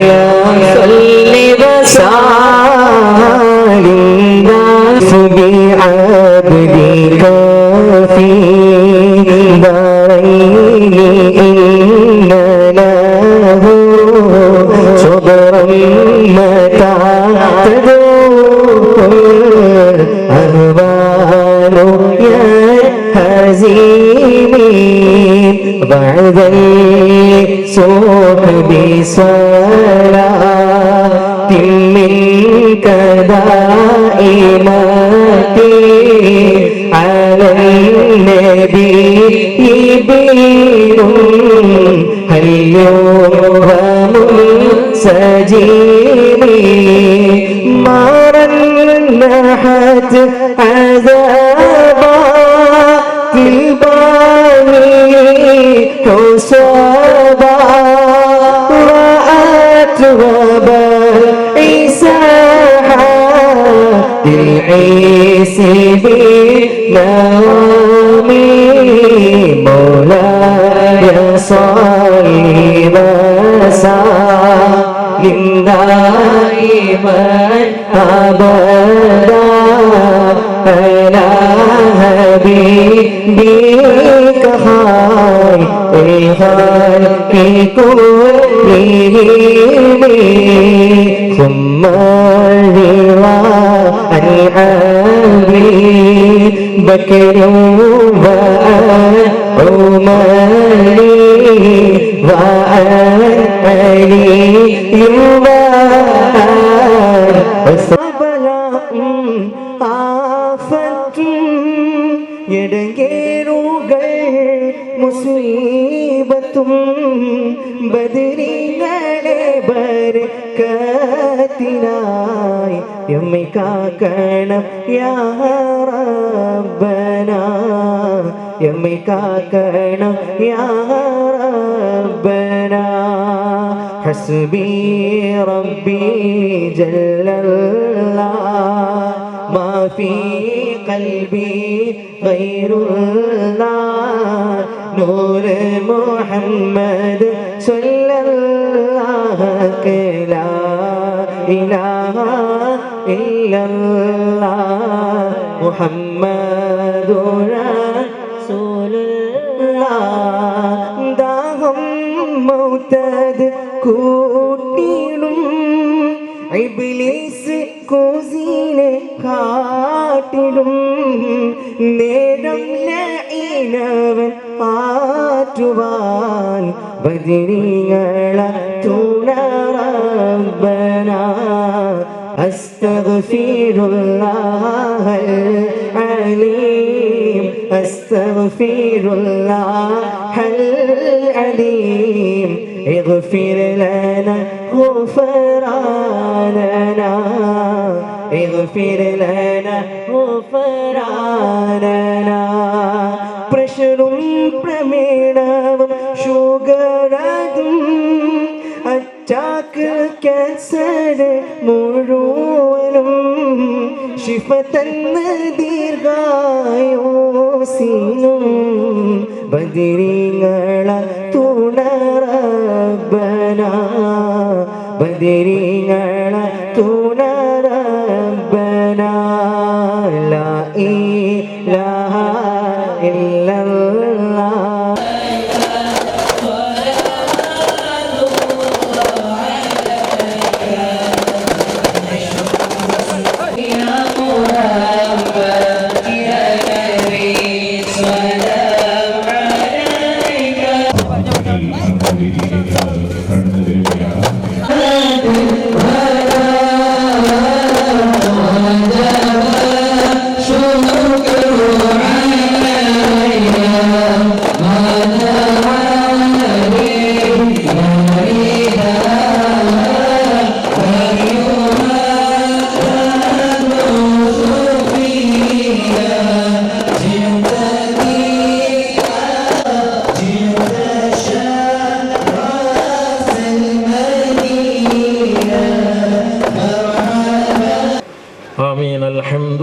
صلي وسلم بعبدك في دارين إن له صبرا متى تدور الأهوال يا هزيمين بعد الصحب صلاة منك دائمة على النبي بين هل يوهم سجيني ما رنحت عذابا في الباني حسابا رأت وبال عيساها للعيس بنوامي مولاي صل وسلم دائما أبدا على حبيبك خير الخلق كلهم ثم الرضا عن أبي بكر وعمر وعن علي മുസീബത്തും ബദരീങ്ങളെ ബർക്കത്തിനായി എമ്മെ കാക്കണം യാ റബ്ബനാ എമ്മെ കാക്കണം യാ റബ്ബനാ ഹസ്ബി റബ്ബി ജല്ലല്ലാഹ് മാ ഫീ ഖൽബി ഗൈറുല്ലാഹ് نور محمد صلى الله لا إله إلا الله محمد رسول الله داهم موتد കൂട്ടിടും ഇബ്ലീസ് കുസീനെ കാട്ടിടും നേരം ലഈനവൻ ആറ്റുവാൻ ബദരീങ്ങള തുണ റബ്ബനാ അസ്തഗ്ഫിറുല്ലാഹൽ അലീം അസ്തഗ്ഫിറുല്ലാഹൽ അലീം اغفر لنا غفراننا اغفر لنا غفراننا പ്രഷറും പ്രമേഹവും ഷുഗറും അറ്റാക്ക് ക്യാൻസർ മുഴുവനും ശിഫ തന്ന ദീർഘായുസിനും ബദരീങ്ങള തുണ റബ്ബനാ ബദരീങ്ങള തുണ റബ്ബനാ ലാ ഇലാഹ ഇല്ലല്ലാഹ് آمين. الحمد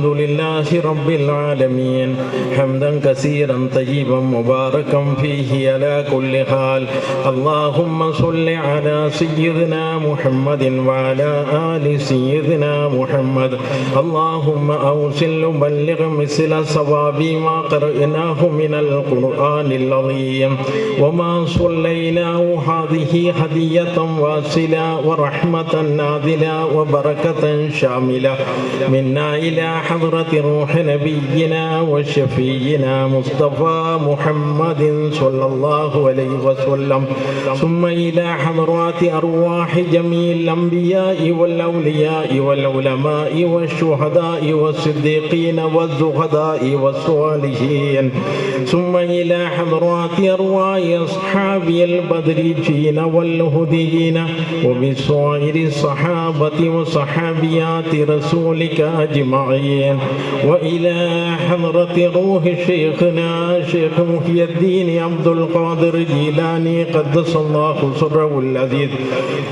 لله رب العالمين حمدا كثيرا طيبا مباركا فيه على كل حال. اللهم صل على سيدنا محمد وعلى آل سيدنا محمد. اللهم أوصل وبلغ مثل صواب ما قرأناه من القرآن العظيم وما صليناه هذه هدية واصلة ورحمة نازلة وبركة شاملة منا إلى حضرة روح نبينا وشفينا مصطفى محمد صلى الله عليه وسلم ثم إلى حضرات أرواح جميع الأنبياء والأولياء والعلماء والشهداء والصديقين والزهداء والصالحين ثم إلى حضرات أرواح أصحاب البدريين والهديين وبصائر الصحابة وصحابيات رسولك أجمعين وإلى حضرة روح شيخنا شيخ محي الدين عبد القادر الجيلاني قدس الله سره العزيز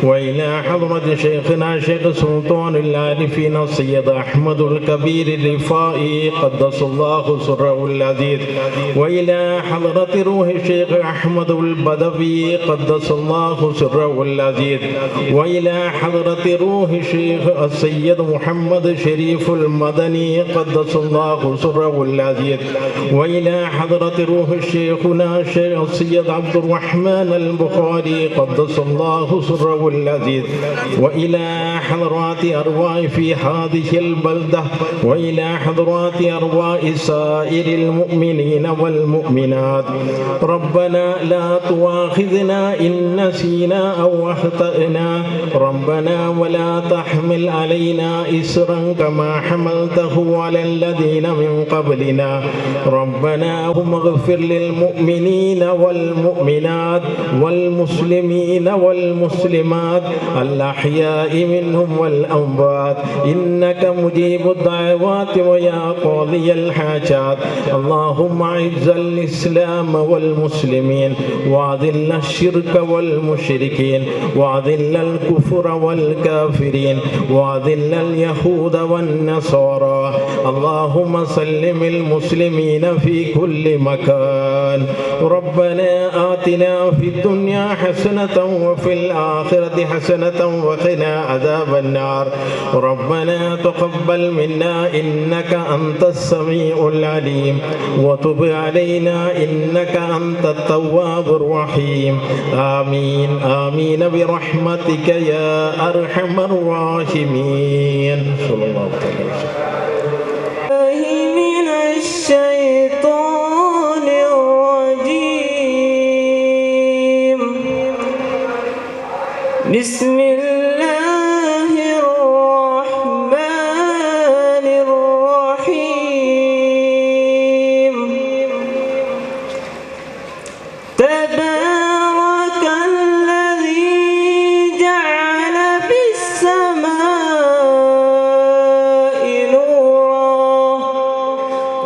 وإلى حضرة شيخنا شيخ سلطان العارفين السيد أحمد الكبير الرفائي قدس الله سره العزيز وإلى حضرة روح الشيخ أحمد البدوي قدس الله سره العزيز وإلى حضرة روح الشيخ السيد محمد شريف المدني قدس الله سره العزيز وإلى حضرة روح الشيخنا الشيخ السيد عبد الرحمن البخاري قدس الله سره العزيز وإلى حضرات أرواح في هذه البلدة وإلى حضرات أرواح سائر المؤمنين والمؤمنات. ربنا لا تؤاخذنا إن نسينا أو أخطأنا ربنا ولا تحمل علينا إسرا كما حملته على الذين من قبلنا ربنا هم اغفر للمؤمنين والمؤمنات والمسلمين والمسلمات الأحياء منهم والأموات إنك مجيب الدعوات ويا قاضي الحاجات. اللهم أعز الإسلام والمسلمين وأذل الشرك والمشركين وأذل الكفر والكافرين وأذل اليهود والنصارى. اللهم سلم المسلمين في كل مكان. ربنا آتنا في الدنيا حسنة وفي الآخرة حسنة وقنا عذاب النار. ربنا تقبل منا إنك أنت السميع العليم وتب علينا إنك أنت التواب الرحيم. آمين آمين برحمتك يا أرحم الراحمين. صلى الله عليه وسلم. من الشيطان الرجيم. بسم الله الرحمن الرحيم. تبارك الذي جعل في السماء نورا.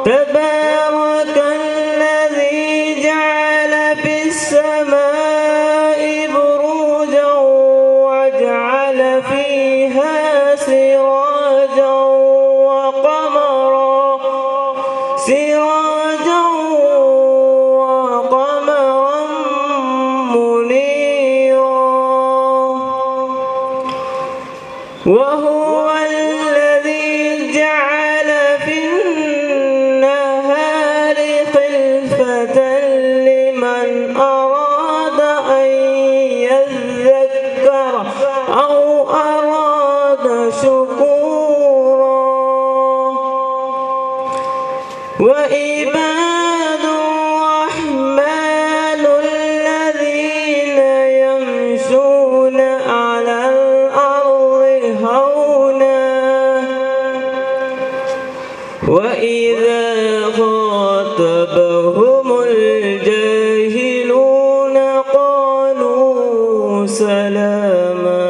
تبارك الذي جعل في السماء بروجا وجعل فيها سراجا وقمرا منيرا. وهو الذي جعل في النهار خلفة لمن أراد أن يذكر أو أراد شكورا. وعباد الرحمن الذين يمشون على الأرض هونا وإذا خاطبهم الجاهلون قالوا سلاما.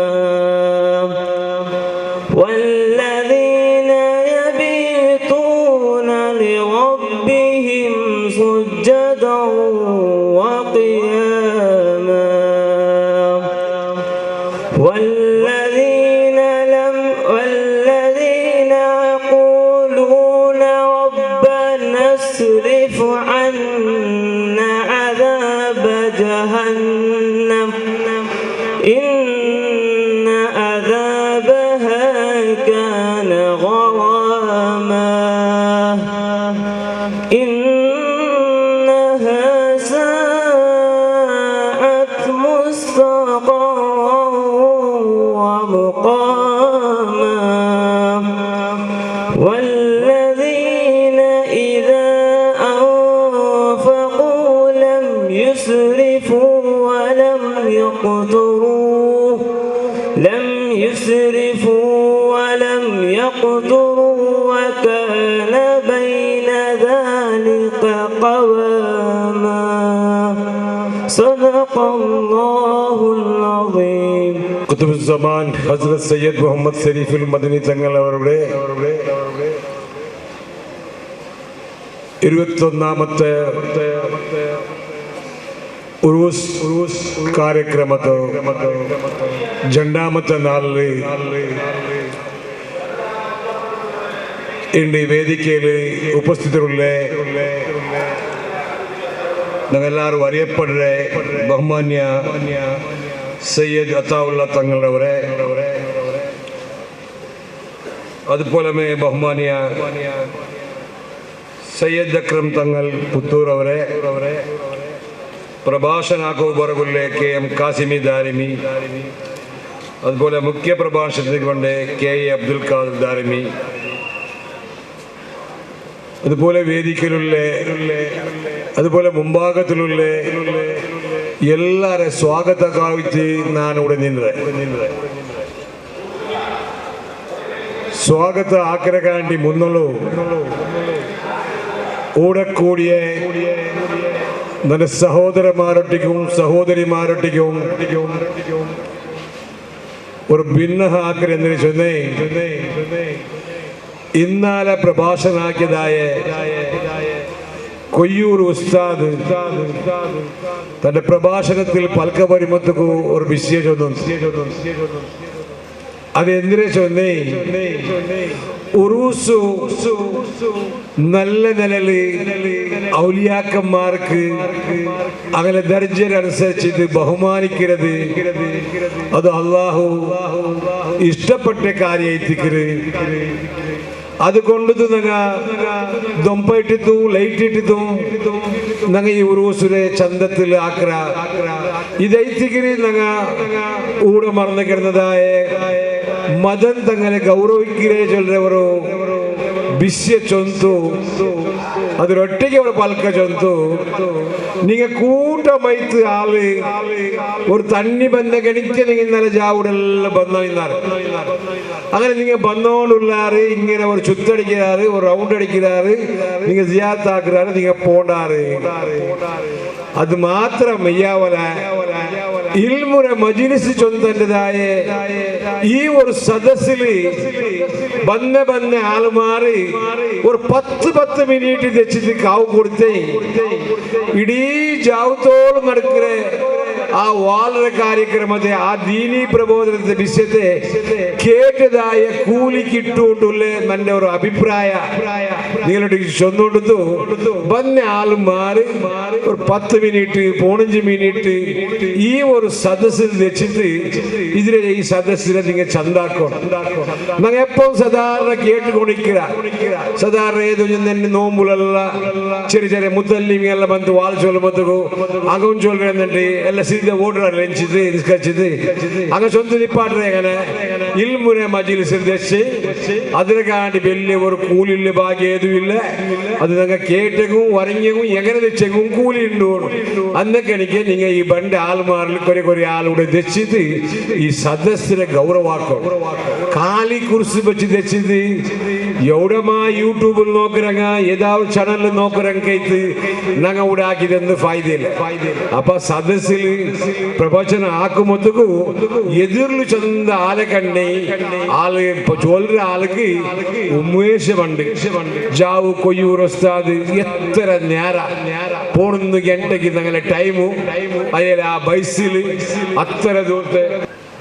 والذين يبيتون لربهم سجدا وقياما. والذين إن عذابها كان غراما إنها ساءت مستقرا ومقاما والذين إذا أنفقوا لم يسرفوا ولم يقتروا وكان بين ذلك قواما صدق الله العظيم. കുതുബ് സമാൻ ഹസ്രത്ത് സയ്യിദ് മുഹമ്മദ് ശരീഫുൽ മദനി തങ്ങൾ അവരുടെ 21ാമത്തെ ഉറൂസ് ಕಾರ್ಯಕ್ರಮದ 2ാമത്തെ നാളിൽ ഇന്ന് വേദിക്കയിൽ ഉപസ്ഥിതരുള്ള ഞങ്ങളെല്ലാവരും അറിയപ്പെടുന്ന ബഹുമാന്യ സയ്യിദ് അത്താവുള്ള തങ്ങളവരെ, അതുപോലെ ബഹുമാന്യ സയ്യിദ് അക്രം തങ്ങൾ പുത്തൂർ അവരെ, പ്രഭാഷണാക്കോ ബറഗുല്ലെ KM കാസിമി ദാരിമി, അതുപോലെ മുഖ്യ പ്രഭാഷണത്തിന് കൊണ്ട് KE അബ്ദുൽ ഖാദർ ദാരിമി, അതുപോലെ വേദിക്കലുള്ള അതുപോലെ ಮುಂಭಾಗത്തിലുള്ള ಎಲ್ಲರ ಸ್ವಾಗತ ಕಾವಿಸಿ ನಾನು ഇവിടെ ನಿಂದ್ರೆ സ്വാഗത ആക്കരകാണ്ടി മുന്നോളൂ ഓടക്കൂടിയ ನನ್ನ സഹോദരന്മാരൊട്ടിക്കും സഹോദരിമാരൊട്ടിക്കും ഒരു ഭിന്ന ആക്കരെന്ന് ചൊന്നേ ഇന്നാലെ പ്രഭാഷണാക്കിയതായ കൊയ്യൂർ ഉസ്താദ് തന്റെ പ്രഭാഷണത്തിൽ പൽക്കപരിമത്തുക്കു ഒരു വിഷയം ചൊന്നു. അതെന്തിനെ ചൊന്നേ? ഉറൂസു നല്ല നിലയില് ഔലിയാക്കന്മാർക്ക് അങ്ങനെ ദർജനുസരിച്ചിട്ട് ബഹുമാനിക്കരുത്, അത് അള്ളാഹു ഇഷ്ടപ്പെട്ട കാര്യമായിത്തിക്കരുത്. അതുകൊണ്ട് ദൊമ്പയിട്ടിത്തു ലൈറ്റിട്ടിത്തു നങ്ങ ഈ ഉറൂസുരെ ചന്തത്തിൽ ആക്ര ഇതൈത്തിക്കരി നങ്ങ ഊടെ മറന്നു കിടന്നതായ മതം തങ്ങളെ ഗൗരവിക്കരേ ചൊല്ലവരോ വിശ്യ ചൊന്തു അതൊരൊറ്റയ്ക്ക് അവിടെ പൽക്ക ചൊന്തു. നിങ്ങൾ കൂട്ടമൈത്ത് ആള് ഒരു തണ്ണി ബന്ധ ഗണിക്ക് നിങ്ങൾ ഇന്നലെ ജാവുടെല്ലാം ബന്ധം അങ്ങനെ നിങ്ങൾ ബന്ധോണ്ടുള്ളാറ് ഇങ്ങനെ ഒരു ചുത്തടിക്കാറ് ഒരു റൗണ്ട് അടിക്കാറ് നിങ്ങൾ ജിയാത്താക്കുറാറ് നിങ്ങൾ പോണ്ടാറ്. അത് മാത്രം മെയ്യാവല ഇൽമുന മജ്ലിസ് ചൊന്തൻ്റെതായ ഈ ഒരു സദസ്സില് ബന്ന ആൾമാറ് ഒരു 10 മിനിറ്റ് വെച്ചിട്ട് കാവ് കൊടുത്തേ ഇടീ ജാവത്തോളം നടക്കുന്ന ആ വാളര കാര്യക്രമത്തെ ആ ദീനീ പ്രബോധനത്തെ വിഷയത്തെ കേട്ടതായ കൂലി കിട്ടുകൊണ്ടുള്ള എൻ്റെ ഒരു അഭിപ്രായ നിങ്ങളുടെ ചൊന്നുകൊടുത്തു വന്ന ആൾമാർ ഒരു 10 മിനിറ്റ് 15 മിനിറ്റ് ഈ ഒരു സദസ്സിൽ വെച്ചിട്ട് ഇതിലെ ഈ സദസ്സിനെ നിങ്ങൾ ചന്താക്കണം. ഞങ്ങൾ എപ്പം സാധാരണ കേട്ടുകൊണ്ടിരിക്കുക സാധാരണ ഏത് നോമ്പുള്ള ചെറിയ ചെറിയ മുത്തല്ലിമെല്ലാം ಬಂದು ವಾಲ್ ಚೊಲ್ಲಬತ್ತಗೋ ಅಗೌನ್ ಚೊಲ್ಲಂತೆ ಎಲ್ಲ ಸೀದಾ ಓಡ್ರಾರೆ ಲೆಂಚಿದೆ ನಿಸ್ಕಚಿದೆ ಅಗ ಸೊಂತ ನಿಪಾಟ್ರೆ അങ്ങനെ ഇൽമുനെ മജ്ലിസിൽ വെച്ച് അതിനെക്കാണ്ടി വലിയ ഒരു കൂലില്ല ഭാഗ്യം ഏതുമില്ല. അത് നിങ്ങൾ കേട്ടകും വരഞ്ഞകും എങ്ങനെ വെച്ചകും കൂലി ഉണ്ടോ അന്നൊക്കെ എനിക്ക് നിങ്ങൾ ഈ ബണ്ട് ആൾമാരിൽ കുറെ ആളുടെ തെച്ചിത് ഈ സദസ്സിനെ ഗൗരവാക്കും കാലി കുറിച്ച് വെച്ച് തെച്ചിത് എവിടെമാ യൂട്യൂബിൽ നോക്കുറങ്ങ ഏതാവത് ചാനലിൽ നോക്കുറങ്ങൈത്ത് ഞങ്ങൾ ഇവിടെ ആക്കിയതെന്ന് ഫായ്ദയില്ല. അപ്പൊ സദസ്സിൽ പ്രവചനം ആക്കുമൊത്തക്കു എതിർಲು ചെന്ന ആളെ കണ്ടേ ആള് ചൊല്ലുന്ന ആൾക്ക് ഉന്മേഷമുണ്ട്. ജാവു കൊയ്യൂർ ഉസ്താദ് എത്ര നേര പോണുന്നു ഗಂಟೆಗೆ ഞങ്ങളെ ടൈമു അയാൾ ആ ബൈസിൽ അത്ര ദൂരത്തെ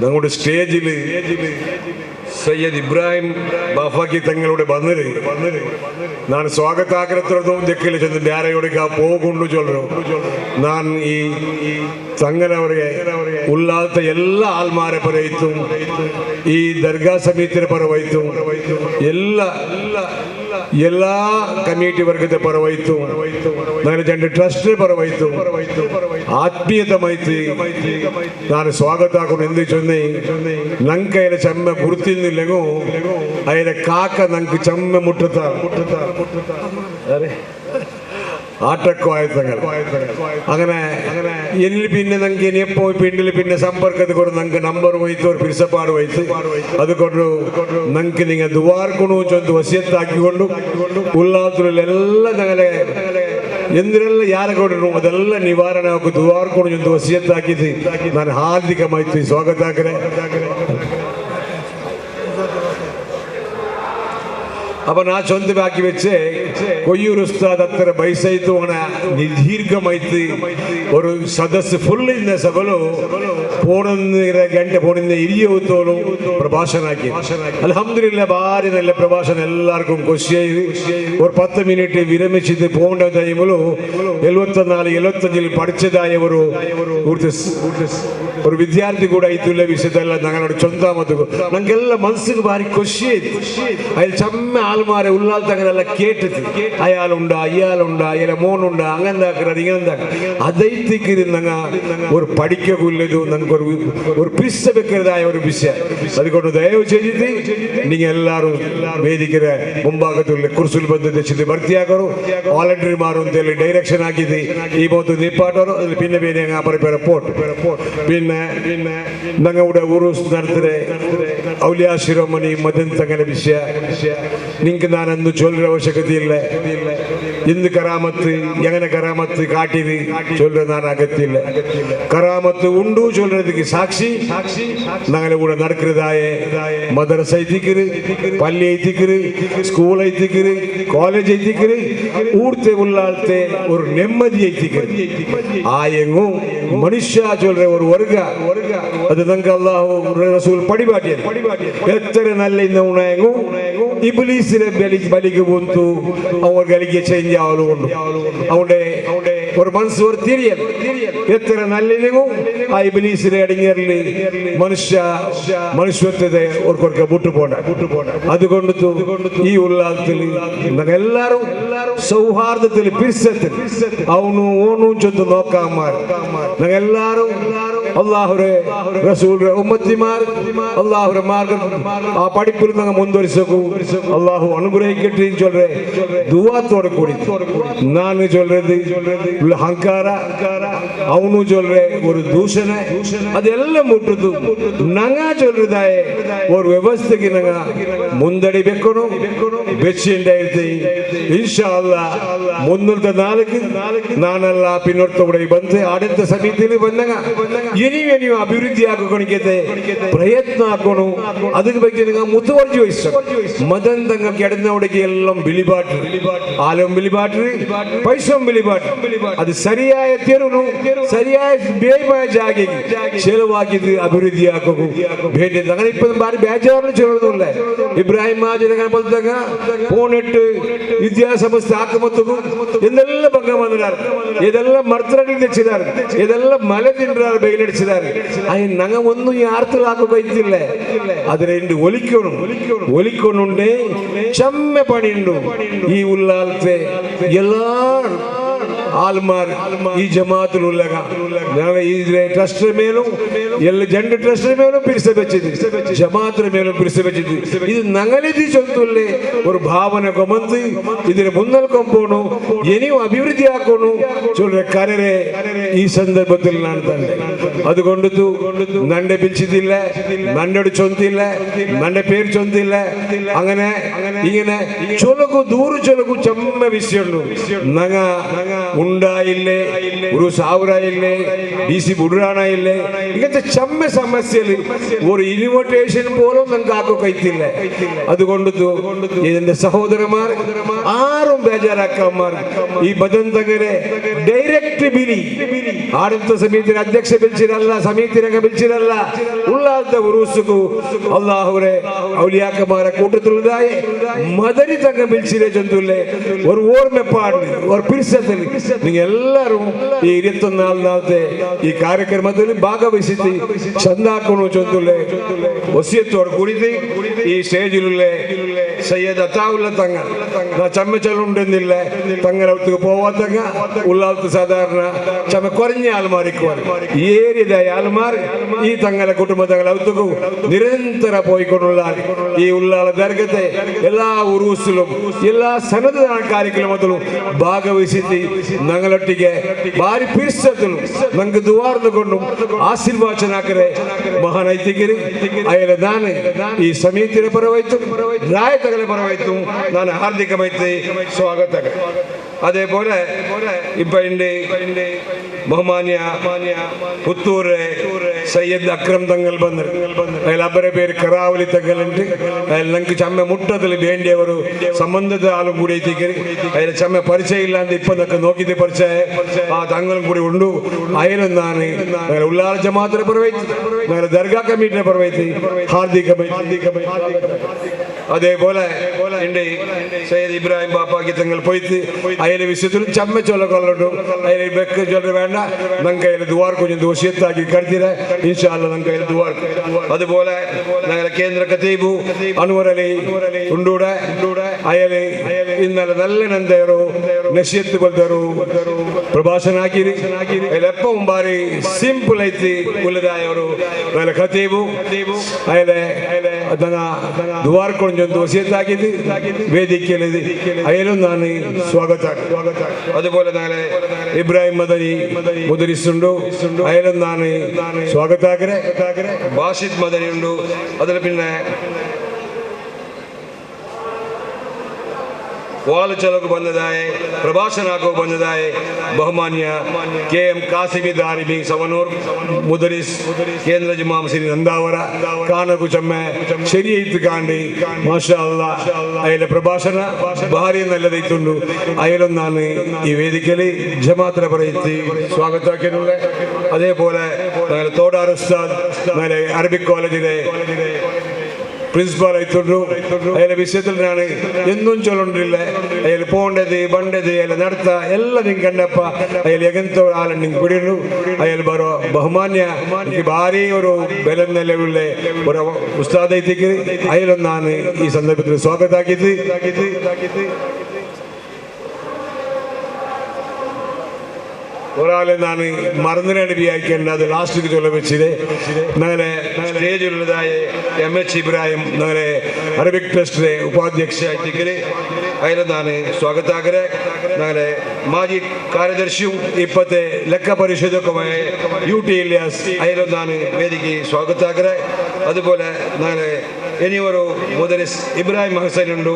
ഞങ്ങളുടെ സ്റ്റേജില് ಸೈಯದ್ ಇಬ್ರಾಹಿಂ ಬಾಫಾಕಿ ತಂಗಳೋಡೆ ಬಂದಿರಿ ನಾನು ಸ್ವಾಗತ ಆಗಿರತ್ತಿರೋದು ದಿಕ್ಕಿಲ್ಲ ಚಂದ ಬ್ಯಾರೆಯೊಳಗೆ ಹೋಗುಂಡು ಚೊಲ್ರು ನಾನು ಈ ತಂಗನವರಿಗೆ ಉಲ್ಲಾತ ಎಲ್ಲ ಆಲ್ಮಾರೆ ಪರವಾಯಿತು, ಈ ದರ್ಗಾ ಸಮಿತಿಯ ಪರವಾಯಿತು, ಎಲ್ಲ ಕಮಿಟಿ ವರ್ಗದ ಪರವಾಯಿತು, ನನ್ನ ಜಂಡ ಟ್ರಸ್ಟ್ ಪರವಾಯಿತು, ಆತ್ಮೀಯತ ಮೈತ್ರಿ ನಾನು ಸ್ವಾಗತ ಹಾಕೊಂಡು ಎಂದು ಚೊನ್ನೆ ನಂಕ ಇಲ್ಲ ಚೆಮ್ಮ ಗುರುತಿಂದಿಲ್ಲಗೂ ಅಯ್ಯ ಕಾಕ ನಂಗೆ ಚೆಮ್ಮ ಮುಟ್ಟುತ್ತ അതെ ആട്ടക്കോ ആയത്തങ്ങൾ അങ്ങനെ എന്നിൽ പിന്നെ നമുക്ക് ഇനി എപ്പോ പിന്നിൽ പിന്നെ സമ്പർക്കത്തിൽ കൊണ്ട് നമുക്ക് നമ്പർ വഹിത്ത് ഒരു പിരിസപ്പാട് വഹിത്ത് അതുകൊണ്ട് നമുക്ക് നിങ്ങൾ ദ്വാർക്കൊണ്ടു ചൊന്ന് വസിയത്താക്കിക്കൊണ്ടു ഉള്ളാത്തിലെല്ലാം ഞങ്ങളെ ಎಂದರೆಲ್ಲ ಯಾರ ಕೊಟ್ಟರು ಅದೆಲ್ಲ ನಿವಾರಣೆ ಹಾಕಿ ದುವಾರ್ಕೊಂಡು ಒಂದು ವಸಿಯತ್ತಾಕಿದ್ದು ನಾನು ಹಾರ್ದಿಕಮಾಯ್ತು ಸ್ವಾಗತ ಹಾಕ್ರೆ. അപ്പൊ ഞാൻ ചൊന്തമാക്കി വെച്ച് കൊയ്യൂർ ഉസ്താദ് അത്ര ബൈസൈത്ത് ഓണ ദീർഘമായിട്ട് ഒരു സദസ് ഫുള്ള് ഇന്ന സഭലു പോണ ഗಂಟೆ പോണിന്ന ഇരിയ ಹೊತ್ತೋಳು പ്രഭാഷಣ ಹಾಕಿ അൽഹംദുലില്ലാ ಭಾರಿ നല്ല പ്രഭാഷണം എല്ലാവർക്കും ಖುಷಿಯಾಗಿ ഒരു 10 മിനിറ്റ് വിരമിച്ചിട്ട് പോകേണ്ട ടൈമിലു 74-75 പഠിച്ചതായ ഒരു വിദ്യാർത്ഥി കൂടെ ആയിട്ടുള്ള വിഷയത്തെല്ലാം ഞങ്ങളുടെ ചൊന്താമത്ത് ഞങ്ങൾക്കെല്ല മനസ്സിന് ഭാരി ಖುಷಿಯಾಯ್ತು. അതിൽ ചമ്മ ആൾമാരെ ഉള്ളാത്തങ്ങനെല്ലാം കേട്ടിട്ട് അയാളുണ്ടാ ഇയാളുണ്ടാ അയാളെ മോനുണ്ടാ അങ്ങനെന്താക്കുന്നത് ഇങ്ങനെന്താക്കുക അതൈത്തിക്ക് ഞങ്ങ ഒരു പഠിക്കുള്ളതു ഞങ്ങൾക്ക് ഒരു പിസ്സ വെക്കുന്നതായ ഒരു വിഷയം. അതുകൊണ്ട് ദയവ് ചെയ്തിട്ട് നിങ്ങൾ എല്ലാവരും ವೇದಿಕೆಯ ಮುಂಭಾಗದಲ್ಲಿ ಕುರ್ಸುಲ್ ಬಂದು ತೆಚ್ಚಿದ್ದು ಭರ್ತಿಯಾಗರು ವಾಲಂಟಿಯರ್ಮಾರು ಅಂತೇಳಿ ಡೈರೆಕ್ಷನ್ ಹಾಕಿದ್ದು ಈ ಮೊದಲು ನಿಪ್ಪಾಟರು അതിൽ പിന്നെ പിന്നെ പറ പോട്ട് പിന്നെ ഞങ്ങളുടെ ഉറൂസ് നടത്തുന്ന ഔലിയാ ശിരോമണി മദൻ തങ്ങളുടെ വിഷയ നിങ്ങൾക്ക് ഞാനൊന്നും ചൊല്ലുന്ന ആവശ്യകതയില്ല. എന്ത് കറാമത്ത് എങ്ങനെ കറാമത്ത് കാട്ടിയത് ചൊല്ലുന്ന ഞാൻ അകത്തില്ല. കറാമത്ത് ഉണ്ടു ചൊല്ലുന്നതിക്ക് സാക്ഷി ഞങ്ങളുടെ കൂടെ നടക്കുന്നതായ മദ്രസ എത്തിക്കര്, പള്ളി എത്തിക്കര്, സ്കൂൾ എത്തിക്കര്, കോളേജ് എത്തിക്കര്, ഊർത്തെ ഉള്ളാളത്തെ ഒരു നെമ്മതി എത്തിക്കര് ആയെങ്ങും മനുഷ്യ ചൊല്ലുന്ന ഒരു വർഗ അത് ഞങ്ങൾക്ക് അല്ലാഹു റസൂൽ പടിപാട്ടിയത് എത്ര നല്ല ഇന്ന ഉണയെങ്ങും ഇബ്ലീസിനെ ബലിക്ക് പോന്തു അവർ ഗലിക്ക് ചേഞ്ച് ആവലുകൊണ്ട് അവിടെ ഒരു മനസ്സ് ഒരു തിരിയൽ എത്ര നല്ലിനെങ്ങും ആ ഇബ്ലീസിനെ അടങ്ങിയറില് മനുഷ്യത്വത്തെ ഓർക്കൊക്കെ വിട്ടുപോണ്ട. അതുകൊണ്ട് ഈ ഉള്ളാത്തിൽ എല്ലാരും സൗഹാർദ്ദത്തിൽ പിരിസത്തിൽ അവനും ഓണും ചൊന്ന് നോക്കാമാർ ഞങ്ങളെല്ലാരും അള്ളാഹുരെ റസൂലുടെ ഉമ്മത്തിമാർ അള്ളാഹുരെ മാർഗം ആ പഠിപ്പിൽ ഞങ്ങൾ മുൻവരിസക്കൂ അള്ളാഹു അനുഗ്രഹിക്കട്ടെ ചൊല്ലേ ദുവാത്തോടെ കൂടി ನಾನು ചൊല്ലത് ಅಹಂಕಾರ ಅವನು ಚೊಲ್ರೆ ಒಂದು ದೂಷಣ ಅದೆಲ್ಲ ಮುಟ್ಟುದು ನಂಗ ಚೊಲ್ಲದಾಯ ಒಂದು ವ್ಯವಸ್ಥೆಗೆ ನಂಗ ಮುಂದಡಿಬೇಕು ಬೆಚ್ಚಿಂದ ಇರ್ತೀವಿ ಇನ್ಶಾ ಅಲ್ಲಾ ಮುಂದಿನ 4 ನಾನೆಲ್ಲ ಪಿನ್ನೊಡ್ತೊಡೆ ಬಂದು ಆಡಳಿತ ಸಮಿತಿಯಲ್ಲಿ ಬಂದಾಗ ನೀವು ಅಭಿವೃದ್ಧಿ ಹಾಕೋಣಿಕೆ ಪ್ರಯತ್ನ ಹಾಕೋಣ ಅದಕ್ಕೆ ಬಗ್ಗೆ ನಂಗೆ ಮುತುವರ್ಜಿ ವಹಿಸ ಮದನ್ ತಂಗ ಕೆಡದವಡಿಗೆ ಎಲ್ಲ ಬಿಳಿಬಾಟ್ರಿ ಆಲಂ ಬಿಳಿಬಾಟ್ರಿ ಪೈಸಂ ಬಿಳಿಬಾಟ್ರಿ ಅದು ಸರಿಯಾയ ತೆರವು ಸರಿಯಾಯ ಬೇಮ ಜಾಗಿಗೆ ಚೆಲುವಾಗಿದ್ದು ಅಭಿವೃದ್ಧಿ ಹಾಕೋಕು ಭೇಟಿ ತಗೊಂಡು ಇಪ್ಪತ್ತು ಬಾರಿ ಬೇಜಾರು ಚಲೋದಿಲ್ಲ. ಇಬ್ರಾಹಿಂ ಮಾಜಿದ ಬಂದಾಗ ಫೋನ್ ಇಟ್ಟು ವಿದ್ಯಾಸಂಸ್ಥೆ ಹಾಕಮತ್ತಗೂ ಇದೆಲ್ಲ ಭಂಗ ಬಂದಿದ್ದಾರೆ, ಇದೆಲ್ಲ ಮರ್ತರಲ್ಲಿ ತೆಚ್ಚಿದ್ದಾರೆ, ಇದೆಲ್ಲ ಮಲೆ ತಿಂಡ್ರಾರು ಬೈಲಿಡಿಸಿದ್ದಾರೆ. ನಂಗೆ ಒಂದು ಈ ಆರ್ತಲ್ ಹಾಕೋ ಬೈತಿಲ್ಲ ಅದರ ಇಂಡು ಒಲಿಕೊಂಡು ಚೆಮ್ಮೆ ಪಣಿಂಡು ಈ ಉಲ್ಲಾಲ್ತೆ ಎಲ್ಲ ಆಲ್ಮಾರ್ ಈ ಜಮಾತುಲು ಉಲ್ಲಗ ನಾವು ಈ ಟ್ರಸ್ಟ್ ಮೇಲೂ ಎಲ್ಲ ಜಂಡ ಟ್ರಸ್ಟ್ ಮೇಲೂ ಪಿರಿಸಬೆಚ್ಚಿದ್ವಿ, ಜಮಾತ್ರ ಮೇಲೂ ಪಿರಿಸಬೆಚ್ಚಿದ್ವಿ. ಇದು ನಂಗಲಿದಿ ಚೊಂತುಲ್ಲೆ ഒരു ഭാവന കൊമന്ത് ഇതിനെ മുന്നൽ കൊമ്പോണു ഇനിയും അഭിവൃദ്ധി ആക്കണു ചൊല്ലെ കരരെ ഈ സന്ദർഭത്തിൽ ഞാൻ തന്നെ അതുകൊണ്ട് നന്റെ പിരിച്ചിട്ടില്ല, നന്നോട് ചൊന്തില്ല, നന്റെ പേര് ചൊന്തില്ല, അങ്ങനെ ഇങ്ങനെ ചൊലകു ദൂര ചൊലകു ചെമ്മ വിഷയമുള്ളൂ. നങ്ങ ഉണ്ടായില്ലേ, ഒരു സാവറായില്ലേ, DC ബുഡ്രാനായില്ലേ, ഇങ്ങനത്തെ സമസ്യയിൽ ഒരു ഇൻവിറ്റേഷൻ പോലും നിങ്ങൾക്ക് ആക്കോ കഴിത്തില്ല. അതുകൊണ്ട് ഇതിന്റെ സഹോദരന്മാർ ആരും ബേജാറാക്കന്മാർ ഈ ബദന്തങ്ങനെ ഡയറക്റ്റ് ബിലി ആടുത്ത സമിതിയുടെ അധ്യക്ഷ പിലിച്ചിരല്ല, സമിതിരംഗ പിലിച്ചിരല്ല, ഉള്ളാത്ത ഉറൂസുക്കു അള്ളാഹുരെ ഔലിയാക്കന്മാരെ കൂട്ടത്തിലുള്ളതായ മദരി തങ്കം പിലിച്ചിരെ ചൊല്ലുല്ലേ ഒരു ഓർമ്മപ്പാട് ഒരു പിരിസത്തിൽ നിങ്ങൾ എല്ലാവരും ഈ 24 ഈ ಕಾರ್ಯಕ್ರಮത്തിൽ ಭಾಗವಹಿಸಿ ಚಂದಾಕೊಂಡು ಚೊಂದುಲ್ಲೆ ವಸಿಯತ್ತೋಡು ಕುಡಿದು ಈ സ്റ്റേജിലുള്ള സയ്യദ് അത്താവുള്ള തങ്ങ ചമ്മച്ചലുണ്ടെന്നില്ല തങ്ങ ഔത്തുക്ക് പോവാത്തങ്ങ ഉള്ളാവത്ത് സാധാരണ ചമ്മ കുറഞ്ഞ ആൾമാരിക്കുവാൻ ഈ ഏരിയയിലായ ആൾമാർ ഈ തങ്ങളെ കുടുംബ തങ്ങളെ ഔത്തുക്കും നിരന്തര പോയിക്കൊണ്ടുള്ള ഈ ഉള്ളാള ദർഗത്തെ എല്ലാ ഉറൂസിലും എല്ലാ സന്നദ്ധ ಕಾರ್ಯಕ್ರಮದಲ್ಲೂ ಭಾಗವಹಿಸಿ ഞങ്ങളൊಟ್ಟಿಗೆ ಭಾರಿ ಪಿರ್ಸತ್ತಲು ನಂಗೆ ದುವಾರ್ದುಕೊಂಡು ಆಶೀರ್ವಾಚನಾಕರೆ ಮಹಾನೈತಿಕರಿ ಅಯ್ಯಲ ನಾನು ಈ ಸಮಿತಿಯ ಪರವಾಯ್ತು ರಾಯತಗಳ ಪರವಾಯ್ತು ನಾನು ಹಾರ್ದಿಕಮೈತಿ ಸ್ವಾಗತ. അതേപോലെ ഇപ്പൊ എൻ്റെ ബഹുമാന്യ പുത്തൂര് സയ്യദ് അക്രം തങ്ങൾ ಬಂದ್ರು, അതിൽ അവരെ പേര് കറാവലി തങ്ങളുണ്ട്. അതിൽ ഞങ്ങൾക്ക് ചമ്മ മുട്ടത്തിൽ വേണ്ടിയವರು ಸಂಬಂಧದ ആളും കൂടി എത്തിക്കറി. അതിൽ ചമ്മ പരിചയം ഇല്ലാണ്ട് ഇപ്പൊ നമുക്ക് നോക്കിയിട്ട് പരിചയ ആ തങ്ങളും കൂടി ഉണ്ട്. അതിലും ನಾನು ഉള്ളാള ജമാഅത്തിനെ പരവൈത്തി, ഞങ്ങൾ ദർഗാ കമ്മിറ്റിനെ പരവൈത്തി ഹാർദികമായി. അതേപോലെ എൻ്റെ സയ്യദ് ഇബ്രാഹിം ബാപ്പാക്ക് തങ്ങൾ പോയിട്ട് അതിലെ വിഷയത്തിൽ ചമ്മ ചൊല്ലക്കൊള്ളുണ്ട്. അതിൽ വെക്ക് ചൊല്ല വേണ്ട, ഞങ്ങൾക്ക് അതിൽ ദുവാർ കുഞ്ഞു ദോഷിയത്താക്കി കരുത്തില്ല ഇൻഷാ അല്ലാഹ് ഞങ്ങൾക്ക് അതിൽ ദുവാർ. അതുപോലെ ഞങ്ങളെ കേന്ദ്ര ഖതീബു അൻവർ അലി ഉണ്ടൂടെ അയാള് ഇന്നലെ നല്ല നന്ദയറു നശിയത്ത് ബൽദറു പ്രഭാഷಣ ಹಾಕಿರಿ. അതിലെപ്പം ಬಾರಿ ಸಿಂಪಲ್ ಐತಿ ಉಲ್ಲದಾಯವರು ಅಲ್ಲ ಖತೀಬು ಅಯಲೆ ಅದನ್ನ ದುವಾರ ಕೊಂಡೊಂದು ವಸಿಯತ್ತಾಗಿದ್ದು ವೇದಿಕೆಯಲ್ಲಿ അയലും ನಾನು ಸ್ವಾಗತ. അതുപോലെ നാളെ ഇബ്രാഹിം മദനി മുദരിസുണ്ടു, അയലും ನಾನು സ്വാഗತ ആക്കരെ. ബാഷിദ് മദനി ഉണ്ട്. അതിൽ പിന്നെ ವಾಲು ಚಲೋಕು ಬಂದದಾಯ ಪ್ರಭಾಷಣಕ್ಕೂ ಬಂದದಾಯ ಬಹುಮಾನ್ಯ KM ಕಾಸಿಮಿ ದಾರಿಮಿ ಸವನೂರ್ ಮುದರಿಸ್ ಕೇಂದ್ರ ಜುಮಾ ಮಸೀದಿ ನಂದಾವರ ಕಾನಕು ಚಮ್ಮೆ ശരിയായിട്ട് കാണ്ടി മാഷാ അല്ലാഹ് അയലെ പ്രഭാഷണ ഭാരി നല്ലതായിട്ടുണ്ട്. അയലൊന്നാണ് ഈ വേദിക്കല് ജമാഅത്തിനെ പറയിച്ച് സ്വാഗതമാക്കിയിട്ടുള്ള. അതേപോലെ തോടാർ ഉസ്താദ് അറബിക് കോളേജിലെ പ്രിൻസിപ്പാൾ ആയിട്ടുണ്ട്. അതിലെ വിഷയത്തിൽ ഞാൻ എന്നും ചൊല്ലുണ്ടില്ല. അതിൽ പോണ്ടത് ബണ്ടത് അതിൽ നടത്ത എല്ലാതും കണ്ടപ്പ അതിൽ എങ്ങനത്തെ ഒരാളും പിടിയുള്ളൂ. അയാൾ ബറോ ബഹുമാന്യ ഭാരി ഒരു ബലം നിലവിലുള്ള ഒരു ഉസ്താദൈത്തിക്ക് അയലൊന്നാണ് ഈ സന്ദർഭത്തിൽ സ്വാഗതമാക്കിയത്. ഒരാളെ ഞാൻ മറന്നിനാണ് വിചാരിക്കേണ്ടത്, അത് ലാസ്റ്റിക്ക് ചൊല്ല വെച്ചിട്ട് ഞങ്ങളെ സ്റ്റേജിലുള്ളതായ MH ഇബ്രാഹിം ഞങ്ങളെ അറബിക് ട്രസ്റ്റിലെ ഉപാധ്യക്ഷ ആയിട്ടിക്കല് അതിൽ ഞാൻ സ്വാഗതാക്കരെ. ഞങ്ങളെ മാജി കാര്യദർശിയും ഇപ്പോഴത്തെ ലെക്ക പരിശോധകമായ UT ഇല്യാസ് അതിലും ഞാൻ വേദിക്ക് സ്വാഗതാക്കരെ. അതുപോലെ ഞങ്ങളെ ഇനിയൊരു മുദരിസ് ഇബ്രാഹിം ഹസൻ ഉണ്ട്,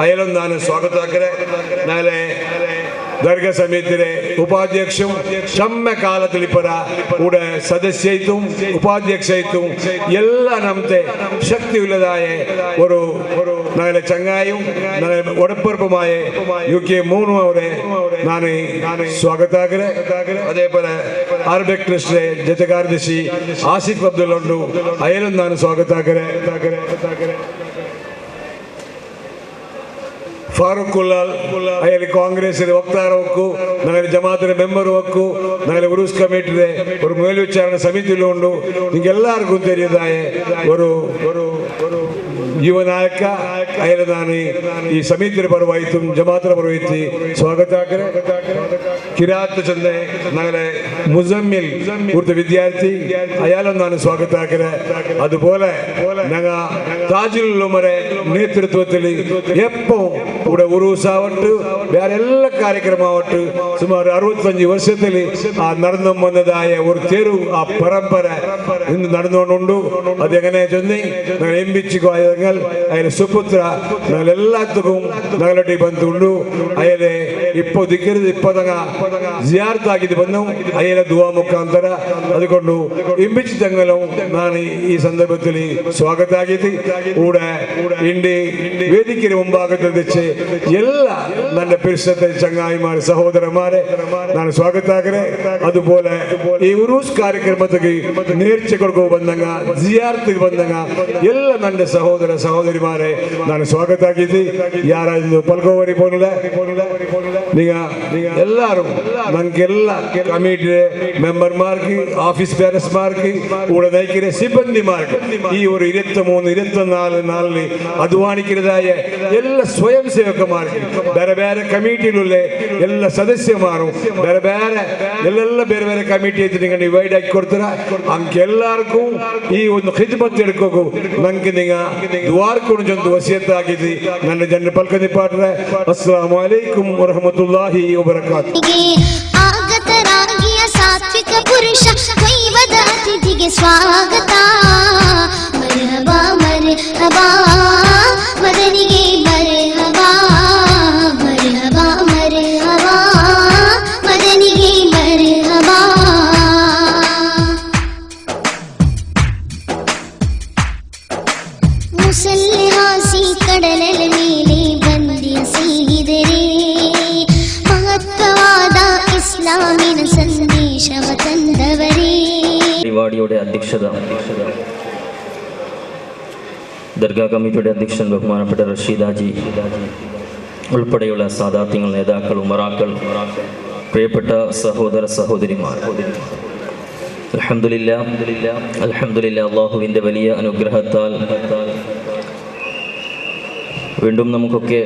അതിലും ഞാൻ സ്വാഗതാക്കരെ. ഞങ്ങളെ ദർഗ സമിതിയുടെ ഉപാധ്യക്ഷും ക്ഷമ്മ കാലത്തിൽ ഇപ്പറ കൂടെ സദസ്യത്വം ഉപാധ്യക്ഷത്വം എല്ലാം നമ്മത്തെ ശക്തിയുള്ളതായ ഒരു ഞങ്ങളുടെ ചങ്ങായും ഞങ്ങളുടെ ഉടപ്പിറപ്പുമായ UK 3 അവരെ ഞാൻ സ്വാഗതാക്കരെ. അതേപോലെ അറബിക് ട്രസ്റ്റിലെ ജത്തെ കാര്യദർശി ആസിഫ് അബ്ദുള്ള ഉണ്ട്, അയാളും ഞാൻ സ്വാഗതാക്കരെ. ಫಾರೂಕ್ ಉಲ್ಲಾಲ್ ಅಯ್ಯಲ್ಲಿ ಕಾಂಗ್ರೆಸ್ ವಕ್ತಾರ ಹಕ್ಕು, ನಗರ ಜಮಾತಿನ ಮೆಂಬರ್ ಹಕ್ಕು, ನಗರ ಉರುಸ್ ಕಮಿಟಿದೆ ഒരു മേൽവിചാരണ സമിതിയിലും ഉണ്ട്. നിങ്ങൾക്കെല്ലാവർക്കും തെരിയതായ ഒരു യുവനായക അയാളെ ഞാൻ ഈ സമിതിയുടെ പരവായിട്ടും ജമാഅത്തിൻ്റെ പരവായിട്ട് സ്വാഗതാക്കരെ. കിരാത്ത് ചന്ദ ഞങ്ങളെ മുസമ്മിൽ ഇവിടുത്തെ വിദ്യാർത്ഥി അയാളും ഞാൻ സ്വാഗതാക്കരെ. അതുപോലെ ഞങ്ങൾ താജുൽ ഉലമയുടെ നേതൃത്വത്തിൽ എപ്പോൾ ഇവിടെ ഉറൂസാവട്ട് വേറെ എല്ലാ കാര്യക്രമാവട്ട് സുമാർ 65 വർഷത്തിൽ ആ നടന്നു വന്നതായ ഒരു തെരു ആ പരമ്പര ഇന്ന് നടന്നുകൊണ്ടുണ്ട്. അതെങ്ങനെ ചൊന്നി ഞങ്ങൾ എംപിച്ചിക്കോ അയൽ സുപുത്ര ഞങ്ങൾ എല്ലാത്തുക്കും ഞങ്ങളുടെ ബന്ധുണ്ട്. അയലെ ಇಪ್ಪೋ ದಿಕ್ಕಿರಿದು ಇಪ್ಪದಂಗ ಜಿಯಾರ್ತ್ ಆಗಿದೆ ಬಂದು ಅಯ್ಯನ ದುವಾ ಮುಖಾಂತರ അതുകൊണ്ട് ഇമ്പിച്ച് തങ്ങളും ഞാൻ ഈ സന്ദർഭത്തിൽ സ്വാഗതാകിയത് കൂടെ ഇന്ത്യ വേദിക്കിന് മുമ്പാകത്ത് വെച്ച് എല്ലാ ನನ್ನ പിരിസത്തെ ചങ്ങായിമാർ സഹോദരന്മാരെ ഞാൻ സ്വാഗതാക്കരെ അതുപോലെ ഈ ഉറൂസ് കാര്യക്രമത്തിക്ക് നേർച്ച കൊടുക്കുക ಬಂದಂಗ ಜಿಯಾರ್ತಿಗೆ ಬಂದಂಗ ಎಲ್ಲ ನನ್ನ ಸಹೋದರ ಸಹೋದರಿಮಾರೆ ನಾನು ಸ್ವಾಗತಾಕಿದ್ದು ಯಾರಾದ್ರು ಪಲ್ಗೋವರಿ ಪೋನಿಲ್ಲ നിങ്ങൾ എല്ലാവരും ഞങ്ങൾക്കെല്ലാ കമ്മിറ്റിയുടെ മെമ്പർമാർക്ക് ഓഫീസ് പേരന്റ്സ്മാർക്ക് കൂടെ നയിക്കുന്ന സിബന്ദിമാർക്ക് ഈ ഒരു 23-24 നാളിൽ അധ്വാനിക്കുന്നതായ എല്ലാ സ്വയം സേവകന്മാർക്ക് ಬೇರೆ ಬೇರೆ കമ്മിറ്റിയിലുള്ള എല്ലാ സദസ്യമാരും ಬೇರೆ ಬೇರೆ ಎಲ್ಲ ಬೇರೆ ಬೇರೆ ಕಮಿಟಿ ಐತಿ നിങ്ങൾ ഡിവൈഡ് ആക്കി കൊടുത്തര ಅಂಕ ಎಲ್ಲರಿಗೂ ಈ ಒಂದು ಖಿದ್ಮತ್ എടുക്കൂ ನಂಗೆ നിങ്ങൾ ദ്വാർಕೊಂಡು ಒಂದು ವಸಿಯತ್ ಆಗಿದೆ ನನ್ನ ಜನರ ಪಲ್ಕದಿ ಪಾಟ್ರೆ ಅಸ್ಸಲಾಮು ಅಲೈಕುಂ ವರಹಮತುಲ್ಲಾಹಿ ವಬರಕಾತುಹು ಆಗತರಾಗಿಯ ಸಾತ್ವಿಕ ಪುರುಷ ದೈವದ ಅತಿಥಿಗೆ ಸ್ವಾಗತ ಮರ್ಹಬಾ ಮರ್ಹಬಾ ಮದನಿಗೆ ಮರ್ಹಬಾ ಮರ್ಹಬಾ ಮರ್ಹಬಾ ಮದನಿಗೆ ಮರ್ಹಬಾ ಮುಸಲ್ಲೆ ಹಾಸಿ ಕಡಲಲ ಮೇಲೆ ಬಂದಿಯ ಸಿಹಿದರೆ ಮಹತ್ವವಾದ ഇസ്ലാമിന സന്ദേശവ തന്നവരേ. പരിപാടിയുടെ അധ്യക്ഷത ദർഗാ കമ്മിറ്റിയുടെ അധ്യക്ഷൻ ബഹുമാനപ്പെട്ട റഷീദാജി ഉൾപ്പെടെയുള്ള സാദാത്യങ്ങൾ, നേതാക്കൾ, ഉമറാക്കൾ, പ്രിയപ്പെട്ട സഹോദര സഹോദരിമാർ, അൽഹംദുലില്ലാ അല്ലാഹുവിൻ്റെ വലിയ അനുഗ്രഹത്താൽ വീണ്ടും നമുക്കൊക്കെ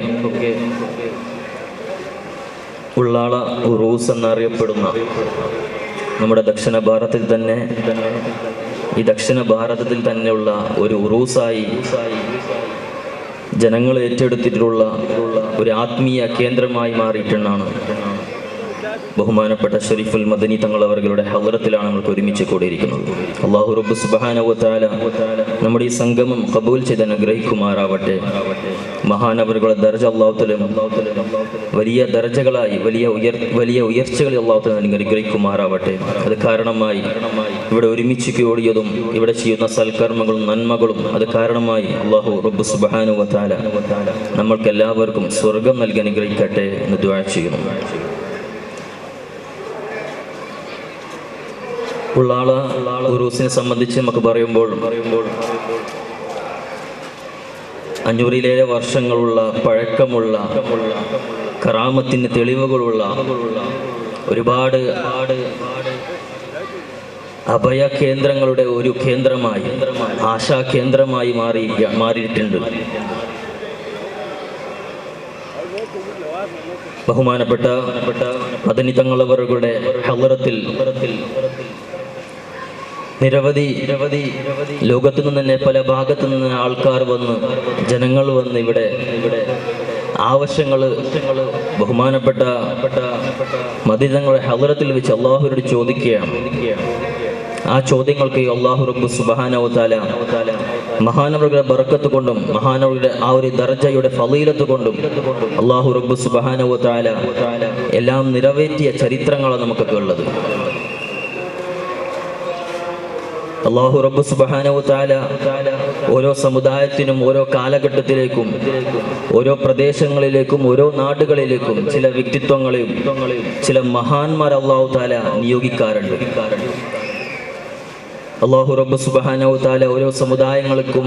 ഉള്ളാള ഉറൂസ് എന്നറിയപ്പെടുന്ന നമ്മുടെ ദക്ഷിണ ഭാരതത്തിൽ തന്നെ ഈ ദക്ഷിണ ഭാരതത്തിൽ തന്നെയുള്ള ഒരു ഉറൂസായി ജനങ്ങൾ ഏറ്റെടുത്തിട്ടുള്ള ഒരു ആത്മീയ കേന്ദ്രമായി മാറിയിട്ടുണ്ടാണ് ബഹുമാനപ്പെട്ട ഷരീഫുൽ മദനി തങ്ങൾ അവരുടെ ഹളറത്തിലാണ് നമ്മൾക്ക് ഒരുമിച്ച് കൂടിയിരിക്കുന്നത്. അല്ലാഹു റബ്ബ് സുബ്ഹാനഹു വ തആല നമ്മുടെ ഈ സംഗമം ഖബൂൽ ചെയ്ത് അനുഗ്രഹിക്കുമാറാവട്ടെ. മഹാനവറുകളുടെ ദർജ അല്ലാഹു തആല വലിയ ദർജകളായി വലിയ ഉയർച്ചകളിൽ അല്ലാഹു തആല അനുഗ്രഹിക്കുമാറാവട്ടെ. അത് കാരണമായി ഇവിടെ ഒരുമിച്ച് കൂടിയതും ഇവിടെ ചെയ്യുന്ന സൽക്കർമ്മങ്ങളും നന്മകളും അത് കാരണമായി അല്ലാഹു റബ്ബ് സുബ്ഹാനഹു വ തആല നമ്മൾക്ക് എല്ലാവർക്കും സ്വർഗ്ഗം നൽകി അനുഗ്രഹിക്കട്ടെ എന്ന് ദുആ ചെയ്യുന്നു. ഉള്ളാള ഉറൂസിനെ സംബന്ധിച്ച് നമുക്ക് പറയുമ്പോൾ 500-ലേറെ വർഷങ്ങളുള്ള പഴക്കമുള്ള കറാമത്തിന് തെളിവുകളുള്ള ഒരുപാട് അഭയ കേന്ദ്രങ്ങളുടെ ഒരു കേന്ദ്രമായി, ആശാ കേന്ദ്രമായി മാറിയിട്ടുണ്ട്. ബഹുമാനപ്പെട്ട മദനി തങ്ങളവരുടെ ഹളറത്തിൽ നിരവധി ലോകത്തു നിന്ന് തന്നെ പല ഭാഗത്തു നിന്ന് ആൾക്കാർ വന്ന്, ജനങ്ങൾ വന്ന് ഇവിടെ ആവശ്യങ്ങൾ ബഹുമാനപ്പെട്ട മദനി തങ്ങളുടെ ഹളറത്തിൽ വെച്ച് അല്ലാഹുവോട് ചോദിക്കുകയാണ്. ആ ചോദ്യങ്ങൾക്ക് അല്ലാഹു റബ്ബ് സുബ്ഹാനഹു വ തആല മഹാനവറുകളുടെ ബറക്കത്ത് കൊണ്ടും മഹാനവറുടെ ആ ഒരു ദർജയുടെ ഫളീലത്ത് കൊണ്ടും അല്ലാഹു റബ്ബ് സുബ്ഹാനഹു വ തആല എല്ലാം നിറവേറ്റിയ ചരിത്രങ്ങളാണ് നമുക്കൊക്കെ ഉള്ളത്. അല്ലാഹു റബ്ബ് സുബ്ഹാനഹു വ തആല ഓരോ സമുദായത്തിനും ഓരോ കാലഘട്ടത്തിലേക്കും ഓരോ പ്രദേശങ്ങളിലേക്കും ഓരോ നാടുകളിലേക്കും ചില വ്യക്തിത്വങ്ങളെയും ചില മഹാന്മാർ അല്ലാഹു തആല നിയോഗിക്കാറുണ്ട്. അല്ലാഹു റബ്ബ് സുബ്ഹാനഹു വ തആല ഓരോ സമുദായങ്ങൾക്കും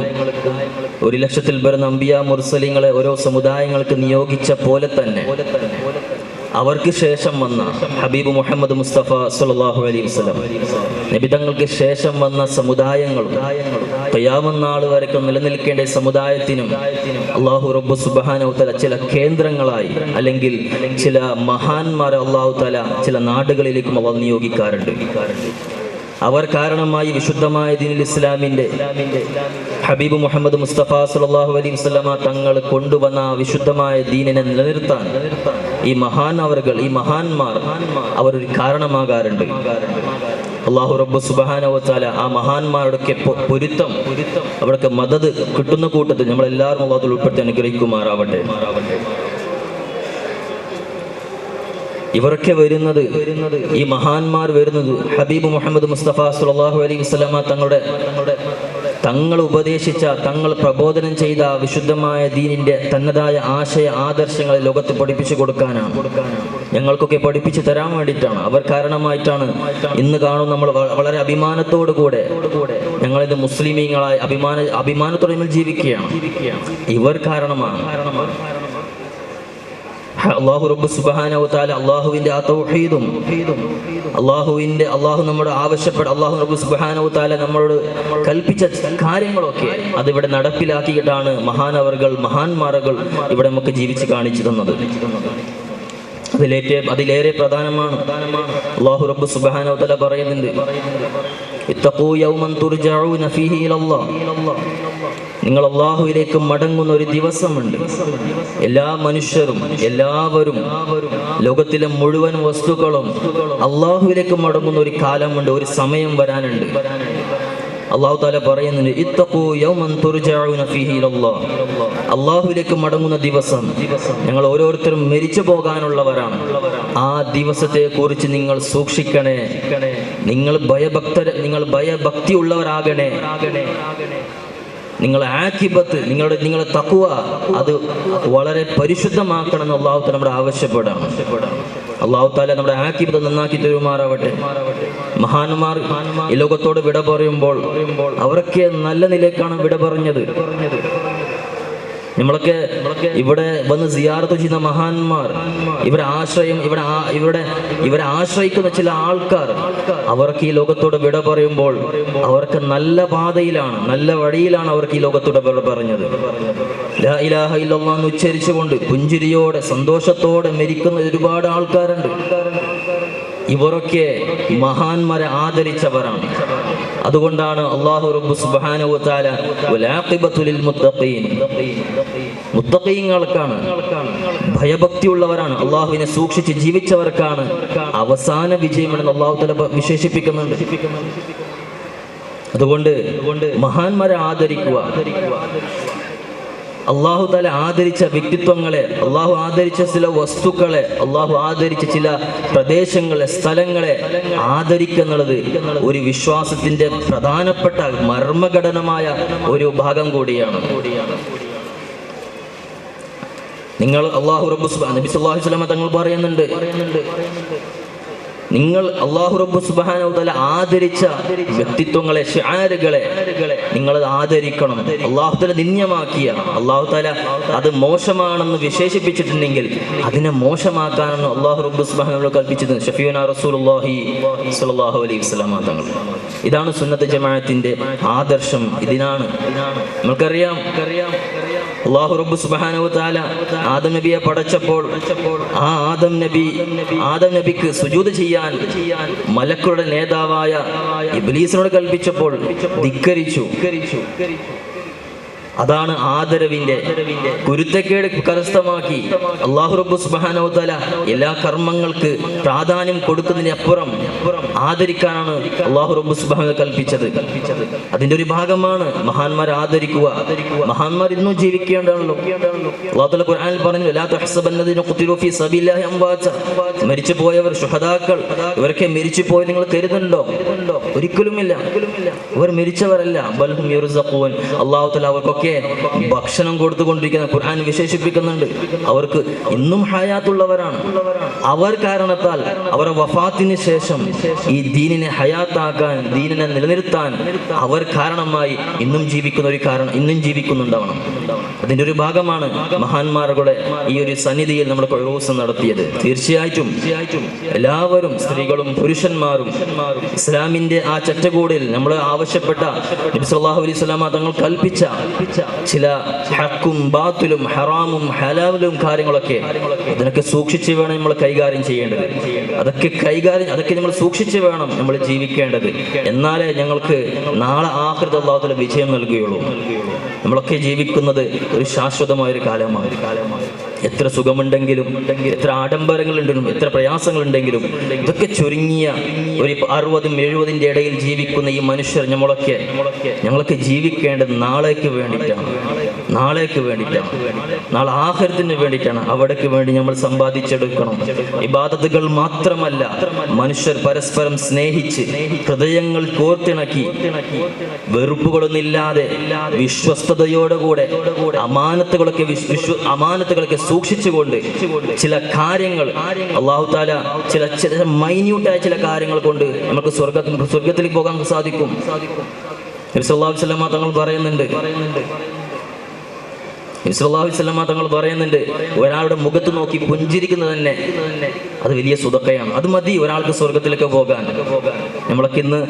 1,00,000-ൽ വരുന്ന അംബിയാ മുർസലീങ്ങളെ ഓരോ സമുദായങ്ങൾക്ക് നിയോഗിച്ച പോലെ തന്നെ അവർക്ക് ശേഷം വന്ന ഹബീബ് മുഹമ്മദ് മുസ്തഫ സ്വല്ലല്ലാഹു അലൈഹി വസല്ലം നബിതങ്ങൾക്ക് ശേഷം വന്ന സമുദായങ്ങളും ഖിയാമത്ത് നാൾ വരെ നിലനിൽക്കേണ്ട സമുദായത്തിനും അല്ലാഹു റബ്ബ് സുബ്ഹാനഹു വ തആല ചില കേന്ദ്രങ്ങളായി അല്ലെങ്കിൽ ചില മഹാന്മാരെ അല്ലാഹു തആല ചില നാടുകളിലേക്കും അവർ നിയോഗിക്കാറുണ്ട്. അവർ കാരണമായി വിശുദ്ധമായ ദീനുൽ ഇസ്ലാമിന്റെ ഹബീബ് മുഹമ്മദ് മുസ്തഫ സല്ലല്ലാഹു അലൈഹി വസല്ലമ തങ്ങൾ കൊണ്ടുവന്ന വിശുദ്ധമായ ദീനിനെ നിലനിർത്താൻ ഈ മഹാന്മാർ അവരൊരു കാരണമാകാറുണ്ട്. അല്ലാഹു റബ്ബ് സുബ്ഹാനഹു വ തആല ആ മഹാന്മാരുടെ പൊരുത്തം അവർക്ക് മദദ് കിട്ടുന്ന കൂട്ടത്തിൽ നമ്മളെല്ലാവരും അല്ലാഹു ഉൾപ്പെടുത്തി അനുഗ്രഹിക്കുമാറാവട്ടെ. ഇവരൊക്കെ വരുന്നത്, ഈ മഹാന്മാർ വരുന്നത് ഹബീബ് മുഹമ്മദ് മുസ്തഫ സല്ലല്ലാഹു അലൈഹി വസല്ലമ തങ്ങൾ ഉപദേശിച്ച, തങ്ങൾ പ്രബോധനം ചെയ്ത വിശുദ്ധമായ ദീനിന്റെ തന്നതായ ആശയ ആദർശങ്ങളെ ലോകത്ത് പഠിപ്പിച്ചു കൊടുക്കാനാണ്, ഞങ്ങൾക്കൊക്കെ പഠിപ്പിച്ചു തരാൻ വേണ്ടിയിട്ടാണ്. അവർ കാരണമായിട്ടാണ് ഇന്ന് കാണും നമ്മൾ വളരെ അഭിമാനത്തോടു കൂടെ ഞങ്ങളിത് മുസ്ലിമീങ്ങളായി അഭിമാനത്തോടെ നമ്മൾ ജീവിക്കുകയാണ്. ഇവർ കാരണമാണ്. അല്ലാഹു റബ്ബ് സുബ്ഹാനഹു വ തആല അല്ലാഹുവിന്റെ ആ തൗഹീദും അല്ലാഹു നമ്മോട് ആവശ്യപ്പെട്ട, അല്ലാഹു റബ്ബ് സുബ്ഹാനഹു വ തആല നമ്മളോട് കൽപ്പിച്ച കാര്യങ്ങളൊക്കെ അതിവിടെ നടപ്പിലാക്കിയിട്ടാണ് മഹാന്മാറുകൾ ഇവിടെ നമുക്ക് ജീവിച്ച് കാണിച്ചു തന്നത്. അതിലേറെ പ്രധാനമാണ് അല്ലാഹു റബ്ബ് സുബ്ഹാനഹു വ തആല പറയുന്നുണ്ട്, ഇത്തഖൂ യൗമൻ തുർജഊന ഫീഹി ഇലല്ലാഹ്, നിങ്ങൾ അല്ലാഹുവിലേക്ക് മടങ്ങുന്ന ഒരു ദിവസമുണ്ട്. എല്ലാ മനുഷ്യരും എല്ലാവരും ലോകത്തിലെ മുഴുവൻ വസ്തുക്കളും അല്ലാഹുവിലേക്ക് മടങ്ങുന്ന ഒരു കാലമുണ്ട്, ഒരു സമയം വരാനുണ്ട്. അല്ലാഹു തആല പറയുന്നുണ്ട്, ഇത്തഖൂ യൗമൻ തുർജഊന ഫീഹി ഇലല്ലാഹ്, അല്ലാഹുവിലേക്ക് മടങ്ങുന്ന ദിവസം. ഞങ്ങൾ ഓരോരുത്തരും മരിച്ചു പോകാനുള്ളവരാണ്. ആ ദിവസത്തെ കുറിച്ച് നിങ്ങൾ സൂക്ഷിക്കണേ, നിങ്ങൾ ഭയഭക്തിയുള്ളവരാകണേ, നിങ്ങളുടെ ആഖിബത്ത്, നിങ്ങളുടെ തഖ്വ അത് വളരെ പരിശുദ്ധമാക്കണമെന്ന് അല്ലാഹു തആല നമ്മുടെ ആവശ്യപ്പെടാണ്. അല്ലാഹു തആല നമ്മുടെ ആഖിബത്ത് നന്നാക്കി തരുമാറാവട്ടെ. മഹാന്മാർ ഈ ലോകത്തോട് വിട പറയുമ്പോൾ അവരൊക്കെ നല്ല നിലയ്ക്കാണ് വിട പറഞ്ഞത്. നമ്മളൊക്കെ ഇവിടെ വന്ന് സിയാറത്ത് ചെയ്യുന്ന മഹാന്മാർ, ഇവരെ ആശ്രയിക്കുന്ന ചില ആൾക്കാർ, അവർക്ക് ഈ ലോകത്തോട് വിട പറയുമ്പോൾ അവർക്ക് നല്ല പാതയിലാണ്, നല്ല വഴിയിലാണ് അവർക്ക് ഈ ലോകത്തോട് വിട പറഞ്ഞത്. ലാ ഇലാഹ ഇല്ലല്ലാഹ് എന്ന് ഉച്ചരിച്ചുകൊണ്ട് പുഞ്ചിരിയോടെ സന്തോഷത്തോടെ മരിക്കുന്ന ഒരുപാട് ആൾക്കാരുണ്ട്. ഇവരൊക്കെ മഹാന്മാരെ ആദരിച്ചവരാണ്. അതുകൊണ്ടാണ് അല്ലാഹു റബ്ബ് സുബ്ഹാനഹു വ തആല വലാഖിബത്തു ലിൽ മുത്തഖീൻ, മുത്തഖീങ്ങൾക്കാണ്, ഭയഭക്തിയുള്ളവരാണ്, അല്ലാഹുവിനെ സൂക്ഷിച്ച് ജീവിച്ചവർക്കാണ് അവസാന വിജയമെന്ന് അല്ലാഹു തആല വിശേഷിപ്പിക്കുന്നുണ്ട്. അതുകൊണ്ട് മഹാന്മാരെ ആദരിക്കുക. അല്ലാഹു തആല ആദരിച്ച വ്യക്തിത്വങ്ങളെ, അല്ലാഹു ആദരിച്ച ചില വസ്തുക്കളെ, അല്ലാഹു ആദരിച്ച ചില പ്രദേശങ്ങളെ, സ്ഥലങ്ങളെ ആദരിക്കുന്നത് ഒരു വിശ്വാസത്തിന്റെ പ്രധാനപ്പെട്ട മർമ്മഘടനമായ ഒരു ഭാഗം കൂടിയാണ്. നിങ്ങൾ അല്ലാഹു റബ്ബ് നബി സല്ലല്ലാഹു അലൈഹി വസല്ലം തങ്ങൾ പറയുന്നുണ്ട്, നിങ്ങൾ അല്ലാഹു റബ്ബ് സുബ്ഹാനഹു വ തആല ആദരിച്ച വ്യക്തിത്വങ്ങളെ, ശിആറുകളെ നിങ്ങൾ ആദരിക്കണം. അല്ലാഹു തആല നിന്ദ്യമാക്കിയ, അല്ലാഹു തആല അത് മോശമാണെന്ന് വിശേഷിപ്പിച്ചിട്ടുണ്ടെങ്കിൽ അതിനെ മോശമാക്കാനാണ് അല്ലാഹു റബ്ബ് സുബ്ഹാനഹു വ തആല കൽപ്പിച്ചത്. ഷഫീഉനാ റസൂലുള്ളാഹി സ്വല്ലല്ലാഹു അലൈഹി വസല്ലം തങ്ങൾ. ഇതാണ് സുന്നത്ത് ജമാഅത്തിന്റെ ആദർശം. ഇതിനാണ് നമുക്കറിയാം, അല്ലാഹു റബ്ബ് സുബ്ഹാനഹു വ തആല ആദം നബിയെ പടച്ചപ്പോൾ ആ ആദം നബിക്ക് സുജൂദ് ചെയ്യാൻ മലക്കുകളുടെ നേതാവായ ഇബ്ലീസിനോട് കൽപ്പിച്ചപ്പോൾ ധിക്കരിച്ചു. അതാണ് ആദരവിന്റെ കുരുത്തക്കേട് കരസ്ഥമാക്കി അല്ലാഹു റബ്ബ് സുബ്ഹാനഹു വ തആല എല്ലാ കർമ്മങ്ങൾക്ക് പ്രാധാന്യം കൊടുക്കുന്നതിന് അപ്പുറം ആദരിക്കാനാണ് അല്ലാഹു റബ്ബ് സുബ്ഹാനഹു കൽപ്പിച്ചത്. അതിന്റെ ഒരു ഭാഗമാണ് മഹാന്മാരെ ആദരിക്കുക. മഹാന്മാർ ഇന്നും ജീവിക്കേണ്ടതാണല്ലോ. അല്ലാഹു തആല ഖുർആനിൽ പറഞ്ഞു, ലാ തഹ്സബന്നദീന ഖുതിലു ഫീ സബീലില്ലാഹി അംവാത, മരിച്ചു പോയവർ, ശുഹദാക്കൾ, ഇവരൊക്കെ മരിച്ചു പോയി നിങ്ങൾ കരുതുന്നുണ്ടോ? ഒരിക്കലുമില്ല, ഇവർ മരിച്ചവരല്ല. ബൽഹും യുർസഖൂൻ, അല്ലാഹു തആല അവർക്കൊക്കെ ഭക്ഷണം കൊടുത്തുകൊണ്ടിരിക്കുന്ന ഖുർആൻ വിശേഷിപ്പിക്കുന്നുണ്ട്. അവർക്ക് ഇന്നും ഹയാത്തുള്ളവരാണ്. അവർ കാരണത്താൽ അവരുടെ വഫാത്തിന് ശേഷം ഈ ദീനിനെ ഹയാത്താക്കാൻ, ദീനിനെ നിലനിർത്താൻ അവർ കാരണമായി ഇന്നും ജീവിക്കുന്നുണ്ടാവണം. അതിന്റെ ഒരു ഭാഗമാണ് മഹാന്മാരുടെ ഈ ഒരു സന്നിധിയിൽ നമ്മൾ ഉറൂസ് നടത്തിയത്. തീർച്ചയായിട്ടും എല്ലാവരും, സ്ത്രീകളും പുരുഷന്മാരും, ഇസ്ലാമിന്റെ ആ ചട്ടക്കൂടിൽ നമ്മൾ ആവശ്യപ്പെട്ട നബി സല്ലല്ലാഹു അലൈഹി വസല്ലം തങ്ങൾ കൽപ്പിച്ച ചില ഹക്കും ബാത്തിലും ഹറാമും ഹലാലും കാര്യങ്ങളൊക്കെ അതിനൊക്കെ സൂക്ഷിച്ച് വേണം നമ്മൾ കൈകാര്യം ചെയ്യേണ്ടത്. അതൊക്കെ നമ്മൾ സൂക്ഷിച്ച് വേണം നമ്മൾ ജീവിക്കേണ്ടത്. എന്നാലേ ഞങ്ങൾക്ക് നാളെ ആഖിറത്ത് അല്ലാഹു തആല വിജയം നൽകുകയുള്ളൂ. നമ്മളൊക്കെ ജീവിക്കുന്നത് ഒരു ശാശ്വതമായൊരു കാലമാണ്. എത്ര സുഖമുണ്ടെങ്കിലും, എത്ര ആഡംബരങ്ങളുണ്ടെങ്കിലും, എത്ര പ്രയാസങ്ങളുണ്ടെങ്കിലും, ഇതൊക്കെ ചുരുങ്ങിയ ഒരു 60-70 ഇടയിൽ ജീവിക്കുന്ന ഈ മനുഷ്യർ ഞങ്ങളൊക്കെ ജീവിക്കേണ്ടത് നാളേക്ക് വേണ്ടിയിട്ടാണ്. നാളേക്ക് വേണ്ടിയിട്ടാണ്, നാളെ ആഖിറത്തിന് വേണ്ടിയിട്ടാണ്. അവിടേക്ക് വേണ്ടി നമ്മൾ സമ്പാദിച്ചെടുക്കണം. ഇബാദത്തുകൾ മാത്രമല്ല, മനുഷ്യർ പരസ്പരം സ്നേഹിച്ച് ഹൃദയങ്ങൾ കോർത്തിണക്കി വെറുപ്പുകളൊന്നില്ലാതെ വിശ്വസ്തയോടുകൂടെ അമാനത്തുകളൊക്കെ സൂക്ഷിച്ചുകൊണ്ട് ചില കാര്യങ്ങൾ അല്ലാഹു തആല ചില മൈന്യൂട്ടായ ചില കാര്യങ്ങൾ കൊണ്ട് നമുക്ക് സ്വർഗത്തിലേക്ക് പോകാൻ സാധിക്കും. നബി സല്ലല്ലാഹു അലൈഹി വസല്ലം തങ്ങൾ പറയുന്നുണ്ട്, ഒരാളുടെ മുഖത്ത് നോക്കി പുഞ്ചിരിക്കുന്നത് തന്നെ അത് വലിയ സുദഖയാണ്. അത് മതി ഒരാൾക്ക് സ്വർഗത്തിലേക്ക് പോകാൻ. നമ്മളൊക്കെ ഇന്ന്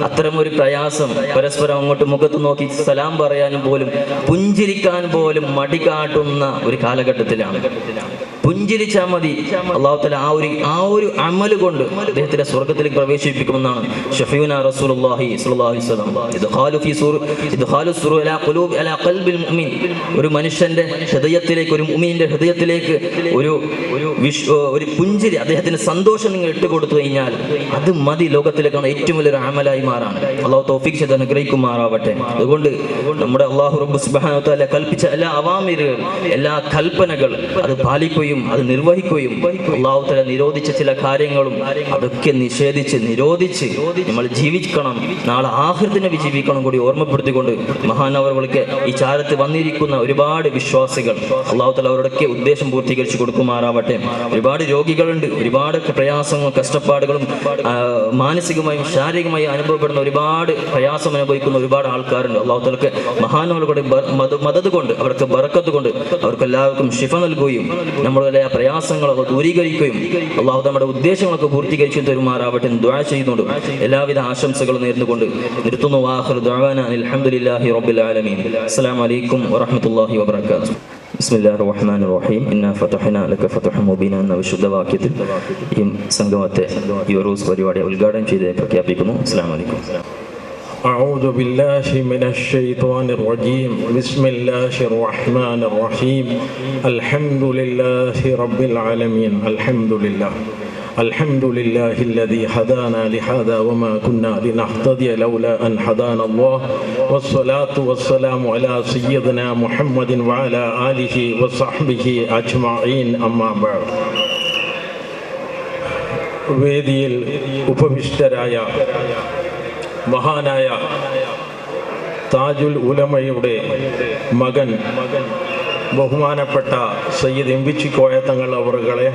അത്തരം ഒരു പ്രയാസം, പരസ്പരം അങ്ങോട്ട് മുഖത്ത് നോക്കി സലാം പറയാനും പോലും പുഞ്ചിരിക്കാൻ പോലും മടി കാട്ടുന്ന ഒരു കാലഘട്ടത്തിലാണ്. പുഞ്ചിരിച്ചാൽ മതി, അല്ലാഹു തആല ആ ഒരു അമല് കൊണ്ട് അദ്ദേഹത്തിന്റെ സ്വർഗത്തിലേക്ക് പ്രവേശിപ്പിക്കുമെന്നാണ് ഷഫീഉനാ റസൂലുള്ളാഹി സ്വല്ലല്ലാഹു അലൈഹി വസല്ലം. ഇദ്ഖാലു സുറൂർ അലാ ഖൽബിൽ മുഅ്മിൻ, ഒരു മനുഷ്യന്റെ ഹൃദയത്തിലേക്ക്, ഒരു മുഅ്മിനിന്റെ ഹൃദയത്തിലേക്ക് ഒരു പുഞ്ചിരി, അദ്ദേഹത്തിന് സന്തോഷം നിങ്ങൾ ഇട്ടുകൊടുത്തു കഴിഞ്ഞാൽ അത് മതി ലോകത്തിലേക്കാണ് ഏറ്റവും വലിയൊരു അമലായി മാറാൻ. അല്ലാഹു തൗഫീഖ് ചെയ്ത് അനുഗ്രഹിക്കുമാറാവട്ടെ. അതുകൊണ്ട് നമ്മുടെ അല്ലാഹു റബ്ബ് സുബ്ഹാനഹു വ തആല കൽപ്പിച്ച എല്ലാ അവാമിറുകൾ, എല്ലാ കൽപ്പനകൾ അത് പാലിക്കുകയും അത് നിർവഹിക്കുകയും അല്ലാഹു തആല നിരോധിച്ച ചില കാര്യങ്ങളും അതൊക്കെ നിരോധിച്ച് നമ്മൾ ജീവിക്കണം. നാളെ ആഖിറത്തിനെ ജീവിക്കണം കൂടി ഓർമ്മപ്പെടുത്തിക്കൊണ്ട് മഹാനവറുകൾക്ക് ഈ ചാരത്ത് വന്നിരിക്കുന്ന ഒരുപാട് വിശ്വാസികൾ അല്ലാഹു തആല അവരുടെയൊക്കെ ഉദ്ദേശം പൂർത്തീകരിച്ചു കൊടുക്കുമാറാവട്ടെ. ഒരുപാട് രോഗികളുണ്ട്, ഒരുപാട് പ്രയാസങ്ങളും കഷ്ടപ്പാടുകളും മാനസികമായും ശാരീരികമായും അനുഭവപ്പെടുന്ന ഒരുപാട് പ്രയാസം അനുഭവിക്കുന്ന ഒരുപാട് ആൾക്കാരുണ്ട്. അല്ലാഹു തആലക്ക് മഹാനവറുകളുടെ മദദ് കൊണ്ട്, അവർക്ക് ബറക്കത്ത് കൊണ്ട് അവർക്ക് എല്ലാവർക്കും ശിഫ നൽകുകയും നമ്മളുടെ ആ പ്രയാസങ്ങളൊക്കെ ദൂരീകരിക്കുകയും അല്ലാഹു നമ്മുടെ ഉദ്ദേശങ്ങളൊക്കെ പൂർത്തീകരിച്ചു തരുമാറാവട്ടെ എന്ന് ദുആ ചെയ്യുന്നുണ്ട്. എല്ലാവിധ ആശംസകളും നേർന്നുകൊണ്ട് നിർത്തുന്നു. ആഖിറു ദഅവാനാ അൽഹംദുലില്ലാഹി റബ്ബിൽ ആലമീൻ. അസ്സലാമു അലൈക്കും വറഹ്മത്തുള്ളാഹി വബറകാതുഹു. ബിസ്മില്ലാഹിർ റഹ്മാനിർ റഹീം. ഇന്നാ ഫതഹ്നാ ലക ഫതഹൻ മുബീനാ എന്ന വിശുദ്ധ വാക്യത്തിൽ ഈ സംഗമത്തെ, ഈ ഉറൂസ് പരിപാടി ഉദ്ഘാടനം ചെയ്ത് പ്രഖ്യാപിക്കുന്നു. അസ്സലാമു അലൈക്കും. أعوذ بالله من الشيطان الرجيم. بسم الله الرحمن الرحيم. الحمد لله رب العالمين. الحمد لله الذي هدانا لهذا وما كنا لنهتدي لولا أن هدانا الله. والصلاة والسلام على سيدنا محمد وعلى آله وصحبه أجمعين. أما بعد. വേദിയിൽ ഉപവിഷ്ടരായ മഹാനായ താജുൽ ഉലമയുടെ മകൻ ബഹുമാനപ്പെട്ട സയ്യിദ് എംവിച്ചിക്കോയ തങ്ങൾ അവറുകളെ,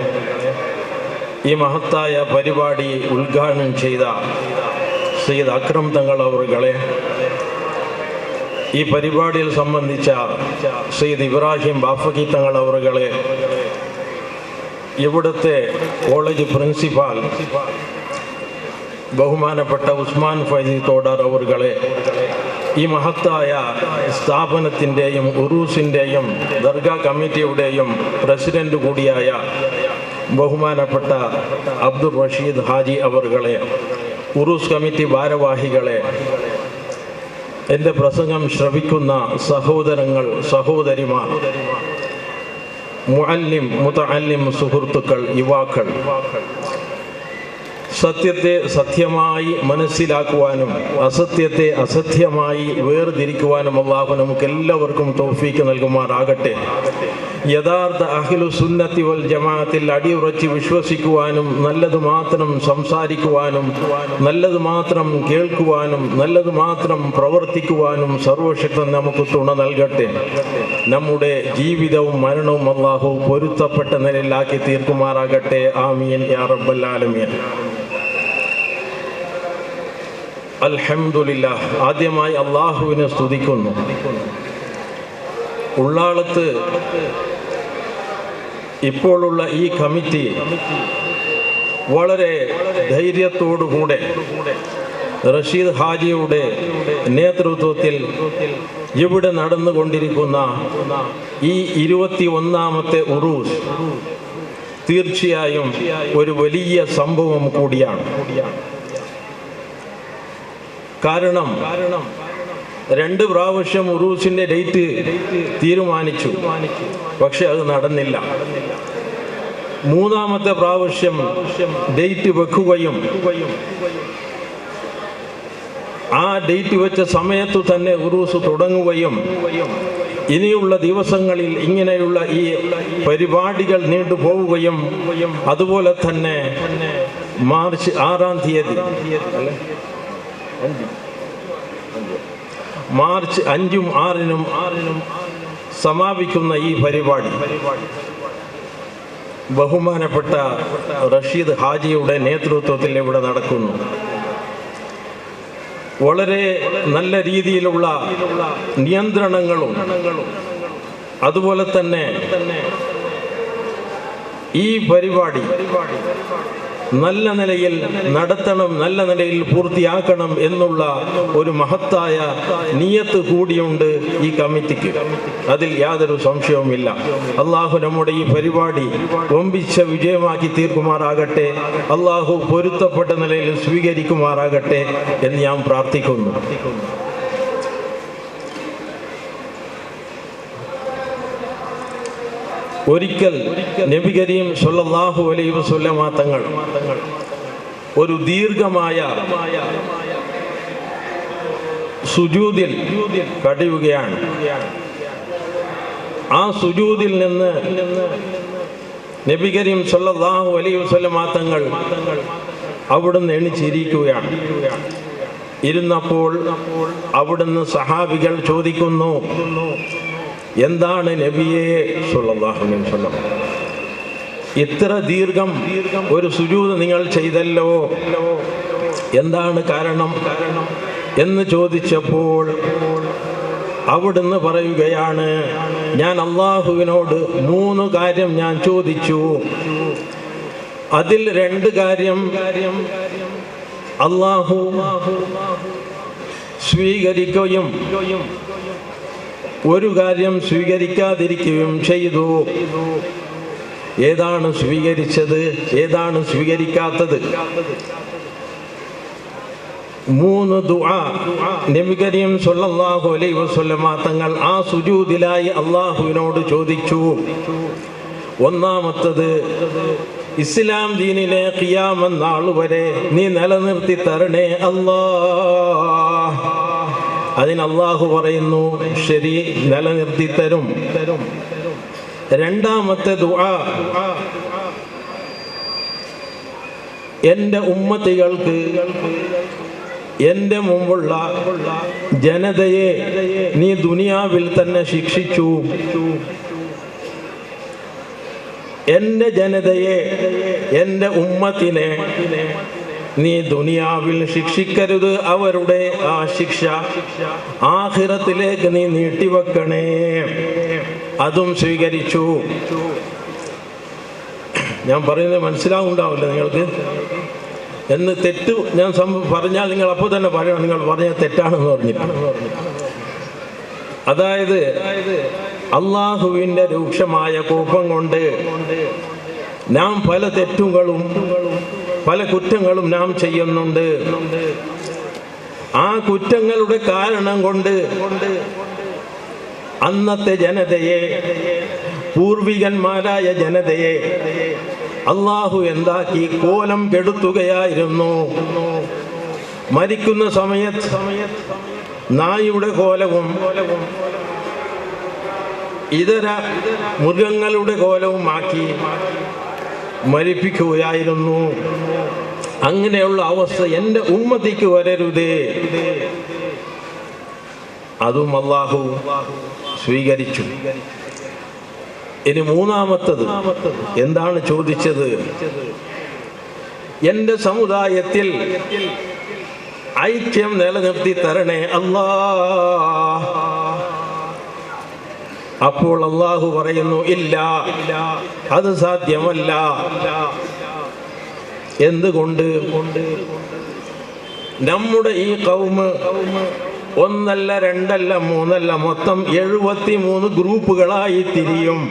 ഈ മഹത്തായ പരിപാടി ഉദ്ഘാടനം ചെയ്ത സയ്യിദ് അക്രം തങ്ങൾ അവറുകളെ, ഈ പരിപാടിയിൽ സംബന്ധിച്ച സയ്യിദ് ഇബ്രാഹിം ബാഫക്കി തങ്ങൾ അവറുകളെ, ഇവിടുത്തെ കോളേജ് പ്രിൻസിപ്പാൽ ബഹുമാനപ്പെട്ട ഉസ്മാൻ ഫൈസി തോടാർ അവറുകളെ, ഈ മഹത്തായ സ്ഥാപനത്തിൻ്റെയും ഉറൂസിൻ്റെയും ദർഗാ കമ്മിറ്റിയുടെയും പ്രസിഡന്റ് കൂടിയായ ബഹുമാനപ്പെട്ട അബ്ദുർ റഷീദ് ഹാജി അവറുകളെ, ഉറൂസ് കമ്മിറ്റി ഭാരവാഹികളെ, എൻ്റെ പ്രസംഗം ശ്രവിക്കുന്ന സഹോദരങ്ങൾ, സഹോദരിമാർ, മുതഅല്ലിം സുഹൃത്തുക്കൾ, യുവാക്കൾ, സത്യത്തെ സത്യമായി മനസ്സിലാക്കുവാനും അസത്യത്തെ അസത്യമായി വേർതിരിക്കുവാനും അല്ലാഹു നമുക്ക് എല്ലാവർക്കും തൗഫീക്ക് നൽകുമാറാകട്ടെ. യഥാർത്ഥ അഹ്ലു സുന്നത്തി വൽ ജമാഅത്തിൽ അടിയുറച്ച് വിശ്വസിക്കുവാനും നല്ലത് മാത്രം സംസാരിക്കുവാനും നല്ലത് മാത്രം കേൾക്കുവാനും നല്ലത് മാത്രം പ്രവർത്തിക്കുവാനും സർവശക്തൻ നമുക്ക് തുണ നൽകട്ടെ. നമ്മുടെ ജീവിതവും മരണവും അല്ലാഹു പൊരുത്തപ്പെട്ട നിലയിലാക്കി തീർക്കുമാറാകട്ടെ. ആമീൻ യാ റബ്ബൽ ആലമീൻ. അൽഹംദുലില്ലാഹ്. ആദ്യമായി അല്ലാഹുവിനെ സ്തുതിക്കുന്നു. ഉള്ളാളത്ത് ഇപ്പോഴുള്ള ഈ കമ്മിറ്റി വളരെ ധൈര്യത്തോടുകൂടെ റഷീദ് ഹാജിയുടെ നേതൃത്വത്തിൽ ഇവിടെ നടന്നുകൊണ്ടിരിക്കുന്ന ഈ 21ാമത്തെ ഉറൂസ് തീർച്ചയായും ഒരു വലിയ സംഭവം കൂടിയാണ്. കാരണം 2 പ്രാവശ്യം ഉറൂസിന്റെ ഡേറ്റ് തീരുമാനിച്ചു, പക്ഷെ അത് നടന്നില്ല. 3ാമത്തെ പ്രാവശ്യം ഡേറ്റ് വെക്കുകയും ആ ഡേറ്റ് വെച്ച സമയത്തു തന്നെ ഉറൂസ് തുടങ്ങുകയും ഇനിയുള്ള ദിവസങ്ങളിൽ ഇങ്ങനെയുള്ള ഈ പരിപാടികൾ നീണ്ടുപോവുകയും അതുപോലെ തന്നെ മാർച്ച് 6-ാം തീയതി മാർച്ച് 5-ഉം 6-നും സമാപിക്കുന്ന ഈ പരിപാടി ബഹുമാനപ്പെട്ട റഷീദ് ഹാജിയുടെ നേതൃത്വത്തിൽ ഇവിടെ നടക്കുന്നു. വളരെ നല്ല രീതിയിലുള്ള നിയന്ത്രണങ്ങളും അതുപോലെ തന്നെ ഈ പരിപാടി നല്ല നിലയിൽ നടത്തണം, നല്ല നിലയിൽ പൂർത്തിയാക്കണം എന്നുള്ള ഒരു മഹത്തായ നിയത്ത് കൂടിയുണ്ട് ഈ കമ്മിറ്റിക്ക്. അതിൽ യാതൊരു സംശയവുമില്ല. അള്ളാഹു നമ്മുടെ ഈ പരിപാടി വമ്പിച്ച വിജയമാക്കി തീർക്കുമാറാകട്ടെ. അള്ളാഹു പൊരുത്തപ്പെട്ട നിലയിൽ സ്വീകരിക്കുമാറാകട്ടെ എന്ന് ഞാൻ പ്രാർത്ഥിക്കുന്നു. ഒരിക്കൽ നബി കരീം സ്വല്ലല്ലാഹു അലൈഹി വസല്ലമ തങ്ങൾ ഒരു ദീർഘമായ സുജൂദിൽ കഴിയുകയാണ്. ആ സുജൂദിൽ നിന്ന് നബി കരീം സ്വല്ലല്ലാഹു അലൈഹി വസല്ലമ തങ്ങൾ അവിടുന്ന് എണിച്ചിരിക്കുകയാണ്. ഇരുന്നപ്പോൾ അവിടുന്ന് സഹാബികൾ ചോദിക്കുന്നു, എന്താണ് നബിയെ സ്വല്ലല്ലാഹു അലൈഹി വസല്ലം ഇത്ര ദീർഘം ഒരു സുജൂദ് നിങ്ങൾ ചെയ്തല്ലോ, എന്താണ് കാരണം എന്ന് ചോദിച്ചപ്പോൾ അവിടുന്ന് പറയുകയാണ്, ഞാൻ അള്ളാഹുവിനോട് 3 കാര്യം ഞാൻ ചോദിച്ചു. അതിൽ 2 കാര്യം അള്ളാഹു സ്വീകരിക്കുകയും 1 കാര്യം സ്വീകരിക്കാതിരിക്കുകയും ചെയ്തു. ഏതാണ് സ്വീകരിച്ചത്, ഏതാണ് സ്വീകരിക്കാത്തത്? 3 ദുആ നബി കരീം സ്വല്ലല്ലാഹു അലൈഹി വസല്ലമ തങ്ങൾ ആ സുജൂദിലായി അള്ളാഹുവിനോട് ചോദിച്ചു. ഒന്നാമത്തത്, ഇസ്ലാം ദീനിനെ ഖിയാമത്ത് നാൾ വരെ നീ നിലനിർത്തി തരണേ അല്ലാഹ്. അതിന് അള്ളാഹു പറയുന്നു, ശരി, നിലനിർത്തി തരും. രണ്ടാമത്തെ ദുആ, എൻ്റെ ഉമ്മത്തികൾക്ക്, എൻ്റെ മുമ്പുള്ള ജനതയെ നീ ദുനിയാവിൽ തന്നെ ശിക്ഷിച്ചു. എൻ്റെ ജനതയെ, എൻ്റെ ഉമ്മത്തിനെ നീ ദുനിയാവിൽ ശിക്ഷിക്കരുത്. അവരുടെ ആ ശിക്ഷ ആഖിറത്തിലേക്ക് നീ നീട്ടിവെക്കണേ. അതും സ്വീകരിച്ചു. ഞാൻ പറയുന്നത് മനസ്സിലാവുണ്ടാവില്ല നിങ്ങൾക്ക്. എന്ന് തെറ്റ് ഞാൻ പറഞ്ഞാൽ നിങ്ങൾ അപ്പോൾ തന്നെ പറയണം, നിങ്ങൾ പറഞ്ഞ തെറ്റാണെന്ന് പറഞ്ഞിട്ട്. അതായത് അള്ളാഹുവിൻ്റെ രൂക്ഷമായ കോപം കൊണ്ട് നാം പല തെറ്റുകളും പല കുറ്റങ്ങളും നാം ചെയ്യുന്നുണ്ട്. ആ കുറ്റങ്ങളുടെ കാരണം കൊണ്ട് അന്നത്തെ ജനതയെ, പൂർവികന്മാരായ ജനതയെ അള്ളാഹു എന്താക്കി? കോലം കെടുത്തുകയായിരുന്നു. മരിക്കുന്ന സമയത്ത് നായുടെ കോലവും ഇതര മൃഗങ്ങളുടെ കോലവും ആക്കി മരിപ്പിക്കുകയായിരുന്നു. അങ്ങനെയുള്ള അവസ്ഥ എൻ്റെ ഉമ്മത്തിക്ക് വരരുതേ. അതും അള്ളാഹു സ്വീകരിച്ചു. ഇനി 3-മത്തത് എന്താണ് ചോദിച്ചത്? എൻ്റെ സമുദായത്തിൽ ഐക്യം നിലനിർത്തി തരണേ അല്ലാഹ്. അപ്പോൾ അള്ളാഹു പറയുന്നു, ഇല്ല, അത് സാധ്യമല്ല. എന്തുകൊണ്ട്? നമ്മുടെ ഈ ഖൗമ് 1 അല്ല 2 അല്ല 3 അല്ല, മൊത്തം 73 ഗ്രൂപ്പുകളായി തിരിയും.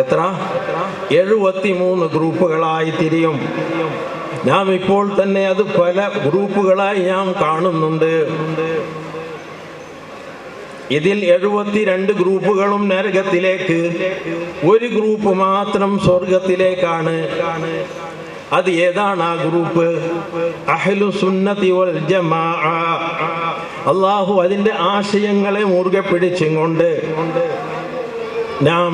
എത്ര? 73 ഗ്രൂപ്പുകളായി തിരിയും. നാം ഇപ്പോൾ തന്നെ അത് പല ഗ്രൂപ്പുകളായി നാം കാണുന്നുണ്ട്. ഇതിൽ 72 ഗ്രൂപ്പുകളും നരകത്തിലേക്ക്, 1 ഗ്രൂപ്പ് മാത്രം സ്വർഗത്തിലേക്കാണ്. അത് ഏതാണ് ആ ഗ്രൂപ്പ്? അഹ്ലു സുന്നത്തി വൽ ജമാഅ. അള്ളാഹു അതിൻ്റെ ആശയങ്ങളെ മുറുകെ പിടിച്ചുകൊണ്ട് നാം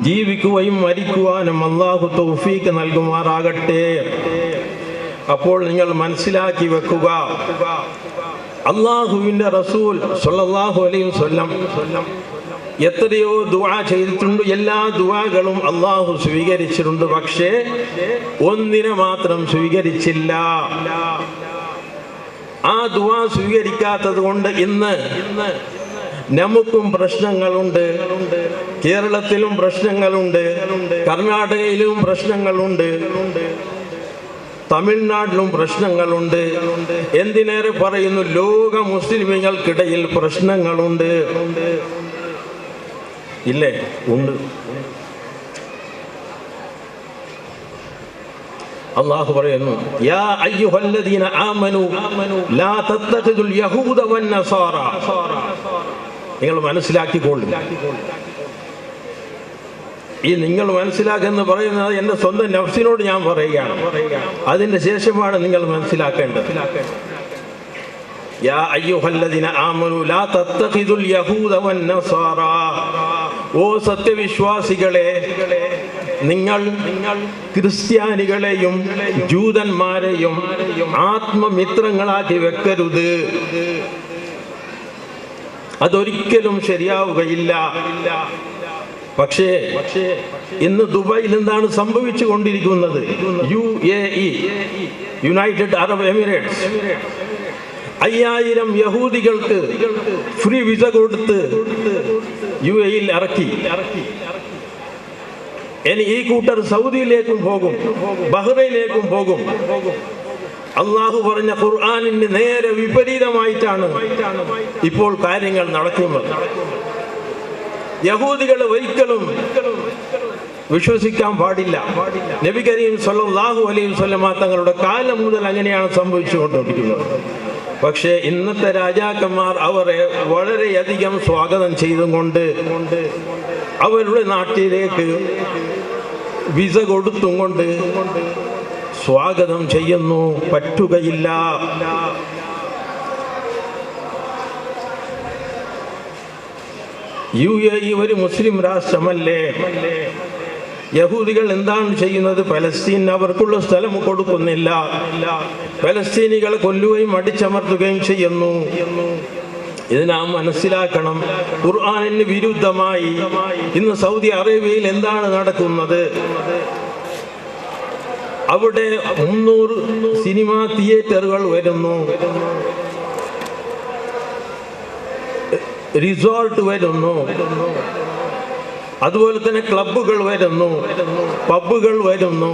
ജീവിക്കുകയും മരിക്കുവാനും അള്ളാഹു തൗഫീക്ക് നൽകുമാറാകട്ടെ. അപ്പോൾ നിങ്ങൾ മനസ്സിലാക്കി വെക്കുക, അള്ളാഹുവിൻ്റെ റസൂൽ സ്വല്ലല്ലാഹു അലൈഹി വസല്ലം എത്രയോ ദുആ ചെയ്തിട്ടുണ്ട്. എല്ലാ ദുആകളും അള്ളാഹു സ്വീകരിച്ചിട്ടുണ്ട്. പക്ഷേ ഒന്നിനെ മാത്രം സ്വീകരിച്ചില്ല. ആ ദുആ സ്വീകരിക്കാത്തത് കൊണ്ട് ഇന്ന് നമുക്കും പ്രശ്നങ്ങളുണ്ട്. കേരളത്തിലും പ്രശ്നങ്ങളുണ്ട്, കർണാടകയിലും പ്രശ്നങ്ങളുണ്ട്, തമിഴ്നാട്ടിലും പ്രശ്നങ്ങളുണ്ട്. എന്തിനേറെ പറയുന്നു, ലോക മുസ്ലിമുകൾക്കിടയിൽ പ്രശ്നങ്ങളുണ്ട്. ഇല്ലേ? ഉണ്ട്. അല്ലാഹു പറയുന്നു, യാ അയ്യുഹല്ലദീന ആമനു ലാ തത്തഖിദുൽ യഹൂദ വന്നസാറ. നിങ്ങൾ മനസ്സിലാക്കിക്കൊള്ളു. ഈ നിങ്ങൾ മനസ്സിലാക്കുന്ന പറയുന്നത് എൻ്റെ സ്വന്തം നഫ്സിനോട് ഞാൻ പറയുകയാണ്. അതിൻ്റെ ശേഷമാണ് നിങ്ങൾ മനസ്സിലാക്കേണ്ടത്. യാ അയ്യുഹല്ലദീന ആമനു ലാ തത്തഖിദുൽ യഹൂദ വന്നസാറ. ഓ സത്യവിശ്വാസികളെ, നിങ്ങൾ ക്രിസ്ത്യാനികളെയും ജൂതന്മാരെയും ആത്മമിത്രങ്ങളാക്കി വെക്കരുത്. അതൊരിക്കലും ശരിയാവുകയില്ല. പക്ഷേ ഇന്ന് ദുബായിൽ എന്താണ് സംഭവിച്ചു കൊണ്ടിരിക്കുന്നത്? UAE, യുണൈറ്റഡ് അറബ് എമിറേറ്റ്സ്, 5000 യഹൂദികൾക്ക് ഫ്രീ വിസ കൊടുത്ത് UAEയിൽ ഇറക്കി. ഇനി ഈ കൂട്ടർ സൗദിയിലേക്കും പോകും, ബഹ്റൈനിലേക്കും പോകും. അള്ളാഹു പറഞ്ഞ ഖുർആനിന് നേരെ വിപരീതമായിട്ടാണ് ഇപ്പോൾ കാര്യങ്ങൾ നടക്കുന്നത്. യഹൂദികളെ ഒരിക്കലും വിശ്വസിക്കാൻ പാടില്ല. നബി കരീം സല്ലല്ലാഹു അലൈഹി വസല്ലം തങ്ങളുടെ കാലം മുതൽ അങ്ങനെയാണ് സംഭവിച്ചുകൊണ്ടിരിക്കുന്നത്. പക്ഷേ ഇന്നത്തെ രാജാക്കന്മാർ അവരെ വളരെയധികം സ്വാഗതം ചെയ്തുകൊണ്ട് അവരുടെ നാട്ടിലേക്ക് വിസ കൊടുത്തും കൊണ്ട് സ്വാഗതം ചെയ്യുന്നു. പറ്റുകയില്ല. UAE ഒരു മുസ്ലിം രാഷ്ട്രമല്ലേ? യഹൂദികൾ എന്താണ് ചെയ്യുന്നത്? പലസ്തീൻ അവർക്കുള്ള സ്ഥലം കൊടുക്കുന്നില്ല. പലസ്തീനികളെ കൊല്ലുകയും അടിച്ചമർത്തുകയും ചെയ്യുന്നു. ഇത് നാം മനസ്സിലാക്കണം. ഖുർആനിന് വിരുദ്ധമായി ഇന്ന് സൗദി അറേബ്യയിൽ എന്താണ് നടക്കുന്നത്? അവിടെ 300 സിനിമാ തിയേറ്ററുകൾ വരുന്നു, റിസോർട്ട് വരുന്നു, അതുപോലെ തന്നെ ക്ലബ്ബുകൾ വരുന്നു, പബ്ബുകൾ വരുന്നു,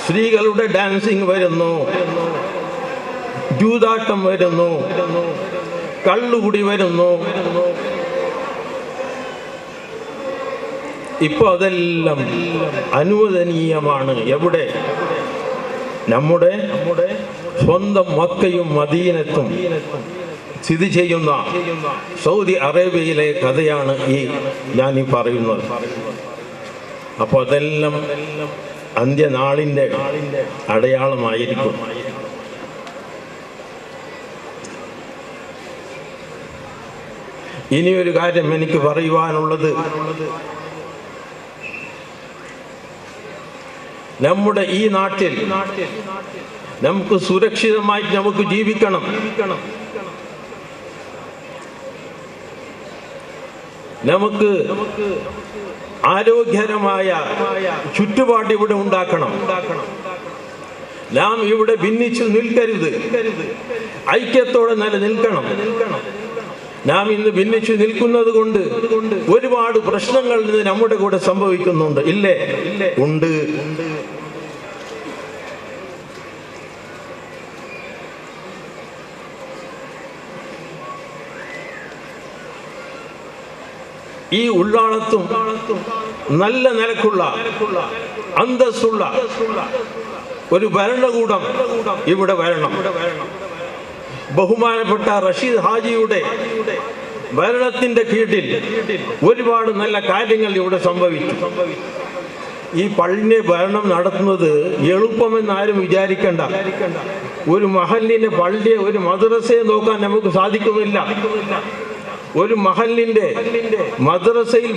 സ്ത്രീകളുടെ ഡാൻസിങ് വരുന്നു, ജൂതാട്ടം വരുന്നു, കള്ളുകുടി വരുന്നു. ഇപ്പൊ അതെല്ലാം അനുവദനീയമാണ്. എവിടെ? നമ്മുടെ സ്വന്തം മക്കയും മദീനത്തും സ്ഥിതി ചെയ്യുന്ന സൗദി അറേബ്യയിലെ കഥയാണ് ഞാൻ ഈ പറയുന്നത്. അപ്പോൾ അതെല്ലാം അന്ത്യനാളിൻ്റെ അടയാളമായിരിക്കും. ഇനിയൊരു കാര്യം എനിക്ക് പറയുവാനുള്ളത്, നമ്മുടെ ഈ നാട്ടിൽ നമുക്ക് സുരക്ഷിതമായിട്ട് നമുക്ക് ജീവിക്കണം. നമുക്ക് ആരോഗ്യകരമായ ചുറ്റുപാട് ഇവിടെ ഉണ്ടാക്കണം. നാം ഇവിടെ ഭിന്നിച്ചു നിൽക്കരുത്, ഐക്യത്തോടെ നിലനിൽക്കണം. നാം ഇന്ന് ഭിന്നിച്ചു നിൽക്കുന്നത് കൊണ്ട് ഒരുപാട് പ്രശ്നങ്ങൾ ഇന്ന് നമ്മുടെ കൂടെ സംഭവിക്കുന്നുണ്ട്. ഇല്ലേ? ഉണ്ട്. ഈ ഉള്ളാളത്തും നല്ല നിലക്കുള്ള അന്തസ്സുള്ള ഒരു ഭരണകൂടം ഇവിടെ വരണം. ബഹുമാനപ്പെട്ട റഷീദ് ഹാജിയുടെ ഭരണത്തിന്റെ കീഴിൽ ഒരുപാട് നല്ല കാര്യങ്ങൾ ഇവിടെ സംഭവിച്ചു. ഈ പള്ളിയെ ഭരണം നടത്തുന്നത് എളുപ്പമെന്ന് ആരും വിചാരിക്കണ്ട. ഒരു മഹല്ലിന്റെ പള്ളിയെ ഒരു മദ്രസയെ നോക്കാൻ നമുക്ക് സാധിക്കുന്നില്ല. ഒരു മഹല്ലിന്റെ മദ്രസയിൽ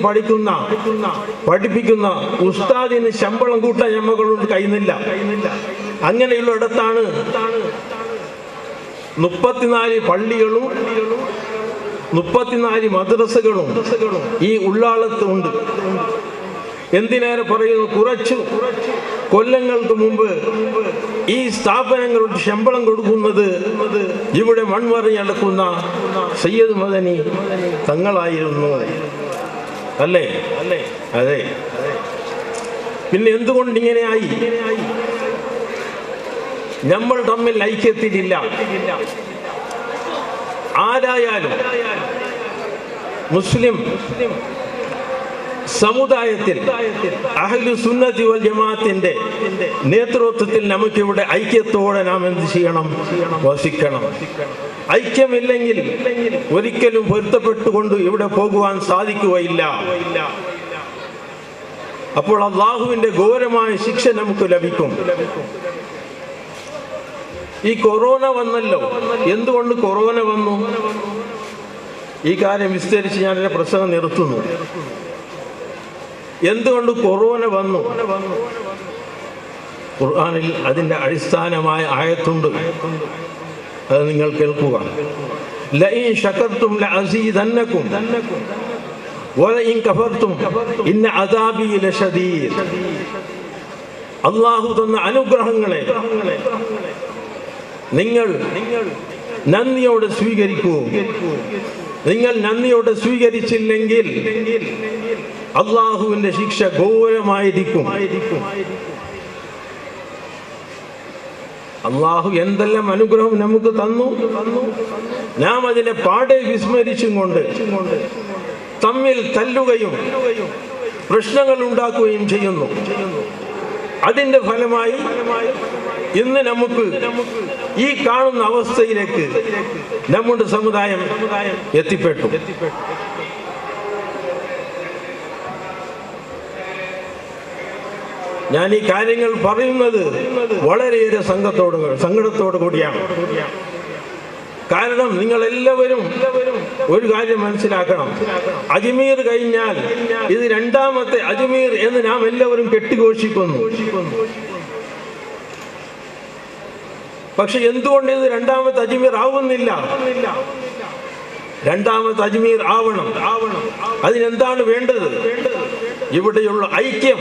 പഠിപ്പിക്കുന്ന ഉസ്താദിന് ശമ്പളം കൂട്ടാൻ ഞമ്മക്കൊണ്ട് കഴിയുന്നില്ല. അങ്ങനെയുള്ള ഇടത്താണ് 34 പള്ളികളും 34 മദ്രസകളും ഈ ഉള്ളാളത്ത് ഉണ്ട്. എന്തിനേറെ പറയുന്നു, കുറച്ചു കൊല്ലങ്ങൾക്ക് മുമ്പ് ഈ സ്ഥാപനങ്ങളുടെ ശമ്പളം കൊടുക്കുന്നത് ഇവിടെ മൺമറഞ്ഞ് നടക്കുന്ന സയ്യിദ് മദനി തങ്ങളായിരുന്നു. അല്ലേ? അതെ. പിന്നെ എന്തുകൊണ്ട് ഇങ്ങനെയായി? നമ്മൾ തമ്മിൽ ഐക്യത്തിലില്ല. ആരായാലും മുസ്ലിം സമുദായത്തിൽ അഹ്ലു സുന്നത്തി വൽ ജമാഅത്തിന്റെ നേതൃത്വത്തിൽ നമുക്കിവിടെ ഐക്യത്തോടെ നാം എന്ത് ചെയ്യണം? വസിക്കണം. ഐക്യമില്ലെങ്കിൽ ഒരിക്കലും പൊരുത്തപ്പെട്ടുകൊണ്ട് ഇവിടെ പോകുവാൻ സാധിക്കുകയില്ല. അപ്പോൾ അള്ളാഹുവിന്റെ ഘോരമായ ശിക്ഷ നമുക്ക് ലഭിക്കും. ഈ കൊറോണ വന്നല്ലോ. എന്തുകൊണ്ട് കൊറോണ വന്നു? ഈ കാര്യം വിസ്തരിച്ച് ഞാൻ എൻ്റെ പ്രസംഗം നിർത്തുന്നു. എന്തുകൊണ്ട് കൊറോണ വന്നു? ഖുർആനിൽ അതിൻ്റെ അടിസ്ഥാനമായ ആയത്തുണ്ട്. അത് നിങ്ങൾ കേൾക്കുക. ലഇൻ ശകർതും ലഅസീദന്നകും വലഇൻ കഫർതും ഇന്ന അദാബി ലശദീദ്. അല്ലാഹു തന്ന അനുഗ്രഹങ്ങളെ നിങ്ങൾ നന്ദിയോടെ സ്വീകരിക്കൂ. നിങ്ങൾ നന്ദിയോടെ സ്വീകരിച്ചില്ലെങ്കിൽ അള്ളാഹുവിന്റെ ശിക്ഷ ഘോരമായിരിക്കും. അള്ളാഹു എന്തെല്ലാം അനുഗ്രഹം നമുക്ക് തന്നു, നാം അതിനെ പാടെ വിസ്മരിച്ചും കൊണ്ട് തമ്മിൽ തല്ലുകയും പ്രശ്നങ്ങൾ ഉണ്ടാക്കുകയും ചെയ്യുന്നു. അതിന്റെ ഫലമായി ഇന്ന് നമുക്ക് ഈ കാണുന്ന അവസ്ഥയിലേക്ക് നമ്മുടെ സമുദായം എത്തിപ്പെട്ടു. ഞാൻ ഈ കാര്യങ്ങൾ പറയുന്നത് വളരെയേറെ സങ്കടത്തോടു കൂടിയാണ്. കാരണം നിങ്ങളെല്ലാവരും ഒരു കാര്യം മനസ്സിലാക്കണം. അജ്മീർ കഴിഞ്ഞാൽ ഇത് രണ്ടാമത്തെ അജ്മീർ എന്ന് നാം എല്ലാവരും കെട്ടിഘോഷിക്കുന്നു. പക്ഷെ എന്തുകൊണ്ട് ഇത് രണ്ടാമത്തെ അജ്മീർ ആവുന്നില്ല? രണ്ടാമത്തെ അജ്മീർ ആവണം. അതിനെന്താണ് വേണ്ടത്? ഇവിടെയുള്ള ഐക്യം,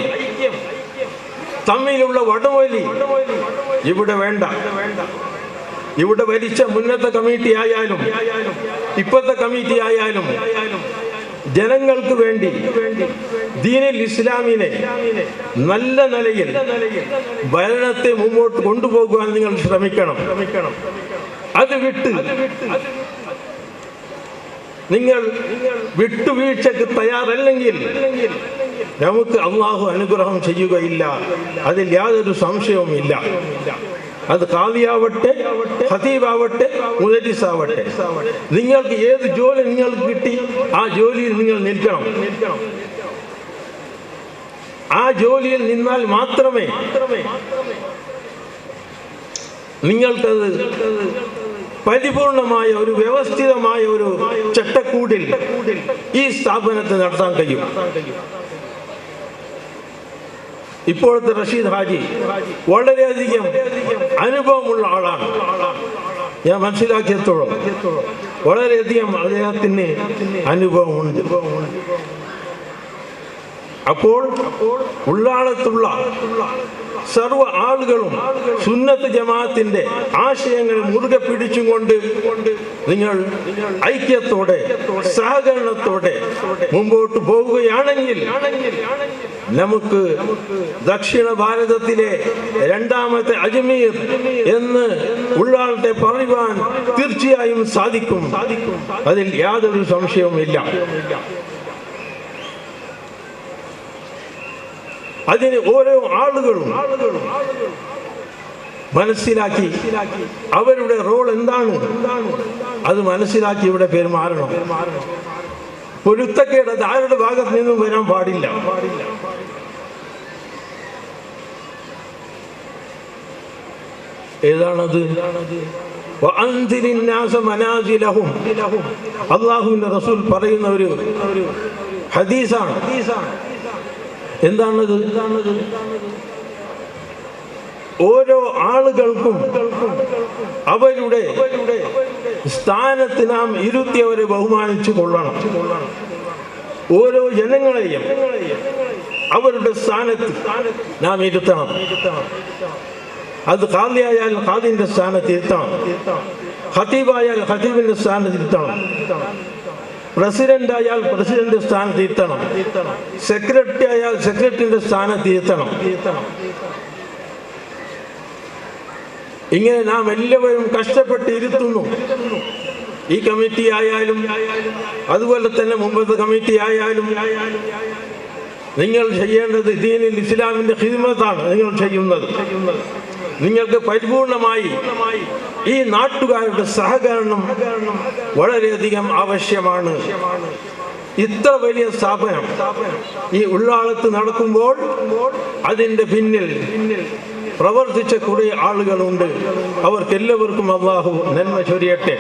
തമ്മിലുള്ള വടംവലി ഇവിടെ വേണ്ട. ഇവിടെ ഭരിച്ച മുന്നത്തെ കമ്മിറ്റി ആയാലും ഇപ്പോഴത്തെ കമ്മിറ്റി ആയാലും ജനങ്ങൾക്ക് വേണ്ടി ദീനുൽ ഇസ്ലാമിനെ നല്ല നിലയിൽ ഭരണത്തെ മുമ്പോട്ട് കൊണ്ടുപോകുവാൻ നിങ്ങൾ ശ്രമിക്കണം. അത് വിട്ട് നിങ്ങൾ വിട്ടുവീഴ്ചക്ക് തയ്യാറല്ലെങ്കിൽ നമുക്ക് അള്ളാഹു അനുഗ്രഹം ചെയ്യുകയില്ല. അതിൽ യാതൊരു സംശയവുമില്ല. അത് ഖാദിയാവട്ടെ, ഖതീബാവട്ടെ, മുദരിസാവട്ടെ, നിങ്ങൾക്ക് ഏത് ജോലി നിങ്ങൾക്ക് കിട്ടി ആ ജോലിയിൽ നിങ്ങൾ നിൽക്കണം. ആ ജോലിയിൽ നിന്നാൽ മാത്രമേ നിങ്ങൾക്കത് പരിപൂർണമായ ഒരു വ്യവസ്ഥിതമായ ഒരു ചട്ടക്കൂടിൽ ഈ സ്ഥാപനത്തെ നടത്താൻ കഴിയും. ഇപ്പോഴത്തെ റഷീദ് ഹാജി വളരെയധികം അനുഭവമുള്ള ആളാണ്. ഞാൻ മനസ്സിലാക്കിയത്തോളം വളരെയധികം അദ്ദേഹത്തിന് അനുഭവമുണ്ട്. അപ്പോൾ ഉള്ളാളത്തുള്ള സർവ ആളുകളും സുന്നത്ത് ജമാഅത്തിന്റെ ആശയങ്ങൾ മുറുകെ പിടിച്ചും കൊണ്ട് നിങ്ങൾ ഐക്യത്തോടെ സഹകരണത്തോടെ മുമ്പോട്ട് പോവുകയാണെങ്കിൽ നമുക്ക് ദക്ഷിണ ഭാരതത്തിലെ രണ്ടാമത്തെ അജ്മീർ എന്ന് ഉള്ളാളത്തെ പറയുവാൻ തീർച്ചയായും സാധിക്കും. അതിൽ യാതൊരു സംശയവുമില്ല. അതിന് ഓരോ ആളുകളും മനസ്സിലാക്കി അവരുടെ റോൾ എന്താണ് അത് മനസ്സിലാക്കി ഇവിടെ പെരുമാറണം. പൊരുത്തക്കേട് അത് ആരുടെ ഭാഗത്ത് നിന്നും വരാൻ പാടില്ല. ഏതാണത്? അള്ളാഹുവിന്റെ റസൂൽ പറയുന്ന ഒരു ഹദീസാണ്. എന്താണത്? ഓരോ ആളുകൾക്കും അവരുടെ സ്ഥാനത്ത് നാം ഇരുത്തിയവരെ ബഹുമാനിച്ചു കൊള്ളണം. ഓരോ ജനങ്ങളെയും അവരുടെ സ്ഥാനത്ത് നാം ഇരുത്തണം. അത് ഖാദിയായാൽ ഖാദിന്റെ സ്ഥാനത്ത് ഇരുത്തണം, ഖതീബായാൽ ഖതീബിന്റെ സ്ഥാനത്ത് ഇരുത്തണം, പ്രസിഡന്റ് ആയാൽ പ്രസിഡന്റ് സ്ഥാനത്ത് ഇരുത്തണം, സെക്രട്ടറി ആയാൽ സെക്രട്ടറിന്റെ സ്ഥാനത്ത് ഇരുത്തണം. ഇങ്ങനെ നാം എല്ലാവരും കഷ്ടപ്പെട്ട് ഇരുത്തുന്നു. ഈ കമ്മിറ്റി ആയാലും അതുപോലെ തന്നെ മുമ്പത്തെ കമ്മിറ്റി ആയാലും നിങ്ങൾ ചെയ്യേണ്ടത് ദീനിൽ ഇസ്ലാമിന്റെ ഖിദ്മത്താണ് നിങ്ങൾ ചെയ്യുന്നത്. നിങ്ങൾക്ക് പരിപൂർണമായി ഈ നാട്ടുകാരുടെ സഹകരണം വളരെയധികം ആവശ്യമാണ്. ഇത്ര വലിയ സ്ഥാപനം ഈ ഉള്ളാളത്ത് നടക്കുമ്പോൾ അതിൻ്റെ പിന്നിൽ പ്രവർത്തിച്ച കുറേ ആളുകളുണ്ട്. അവർക്കെല്ലാവർക്കും അല്ലാഹു നന്മ ചൊരിയട്ടെ.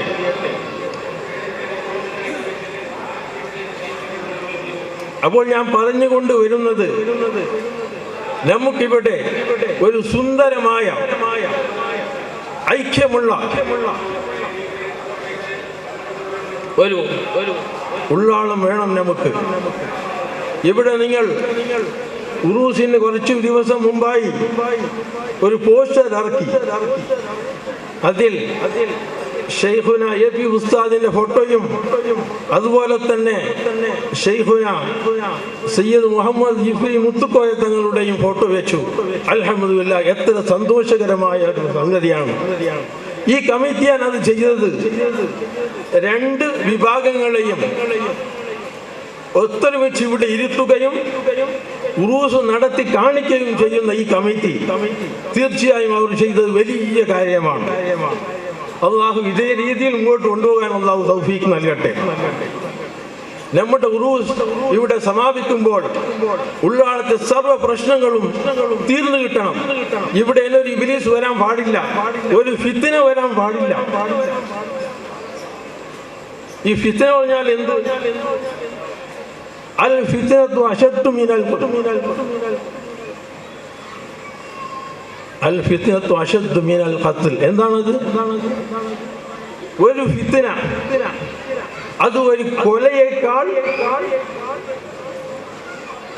അപ്പോൾ ഞാൻ പറഞ്ഞുകൊണ്ട് വരുന്നത്, നമുക്കിവിടെ ഒരു സുന്ദരമായ ഐക്യമുള്ള ഒരു ഉള്ളാളം വേണം നമുക്ക്. ഇവിടെ നിങ്ങൾ ഉറൂസിന് കുറച്ചു ദിവസം മുമ്പായി ഒരു പോസ്റ്റർ ഇറക്കി. അതിൽ ഷെയ്ഖുന AP ഉസ്താദിന്റെ ഫോട്ടോയും അതുപോലെ തന്നെ ഷെയ്ഖുന സയ്യിദ് മുഹമ്മദ് ജിഫ്രി മുത്തുക്കോയ തങ്ങളുടെയും ഫോട്ടോ വെച്ചു. അൽഹംദുലില്ലാഹ്, എത്ര സന്തോഷകരമായ ഒരു സംഗതിയാണ്. ഈ കമ്മിറ്റിയാണ് അത് ചെയ്തത്. രണ്ട് വിഭാഗങ്ങളെയും ഒത്തൊരുമിച്ച് ഇവിടെ ഇരുത്തുകയും ഉറൂസ് നടത്തി കാണിക്കുകയും ചെയ്യുന്ന ഈ കമ്മിറ്റി തീർച്ചയായും അവർ ചെയ്തത് വലിയ കാര്യമാണ്. അല്ലാഹു ഇതേ രീതിയിൽ മുമ്പോട്ട് കൊണ്ടുപോകാൻ അല്ലാഹു തൗഫീഖ് നൽകട്ടെ. നമ്മുടെ ഉറൂസ് ഇവിടെ സമാപിക്കുമ്പോൾ ഉള്ളാളത്തെ സർവ്വ പ്രശ്നങ്ങളും തീർന്നു കിട്ടണം. ഇവിടെ ഒരു ഇബ്ലീസ് വരാൻ പാടില്ല, ഒരു ഫിത്ന വരാൻ പാടില്ല. ഈ ഫിത്ന പറഞ്ഞാൽ എന്ത്? അൽ ഫിത്നത്തു അശദ്ദു മിനൽ അൽ ഫിത്നത്തു അശദ്ദു മിനൽ ഖത്ൽ. എന്താണത്? ഒരു ഫിത്ന അത് ഒരു കൊലയേക്കാൾ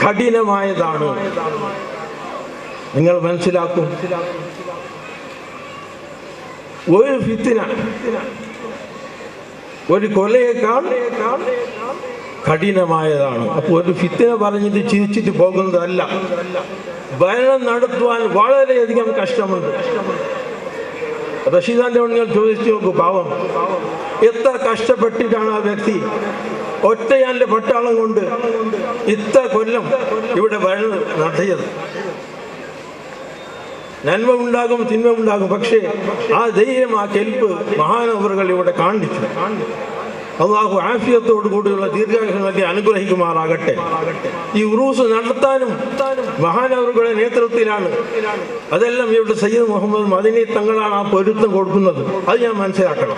കഠിനമായതാണ്. നിങ്ങൾ മനസ്സിലാക്കും. ഒരു ഫിത്ന ഒരു കൊലയേക്കാൾ കഠിനമായതാണ്. അപ്പോൾ ഒരു ഫിത്ന പറഞ്ഞിട്ട് ചിരിച്ചിട്ട് പോകുന്നതല്ല. ഭരണം നടത്തുവാൻ വളരെയധികം കഷ്ടമുണ്ട്. റഷീദാന്റെ നിങ്ങൾ ചോദിച്ചു നോക്കൂ, പാവം എത്ര കഷ്ടപ്പെട്ടിട്ടാണ് ആ വ്യക്തി ഒറ്റയാന്റെ പട്ടാളം കൊണ്ട് ഇത്ര കൊല്ലം ഇവിടെ ഭരണം നടത്തിയത്. നന്മ ഉണ്ടാകും, തിന്മ ഉണ്ടാകും, പക്ഷേ ആ ധൈര്യം, ആ കെൽപ്പ് മഹാനവറുകൾ ഇവിടെ കാണിച്ചു. അള്ളാഹു ആഫിയത്തോടു കൂടിയുള്ള ദീർഘായുസ്സ് നൽകി അനുഗ്രഹിക്കുമാറാകട്ടെ. ഈ ഉറൂസ് നടത്താനും മഹാനവറുകളുടെ നേതൃത്വത്തിലാണ്. അതെല്ലാം ഇവിടെ സയ്യിദ് മുഹമ്മദ് മദനി തങ്ങളാണ് ആ പൊരുത്തം കൊടുക്കുന്നത്. അത് ഞാൻ മനസ്സിലാക്കണം.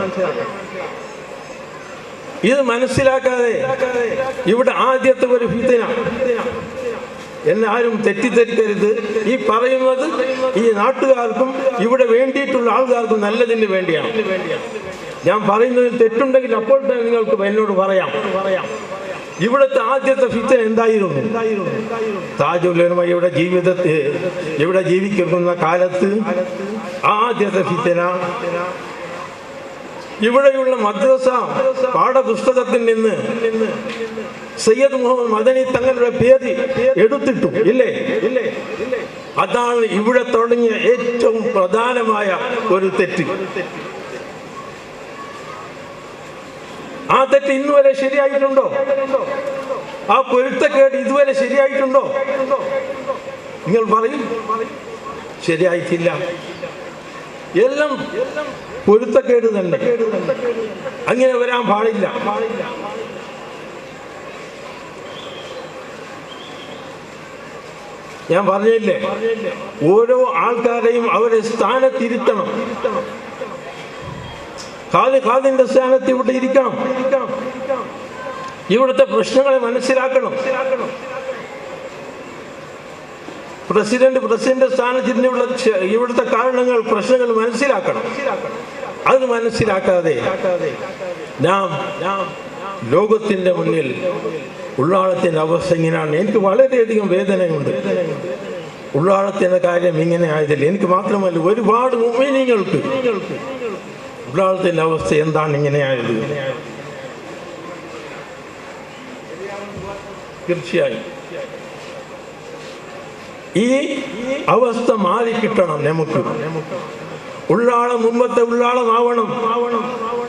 ഇത് മനസ്സിലാക്കാതെ ഇവിടെ ആദ്യത്തെ ഒരു ഫിത്ന എന്നെ ആരും തെറ്റിദ്ധരിക്കരുത്. ഈ പറയുന്നത് ഈ നാട്ടുകാർക്കും ഇവിടെ വേണ്ടിയിട്ടുള്ള ആൾക്കാർക്കും നല്ലതിന് വേണ്ടിയാണ്. ഞാൻ പറയുന്നതിൽ തെറ്റുണ്ടെങ്കിൽ അപ്പോൾ തന്നെ നിങ്ങൾക്ക് എന്നോട് പറയാം. ഇവിടുത്തെ ആദ്യത്തെ ഫിത്ന എന്തായിരുന്നു? താജുൽ ഉലമ ഇവിടെ ജീവിക്കുന്ന കാലത്ത് ആദ്യത്തെ ഫിത്ന ഇവിടെയുള്ള മദ്രസ പാഠപുസ്തകത്തിൽ നിന്ന് സയ്യിദ് മുഹമ്മദ് മദനി തങ്ങളുടെ പേര് എടുത്തിട്ടു ഇല്ലേ? അതാണ് ഇവിടെ തുടങ്ങിയ ഏറ്റവും പ്രധാനമായ ഒരു തെറ്റ്. ആ തെറ്റ് ഇന്നുവരെ ശരിയായിട്ടുണ്ടോ? ആ പൊരുത്തക്കേട് ഇതുവരെ ശരിയായിട്ടുണ്ടോ? നിങ്ങൾ പറയും, ശരിയായിട്ടില്ല. എല്ലാം പൊരുത്തക്കേട് തന്നെ. അങ്ങനെ വരാൻ പാടില്ല. ഞാൻ പറഞ്ഞില്ലേ, ഓരോ ആൾക്കാരെയും അവരെ സ്ഥാനത്തിരുത്തണം. ഖാദിന്റെ സ്ഥാനത്ത് ഇവിടെ ഇരിക്കണം. ഇവിടുത്തെ പ്രശ്നങ്ങളെ മനസ്സിലാക്കണം. പ്രസിഡന്റ് സ്ഥാനത്തിനുള്ള ഇവിടുത്തെ കാരണങ്ങൾ, പ്രശ്നങ്ങൾ മനസ്സിലാക്കണം. അത് മനസ്സിലാക്കാതെ നാം ലോകത്തിന്റെ മുന്നിൽ ഉള്ളാളത്തിന്റെ അവസ്ഥ ഇങ്ങനെയാണ്. എനിക്ക് വളരെയധികം വേദനയുണ്ട്. ഉള്ളാളത്തിന്റെ കാര്യം ഇങ്ങനെ ആയതില്ല. എനിക്ക് മാത്രമല്ല, ഒരുപാട് മുഅ്മിനീങ്ങൾക്ക് ഉള്ളാളത്തിന്റെ അവസ്ഥ എന്താണ് ഇങ്ങനെ ആയത്. തീർച്ചയായും ഈ അവസ്ഥ മാറിക്കിട്ടണം. നമുക്ക് ഉള്ളാളം മുമ്പത്തെ ഉള്ളാളമാവണം.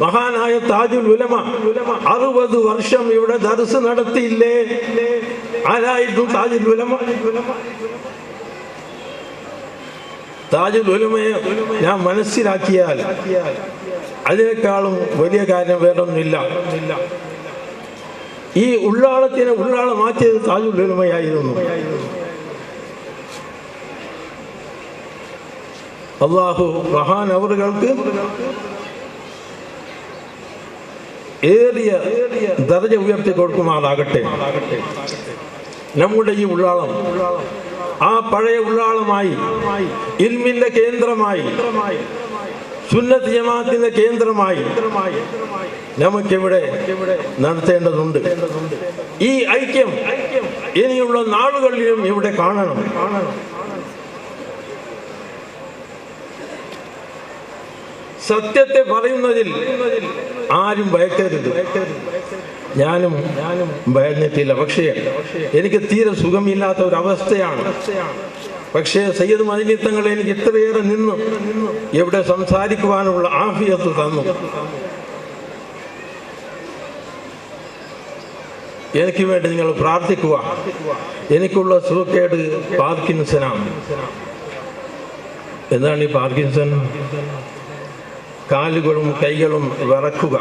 മഹാനായ താജുൽ ഉലമ 60 വർഷം ഇവിടെ ദർസ് നടത്തിയില്ലേ? ആരായിരുന്നു താജുൽ ഉലമ? താജുൽ ഉലമയെ ഞാൻ മനസ്സിലാക്കിയാൽ അതിനേക്കാളും വലിയ കാര്യം വേറൊന്നുമില്ല. ഈ ഉള്ളാളത്തിനെ ഉള്ളാളമാക്കിയത് താജുൽ ഉലമയായിരുന്നു. അല്ലാഹു മഹാൻ അവറുകൾക്ക് ഏറിയ ദർജ ഉയർത്തി കൊടുക്കുമാറാകട്ടെ. നമ്മുടെ ഈ ഉള്ളാളം ആ പഴയ ഉള്ളാളമായി, ഇൽമിന്റെ കേന്ദ്രമായി, സുന്നത്ത് ജമാഅത്തിന്റെ കേന്ദ്രമായി നമുക്കിവിടെ നടത്തേണ്ടതുണ്ട്. ഈ ഐക്യം ഇനിയുള്ള നാളുകളിലും ഇവിടെ കാണണം. സത്യത്തെ പറയുന്നതിൽ ആരും ഭയക്കരുത്. ഞാനും ഭയന്നിട്ടില്ല. പക്ഷേ എനിക്ക് തീരെ സുഖമില്ലാത്ത ഒരവസ്ഥയാണ്. പക്ഷേ സയ്യിദ് മദനി തങ്ങൾ എനിക്ക് ഇത്രയേറെ നിന്നു ഇവിടെ സംസാരിക്കുവാനുള്ള ആഫിയത്ത് തന്നു. എനിക്ക് വേണ്ടി നിങ്ങൾ പ്രാർത്ഥിക്കുക. എനിക്കുള്ള സുഖക്കേട് പാർക്കിൻസനാണ്. എന്താണ് ഈ പാർക്കിൻസൺ? കാലുകളും കൈകളും വിറക്കുക,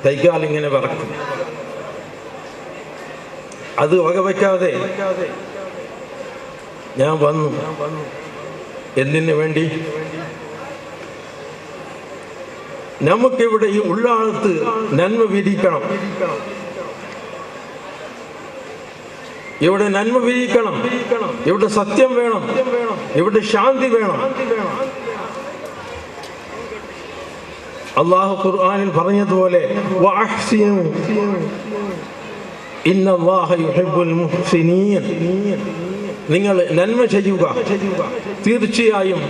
കൈകാലിങ്ങനെ വിറക്കും. അത് വകവയ്ക്കാതെ ഞാൻ വന്നു. എന്തിനു വേണ്ടി? നമുക്കിവിടെ ഈ ഉള്ളാളത്ത് നന്മ വിരിക്കണം. ഇവിടെ നന്മ വിരിക്കണം. ഇവിടെ സത്യം വേണം. ഇവിടെ ശാന്തി വേണം. അല്ലാഹു ഖുർആനിൽ പറഞ്ഞതുപോലെ വഅഹ്സിനു ഇന്നല്ലാഹ യുഹിബ്ബുൽ മുഹ്സിനീൻ, നിങ്ങൾ നന്മ ചെയ്യുക. തീർച്ചയായും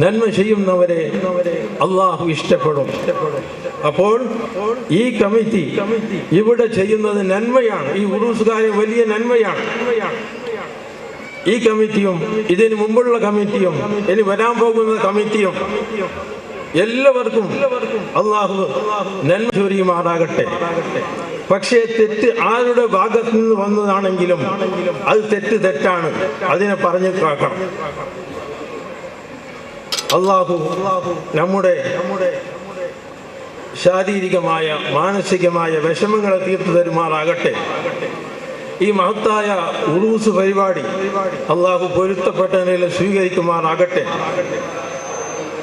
നന്മ ചെയ്യുന്നവരെ അല്ലാഹു ഇഷ്ടപ്പെടും. അപ്പോൾ ഈ കമ്മിറ്റി ഇവിടെ ചെയ്യുന്നത് നന്മയാണ്. ഈ ഉറൂസുകാരെ വലിയ നന്മയാണ്. ഈ കമ്മിറ്റിയും ഇതിന് മുമ്പുള്ള കമ്മിറ്റിയും ഇനി വരാൻ പോകുന്ന കമ്മിറ്റിയും എല്ലാവർക്കും അല്ലാഹു നന്മ ചൊരിയുമാറാകട്ടെ. പക്ഷേ തെറ്റ് ആരുടെ ഭാഗത്ത് നിന്ന് വന്നതാണെങ്കിലും അത് തെറ്റാണ്. അതിനെ പറഞ്ഞു കേൾക്കണം. അല്ലാഹു നമ്മുടെ ശാരീരികമായ മാനസികമായ വിഷമങ്ങളെ തീർത്തു തരുമാറാകട്ടെ. ഈ മഹത്തായ ഉറൂസ് പരിപാടി അല്ലാഹു പൊരുത്തപ്പെട്ട നിലയിൽ സ്വീകരിക്കുമാറാകട്ടെ.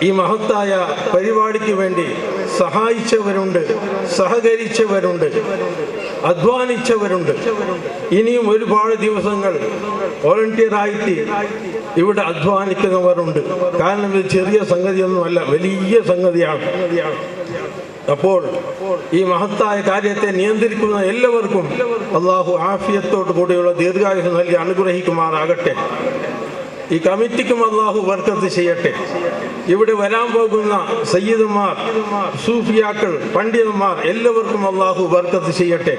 ഈ മഹത്തായ പരിപാടിക്ക് വേണ്ടി സഹായിച്ചവരുണ്ട്, സഹകരിച്ചവരുണ്ട്, അധ്വാനിച്ചവരുണ്ട്. ഇനിയും ഒരുപാട് ദിവസങ്ങൾ വോളണ്ടിയറായിട്ട് ഇവിടെ അധ്വാനിക്കുന്നവരുണ്ട്. കാരണം ഇത് ചെറിയ സംഗതിയൊന്നുമല്ല, വലിയ സംഗതിയാണ്. അപ്പോൾ ഈ മഹത്തായ കാര്യത്തെ നിയന്ത്രിക്കുന്ന എല്ലാവർക്കും അല്ലാഹു ആഫിയത്തോടു കൂടിയുള്ള ദീർഘായുസ് നൽകി അനുഗ്രഹിക്കുമാറാകട്ടെ. ഈ കമ്മിറ്റിക്കും അല്ലാഹു ബർക്കത്ത് ചെയ്യട്ടെ. ഇവിടെ വരാൻ പോകുന്ന സയ്യിദുമാർ, സൂഫിയാക്കൾ, പണ്ഡിതന്മാർ എല്ലാവർക്കും അല്ലാഹു ബർക്കത്ത് ചെയ്യട്ടെ.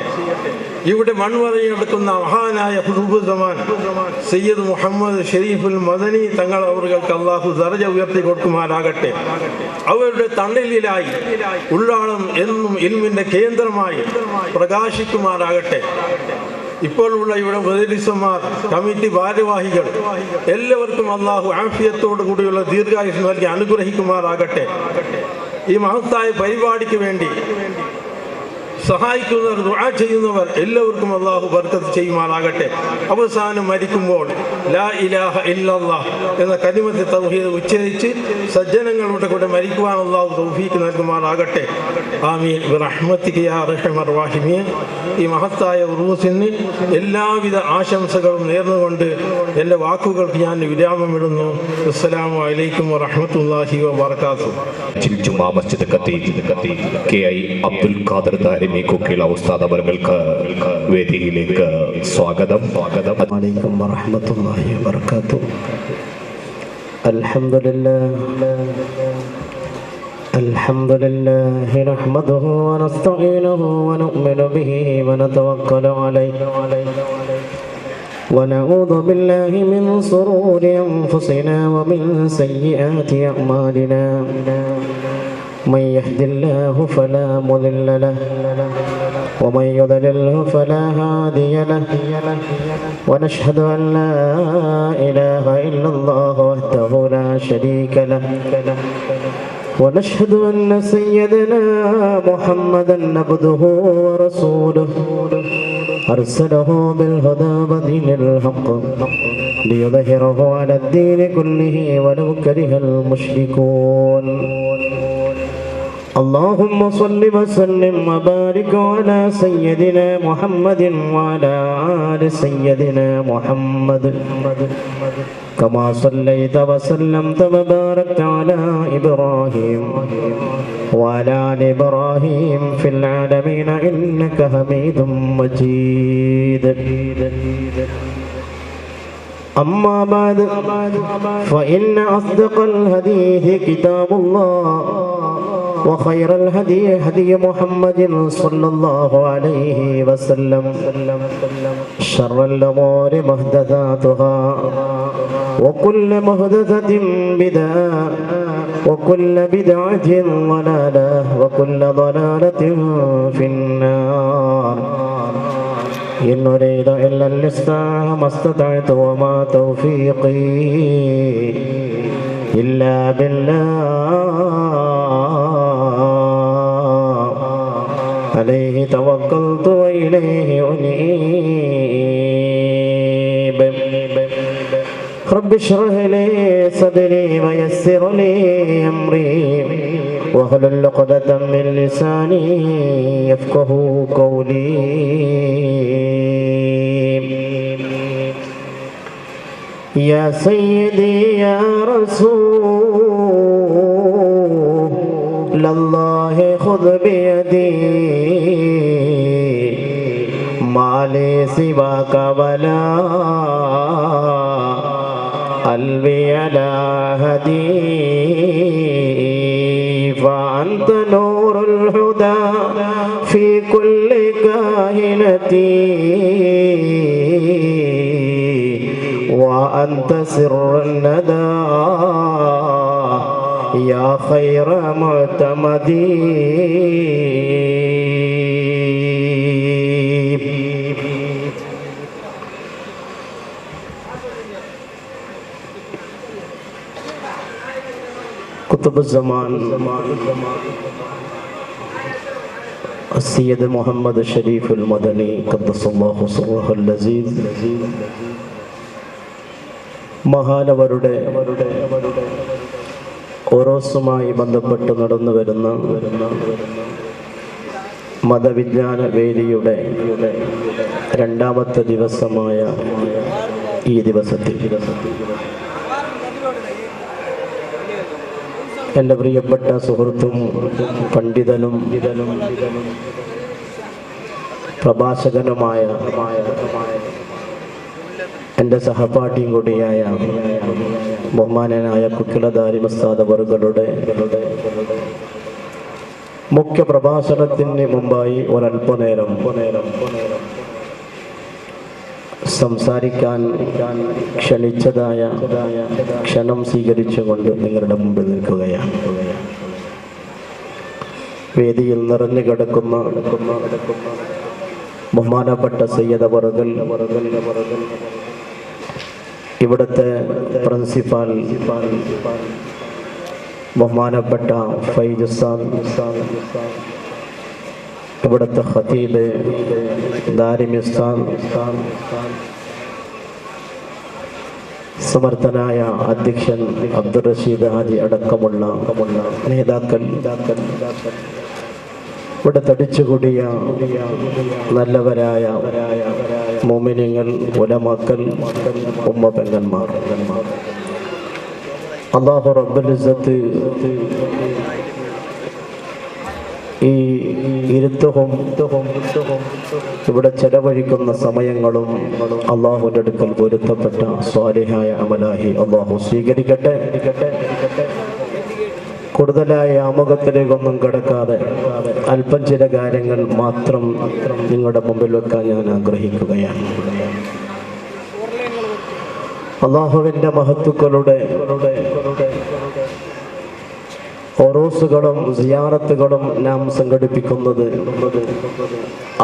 ഇവിടെ മൺമറഞ്ഞെടുക്കുന്ന മഹാനായ ഖുതുബുസ്സമാൻ സയ്യിദ് മുഹമ്മദ് ഷരീഫുൽ മദനി തങ്ങൾ അവർക്ക് അല്ലാഹു ദർജ ഉയർത്തി കൊടുക്കുമാറാകട്ടെ. അവരുടെ തണലിലായി ഉള്ളാളം എന്നും ഇൽമിന്റെ കേന്ദ്രമായി പ്രകാശിക്കുമാറാകട്ടെ. ഇപ്പോഴുള്ള ഇവിടെ മുദരിസന്മാർ, കമ്മിറ്റി ഭാരവാഹികൾ എല്ലാവർക്കും അല്ലാഹു ആഫിയത്തോടു കൂടിയുള്ള ദീർഘായുസ് നൽകി അനുഗ്രഹിക്കുമാറാകട്ടെ. ഈ മഹത്തായ പരിപാടിക്ക് വേണ്ടി സഹായിക്കുന്നവർ, ദുആ ചെയ്യുന്നവർ എല്ലാവർക്കും അള്ളാഹു ബർക്കത്ത് ചെയ്യുമാറാകട്ടെ. അവസാനം മരിക്കുമ്പോൾ ലാ ഇലാഹ ഇല്ലല്ലാഹ് എന്ന കലിമത്ത് തൗഹീദ് ഉച്ചരിച്ച് സജ്ജനങ്ങളുടെ കൂടെ മരിക്കുവാൻ അള്ളാഹു തൗഫീഖ് നൽകുമാറാകട്ടെ. ആമീൻ ബിറഹ്മതിക യാ അർഹമർ റഹീമീൻ. ഈ മഹത്തായ ഉറൂസിന് എല്ലാവിധ ആശംസകളും നേർന്നുകൊണ്ട് എൻ്റെ വാക്കുകൾക്ക് ഞാൻ വിരാമമിടുന്നു. അസ്സലാമു അലൈക്കും വറഹ്മത്തുള്ളാഹി വബറകാതുഹു. ജുമാ മസ്ജിദ് KI അബ്ദുൽ ഖാദർ ദാരിമി കുക്കില ഉസ്താദ് അവർക്ക് വേദിയിലേക്ക് സ്വാഗതം. അലൈക്കും വറഹ്മത്തുള്ളാഹി വബറകാതുഹു. അൽഹംദുലില്ലാഹി നഹ്മദുഹു വനസ്തഈനുഹു വനുഅ്മിനു ബിഹി വനതവക്കലു അലൈഹി ونعوذ بالله من شرور أنفسنا ومن سيئات أعمالنا من يهد الله فلا مضل له ومن يضلله فلا هادي له ونشهد أن لا إله إلا الله وحده لا شريك له ونشهد أن سيدنا محمدا عبده ورسوله أرسله بالهدى ودين الحق ليظهره على الدين كله ولو كره المشركون. اللهم صل وسلم وبارك على سيدنا محمد وعلى آل سيدنا محمد كما صليت وسلمت وباركت على إبراهيم وعلى آل إبراهيم في العالمين إنك حميد مجيد. أما بعد فإن أصدق الحديث كتاب الله وخير الهدي هدي محمد صلى الله عليه وسلم شر الأمور محدثاتها وكل محدثة بدعة وكل بدعة ضلالة وكل ضلالة في النار. إن أريد إلا الإصلاح ما استطعت وما توفيقي إلا بالله عليه توكلت وإليه أنيب. رب اشرح لي صدري ويسر لي أمري واحلل عقدة من لساني يفقهوا قولي. يا سيدي يا رسول الله خذ بيدي ما لي سواك ولا قلبي على هدي فأنت نور الهدى في كل كائنتي وأنت سر الندى يا خير معتمدي. قطب الزمان السيد محمد الشريف المدني قدس الله سره اللذيذ മഹാനവരുടെ ഓരോസുമായി ബന്ധപ്പെട്ട് നടന്നു വരുന്ന മതവിജ്ഞാന വേദിയുടെ രണ്ടാമത്തെ ദിവസമായ ഈ ദിവസത്തിൽ എൻ്റെ പ്രിയപ്പെട്ട സുഹൃത്തും പണ്ഡിതനും പ്രഭാഷകനുമായ എൻ്റെ സഹപാഠിയും കൂടിയായ ബഹുമാനനായ കുക്കില ദാരിമി ഉസ്താദ് അവറുകളുടെ മുഖ്യ പ്രഭാഷണത്തിന് മുമ്പായി ഒരല്പനേരം സംസാരിക്കാൻ ക്ഷണിച്ചതായ ക്ഷണം സ്വീകരിച്ചുകൊണ്ട് നിങ്ങളുടെ മുമ്പിൽ നിൽക്കുകയാണ്. വേദിയിൽ നിറഞ്ഞു കിടക്കുന്ന ബഹുമാനപ്പെട്ട സയ്യിദ് അവറുകൾ, ഇവിടുത്തെ പ്രിൻസിപ്പാൽ ബഹുമാനപ്പെട്ട ഫൈജ് ഉസ്താദ്, ഇവിടുത്തെ ഖതീബ് ദാരിമി ഉസ്താദ്, സമർത്ഥനായ അധ്യക്ഷൻ അബ്ദുൾ റഷീദ് ഹാജി അടക്കമുള്ള നേതാക്കൾ, ഇവിടെ തടിച്ചുകൂടിയ നല്ലവരായ മുഅ്മിനീങ്ങൾ, ഉലമാക്കൾ, ഉമ്മ പെങ്ങന്മാർ, അല്ലാഹു റബ്ബുൽ ഇസ്സത്ത് ഈ ഇരുത്തവും ഇവിടെ ചെലവഴിക്കുന്ന സമയങ്ങളും അള്ളാഹുവിൻ്റെ അടുക്കൽ പൊരുത്തപ്പെട്ട സ്വാലിഹായ അമലാഹി അള്ളാഹു സ്വീകരിക്കട്ടെ. കൂടുതലായ ആമുഖത്തിലേക്കൊന്നും കിടക്കാതെ അല്പം ചില കാര്യങ്ങൾ മാത്രം നിങ്ങളുടെ മുമ്പിൽ വെക്കാൻ ഞാൻ ആഗ്രഹിക്കുകയാണ്. അള്ളാഹുവിൻ്റെ മഹത്തുക്കളുടെ ഒറൂസുകളും സിയാറത്തുകളും നാം സംഘടിപ്പിക്കുന്നത്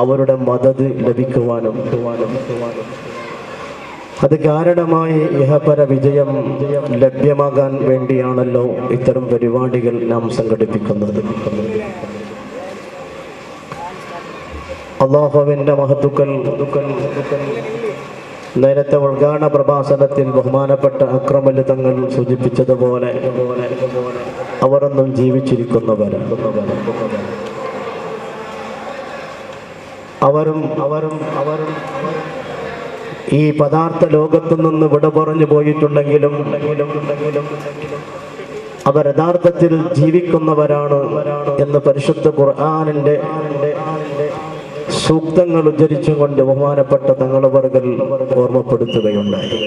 അവരുടെ മദദ് ലഭിക്കുവാനും അത് കാരണമായി ഇഹപര വിജയം ലഭ്യമാകാൻ വേണ്ടിയാണല്ലോ ഇത്തരം പരിപാടികൾ നാം സംഘടിപ്പിക്കുന്നത്. അല്ലാഹുവിൻ്റെ മഹത്തുക്കൾ നേരത്തെ ഉദ്ഘാടന പ്രഭാഷണത്തിൽ ബഹുമാനപ്പെട്ട അക്രമൽ തങ്ങൾ സൂചിപ്പിച്ചതുപോലെ അവരൊന്നും ജീവിച്ചിരിക്കുന്നവരാണ്. അവരും ഈ പദാർത്ഥ ലോകത്തു നിന്ന് വിട പറഞ്ഞു പോയിട്ടുണ്ടെങ്കിലും അവർ യഥാർത്ഥത്തിൽ ജീവിക്കുന്നവരാണ് എന്ന് പരിശുദ്ധ ഖുർആനിന്റെ സൂക്തങ്ങൾ ഉദ്ധരിച്ചുകൊണ്ട് ബഹുമാനപ്പെട്ട തങ്ങളവർകൾ ഓർമ്മപ്പെടുത്തുകയുണ്ടായി.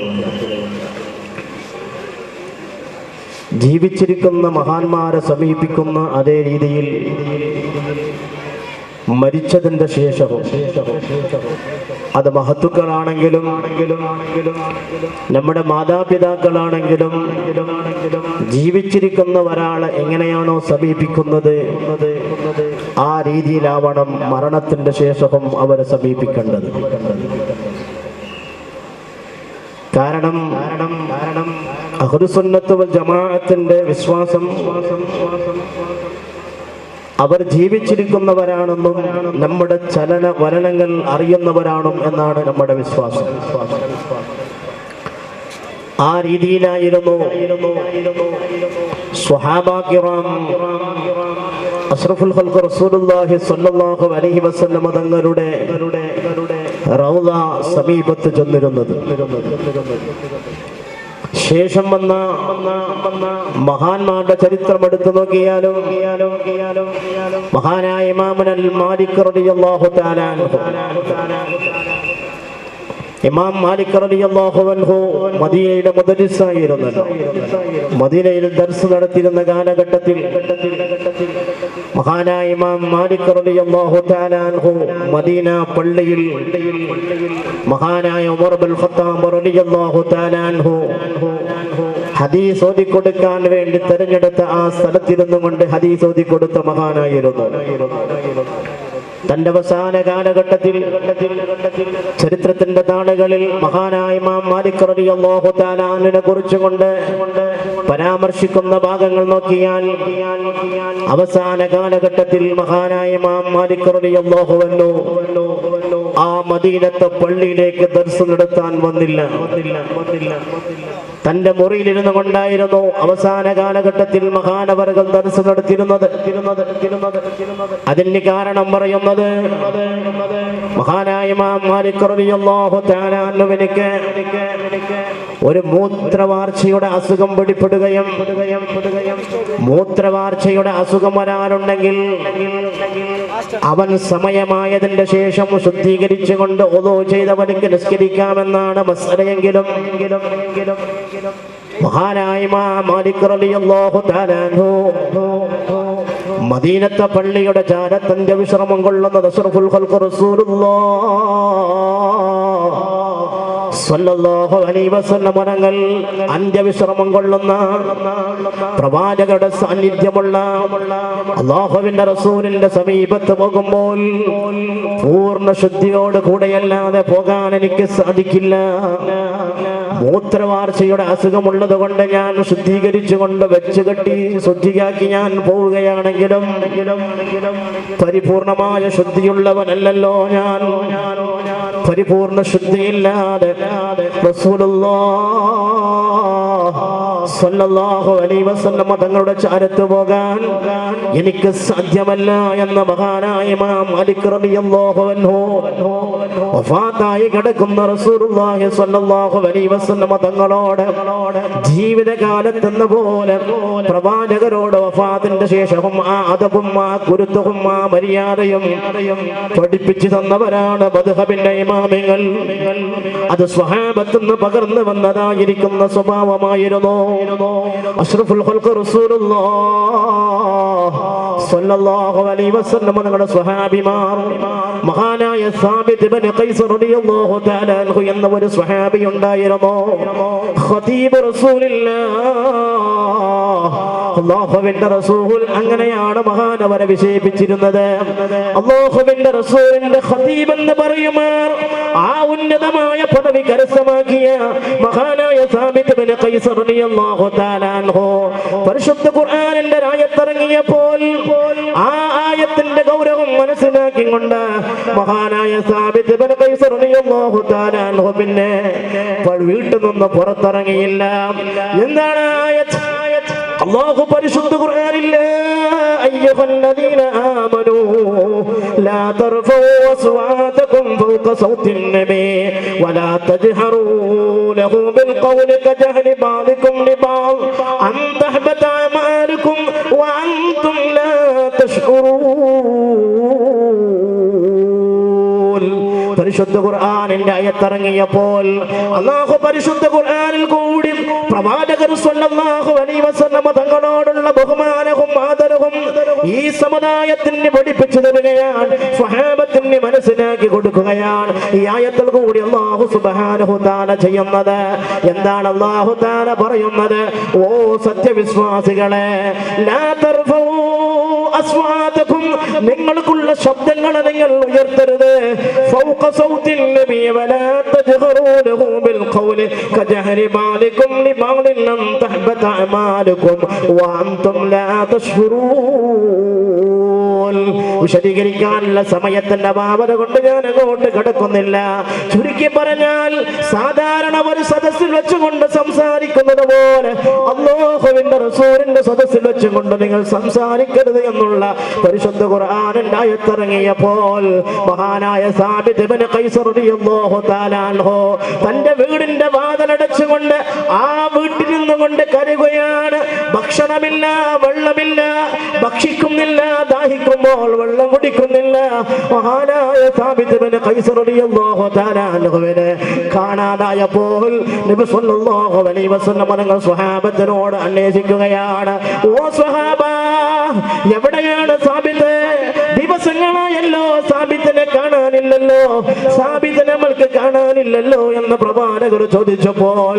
ജീവിച്ചിരിക്കുന്ന മഹാന്മാരെ സമീപിക്കുന്ന അതേ രീതിയിൽ മരിച്ചതിന്റെ ശേഷവും അത് മഹത്തുക്കളാണെങ്കിലും നമ്മുടെ മാതാപിതാക്കളാണെങ്കിലും ജീവിച്ചിരിക്കുന്ന ഒരാളെ എങ്ങനെയാണോ സമീപിക്കുന്നത് ആ രീതിയിലാവണം മരണത്തിന്റെ ശേഷവും അവരെ സമീപിക്കേണ്ടത്. കാരണം അഹ്ലുസുന്നത്ത് വൽ ജമാഅത്തിന്റെ വിശ്വാസം അവർ ജീവിച്ചിരിക്കുന്നവരാണെന്നും നമ്മുടെ ചലന വലനങ്ങൾ അറിയുന്നവരാണും എന്നാണ് നമ്മുടെ വിശ്വാസം. ആ രീതിയിലായിരുന്നു സ്വഹാബാ കിറാം അഷ്റഫുൽ ഖൽഖ് റസൂലുള്ളാഹി സ്വല്ലല്ലാഹു അലൈഹി വസല്ലം തങ്ങളുടെ റൗള സമീപത്ത് ചെന്നിരുന്നത്. ശേഷം വന്ന മഹാന്മാരുടെ ചരിത്രം എടുത്തു നോക്കിയാലും മഹാനായ ഇമാമുൽ മാലിക് റളിയല്ലാഹു തആല അൻഹു, ഇമാം മാലിക് റളിയല്ലാഹു അൻഹു മദീനയിലെ മുദരിസായിരുന്നല്ലോ. മദീനയിൽ ദർസ് നടത്തിയിരുന്ന കാലഘട്ടത്തിൽ മഹാനായ ഇമാം മാലിക് റളിയല്ലാഹു തആല അൻഹു മദീന പള്ളിയിൽ മഹാനായ ഉമർ ഇബ്നുൽ ഖത്താബ് റളിയല്ലാഹു തആല അൻഹു ഹദീസ് ഓതിക്കൊടുക്കാൻ വേണ്ടി തെരഞ്ഞെടുത്ത ആ സ്ഥലത്തിരുന്നു കൊണ്ട് ഹദീസ് ഓതിക്കൊടുത്ത മഹാനായിരുന്നു. തന്റെ അവസാന കാലഘട്ടത്തിൽ ചരിത്രത്തിന്റെ താളുകളിൽ മഹാനായ ഇമാം മാലിക് റളിയല്ലാഹു തആല അൻഹുവിനെ കുറിച്ചുകൊണ്ട് പരാമർശിക്കുന്ന ഭാഗങ്ങൾ നോക്കിയാൽ അവസാന കാലഘട്ടത്തിൽ മഹാനായ ഇമാം മാലിക് റളിയല്ലാഹു അൻഹു ആ മദീനത്തെ പള്ളിയിലേക്ക് ദർസ് നടത്താൻ വന്നില്ല. തന്റെ മുറിയിലിരുന്നു കൊണ്ടായിരുന്നു അവസാന കാലഘട്ടത്തിൽ മഹാനവറുകൾ ദർസ് നടത്തിയിരുന്നത്. അതിന് കാരണം പറയുന്നത് മഹാനായ ഇമാം മാലിക് റളിയല്ലാഹു തആല അൻഹുവിനിക്ക് ഒരു മൂത്രവാർച്ചയുടെ അസുഖം പിടിപെടുകയും മൂത്രവാർച്ചയുടെ അസുഖം വരാനുണ്ടെങ്കിൽ അവൻ സമയമായതിന്റെ ശേഷം ശുദ്ധീകരിച്ചുകൊണ്ട് ഒളു ചെയ്തവനിക്ക് നിസ്കരിക്കാമെന്നാണ് മസ്അലയെങ്കിലും മഹാനായ ഇമാം മാലിക് റളിയല്ലാഹു തആല അൻഹു മദീനത്തെ പള്ളിയുടെ ചാരത്തന്റെ വിശ്രമം കൊള്ളുന്നത് അഷ്റഫുൽ ഖൽഖ് റസൂലുള്ളാഹ് സ്വല്ലല്ലാഹു അലൈഹി വസല്ലം തങ്ങൾ അന്ത്യവിശ്രമം കൊള്ളുന്ന പ്രവാചകരുടെ സാന്നിധ്യമുള്ള അല്ലാഹുവിന്റെ റസൂലിന്റെ സമീപത്ത് പോകുമ്പോൾ പൂർണ്ണ ശുദ്ധിയോട് കൂടെയല്ലാതെ പോകാൻ എനിക്ക് സാധിക്കില്ല. മൂത്രവാർച്ചയുടെ അസുഖമുള്ളത് കൊണ്ട് ഞാൻ ശുദ്ധീകരിച്ചുകൊണ്ട് വെച്ച് കെട്ടി ശുദ്ധിയാക്കി ഞാൻ പോവുകയാണെങ്കിലും പരിപൂർണമായ ശുദ്ധിയുള്ളവനല്ലല്ലോ ഞാൻ. പരിപൂർണ ശുദ്ധിയില്ലാതെ സ്വല്ലല്ലാഹു അലൈഹി വസല്ലം തങ്ങളുടെ ചാരത്ത് പോകാൻ എനിക്ക് സാധ്യമല്ല എന്ന മഹാനായ ഇമാം മാലിക് റളിയല്ലാഹു അൻഹു വഫാത്തായി കിടക്കുന്ന റസൂലുള്ളാഹി സ്വല്ലല്ലാഹു അലൈഹി വസല്ലം തങ്ങളോട് ജീവിതകാലത്തെന്ന പോലെ പ്രവാചകരോട് വഫാത്തിന്റെ ശേഷവും ആ അദബും ആ ഗുരുത്വവും ആ മര്യാദയും പഠിപ്പിച്ചു തന്നവരാണ് മദ്ഹബിന്റെ ഇമാമിങ്ങൾ. അത് സ്വഹാബത്തിൽ നിന്ന് പകർന്നു വന്നതായിരിക്കുന്ന സ്വഭാവമായിരുന്നു. അഷ്റഫുൽ ഖൽഖ് റസൂലുള്ളാഹി സ്വല്ലല്ലാഹു അലൈഹി വസല്ലം തങ്ങളുടെ സ്വഹാബിമാർ മഹാനായ സാബിത് ഇബ്നു ഖൈസ് റളിയല്ലാഹു തആല അൻഹു എന്ന ഒരു സ്വഹാബി ഉണ്ടായിരുന്നു. ഖതീബ് റസൂലുള്ളാഹി അല്ലാഹുവിന്റെ റസൂൽ അങ്ങനെയാണ് മഹാനവരെ വിശേഷിപ്പിച്ചിരുന്നത്. അല്ലാഹുവിന്റെ റസൂലിന്റെ ഖതീബ് എന്ന് പറയുമാർ ആ ഉന്നതമായ പദവി കരസ്ഥമാക്കിയ മഹാനായ സാബിത് ഇബ്നു ഖൈസ് റളിയല്ലാഹു തആല അൻഹു പരിശുദ്ധ ഖുർആനിന്റെ ആയത്തിറങ്ങിയപ്പോൾ ആ ആയത്തിന്റെ ഗൗരവം മനസ്സിലാക്കിക്കൊണ്ട് മഹാനായ സാബിത് ഇബ്നു ഖൈസ് റളിയല്ലാഹു തആല അൻഹു പിന്നെ വീട്ടിൽ നിന്ന് പുറത്തിറങ്ങിയില്ല. എന്താണ് ആയത്ത്? അല്ലാഹു പരിശുദ്ധ ഖുർആനിൽ അയ്യുഹല്ലദീന ആമനൂ ലാ തർഫഉ അസ്വാതകും ഫൗക സൗത്തിൻ നബി വലാ തജ്ഹറൂ ലഹു ബിൽ ഖൗലി കജഹരി ബാദികും ലിബാദ് അൻ തഹബത അമാലുകും വഅൻതും ലാ തഷ്കുറൂൻ. പരിശുദ്ധ ഖുർആനിന്റെ ആയത്തിറങ്ങിയപ്പോൾ അല്ലാഹു പരിശുദ്ധ ഖുർആനിൽ കൂടി പ്രവാചകർ സ്വല്ലല്ലാഹു അലൈഹി വസല്ലം തങ്ങളോടുള്ള ബഹുമാനവും ആദരവും ഈ സമുദായത്തിന് പഠിപ്പിച്ചു തരികയാണ്, സ്വഹാബത്തിന് മനസ്സിലാക്കി കൊടുക്കുകയാണ്. ഈ ആയത്തിൽ കൂടി അല്ലാഹു സുബ്ഹാനഹു തആല ചെയ്യുന്നത് എന്താണ്? അല്ലാഹു തആല പറയുന്നത്, ഓ സത്യവിശ്വാസികളെ, ലാ തർഫഉ അസ്വാതകും, നിങ്ങൾക്കുള്ള ശബ്ദങ്ങളെ നിങ്ങൾ ഉയർത്തരുത്. ഫൗക സൗത്തിൻ നബി വലാ തജ്ഹറൂ ലഹു ബിൽ ഖൗലി കജഹരി ബാദികും ലിബാദിൻ അൻ തഹബത അമാലുകും വഅൻതും ലാ തഷ്കുറൂൻ. വിശദീകരിക്കാനുള്ള സമയത്തിന്റെ അഭാവത കൊണ്ട് ഞാൻ അങ്ങോട്ട് കിടക്കുന്നില്ല. ചുരുക്കി പറഞ്ഞാൽ സാധാരണ ഒരു സദസ്സിൽ വെച്ചുകൊണ്ട് സംസാരിക്കുന്നത് പോലെ അല്ലാഹുവിന്റെ റസൂലിന്റെ സദസ്സിൽ വെച്ചുകൊണ്ട് നിങ്ങൾ സംസാരിക്കരുത് എന്നുള്ള പരിശുദ്ധ ഖുർആനിന്റെ ആയത്തിറങ്ങിയപ്പോൾ മഹാനായ സാബിത് ഇബ്നു ഖൈസ് റളിയല്ലാഹു തആല അൻഹു തന്റെ വീടിന്റെ വാതിലടച്ചുകൊണ്ട് ആ വീട്ടിൽ നിന്നുകൊണ്ട് കരയുകയാണ്. ഭക്ഷണമില്ല, വെള്ളമില്ല, ഭക്ഷിക്കുന്നില്ല, ദാഹിക്കുമ്പോൾ വെള്ളം കുടിക്കുന്നില്ല. മഹാനായ സാബിത് ഇബ്നു ഖൈസ് റളിയല്ലാഹു തആല അൻഹുവിനെ കാണാതായപ്പോൾ നബി സല്ലല്ലാഹു അലൈഹി വസല്ലം തങ്ങൾ സ്വഹാബത്തിനോട് അന്വേഷിക്കുകയാണ്, ഓ സ്വഹാബ, എവിടെയാണ് സാബിത്ത്? ദിവസങ്ങളായല്ലോ സാബിത്തിനെ കാണാനില്ലല്ലോ, സാബിത്തിനെ നമ്മൾക്ക് കാണാനില്ലല്ലോ എന്ന് പ്രവാചകർ ചോദിച്ചപ്പോൾ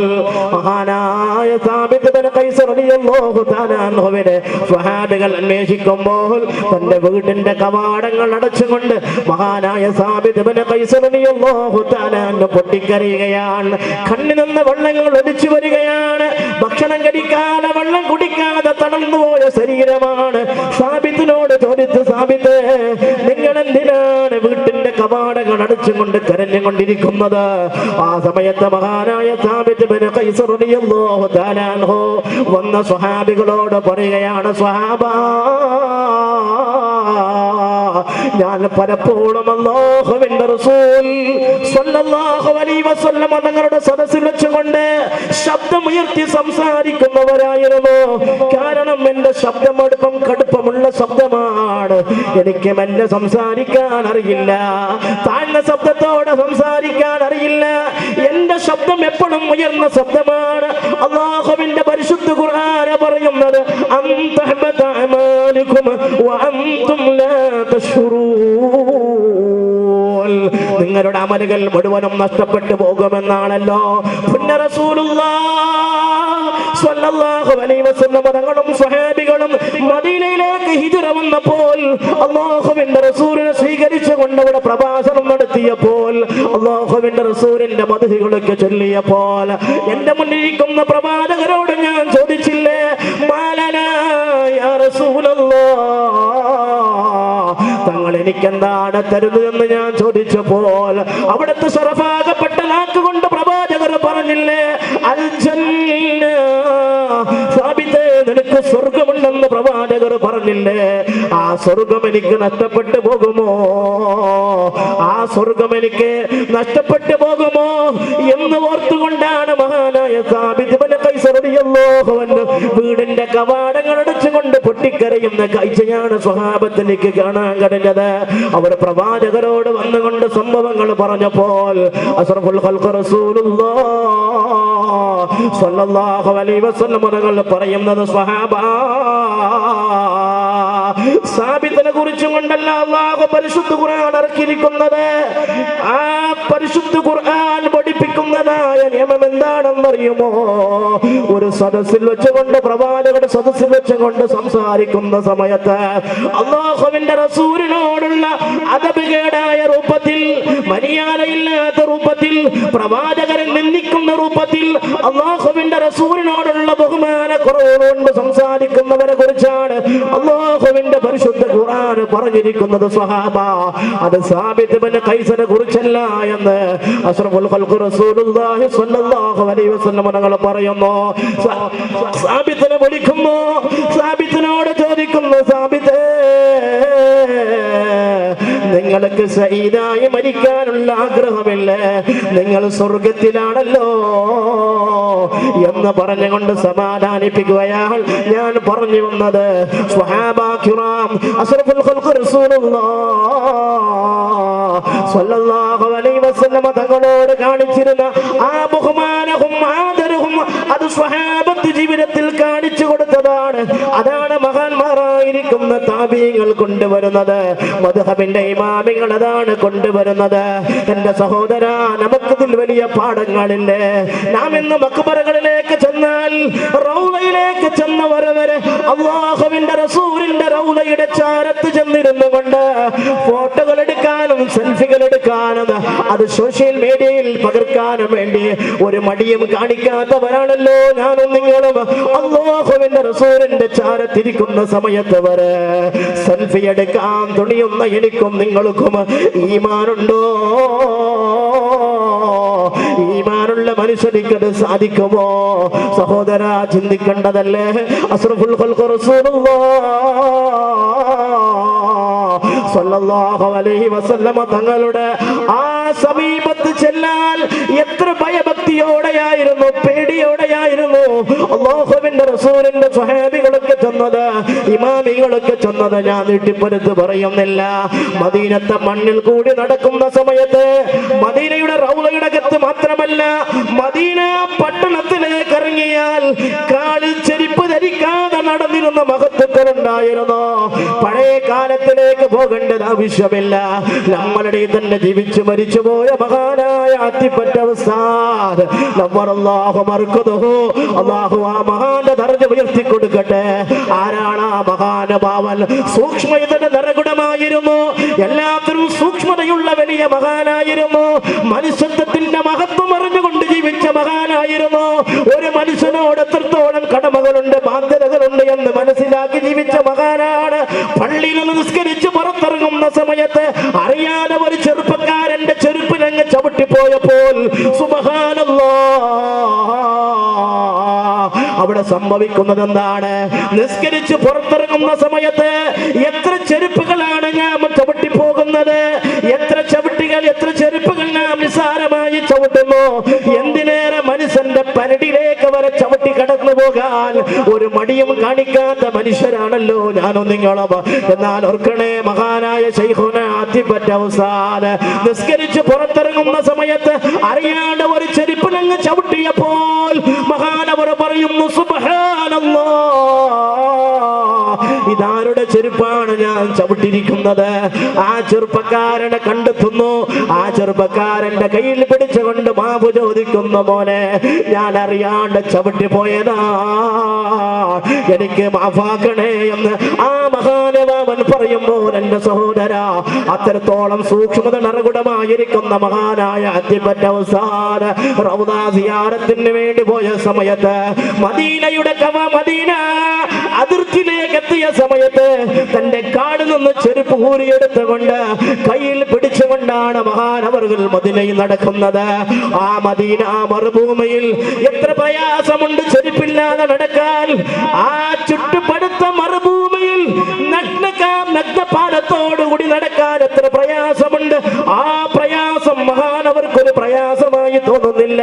മഹാനായ സാബിത്ത് ഇബ്നു ഖൈസ് റളിയല്ലാഹു തആല അൻഹുവിനെ സ്വഹാബികൾ അന്വേഷിക്കുമ്പോൾ തന്റെ വീടിന്റെ കവാടങ്ങൾ അടച്ചുകൊണ്ട് മഹാനായ സാബിത്ത് ഇബ്നു ഖൈസ് റളിയല്ലാഹു തആല അൻഹു പൊട്ടിക്കരയുകയാണ്. കണ്ണിൽ നിന്ന് വെള്ളങ്ങൾ ഒലിച്ചു വരികയാണ്. ഭക്ഷണം കഴിക്കാതെ വെള്ളം കുടിക്കാതെ തളർന്നുപോയ ശരീരമാണ്. സാബിത്തിനോട് ചോദിച്ചു, സാബിത്ത്, നിങ്ങൾ എന്തിനാണ് വീട്ടിന്റെ കവാടങ്ങൾ അടച്ചുകൊണ്ട് കരഞ്ഞുകൊണ്ടിരിക്കുന്നത്? ആ സമയത്ത് മഹാനായ സാബിത്ത് ഇബ്നു ഖൈസ് റളിയല്ലാഹു തആല അൻഹു വന്ന സ്വഹാബികളോട് പറയുകയാണ്, സ്വഹാബാ, ഞാൻ പലപ്പോഴും അല്ലാഹുവിന്റെ റസൂൽ സ്വല്ലല്ലാഹു അലൈഹി വസല്ലം തങ്ങളുടെ സദസ്സിൽ വെച്ചുകൊണ്ട് ശബ്ദമുയർത്തി സംസാരിക്കുന്നവരായിരുന്നു. കാരണം എന്റെ ശബ്ദം കടുപ്പമുള്ള ശബ്ദമാണ്. എനിക്ക് മെല്ലെ സംസാരിക്കാൻ അറിയില്ല, താഴ്ന്ന ശബ്ദത്തോടെ സംസാരിക്കാൻ അറിയില്ല. എന്റെ ശബ്ദം എപ്പോഴും ഉയർന്ന ശബ്ദമാണ്. അല്ലാഹുവിന്റെ പരിശുദ്ധ ഖുർആൻ പറയുന്നത്, അൻ തഹബത അമാലുകും വഅൻതും ലാ തഷ്കുറൂൻ, നിങ്ങളുടെ അമലുകൾ മുഴുവനും നഷ്ടപ്പെട്ടു പോകുമെന്നാണല്ലോ. പുണ്യ റസൂലുള്ളാഹി സ്വല്ലല്ലാഹു അലൈഹി വസല്ലം തങ്ങളും സ്വഹാബികളും മദീനയിലേക്ക് ഹിജ്റ വന്നപ്പോൾ അല്ലാഹുവിന്റെ റസൂലിനെ സ്വീകരിച്ചുകൊണ്ട് അവിടെ പ്രഭാഷണം നടത്തിയ പാടിയപ്പോൾ, അല്ലാഹുവിന്റെ റസൂലിന്റെ മദ്ഹുകളൊക്കെ ചൊല്ലിയപ്പോൾ, എന്റെ മുന്നിലിരിക്കുന്ന പ്രവാചകരോട് ഞാൻ ചോദിച്ചില്ലേ, മാലനാ യാ റസൂലല്ലാഹ്, തങ്ങൾ എനിക്കെന്താണ് തരുന്നതെന്ന് ഞാൻ ചോദിച്ചപ്പോൾ, അവിടുത്തെ ശറഫാകപ്പെട്ട നാക്കുകൊണ്ട് പ്രവാചകർ പറഞ്ഞില്ലേ, അൽ ജന്ന, സാബിതേ നിനക്ക് സ്വർഗമുണ്ടെന്ന് പ്രവാചകർ പറഞ്ഞില്ലേ. ആ സ്വർഗം എനിക്ക് നഷ്ടപ്പെട്ടു പോകുമോ? ആ സ്വർഗം എനിക്ക് നഷ്ടപ്പെട്ടു പോകുമോ എന്ന് ഓർത്തുകൊണ്ടാണ് മഹാനായ സാബിത്ത് ഇബ്നു ഖൈസ് റളിയല്ലാഹു അൻഹു വീടിന്റെ കവാടങ്ങൾ അടച്ചുകൊണ്ട് പൊട്ടിക്കരയുന്ന കാഴ്ചയാണ് സ്വഹാബത്തിലേക്ക് കാണാൻ കഴിഞ്ഞത്. അവർ പ്രവാചകരോട് വന്നുകൊണ്ട് സംഭവങ്ങൾ പറഞ്ഞപ്പോൾ അസ്റഫുൽ ഖൽഖ് റസൂലുള്ളാഹി സ്വല്ലല്ലാഹു അലൈഹി വസല്ലം തങ്ങൾ പറയുന്നത്, സ്വഹാബ, സാബിത്തിനെ കുറിച്ചും കൊണ്ടല്ല അല്ലാഹു പരിശുദ്ധ ഖുർആൻ ഇറക്കിയിരിക്കുന്നത്. ആ പരിശുദ്ധ ഖുർആൻ പഠിപ്പിക്കുന്നതായ നിയമം എന്താണെന്നറിയുമോ? ഒരു സദസ്സിൽ വെച്ചുകൊണ്ട്, പ്രവാചകരുടെ സദസ്സിൽ വെച്ചുകൊണ്ട് സംസാരിക്കുന്ന സമയത്ത് അല്ലാഹുവിന്റെ റസൂലിനോടുള്ള അദബുകേടായ രൂപത്തിൽ, മര്യാദയില്ലാത്ത രൂപത്തിൽ, പ്രവാചകരെ നിന്ദിക്കുന്ന രൂപത്തിൽ, അല്ലാഹുവിന്റെ റസൂലിനോടുള്ള ബഹുമാനക്കുറവുകൊണ്ട് സംസാരിക്കുന്നവരെ കുറിച്ചാണ് അല്ലാഹുവിന്റെ പരിശുദ്ധ ഖുർആൻ പറഞ്ഞിരിക്കുന്നത്. സ്വഹാബ, അത് സാബിത്ത് ഇബ്നു ഖൈസിനെ കുറിച്ചല്ല എന്ന് അഷ്റഫുൽ ഖൽഖ് റസൂലുള്ളാഹി സ്വല്ലല്ലാഹു അലൈഹി വസല്ലം തങ്ങൾ പറയുന്നു. സാബിത്തിനെ വിളിക്കുന്നു, സാബിത്തിനോട് ചോദിക്കുന്നു, സാബിത്തേ, നിങ്ങൾക്ക് സഈദായി മരിക്കാനുള്ള ആഗ്രഹമില്ലേ? നിങ്ങൾ സ്വർഗത്തിലാണല്ലോ എന്ന് പറഞ്ഞുകൊണ്ട് സമാധാനിപ്പിക്കുകയാണ്. ഞാൻ പറഞ്ഞു വന്നത്, സ്വഹാബാ കിറാം, അഷ്റഫുൽ ഖൽഖ് റസൂലുള്ളാഹി സ്വല്ലല്ലാഹു അലൈഹി വസല്ലം തങ്ങളോട് കാണിച്ചിരുന്ന ആ ബഹുമാനവും ആദരവും അത് സ്വഹാബത്ത് ജീവിതത്തിൽ കാണിച്ചു കൊടുത്തതാണ്. അതാണ് മഹാന്മാരായിരിക്കുന്ന താബീങ്ങൾ കൊണ്ടുവരുന്നത്. മദ്ഹബിന്റെ ഇമാമിങ്ങൾ അതാണ് കൊണ്ടുവരുന്നത്. എന്റെ സഹോദര, നമുക്കിതിൽ വലിയ പാഠങ്ങളില്ലേ? നാം ഇന്ന് മക്ബറകളിലേക്ക് ചെന്നാൽ, റൗളയിലേക്ക് ചെന്നവർ വരെ അല്ലാഹുവിന്റെ റസൂലിന്റെ റൗളയുടെ ചാരത്ത് ചെന്നിരുന്നു കൊണ്ട് ഫോട്ടോകൾ എടുക്കാനും സെൽഫികൾ എടുക്കാനും അത് സോഷ്യൽ മീഡിയയിൽ പകർക്കാനും വേണ്ടി ഒരു മടിയും കാണിക്കാത്തവരാണല്ലോ ഞാനും നിങ്ങളും. അല്ലാഹുവിന്റെ റസൂലിന്റെ ചാരത്തിരിക്കുന്ന സമയത്ത് വരെ സെൽഫി എടുക്കാൻ തുണിയുന്ന എനിക്കും നിങ്ങൾക്കും ഈമാനുണ്ടോ? ഈമാനുള്ള മനുഷ്യനിക്കത് സാധിക്കുമോ? സഹോദര, ചിന്തിക്കേണ്ടതല്ലേ? അഷ്റഫുൽ ഖൽഖ് റസൂലുള്ളാഹി സ്വല്ലല്ലാഹു അലൈഹി വസല്ലം തങ്ങളുടെ ആ സമീപത്ത് ചെല്ലാൻ എത്ര ഭയഭക്തിയോടെയായിരുന്നു, പേടിയോടെയായിരുന്നു അല്ലാഹുവിന്റെ റസൂലിന്റെ സ്വഹാബികളൊക്കെ ചെന്നത്, ഇമാമികളൊക്കെ ചെന്നത്. ഞാൻ നീട്ടിപ്പരുത്ത് പറയുന്നില്ല. മദീനത്തെ മണ്ണിൽ കൂടി നടക്കുന്ന സമയത്ത്, മദീനയുടെ റൗളയുടെ അകത്ത് മാത്രമല്ല, മദീന പട്ടണത്തിലേക്ക് ഇറങ്ങിയാൽ കാലിൽ ചെരുപ്പ് ധരിക്കാതെ നടന്നിരുന്ന മഹത്തുക്കൾ ഉണ്ടായിരുന്നു. പഴയ കാലത്തിലേക്ക് പോകേണ്ടത് ആവശ്യമില്ല. നമ്മളുടെ തന്നെ ജീവിച്ചു മരിച്ചു പോയ മഹാനായ അത്തിപ്പറ്റ ഉസ്താദ് നവ്വറല്ലാഹു മർകദഹു, അല്ലാഹു ആ മഹാന്റെ ദർജ ഉയർത്തി കൊടുക്കട്ടെ. ആരാണ് ആ മഹാനുഭാവൻ? സൂക്ഷ്മതയുടെ നിറകുടമായിരുന്നു, എല്ലാത്തിനും സൂക്ഷ്മതയുള്ള വലിയ മഹാനായിരുന്നു. മനുഷ്യത്വത്തിന്റെ മഹത്വം അറിഞ്ഞുകൊണ്ട് ജീവിച്ച മഹാനായിരുന്നു. ഒരു മനുഷ്യനോട് എത്രത്തോളം കടമകളുണ്ട്, ബാധ്യതകളുണ്ട് എന്ന് മനസ്സിലാക്കി ജീവിച്ച മഹാനാണ്. പള്ളിയിൽ നിന്ന് നിസ്കരിച്ച് പുറത്തിറങ്ങുന്ന സമയത്ത് അറിയാതെ ഒരു ചെറുപ്പക്കാരന്റെ ചെരുപ്പിലങ്ങ് ചവിട്ടിപ്പോയപ്പോൾ സുബ്ഹാനല്ലാഹ്, അവിടെ സംഭവിക്കുന്നത് എന്താണ്? നിസ്കരിച്ച് പുറത്തിറങ്ങുന്ന സമയത്ത് എത്ര ചെരുപ്പുകളാണ് നാം ചവിട്ടിപ്പോകുന്നത്? എത്ര ചവിട്ടികൾ, എത്ര ചെരുപ്പുകൾ നാം നിസാരമായി ചവിട്ടുന്നു? എന്തിനേറെ മനുഷ്യന്റെ പരടിയിലേക്ക് വരെ ചവിട്ടി കടന്നു പോകാൻ ഒരു മടിയും കാണിക്കാത്ത മനുഷ്യരാണല്ലോ ഞാനും നിങ്ങളും. എന്നാൽ ഓർക്കണേ, മഹാനായ ശൈഖുനാ അത്തിപ്പറ്റ ഉസ്താദ് നിസ്കരിച്ച് പുറത്തിറങ്ങുന്ന സമയത്ത് അറിയാണ്ട് ഒരു ചെരുപ്പിലങ്ങ് ചവിട്ടിയപ്പോൾ മഹാനവർ പറയുന്നു, സുബ്ഹാനല്ലാഹ്, ഇതാരുടെ ചെരുപ്പാണ് ഞാൻ ചവിട്ടിരിക്കുന്നത്? ആ ചെറുപ്പക്കാരനെ കണ്ടെത്തുന്നു. ആ ചെറുപ്പക്കാരന്റെ കയ്യിൽ പിടിച്ചുകൊണ്ട് മാപ്പ് ചോദിക്കുന്നു, മോനെ ഞാൻ അറിയാണ്ട് ചവിട്ടി പോയതാ, എനിക്ക് മാഫാക്കണേ എന്ന് ആ മഹാനുഭാവൻ പറയുമ്പോൾ എന്റെ സഹോദര, അത്രത്തോളം സൂക്ഷ്മത നിറകുടമായിരിക്കുന്ന മഹാനായ അത്തിപ്പറ്റ ഉസ്താദ് റൗദാ സിയാറത്തിന് വേണ്ടി പോയ സമയത്ത് മദീനയുടെ മദീന അതിർത്തിയിലേക്ക് എത്തിയ സമയത്ത് തന്റെ കാട് നിന്ന് ചെരുപ്പ് ഊരിയെടുത്തുകൊണ്ട് കയ്യിൽ പിടിച്ചുകൊണ്ടാണ് മഹാനവറുകൾ മദീനയിൽ നടക്കുന്നത്. ആ മദീന മറുഭൂമിയിൽ എത്ര പ്രയാസമുണ്ട് ചെരുപ്പില്ലാതെ നടക്കാൻ. ആ ചുട്ടുപടുത്ത മറുഭൂമിയിൽ നഗ്നപാദത്തോടുകൂടി നടക്കാൻ എത്ര പ്രയാസമുണ്ട്. ആ പ്രയാസം മഹാനവർക്കൊരു പ്രയാസമായി തോന്നുന്നില്ല.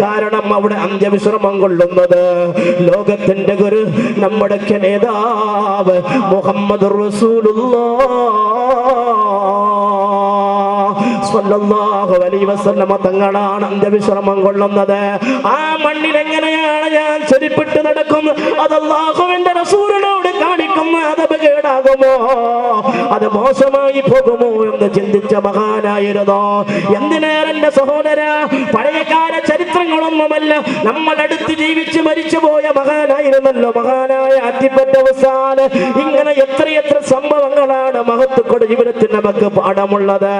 കാരണം അവിടെ അന്ത്യവിശ്രമം കൊള്ളുന്നത് ലോകത്തിന്റെ ഗുരു, നമ്മുടെ നേതാവ് മുഹമ്മദ് സ്വല്ലല്ലാഹു അലൈഹി വസല്ലമ തങ്ങളാണ് അന്ത്യവിശ്രമം കൊള്ളുന്നത്. ആ മണ്ണിൽ എങ്ങനെയാണ് ഞാൻ ചെരുപ്പിട്ട് നടക്കും? അത് അല്ലാഹുവിന്റെ റസൂലിനോട് കാണിക്കുന്ന അതപകേടാകുമോ? അത് മോശമായി പോകുമോ എന്ന് ചിന്തിച്ച മഹാനായിരുന്നു. എന്തിനേറെ എന്റെ സഹോദര, പഴയകാല ചരിത്രങ്ങളൊന്നുമല്ല, നമ്മളടുത്ത് ജീവിച്ച് മരിച്ചുപോയ മഹാനായിരുന്നല്ലോ മഹാനായ അത്തിപ്പറ്റ ഉസ്താദ്. ഇങ്ങനെ എത്രയെത്ര സംഭവങ്ങളാണ് മഹത്തുക്കളുടെ ജീവിതത്തിൽ നമുക്ക് പാഠമുള്ളത്.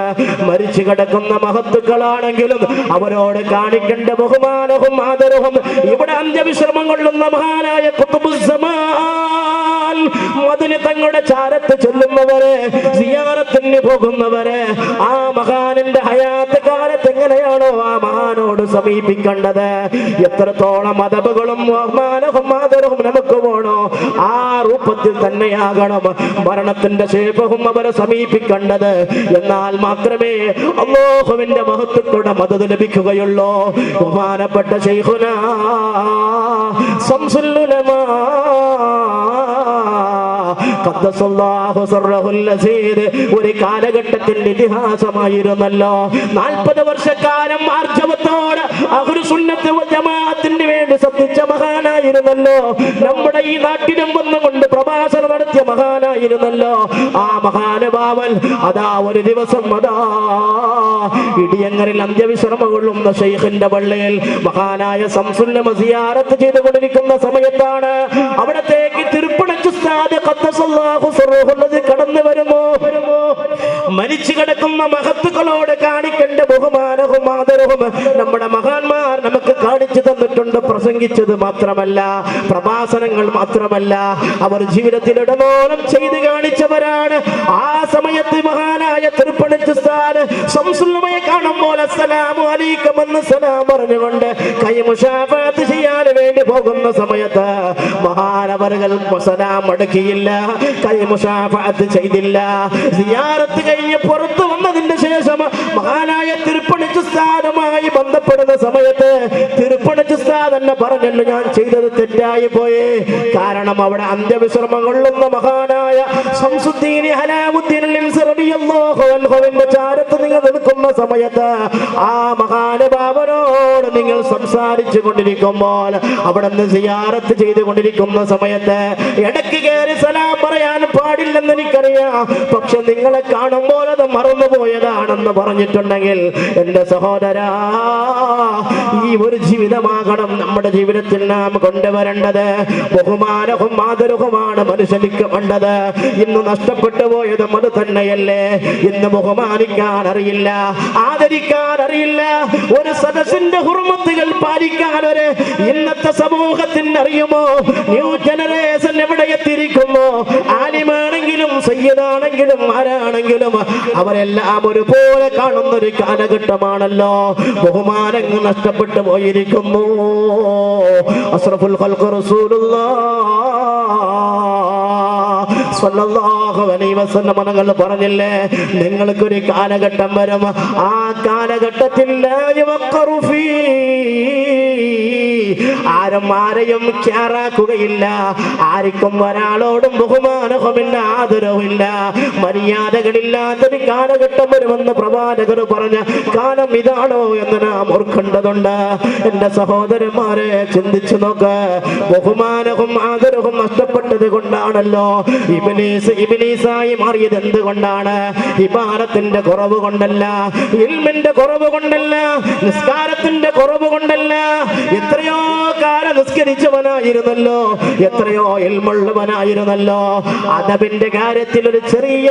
മരിച്ചു കിടക്കുന്ന മഹത്തുക്കളാണെങ്കിലും അവരോട് കാണിക്കേണ്ട ബഹുമാനവും ആദരവും ഇവിടെ അന്ത്യവിശ്രമം കൊള്ളുന്ന മഹാനായ ഖുതുബുസ്സമാൻ മദീന തങ്ങളുടെ ചാരത്ത് ചൊല്ലുന്നവരെ, സിയാറത്തിന് പോകുന്നവരെ, ആ മഹാനിന്റെ ഹയാത്ത് കാലത്ത് എങ്ങനെയാണോ ആ മഹാനോട് സമീപിക്കേണ്ടത്, എത്രത്തോളം അദബുകളും ബഹുമാനവും ആദരവും നമുക്ക് വേണോ ആ രൂപത്തിൽ തന്നെയാകണം മരണത്തിന്റെ ശേഷവും അവരെ സമീപിക്കേണ്ടത്. എന്നാൽ മാത്രമേ അല്ലാഹുവിന്റെ മഹത്വത്തോടെ മദദ് ലഭിക്കുകയുള്ളൂ. ബഹുമാനപ്പെട്ട ശൈഖുനാ ശംസുൽ ഉലമാ ഖദ്ദസല്ലാഹു സിർറഹുൽ അസീദ് ഒരു കാലഘട്ടത്തിന്റെ ഇതിഹാസമായിരുന്നല്ലോ. 40 വർഷക്കാലം ആർജവത്തോടെ അഹ്ലു സുന്നത്ത് വൽ ജമാഅത്തിന് വേണ്ടി സത്യച്ച മഹാനായിരുന്നല്ലോ. നമ്മുടെ ഈ നാട്ടിലും വന്നുകൊണ്ട് പ്രഭാഷണം നടത്തിയ മഹാനായിരുന്നല്ലോ. ആ മഹാനുഭാവൻ അതാ ഒരു ദിവസം അതാ ഇടിയങ്ങരിൽ അന്ത്യവിശ്രമം കൊള്ളുന്ന ശൈഖിന്റെ പള്ളിയിൽ മഹാനായ ശംസുൽ ഉലമ സിയാറത്ത് ചെയ്തുകൊണ്ടിരിക്കുന്ന സമയത്താണ് അവിടത്തേക്ക് തിരുപ്പണച്ച് ഉസ്താദ് ഖദ്ദസല്ലാഹു സിർറഹുൽ അസീദ് കടന്നു വരുമോ? മരിച്ചു കിടക്കുന്ന മഹത്തുക്കളോട് കാണിക്കേണ്ട ബഹുമാനവും ആദരവും നമ്മുടെ മഹാന്മാർ നമുക്ക് കാണിച്ചു തന്നിട്ടുണ്ട്. പ്രസംഗിച്ചത് മാത്രമല്ല, പ്രഭാഷണങ്ങൾ മാത്രമല്ല, അവർ ജീവിതത്തിലിടനോളം ചെയ്ത് കാണിച്ചവരാണ്. ആ സമയത്ത് മഹാനായ തിരുപ്പണച്ച് ഉസ്താദ് ശംസുൽ ഉലമയെ കാണുമ്പോൾ അസ്സലാമു അലൈക്കും എന്ന് സലാം പറഞ്ഞുകൊണ്ട് കൈ മുശാഫത്ത് ചെയ്യാൻ വേണ്ടി പോകുന്ന സമയത്ത് മഹാനവറുകൾ സലാം മടക്കിയില്ല, കൈ മുശാഫത്ത് ചെയ്തില്ല. സിയാറത്ത് കഴിഞ്ഞ് പുറത്തു വന്നതിന്റെ ശേഷം മഹാനായ തിരുപ്പണച്ച് ഉസ്താദുമായി ബന്ധപ്പെടുന്ന സമയത്ത് തിരുപ്പണച്ച് ഉസ്താദ് തന്നെ പറഞ്ഞല്ലോ, ഞാൻ ചെയ്തത് തെറ്റായി പോയി. കാരണം അവിടെ അന്ത്യവിശ്രമം കൊള്ളുന്ന മഹാനായ ശംസുദ്ദീൻ ഹലാവുദ്ദീൻ റളിയല്ലാഹു അൻഹുവിന്റെ ചാരത്ത് നിങ്ങൾ നിൽക്കുന്ന സമയത്ത് ആ മഹാനുഭാവനോട് നിങ്ങൾ സംസാരിച്ചു കൊണ്ടിരിക്കുമ്പോൾ, അവിടെ നിന്ന് സിയാറത്ത് ചെയ്തുകൊണ്ടിരിക്കുന്ന സമയത്ത് ഇടയ്ക്ക് കയറി സലാം പറയാൻ പാടില്ലെന്ന് എനിക്കറിയാം. പക്ഷെ നിങ്ങളെ കാണുമ്പോൾ അത് മറന്നുപോയതാണെന്ന് പറഞ്ഞിട്ടുണ്ടെങ്കിൽ എന്റെ സഹോദരാ, ഈ ഒരു ജീവിതമാകണം നമ്മുടെ ജീവിതത്തിൽ നാം കൊണ്ടുവരേണ്ടത്. ബഹുമാനവും ആദരവുമാണ് മനുഷ്യനിക്ക് വേണ്ടത്. ഇന്ന് നഷ്ടപ്പെട്ടു പോയതും അത് തന്നെയല്ലേ. ഇന്ന് ബഹുമാനിക്കാൻ അറിയില്ല, ആദരിക്കാൻ അറിയില്ല, ഒരു സദസ്സിന്റെ ഹുർമത്തുകൾ പാലിക്കാൻ ഒരു ഇന്നത്തെ സമൂഹത്തിന് അറിയുമോ? ന്യൂ ജനറേഷൻ എവിടെ എത്തിയിരിക്കുന്നു? ആലിമാണെങ്കിലും സയ്യിദാണെങ്കിലും ആരാണെങ്കിലും അവരെല്ലാം ഒരുപോലെ കാണുന്ന ഒരു കാലഘട്ടമാണല്ലോ. ബഹുമാനങ്ങൾ നഷ്ടപ്പെട്ടു പോയിരിക്കുന്നു. അസ്റഫുൽ ഖൽഖ് റസൂലുള്ളാഹ് സ്വല്ലല്ലാഹു അലൈഹി വസല്ലം തങ്ങൾ പറഞ്ഞില്ലേ, നിങ്ങൾക്കൊരു കാലഘട്ടം വരും, ആ കാലഘട്ടത്തിൽ ആരും ആരെയും ക്യാറാക്കുകയില്ല. ആർക്കും ഒരാളോടും ബഹുമാനവുമില്ല, ആദരവുമില്ല, മര്യാദകളില്ലാത്തൊരു കാലഘട്ടം വരുമെന്ന് പ്രവാചകർ പറഞ്ഞ കാലം ഇതാണോ എന്ന് നാം ഓർക്കേണ്ടതുണ്ട്. എന്റെ സഹോദരന്മാരെ, ചിന്തിച്ചു നോക്ക്. ബഹുമാനവും ആദരവും നഷ്ടപ്പെട്ടത് കൊണ്ടാണല്ലോ ഇബ്ലീസായി മാറിയത്. എന്തുകൊണ്ടാണ്? ഇബാദത്തിന്റെ കുറവ് കൊണ്ടല്ല, ഇൽമിന്റെ കുറവ് കൊണ്ടല്ല, നിസ്കാരത്തിന്റെ കുറവ് കൊണ്ടല്ല. എത്രയോ കാലം നിസ്കരിച്ചവനായിരുന്നല്ലോ, എത്രയോ ഇൽമുള്ളവനായിരുന്നല്ലോ. അദബിന്റെ കാര്യത്തിൽ ഒരു ചെറിയ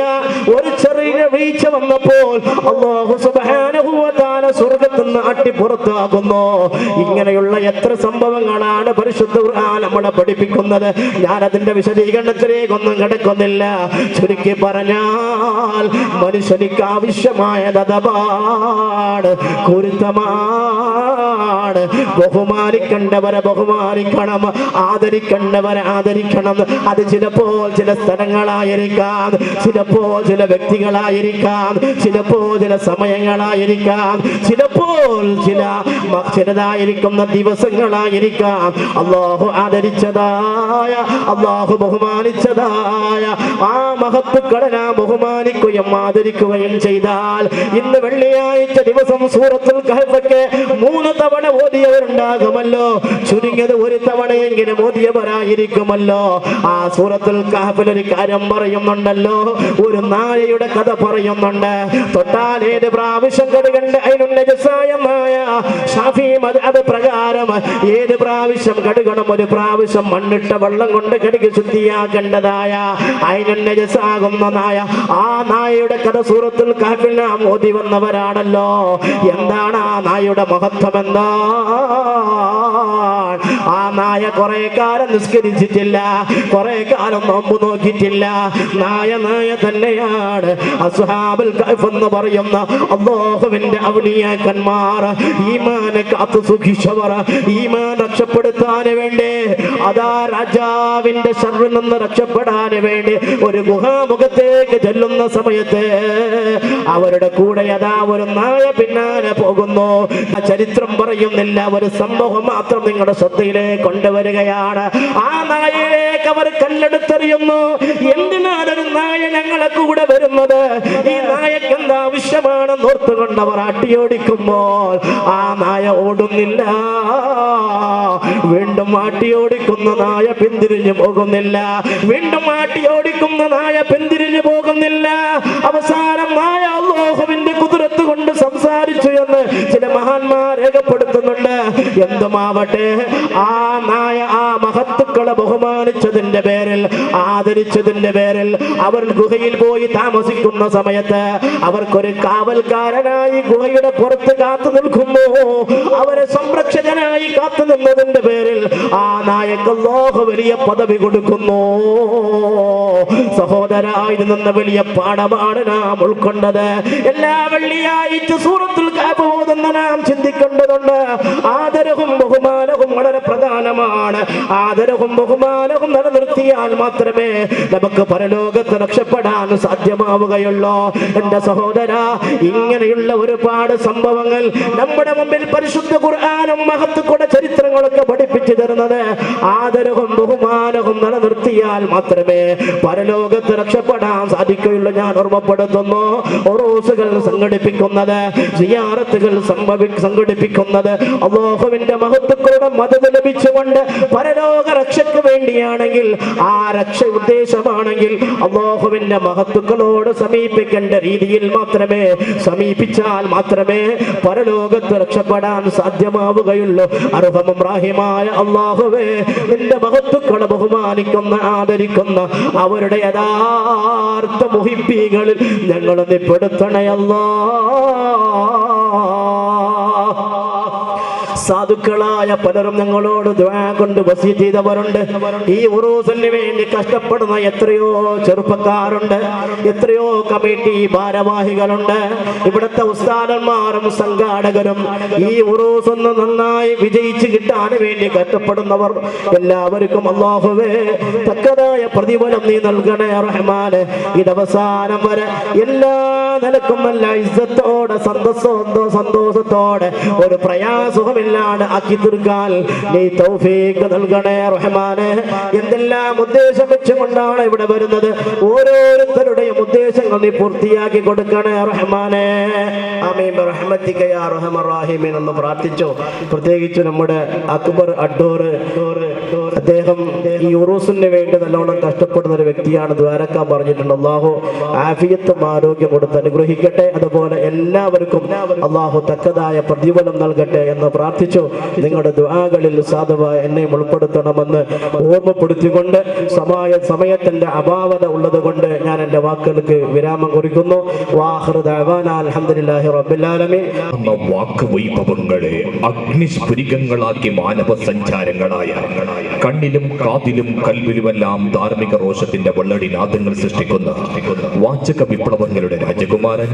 വീഴ്ച വന്നപ്പോൾ അല്ലാഹു സുബ്ഹാനഹു വ തആല സ്വർഗ്ഗത്തിൽ നിന്ന് അട്ടി പുറത്താകുന്നു. ഇങ്ങനെയുള്ള എത്ര സംഭവങ്ങളാണ് പരിശുദ്ധ ഖുർആൻ നമ്മളെ പഠിപ്പിക്കുന്നത്. ഞാൻ അതിന്റെ വിശദീകരണത്തിലേക്കൊന്നും കിടക്കുന്നില്ല. ചുരുക്കി പറഞ്ഞാൽ മനുഷ്യനിക്ക് ആവശ്യമായത് അദബാണ്, കുരുത്തമാണ്. ബഹുമാനിക്കേണ്ടവരെ ബഹുമാനിക്കണം, ആദരിക്കേണ്ടവരെ ആദരിക്കണം. അത് ചിലപ്പോൾ ചില സ്ഥലങ്ങളായിരിക്കാം, ചിലപ്പോൾ ചില വ്യക്തികളായിരിക്കാം, ചിലപ്പോൾ ചില സമയങ്ങളായിരിക്കാം, ചിലപ്പോൾ ചിലതായിരിക്കുന്ന ദിവസങ്ങളായിരിക്കാം. അല്ലാഹു ആദരിച്ചതായ, അല്ലാഹു ബഹുമാനിച്ചതായ ആ മഹത്തുക്കളെ നാം ബഹുമാനിക്കുകയും ആദരിക്കുകയും ചെയ്താൽ, ഇന്ന് വെള്ളിയാഴ്ച ദിവസം സൂറത്തുൽ കഹ്ഫൊക്കെ 3 തവണ ഓതിയവരുണ്ടാകുമല്ലോ, ചുരുങ്ങിയത് 1 തവണയെങ്കിലും ഓതിയവരായിരിക്കുമല്ലോ. ആ സൂറത്തുൽ കഹ്ഫിൽ ഒരു കാര്യം പറയുന്നുണ്ടല്ലോ, ഒരു നായയുടെ കഥ പറയുന്നുണ്ട്. തൊട്ടാൽ 7 പ്രാവശ്യം കഴുകേണ്ട അതിനുള്ള ജസായമായ ഷാഫി മദ്ഹബ് പ്രകാരം 7 പ്രാവശ്യം കഴുകണം. 1 പ്രാവശ്യം മണ്ണിട്ട വെള്ളം കൊണ്ട് കഴുകി ശുദ്ധിയാക്കേണ്ടതായ അതിനുള്ള ജസാകുന്ന നായ. ആ നായയുടെ കഥ സൂറത്തുൽ കഹ്ഫിൽ നാം ഓതി വന്നവരാണല്ലോ. എന്താണ് ആ നായയുടെ മഹത്വം? എന്താ? ആ നായ കുറെ കാലം നിസ്കരിച്ചിട്ടില്ല, കുറെ കാലം നോമ്പ് നോക്കിയിട്ടില്ല. നായ തന്നെയാണ്. അസ്ഹാബുൽ കഹ്ഫ് എന്ന് പറയുന്ന അല്ലാഹുവിന്റെ ഔലിയാക്കന്മാർ, ഈമാനെ കാത്തു സൂക്ഷിച്ചവർ, ഈമാൻ രക്ഷപ്പെടുത്താൻ വേണ്ടി, അതാ രാജാവിന്റെ ശർറിൽ നിന്ന് രക്ഷപ്പെടാൻ വേണ്ടി ഒരു ഗുഹാമുഖത്തേക്ക് ചെല്ലുന്ന സമയത്ത് അവരുടെ കൂടെ അതാ ഒരു നായ പിന്നാലെ പോകുന്നു. ആ ചരിത്രം പറയുന്നില്ല, ഒരു സംഭവം മാത്രം നിങ്ങളുടെ ശ്രദ്ധയിലേക്ക് കൊണ്ടുവരികയാണ്. ആ നായയിലേക്ക് അവർ കല്ലെടുത്തെറിയുന്നു. എന്തിനാണ് ഒരു നായ ഞങ്ങളെ കൂടെ വരുന്നത്? ഈ നായക്ക് എന്താ ആവശ്യമാണെന്ന് ഓർത്തുകൊണ്ട് അവർ അട്ടിയോടിക്കുമ്പോൾ ആ നായ ഓടുന്നില്ല. വീണ്ടും ആട്ടിയോടിക്കുന്ന നായ പിന്തിരിഞ്ഞു പോകുന്നില്ല. വീണ്ടും ആട്ടിയോടിക്കുന്ന നായ പിന്തിരിഞ്ഞു പോകുന്നില്ല. അവസാനം നായ അല്ലാഹുവിന്റെ ഖുദ്റത്ത് കൊണ്ട് സംസാരിച്ചു എന്ന് ചില മഹാന്മാർ രേഖപ്പെടുത്തുന്നുണ്ട്. എന്തുമാവട്ടെ, ആ നായ ആ മഹത്തുക്കളെ ബഹുമാനിച്ചതിന്റെ പേരിൽ, ആദരിച്ചതിന്റെ പേരിൽ അവർ ഗുഹയിൽ പോയി താമസിക്കുന്ന സമയത്ത് അവർക്കൊരു കാവൽക്കാരനായി ഗുഹയുടെ പുറത്ത് കാത്തു നിൽക്കുന്നു. അവരെ സംരക്ഷകനായി കാത്തു നിന്നതിന്റെ പേരിൽ ആ നായക്ക് അല്ലാഹു വലിയ പദവി കൊടുക്കുന്നു. സഹോദരായി നിന്ന വലിയ പാഠമാണ് നാം ഉൾക്കൊണ്ടത്. എല്ലാ വെള്ളിയാഴ്ച സൂറത്തുൽ കഹ്ഫ് ഓതുന്ന നാം ചിന്തിക്കേണ്ടതുണ്ട്. ആദരവും ബഹുമാനവും വളരെ പ്രധാനമാണ്. ആദരവും ബഹുമാനവും നിലനിർത്തിയാൽ മാത്രമേ നമുക്ക് പരലോകത്ത് രക്ഷപ്പെടാൻ സാധ്യമാവുകയുള്ളൂ. എന്റെ സഹോദര, ഇങ്ങനെയുള്ള ഒരുപാട് സംഭവങ്ങൾ നമ്മുടെ മുമ്പിൽ പരിശുദ്ധ ഖുർആനും മഹത്തുക്കളുടെ ചരിത്രങ്ങളൊക്കെ പഠിപ്പിച്ചു തരുന്നത് ആദരവും ബഹുമാനവും നിലനിർത്തിയാൽ മാത്രമേ പരലോകത്ത് രക്ഷപ്പെടാൻ സാധിക്കുകയുള്ളൂ. ഞാൻ ഓർമ്മപ്പെടുത്തുന്നു, ഉറൂസുകൾ സംഘടിപ്പിക്കുന്നത്, സിയാറത്തുകൾ സംഘടിപ്പിക്കുന്നത് അല്ലാഹുവിന്റെ മഹത്തുക്കളുടെ മദദ് ലഭിച്ചുകൊണ്ട് പരലോക രക്ഷയ്ക്ക് വേണ്ടിയാണെങ്കിൽ, ആ രക്ഷ ഉദ്ദേശമാണെങ്കിൽ അല്ലാഹുവിന്റെ മഹത്തുക്കളോട് സമീപിക്കേണ്ട രീതിയിൽ മാത്രമേ സമീപിച്ചാൽ മാത്രമേ പരലോകത്ത് രക്ഷപ്പെടാൻ സാധ്യമാവുകയുള്ളൂ. അർഹമും റഹീമായ അല്ലാഹുവേ, നിന്റെ മഹത്തുക്കളെ ബഹുമാനിക്കുന്ന ആദരിക്കുന്ന അവരുടെ യഥാർത്ഥ മുഹിബ്ബീകളിൽ ഞങ്ങളൊന്ന് പെടുത്തണേ സാധുക്കളായ പലരും ഞങ്ങളോട് ദുആ കൊണ്ട് വസിയത്ത് ചെയ്തവരുണ്ട്. ഈ ഉറൂസിന് വേണ്ടി കഷ്ടപ്പെടുന്ന എത്രയോ ചെറുപ്പക്കാരുണ്ട്, എത്രയോ കമ്മിറ്റി ഭാരവാഹികളുണ്ട്. ഇവിടുത്തെ ഉസ്താദന്മാരും സംഘാടകരും ഈ ഉറൂസ് ഒന്ന് നന്നായി വിജയിച്ച് കിട്ടാൻ വേണ്ടി കഷ്ടപ്പെടുന്നവർ എല്ലാവർക്കും അല്ലാഹുവേ തക്കതായ പ്രതിഫലം നീ നൽകണേ റഹ്മാനെ. ഇതവസാനം വരെ എല്ലാ നിലക്കും നല്ല ഇസ്സത്തോടെ സന്തോഷത്തോടെ ഒരു പ്രയാസവുമില്ല മുഴുവനാണ് ആക്കി തീർക്കാൻ നീ തൗഫീഖ് നൽകണേ റഹ്മാനെ. എന്തെല്ലാം ഉദ്ദേശം വെച്ചുകൊണ്ടാണ് ഇവിടെ വരുന്നത്, ഓരോരുത്തരുടെയും ഉദ്ദേശങ്ങൾ നീ പൂർത്തിയാക്കി കൊടുക്കണേ റഹ്മാനെ. ആമീൻ ബിറഹ്മതിക യാ അർഹമർ റഹീമീൻ എന്ന് പ്രാർത്ഥിച്ചു. പ്രത്യേകിച്ച് നമ്മുടെ അക്ബർ അഡ്ഡൂർ, അദ്ദേഹം ഈ ഉറൂസിന് വേണ്ടി നല്ലോണം കഷ്ടപ്പെടുന്ന ഒരു വ്യക്തിയാണ്. ദ്വാരക്കാൻ പറഞ്ഞിട്ടുണ്ട്. അള്ളാഹു ആഫിയത്തും ആരോഗ്യം കൊടുത്ത് അനുഗ്രഹിക്കട്ടെ. അതുപോലെ എല്ലാവർക്കും അള്ളാഹു തക്കതായ പ്രതിഫലം നൽകട്ടെ എന്ന് പ്രാർത്ഥിച്ചു. നിങ്ങളുടെ ദുആകളിൽ സാധുവായ എന്നെയും ഉൾപ്പെടുത്തണമെന്ന് ഓർമ്മപ്പെടുത്തിക്കൊണ്ട് സമയത്തിന്റെ അഭാവത ഉള്ളത് കൊണ്ട് ഞാൻ എൻ്റെ വാക്കുകൾക്ക് വിരാമം കുറിക്കുന്നു. വാഖിറു ദഅവാനാ അൽഹംദുലില്ലാഹി റബ്ബിൽ ആലമീൻ. വാക്കുവൈഭവങ്ങളെ അഗ്നിസ്ഫുരികങ്ങളാക്കി മാനവ സഞ്ചാരങ്ങളായ കണ്ണിലും കാതിലും കൽവിലുമെല്ലാം ധാർമ്മിക രോഷത്തിന്റെ വെള്ളടിനാദങ്ങൾ സൃഷ്ടിക്കുന്ന വാചക വിപ്ലവങ്ങളുടെ രാജകുമാരൻ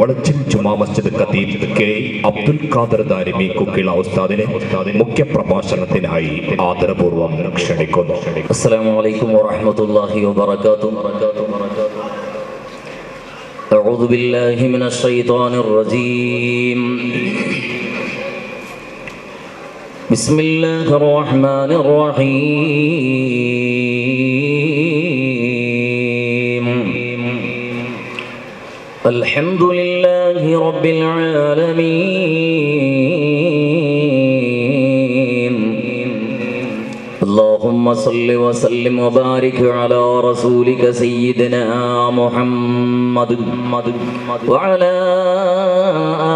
വളച്ചിൽ ജുമാ മസ്ജിദ് ഖതീബ് കെ അബ്ദുൽ ഖാദർ ദാരിമി കുക്കിള ഉസ്താദിനെ മുഖ്യ പ്രഭാഷണത്തിനായി ആദരപൂർവ്വം ക്ഷണിക്കുന്നു. അസ്സലാമു അലൈക്കും വറഹ്മത്തുള്ളാഹി വബറകാതുഹു. അഊദു ബില്ലാഹി മിനശ് ശൈത്വാനിർ റജീം. ബിസ്മില്ലാഹിർ റഹ്മാനിർ റഹീം. അൽഹംദുലില്ലാഹി റബ്ബിൽ ആലമീൻ. اللهم صل وسلم وبارك على رسولك سيدنا محمد وعلى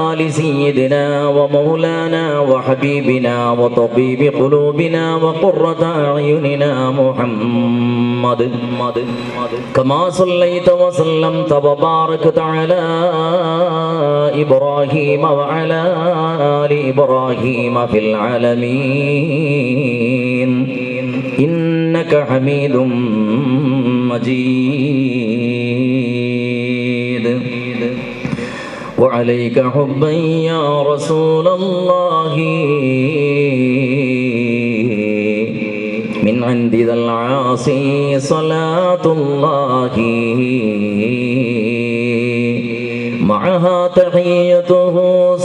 آل سيدنا ومولانا وحبيبنا وطبيب قلوبنا وقرة أعيننا محمد كما صليت وسلمت وباركت على إبراهيم وعلى آل إبراهيم في العالمين إنك حميد مجيد. وعليك حبا يا رسول الله من عند ذا العاصي صلاة الله معها تحيته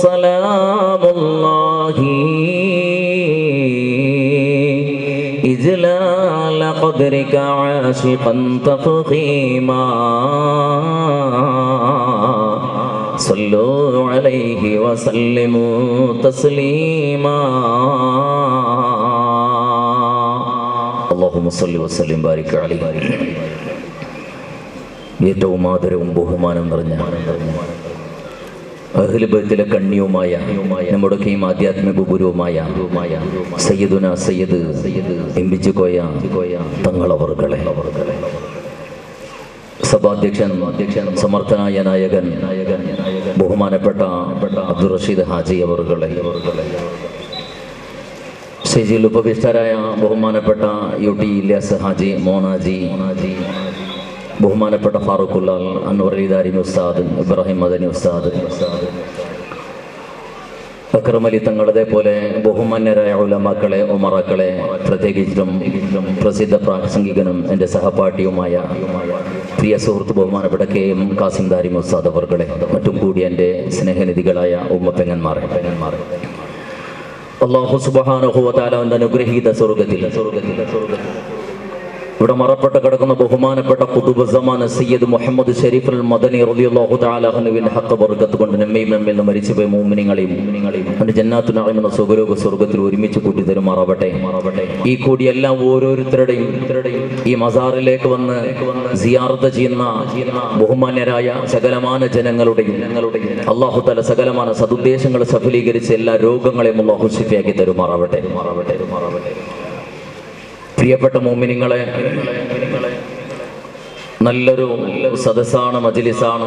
سلام الله إجلال قدرك عاشقا تفخيما صلوا عليه وسلموا تسليما اللهم صل وسلم بارك عليه. ഏറ്റവും ആദരവും ബഹുമാനം നിറഞ്ഞ അഹ്ലു ബൈത്തിലെ കണ്ണിയുമായ നമ്മുടെയൊക്കെയും ആധ്യാത്മിക ഗുരുവുമായ സയ്യിദുന സയ്യിദ് എംബിജി കോയ തങ്ങളവർകളെ, സഭാധ്യക്ഷൻ സമർത്ഥനായ നായകൻ ബഹുമാനപ്പെട്ട അബ്ദുൾ റഷീദ് ഹാജി അവർകളെ, സ്റ്റേജിൽ ഉപവിഷ്ടരായ ബഹുമാനപ്പെട്ട UT ഇല്യാസ് ഹാജി മോനാജി, ബഹുമാനപ്പെട്ട ഫാറൂഖുല്ലാൽ, അൻവർ ദാരിമി ഉസ്താദ്, ഇബ്രാഹിം മദനി ഉസ്താദ്, അക്രം അലി തങ്ങളെ പോലെ ബഹുമാന്യരായ ഉലമാക്കളെ, ഉമറാക്കളെ, പ്രത്യേകിച്ചും പ്രസിദ്ധ പ്രാസംഗികനും എൻ്റെ സഹപാഠിയുമായ പ്രിയ സുഹൃത്ത് ബഹുമാനപ്പെട്ട KM കാസിം ദാരിമി ഉസ്താദ് അവർകളെ, മറ്റും കൂടി എൻ്റെ സ്നേഹനിധികളായ ഉമ്മപ്പെങ്ങന്മാരെ, അല്ലാഹു സുബ്ഹാനഹു വ തആല അവൻ്റെ അനുഗ്രഹീത സ്വർഗ്ഗത്തിൽ ഇവിടെ മറപ്പെട്ട് കിടക്കുന്ന ബഹുമാനപ്പെട്ട ഖുതുബ് സമാൻ സയ്യിദ് മുഹമ്മദ് ഷരീഫുൽ മദനി റളിയല്ലാഹു തആല അൻഹുവിന്റെ ഹഖ് ബർക്കത്ത് കൊണ്ട് നമ്മയും നമ്മിൽ നിന്ന് മരിച്ചുപോയ മുഅ്മിനീങ്ങളെയും അവന്റെ ജന്നാത്തുൽ നഈം എന്ന സുഖലോക സ്വർഗ്ഗത്തിൽ ഒരുമിച്ച് കൂട്ടി തരുമാറാവട്ടെ. ഈ കൂടിയെല്ലാം ഓരോരുത്തരുടെയും ഈ മസാറിലേക്ക് വന്ന് സിയാറത്ത് ചെയ്യുന്ന ബഹുമാന്യരായ സകലമാന ജനങ്ങളുടെയും അല്ലാഹു തആല സകലമാന സദുദ്ദേശങ്ങൾ സഫലീകരിച്ച് എല്ലാ രോഗങ്ങളെയും അല്ലാഹു ശിഫയാക്കി തരുമാറാവട്ടെ. പ്രിയപ്പെട്ട മുഅ്മിനീങ്ങളെ, നല്ലൊരു സദസ്സാണ്, മജ്ലിസാണ്.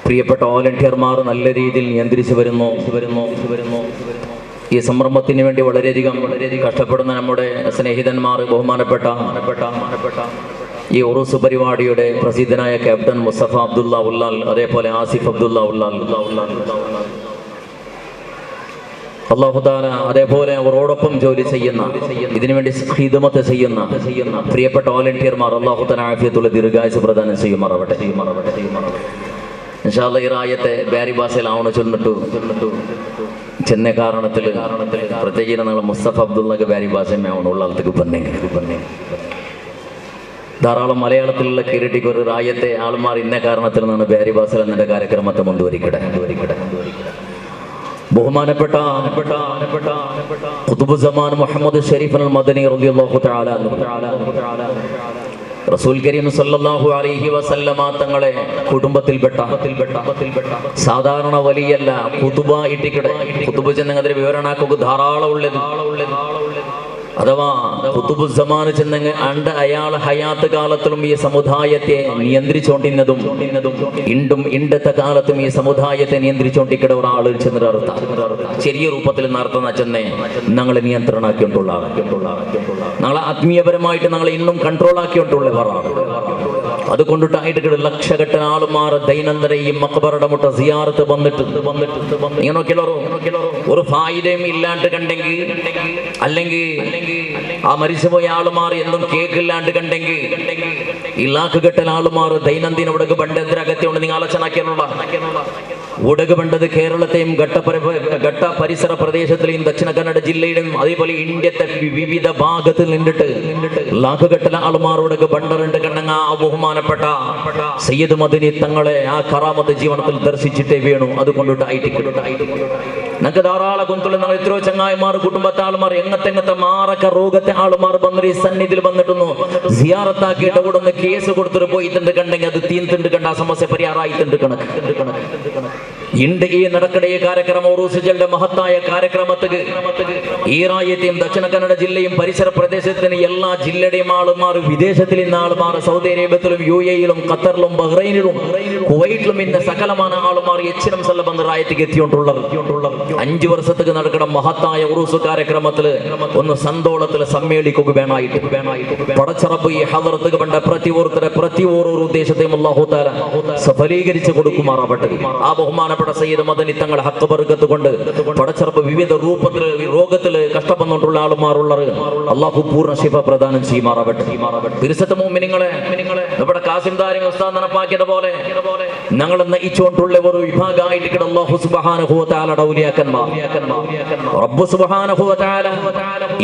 പ്രിയപ്പെട്ട വോളണ്ടിയർമാർ നല്ല രീതിയിൽ നിയന്ത്രിച്ചു വരുന്നു. ഈ സംരംഭത്തിന് വേണ്ടി വളരെയധികം കഷ്ടപ്പെടുന്ന നമ്മുടെ സ്നേഹിതന്മാർ, ബഹുമാനപ്പെട്ട ഈ ഉറൂസ് പരിപാടിയുടെ പ്രസിദ്ധനായ ക്യാപ്റ്റൻ മുസ്തഫ അബ്ദുള്ള ഉള്ളാൽ, അതേപോലെ ആസിഫ് അബ്ദുള്ള ഉള്ളാൽ, അല്ലാഹു തആല അതേപോലെ അവരോടൊപ്പം ജോലി ചെയ്യുന്ന, ഇതിനുവേണ്ടി ഖിദ്മത്ത് ചെയ്യുന്ന പ്രിയപ്പെട്ട വോളണ്ടിയർമാർ അല്ലാഹു തആല ആഫിയത്തുള്ള ദീർഘായുസ്സ് പ്രദാനം ചെയ്യുമാറാവട്ടെ. ഇൻഷാ അല്ലാഹ് ഈ റായത്തെ ബാരി ഭാഷയിലാവണ ചൊല്ലിട്ടു ചെന്ന കാരണത്തിൽ പ്രത്യേകിച്ച് നിങ്ങൾ മുസ്തഫ അബ്ദുള്ളക്ക് ബാരി ഭാഷയാണ് ഉള്ള ആളത്തേക്ക് പറഞ്ഞേ ധാരാളം മലയാളത്തിലുള്ള കിരീട്ടിക്ക് ഒരു റായത്തെ ആൾമാർ ഇന്ന കാരണത്തിൽ നിന്നാണ് ബാരി ഭാഷ എന്നെ കാര്യക്രമത്തെ കൊണ്ടുവരിക്കട്ടെ. ബഹുമാനപ്പെട്ട ഖുതുബുസ്സമാൻ മുഹമ്മദ് ഷരീഫ് അൽ മദനി റളിയല്ലാഹു തആല റസൂൽ കരീം സല്ലല്ലാഹു അലൈഹി വസല്ലമ തങ്ങളെ കുടുംബത്തിൽപ്പെട്ട സാധാരണ വലിയല്ല ഖുതുബ ഇട്ടിക്കടെ ഖുതുബ ചെന്നതിന്റെ വിവരണാക്കുക ധാരാളം ഉള്ളത് അഥവാ ഖുതുബുസ്സമാൻ ചെന്നെങ്കിൽ അണ്ട് അയാൾ ഹയാത്ത് കാലത്തിലും ഈ സമുദായത്തെ നിയന്ത്രിച്ചോണ്ടിരുന്നതും ഇണ്ടത്തെ കാലത്തും ഈ സമുദായത്തെ നിയന്ത്രിച്ചോണ്ടിരിക്കുന്ന ഒരാൾ ചെന്നർത്ഥ ചെറിയ രൂപത്തിൽ നടത്തുന്ന ചെന്നെ ഞങ്ങളെ നിയന്ത്രണാക്കിക്കൊണ്ടുള്ള ഞങ്ങളെ ആത്മീയപരമായിട്ട് ഞങ്ങളെ ഇന്നും കൺട്രോൾ ആക്കിക്കൊണ്ടുള്ളവരാണ്. അതുകൊണ്ടിട്ടായിട്ട് ലക്ഷക്കണക്കിന് ആളുമാർ ദൈനംദിന ഈ മഖബറയുടെ മുട്ട സിയാറത്ത് വന്നിട്ട് ഇങ്ങനെ നോക്കിയാലോ ഒരു ഫായിദയും ഇല്ലാണ്ട് കണ്ടെങ്കിൽ അല്ലെങ്കിൽ ആ മരിച്ചുപോയ ആളുമാർ എന്നും കേക്കില്ലാണ്ട് കണ്ടെങ്കിൽ ഈ ലാക്കുകെട്ടൽ ആളുമാർ ദൈനംദിന ഉടക്ക് ബണ്ടെന്തിര അകത്യമുണ്ട് നിങ്ങൾ ആലോചനാക്കിയാലുള്ള ഉടക്ക് ബണ്ടത് കേരളത്തെയും ഘട്ട പരിസര പ്രദേശത്തിലെയും ദക്ഷിണ കന്നഡ ജില്ലയിലും അതേപോലെ ഇന്ത്യത്തെ വിവിധ ഭാഗത്തിൽ നിന്നിട്ട് ലാക്കുകെട്ടൽ ആളുമാരോടൊക്കെ ബണ്ടറുണ്ട് കണ്ടെങ്കിൽ ആ ബഹുമാനപ്പെട്ട സയ്യിദ് മദനി തങ്ങളെ ആ കറാമത്ത് ജീവനത്തിൽ ദർശിച്ചിട്ടേ വീണു. അതുകൊണ്ടിട്ടായിട്ട് ഞങ്ങൾക്ക് ധാരാളം കുന്തുള്ള ഞങ്ങൾ എത്രയോ ചങ്ങായിമാർ കുടുംബത്തെ ആളുമാർ എങ്ങത്തെ മാറക്ക രോഗത്തെ ആളുമാർ വന്നിട്ട് ഈ സന്നിധിയിൽ വന്നിട്ടൊന്നു സിയാറത്താക്കിയിട്ട് കൂടെ ഒന്ന് കേസ് കൊടുത്തിട്ട് പോയിട്ടുണ്ട് കണ്ടെങ്കിൽ അത് തീർത്തിണ്ട് കണ്ട ആ സമസ്യ പരിഹാരമായിട്ടുണ്ട് കണക്ക് ഇണ്ട് ഈ നടക്കട ഈ കാര്യക്രമം ഉറൂസുകളുടെ മഹത്തായ കാര്യക്രമത്തിന് ഈ റായത്തെയും ദക്ഷിണ കന്നഡ ജില്ലയും പരിസര പ്രദേശത്തിന് എല്ലാ ജില്ലയുടെയും ആളുമാർ വിദേശത്തിൽ ഇന്ന് ആളുമാർ സൗദി അറേബ്യത്തിലും UAE-യിലും ഖത്തറിലും ബഹ്റൈനിലും കുവൈറ്റിലും ഇന്ന് സകലமான ആളുമാർ എച്ചിനം സല്ലബന്ധ റായത്തേക്ക് എത്തിയോണ്ടുള്ളത് 5 വർഷത്തേക്ക് നടക്കുന്ന മഹത്തായ ഉറൂസ് കാര്യക്രമത്തിൽ ഒന്ന് സന്തോളത്തിൽ സമ്മേളിക്കുക വേണമായിട്ട് പടച്ചറബ് ഈ ഹദറത്ത് കണ്ട പ്രതി ഓരോ ഉദ്ദേശത്തെയും അല്ലാഹു തആല സഫലീകരിച്ച് കൊടുക്കുമാറാവട്ടെ. ആ ബഹുമാനപ്പെട്ട സയ്യിദ് മദനി തങ്ങളുടെ ഹക്ക് ബർക്കത്ത് കൊണ്ട് പടച്ചറബ് വിവിധ രൂപത്തിൽ രോഗത്തിൽ കഷ്ടപ്പെടുന്നുകൊണ്ടുള്ള ആളുമാറുള്ളത് അല്ലാഹു പൂർണ്ണ ശിഫ പ്രദാനം ചെയ്യുമാറാവട്ടെ. തിരുസത്ത് മുഅ്മിനീങ്ങളെ നമ്മുടെ കാസിം ദാരിമി ഉസ്താദ് നടപ്പാക്കിയത് പോലെ ഞങ്ങൾ നയിച്ചുകൊണ്ടുള്ള ഒരു വിഭാഗമായിട്ട് അല്ലാഹു സുബ്ഹാനഹു വ തആലയുടെ ഔലിയാക്കന്മാർ റബ്ബ് സുബ്ഹാനഹു വ തആല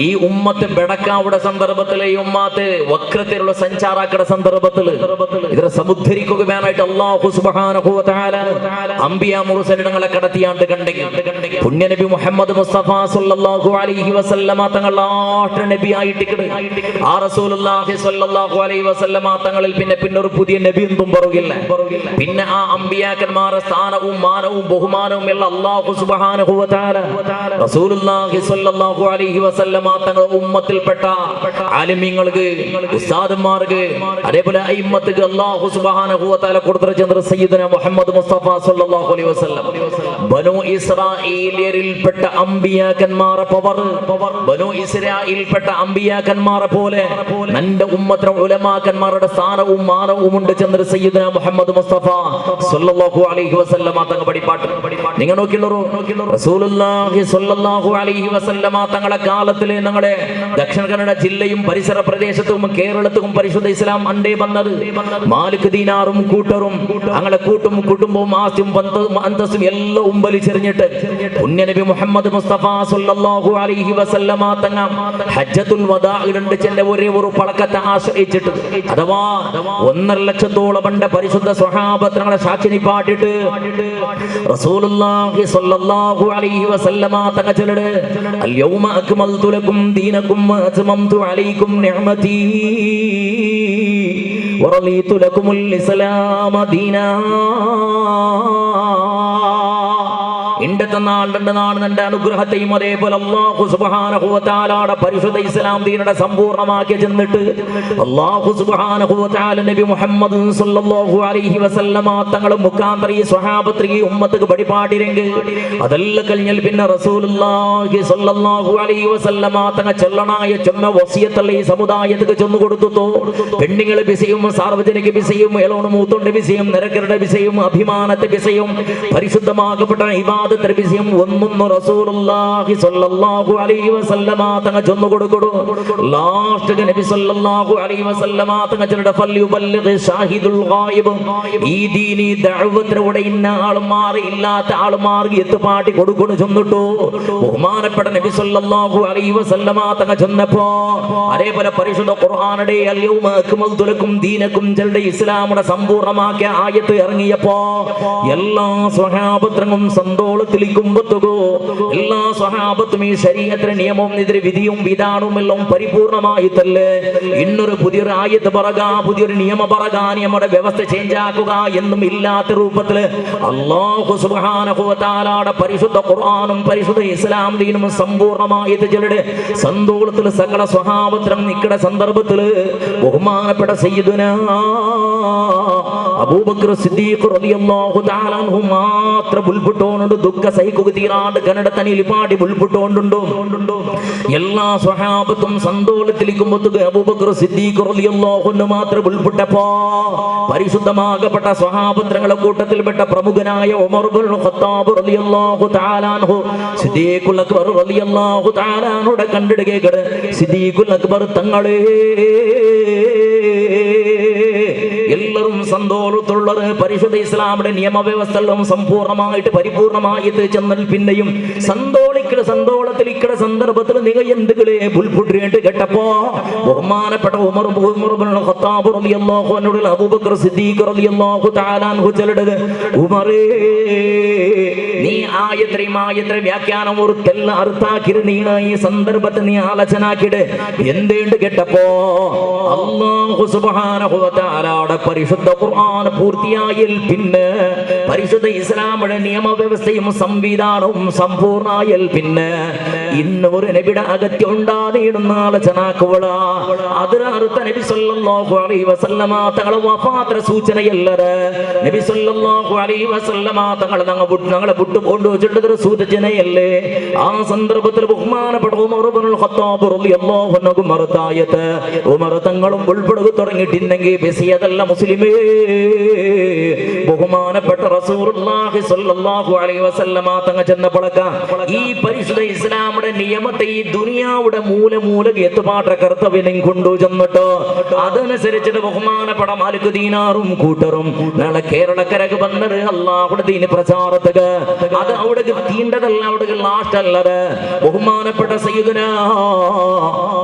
ഈ ഉമ്മത്ത് ബെടക്കാവുടെ സന്ദർഭത്തിൽ ഈ ഉമ്മത്ത് വക്രത്തിലുള്ള സഞ്ചാരാക്കയുടെ സന്ദർഭത്തിൽ ഇതിനെ സമുദ്ധരിക്കുക വേണമായിട്ട് അല്ലാഹു സുബ്ഹാനഹു വ തആല അംബിയ മുർസലിങ്ങളെ കടത്തിയാണ്ട് കണ്ടെങ്കിൽ പുണ്യ നബി മുഹമ്മദ് മുസ്തഫ സല്ലല്ലാഹു അലൈഹി വസല്ലമ തങ്ങളുടെ ആദ്യ നബിയായിട്ട് ആ റസൂലുള്ളാഹി സല്ലല്ലാഹു അലൈഹി വസല്ലമ തങ്ങളിൽ പിന്നെ ഒരു പുതിയ നബി ഒന്നും പറയില്ല. പിന്നെ ആ അംബിയാക്കന്മാരുടെ സ്ഥാനവും മാനവും ബഹുമാനവും എല്ലാം അല്ലാഹു സുബ്ഹാനഹു വ തആല റസൂലുള്ളാഹി സല്ലല്ലാഹു അലൈഹി വസല്ലമ തങ്ങളുടെ ഉമ്മത്തിൽപ്പെട്ട ആലിമീങ്ങൾക്ക് ഉസ്താദുമാർക്ക് അതേപോലെ അയിമ്മത്തുക്ക് അല്ലാഹു സുബ്ഹാനഹു വ തആല കൊടുത്ത ചന്ദ്ര സയ്യിദന മുഹമ്മദ് മുസ്തഫ സല്ലല്ലാഹു അലൈഹി വസല്ലം ബനു ഇസ്രായേലിൽപ്പെട്ട അംബിയാക്കന്മാരെ ബനു ഇസ്രായേലിൽപ്പെട്ട അംബിയാക്കന്മാരെ പോലെ നന്റെ ഉമ്മത്തിലെ ഉലമാക്കന്മാരുടെ സ്ഥാനവും മാനവും ഉണ്ട് ചന്ദ്ര സയ്യിദന മുഹമ്മദ് മുസ്തഫ സല്ലല്ലാഹു അലൈഹി വസല്ലം തങ്ങൾ പഠിപ്പാട്ട് നിങ്ങൾ നോക്കിയുള്ളൂ റസൂലുള്ളാഹി സല്ലല്ലാഹു അലൈഹി വസല്ലം തങ്ങളുടെ കാലത്തിൽ ഞങ്ങളുടെ ദക്ഷിണ കന്നഡ ജില്ലയും പരിസര പ്രദേശത്തും കേരളത്തിലും പരിശുദ്ധ ഇസ്ലാം അണ്ടേ വന്നത് മാലിക് ദീനാറും കൂട്ടറും അങ്ങനെ കൂട്ടും കുടുംബവും ആസ്തിയും അന്തസ്സും എല്ലാം ഉമ്പലിച്ചെറിഞ്ഞിട്ട് പുണ്യ നബി മുഹമ്മദ് മുസ്തഫ സല്ലല്ലാഹു അലൈഹി വസല്ലമ തങ്ങൾ ഹജ്ജത്തുൽ വദാഇലുണ്ട് ചെന്ന ഒരു പളക്കത്തെ ആശ്രയിച്ചിട്ട് അഥവാ 1.5 ലക്ഷത്തോളം പണ്ട് പരിശുദ്ധ സ്വഹാബത്തിനെ സാക്ഷി പാട്ടിട്ട് റസൂലുള്ളാഹി സ്വല്ലല്ലാഹു അലൈഹി വസല്ലമ തങ്ങൾ ചൊല്ലുടെ അൽ യൗമ അക്മൽതു ലക്കും ദീനകും വഅത്മംതു അലൈക്കും നിഅമതി വറളീതു ലക്കുമുൽ ഇസ്ലാമ ദീനാ ഇണ്ടത്തെ നാൾ നന്റെ അനുഗ്രഹത്തെയും അതേപോലെ അല്ലാഹു സുബ്ഹാനഹു വ തആലയുടെ പരിശുദ്ധ ഇസ്ലാം ദീനയുടെ സമ്പൂർണ്ണമാക്കി ചെന്നിട്ട് അല്ലാഹു സുബ്ഹാനഹു വ തആല നബി മുഹമ്മദ് സല്ലല്ലാഹു അലൈഹി വസല്ലമ തങ്ങൾ മുഖാന്തരം ഈ സ്വഹാബത്ത് ഈ ഉമ്മത്തിക്ക് പഠിപ്പാടിരെങ്കിൽ അതെല്ലാം കഴിഞ്ഞാൽ പിന്നെ റസൂലുള്ളാഹി സല്ലല്ലാഹു അലൈഹി വസല്ലമ തങ്ങൾ ചൊല്ലണായ ചൊന്ന വസിയത്തുള്ള ഈ സമുദായത്തിന് ചൊന്നു കൊടുത്തു. പെണ്ണുങ്ങളെ വിഷയവും സാർവജനിക വിഷയവും എലോണ് മൂത്തോണ്ട് വിഷയം നിരക്കരുടെ വിഷയവും അഭിമാനത്തെ വിഷയവും പരിശുദ്ധമാകപ്പെട്ട ഇബാദത്ത് യാതൊരു വിഷയം ഒന്നും റസൂലുള്ളാഹി സ്വല്ലല്ലാഹു അലൈഹി വസല്ലമ തങ്ങൾ ചൊന്നു കൊടുക്കുന്നു. ലാസ്റ്റ് നബി സ്വല്ലല്ലാഹു അലൈഹി വസല്ലമ തങ്ങൾ ചൊല്ലുന്ന ഫൽയുബല്ലിഗ് ഷാഹിദുൽ ഗായിബ്, ഈ ദീനി ദഅവത്തിലൂടെ ഇന്ന ആൾമാർ ഇല്ലാത്ത ആൾമാർ എത്തുപാട്ടി കൊടുക്കുന്നു ചൊന്നിട്ടു. ബഹുമാനപ്പെട്ട നബി സ്വല്ലല്ലാഹു അലൈഹി വസല്ലമ തങ്ങൾ ചൊന്നപ്പോ അതേപോലെ പരിശുദ്ധ ഖുർആനുടെ അൽ യൗമ അക്മൽതു ലക്കും ദീനക്കും ജൽദ ഇസ്ലാമിനെ സമ്പൂർണ്ണമാക്കിയ ആയത്ത് ഇറങ്ങിയപ്പോ എല്ലാ സ്വഹാബത്തും സന്തോഷത്തിലിരിക്കുമ്പോഴത്തോ എല്ലാ സ്വഹാബത്തും ഈ ശരീഅത്തിന്റെ നിയമവും എതിരെ വിധിയും വിധാനവും എല്ലാം പരിപൂർണമായി തല്ലേ ഇന്നൊരു പുതിയൊരു ആയത്ത് പറക, പുതിയൊരു നിയമം പറക, നമ്മുടെ വ്യവസ്ഥ ചേഞ്ച് ആക്കുക എന്നും ഇല്ലാത്ത രൂപത്തില് അല്ലാഹു സുബ്ഹാനഹു വ തആലയുടെ പരിശുദ്ധ ഖുർആനും പരിശുദ്ധ ഇസ്ലാം ദീനും സമ്പൂർണ്ണമായി ജലയുടെ സന്തോഷത്തിൽ സകല സ്വഹാബത്തും നിൽക്കുന്ന സന്ദർഭത്തില് ബഹുമാനപ്പെട്ട സയ്യിദുനാ അബൂബക്കർ സിദ്ദീഖ് റളിയല്ലാഹു തആല അൻഹു മാത്രം ബുൽബുട്ടോണ്ട് ദുഃഖ സഹിക്കുക തീരാണ്ട് കന്നഡത്തനിൽ പാടി ബുൽബുട്ടോണ്ടുണ്ടോ. എല്ലാ സ്വഹാബത്തും സന്തോഷത്തിലിരിക്കുമ്പോൾ അബൂബക്കർ സിദ്ദീഖ് റളിയല്ലാഹു അൻഹു മാത്രം ബുൽബുട്ടപ്പോ പരിശുദ്ധമാകപ്പെട്ട സ്വഹാബത്തുകളുടെ കൂട്ടത്തിൽപ്പെട്ട പ്രമുഖനായ ഉമർ ഇബ്നുൽ ഖത്താബ് റളിയല്ലാഹു തആല അൻഹു സിദ്ദീഖുൽ അക്ബർ റളിയല്ലാഹു തആല അൻഹുടെ കണ്ടിടുകയാണ്. സിദ്ദീഖുൽ അക്ബർ തങ്ങളെ എല്ലാവരും സന്തോഷത്തുള്ളത് പരിശുദ്ധ ഇസ്ലാമിന്റെ നിയമവ്യവസ്ഥകളും സമ്പൂർണ്ണമായിട്ട് പരിപൂർണമായിട്ട് ചെന്നാൽ പിന്നെയും സന്തോഷത്തിലിക്കട സന്ദർഭത്തിൽ നിങ്ങൾ എന്തുകളെ ബുൽബുട്ടിട്ട് കേട്ടപ്പോ ബഹുമാനപ്പെട്ട ഉമർ ഇബ്നുൽ ഖത്താബ് റളിയല്ലാഹു അൻഹു അബൂബക്കർ സിദ്ദീഖ് റളിയല്ലാഹു തആല അൻഹു ചൊല്ലുന്നത്, ഉമറേ നീ ആയത്ര വ്യാഖ്യാനം ഒരു തെല്ല അർത്ഥാക്കിര് നീണ ഈ സന്ദർഭത്തെ നീ ആലോചനാക്കിട് എന്തേണ്ട് കേട്ടപ്പോ അല്ലാഹു സുബ്ഹാനഹു വ തആലയുടെ പരിശുദ്ധ ഖുർആൻ പൂർത്തിയായിൽ പിന്നെ പരിശുദ്ധ ഇസ്ലാമിന്റെ നിയമവ്യവസ്ഥയും സംവിധാനവും സമ്പൂർണ്ണായാൽ പിന്നെ ഇന്ന് ഒരു നബിയുടെ അകത്യം ഉണ്ടാകുന്ന ആലോചനാക്കുക അതിനർത്ഥ നബി സല്ലല്ലാഹു അലൈഹി വസല്ലമ തങ്ങളെ വഫാത്തിന്റെ സൂചനയല്ലത്. നബി സല്ലല്ലാഹു അലൈഹി വസല്ലമ തങ്ങളെ ഞങ്ങളെ വിട്ടു കൊണ്ടുവച്ചിട്ടൊരു സൂചനയല്ലേ. ആ സന്ദർഭത്തിൽ ബഹുമാനപ്പെട്ട ഉമർ ഇബ്നുൽ ഖത്താബ് റളിയല്ലാഹു അൻഹു മർതായത്ത് ഉമർ തങ്ങളും ഉൾപ്പെടുക തുടങ്ങിയിട്ടുണ്ടെങ്കിൽ ബസിയതല്ല മുസ്ലിമേ. ബഹുമാനപ്പെട്ട റസൂലുള്ളാഹി സ്വല്ലല്ലാഹു അലൈഹി വസല്ലമ തങ്ങൾ ചെന്നപ്പോഴൊക്കെ ഈ പരിശുദ്ധ ഇസ്ലാമിന്റെ നിയമത്തെ ഈ ദുനിയാവുടെ മൂല എത്തുപാട്ട കർത്തവ്യം കൊണ്ടു ചെന്നിട്ട് അതനുസരിച്ചിട്ട് ബഹുമാനപ്പെട്ട മാലിക് ദീനാറും കൂട്ടറും നാളെ കേരളക്കരക്ക് വന്നത് അല്ലാഹുവിന്റെ ദീന പ്രചാരത്തുക അത് അവിടെ തീണ്ടതല്ല, അവിടെ ലാസ്റ്റ് അല്ലത്. ബഹുമാനപ്പെട്ട സയ്യിദുനാ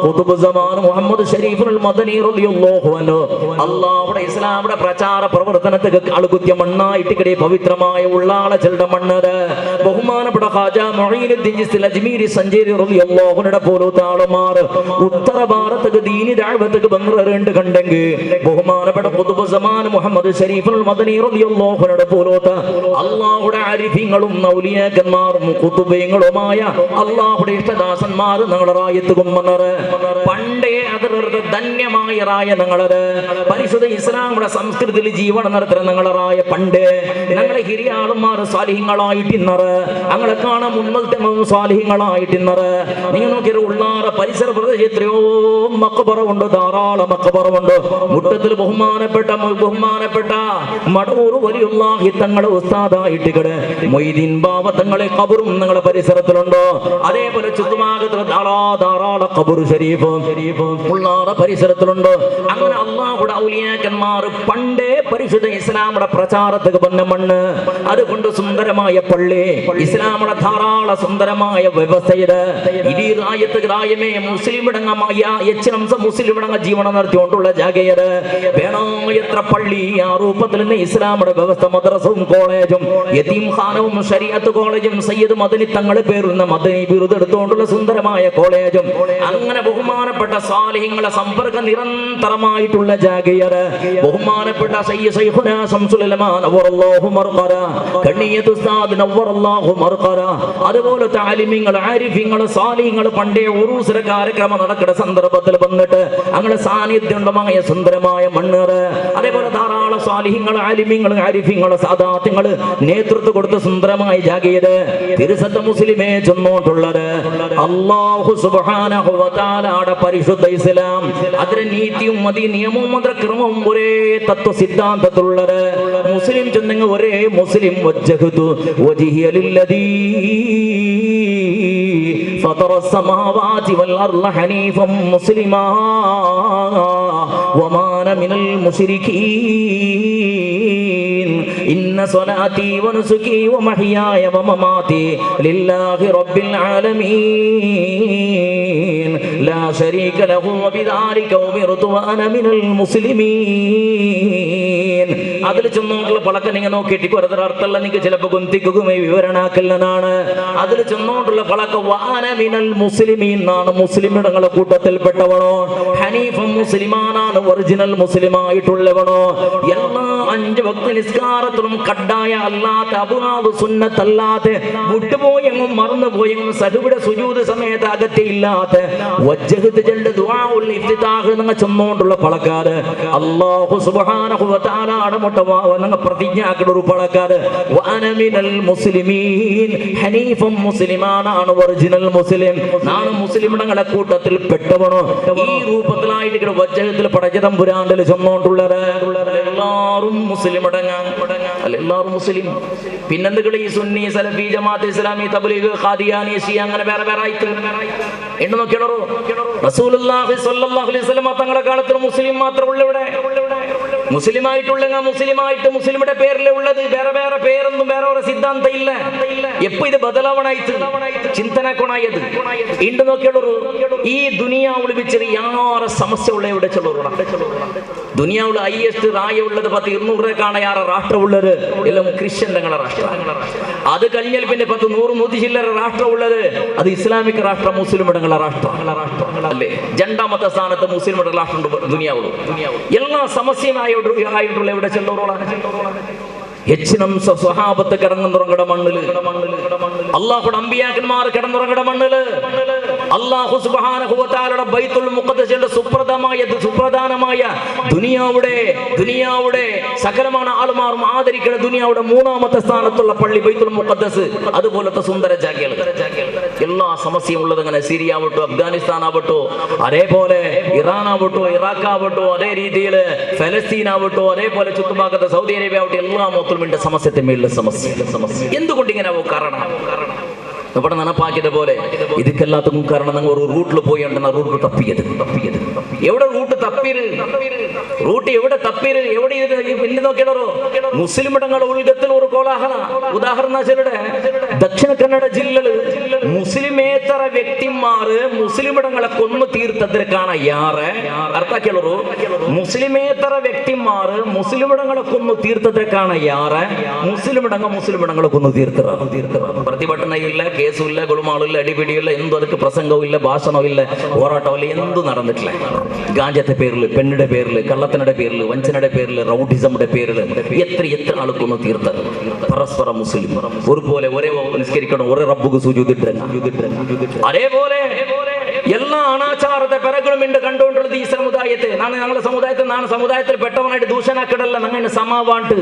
ഖുതുബ് സമാൻ മുഹമ്മദ് ശരീഫുൽ മദനി റളിയല്ലാഹു അൻഹു അല്ലാഹുവിന്റെ ഇസ്ലാമിന്റെ പ്രചാര പ്രവർത്തനത്തെ ആളുകുത്തിയ മണ്ണായിട്ട് കിടേ പവിത്രമായ ഉള്ളാളെ ചെല്ലുന്ന മണ്ണത്. ബഹുമാനപ്പെട്ട ഖാജാ മുഈനുദ്ദീൻ ജിസ്തിൽ അജ്മീരി സഞ്ചേരി റളിയല്ലാഹു അൻഹു പോലത്തെ ആളുമാർ ഉത്തര ഭാരതക്ക് ദീനി ദഅവത്ക്ക് ബംഗ്ലറുണ്ട് കണ്ടെങ്കിൽ ബഹുമാനപ്പെട്ട ഖുതുബ് സമാൻ മുഹമ്മദ് ശരീഫുൽ മദനി റളിയല്ലാഹു അൻഹു പോലത്തെ അല്ലാഹുവിന്റെ ആരിഫീങ്ങളും ഔലിയാക്കന്മാരും ഖുതുബീങ്ങളുമായ അല്ലാഹുവിന്റെ ഇഷ്ടദാസന്മാർ ഞങ്ങളുടെ റായത്ത് കൊമ്മന്നറ് പണ്ടേ അതിർത്ത് ധന്യമായ റായ ഞങ്ങളത് പരിശുദ്ധ ഇസ്ലാമിന്റെ സംസ്കൃതിയിൽ ജീവനം നടത്തുന്ന ഞങ്ങളറായ പണ്ട് ഞങ്ങളെ ഹിരിയ ആളുമാർ സ്വാലിഹ്യങ്ങളായിട്ടിന്നറ് ഞങ്ങളെ കാണാൻ മുന്നത്തെ സ്വാലിഹ്യങ്ങളായിട്ടിന്നറ്. നിങ്ങൾ നോക്കിയ ഉള്ളാറ പരിസര പ്രദേശം എത്രയോ മക്കബറവുണ്ട്, ധാരാളം മക്കബറവുണ്ട്. മുട്ടത്തിൽ ബഹുമാനപ്പെട്ട മടവൂർ വലിയുള്ളാഹി തങ്ങളെ ഉസ്താദായിട്ട് മൊയ്തീൻ ബാബ തങ്ങളെ ഖബറും നിങ്ങളുടെ പരിസരത്തിലുണ്ടോ. അതേപോലെ ചുറ്റുഭാഗത്ത് ധാരാളം ഖബർ ഷരീഫ് ഉള്ളാറ പരിസരത്തിലുണ്ടോ. അങ്ങനെ അല്ലാഹുവിന്റെ ഔലിയാക്കന്മാർ പണ്ടേ പരിശുദ്ധ ഇസ്ലാമിന്റെ പ്രചാരത്തിന് വന്ന മണ്ണ്. അതുകൊണ്ട് സുന്ദരമായ പള്ളി ഇസ്ലാമിന്റെ ധാരാളം സുന്ദരമായ വ്യവസ്ഥയത് ഇതീ റായത്ത് ഗ്രായമേ മുസ്ലിമിടങ്ങമായ മുസ്ലിമിടങ്ങ ജീവനം നടത്തിക്കൊണ്ടുള്ള ജാഗയത് വേണോ എത്ര പള്ളി ആ രൂപത്തിൽ നിന്ന് ഇസ്ലാമിന്റെ വ്യവസ്ഥ മദ്രസവും കോളേജും യതീംഖാനവും ശരീഅത്ത് കോളേജും സയ്യിദ് മദനി തങ്ങളെ പേരുന്ന മദനി ബിരുദെടുത്തുകൊണ്ടുള്ള സുന്ദരമായ കോളേജും അങ്ങനെ ബഹുമാനപ്പെട്ട സാലിഹ്യങ്ങളെ സമ്പർക്ക നിരന്തരമായിട്ടുള്ള ജാഗയത് ബഹുമാനപ്പെട്ട സയ്യിദുനാ ശംസുൽ ഉലമാ നവറല്ലാഹു മർഖറ കണ്ണിയത്ത് ഉസ്താദ് നവറല്ലാഹു മർഖറ അതുപോലെ ആലിമീങ്ങൾ ആരിഫീങ്ങൾ സാലിഹ്യങ്ങൾ പണ്ടേ ഉറൂസ് കാര്യക്രമം നടക്കുന്ന സന്ദർഭത്തിൽ വന്നിട്ട് അങ്ങനെ സാന്നിധ്യമായ സുന്ദരമായ മണ്ണേറ് അതേപോലെ ധാരാളം സാലിഹ്യങ്ങൾ ആലിമീങ്ങൾ ആരിഫീങ്ങൾ സാദാത്യങ്ങൾ നേതൃത്വം കൊടുത്ത് സുന്ദരമായി ജാഗീത് തിരുസത്ത മുസ്ലിമേ ചെന്നോട്ടുള്ളത് അല്ലാഹു സുബ്ഹാനഹു വ തആലയുടെ പരിശുദ്ധ ഇസ്ലാം അതിന്റെ നീതിയും മതി നിയമവും അതിന്റെ ക്രമവും ഒരേ തത്വ സിദ്ധാന്തത്തിലുള്ളത് മുസ്ലിം ചെന്നെങ്കിൽ ഒരേ മുസ്ലിം വജ്ജഹതു വജ്ഹിയ ലില്ലദീ فطر السماوات والأرض حنيفا مسلما وما أنا من المشركين إن صلاتي ونسكي ومحياي ومماتي لله رب العالمين لا شريك له وبذلك أمرت وأنا من المسلمين അതിൽ ചെന്നോണ്ടുള്ള പളക്കം നിങ്ങൾ നോക്കിയിട്ട് കുറേ അർത്ഥമുള്ള നിങ്ങൾക്ക് ചിലപ്പോൾ ഗുന്തിക്കുകയും വിവരണാക്കല്ലെന്നാണ് അതിൽ ചെന്നോണ്ടുള്ള പളക്കം വാനമിനൽ മുസ്ലിമീൻ എന്നാണ് മുസ്ലിമിടങ്ങളെ കൂട്ടത്തിൽപ്പെട്ടവണോ ഹനീഫം മുസ്ലിമാനാണ് ഒറിജിനൽ മുസ്ലിമായിട്ടുള്ളവണോ എല്ലാ 5 വക്ത നിസ്കാരത്തിലും കഡ്ഡായ അല്ലാത്ത അബുനാദ് സുന്നത്തല്ലാതെ വിട്ടുപോയെങ്ങും മറന്നുപോയെങ്ങും സഹുവിടെ സുജൂദ് സമയത്ത് അകത്തിയില്ലാത്ത വജ്ജഹത്ത് ജൽദ് ദുആഉൽ ഇഫ്തിതാഹ് നിങ്ങൾ ചെന്നോണ്ടുള്ള പളക്കാര് അല്ലാഹു സുബ്ഹാനഹു വ തആലയുടെ നിങ്ങൾ പ്രതിജ്ഞാക്കുന്ന ഒരു പളക്കാര് വഅനമിനൽ മുസ്ലിമീൻ ഹനീഫം മുസ്ലിമാനാണ് ഒറിജിനൽ മുസ്ലിം നാണ് മുസ്ലിമിടങ്ങളെ കൂട്ടത്തിൽ പെട്ടവണോ ഈ രൂപത്തിലായിട്ട് വജ്ജഹത്തിൽ പടച്ചതമ്പുരാണ്ടിൽ ചെന്നോണ്ടുള്ളത് എല്ലാവരും മുസ്ലിം അടങ്ങാം എല്ലാവരും മുസ്ലിം പിന്നെന്തുകൾ ഈ സുന്നി സലഫി ജമാഅത്ത് ഇസ്ലാമി തബ്ലീഗ് ഖാദിയാനി ശിയ അങ്ങനെ വേറെ വേറെ ആയിട്ട് എണ്ണ നോക്കിയാലോ റസൂലുള്ളാഹി സ്വല്ലല്ലാഹു അലൈഹി വസല്ലം തങ്ങളുടെ കാലത്തിൽ മുസ്ലിം മാത്രമുള്ള ഇവിടെ മുസ്ലിമായിട്ടുള്ള മുസ്ലിമായിട്ട് മുസ്ലിമിന്റെ പേരിലെ ഉള്ളത് വേറെ വേറെ പേരൊന്നും വേറെ ഒരു സിദ്ധാന്തം ഇല്ല എപ്പോ ഇത് ബദലാവണായിട്ട് ചിന്തനക്കൊണായത് ഇണ്ട് നോക്കിയുള്ളൂ ഈ ദുനിയാവിൽ വെച്ചൊരു യാറെ സമസ്യ ഉള്ള ഇവിടെ ചെല്ലുള്ളൂ ദുനിയാവിൽ ഹൈയസ്റ്റ് റായ ഉള്ളത് 10-200 കാണാറ് രാഷ്ട്രമുള്ളത് എല്ലാം ക്രിസ്ത്യൻ തങ്ങളുടെ രാഷ്ട്രം അത് കഴിഞ്ഞാൽ പിന്നെ 10-100 ചില്ലറ രാഷ്ട്രമുള്ളത് അത് ഇസ്ലാമിക് രാഷ്ട്രം മുസ്ലിം ഇടങ്ങളുടെ രാഷ്ട്രം അല്ലേ 2ാമത്തെ സ്ഥാനത്ത് മുസ്ലിം ഇട രാഷ്ട്രം ദുനിയാവുള്ളൂ എല്ലാ സമസ്യമായിട്ടുള്ള ഇവിടെ ചെല്ലുറോളാണ് ಹೆಚ್ಚಿನ സ്വഹാബത്ത് കിടന്നുറങ്ങട മണ്ണില് അല്ലാഹുവിന്റെ അമ്പിയാക്കന്മാർ കിടന്നുറങ്ങട മണ്ണില് അല്ലാഹു സുബ്ഹാനഹു വ തആലയുടെ ബൈത്തുൽ മുഖദ്ദസിന്റെ സുപ്രധാനമായ ദുനിയാവുടെ സകലமான ആളുമാരും ആദരിക്കുന്ന ദുനിയാവുടെ 3ാമത്തെ സ്ഥാനത്തുള്ള പള്ളി ബൈത്തുൽ മുഖദ്ദസ് അതുപോലത്തെ സുന്ദര ജാഗകൾ എല്ലാ സമസ്യയും ഉള്ളത് അങ്ങനെ സിറിയ ആവട്ടോ അഫ്ഗാനിസ്ഥാൻ ആവട്ടോ അതേപോലെ ഇറാൻ ആവട്ടോ ഇറാഖ് ആവട്ടോ അതേ രീതിയിൽ ഫലസ്തീൻ ആവട്ടോ അതേപോലെ ചുറ്റുഭാഗത്തെ സൗദി അറേബ്യ ആവട്ടെ എല്ലാ മുസ്ലിമിന്റെ സമസ്യത്തെ മേലുള്ള സമസ്യ എന്തുകൊണ്ട് ഇങ്ങനെ കാരണം ഇവിടെ നടപ്പാക്കിയത് പോലെ ഇതൊക്കെല്ലാത്തും കാരണം നിങ്ങൾ ഒരു റൂട്ടിൽ പോയിണ്ടെന്ന റൂട്ട് തപ്പിയത് എവിടെ റൂട്ട് റൂട്ട് എവിടെ തപ്പിയത് എവിടെ പിന്നെ നോക്കിയാലോ മുസ്ലിം ഇടങ്ങളുടെ ഉൾഗത്തിൽ ഒരു കോലാഹല ഉദാഹരണ ദക്ഷിണ കന്നഡ ജില്ലയിൽ മുസ്ലിമേതര വ്യക്തിമാര് മുസ്ലിം ഇടങ്ങളെ കൊന്നു തീർത്തതിന് കാണാൻ യാറെ അർത്ഥാക്കിയുള്ളൂ മുസ്ലിമേതര വ്യക്തിമാര് മുസ്ലിം ഇടങ്ങളെ കൊന്നു തീർത്തതിന് കാണാൻ യാറെ മുസ്ലിം ഇടങ്ങളെ കൊന്നു തീർത്തറ പ്രതിഭಟന ഇല്ല കേസുമില്ല ഗുളുമാളില്ല അടിപിടിയില്ല എന്തും അതൊക്കെ പ്രസംഗവും ഭാഷണവും ഇല്ല പോരാട്ടമില്ല എന്തും നടന്നിട്ടില്ല ഗാഞ്ചത്തെ പേരിൽ പെണ്ണിന്റെ പേരിൽ കള്ളത്തിനുടെ പേരിൽ വഞ്ചനയുടെ പേരിൽ റൗഡിസമിന്റെ പേരിൽ എത്ര ആൾക്കൊന്ന് തീർത്തത് പരസ്പര മുസ്ലിം ഒരുപോലെ ഒരേ നിസ്കരിക്കണം ഒരേ റബ്ബുക്ക് സുജൂദിട്ട് അതേപോലെ എല്ലാ അനാചാരത്തെ പിറകളും ഉണ്ട് കണ്ടുകൊണ്ടുള്ളത് ഈ സമുദായത്തെ ഞങ്ങളുടെ സമുദായത്തിൽ പെട്ടവനായിട്ട് ദൂഷണാക്കിടല്ല ഞങ്ങൾ സമാവാണ്ട്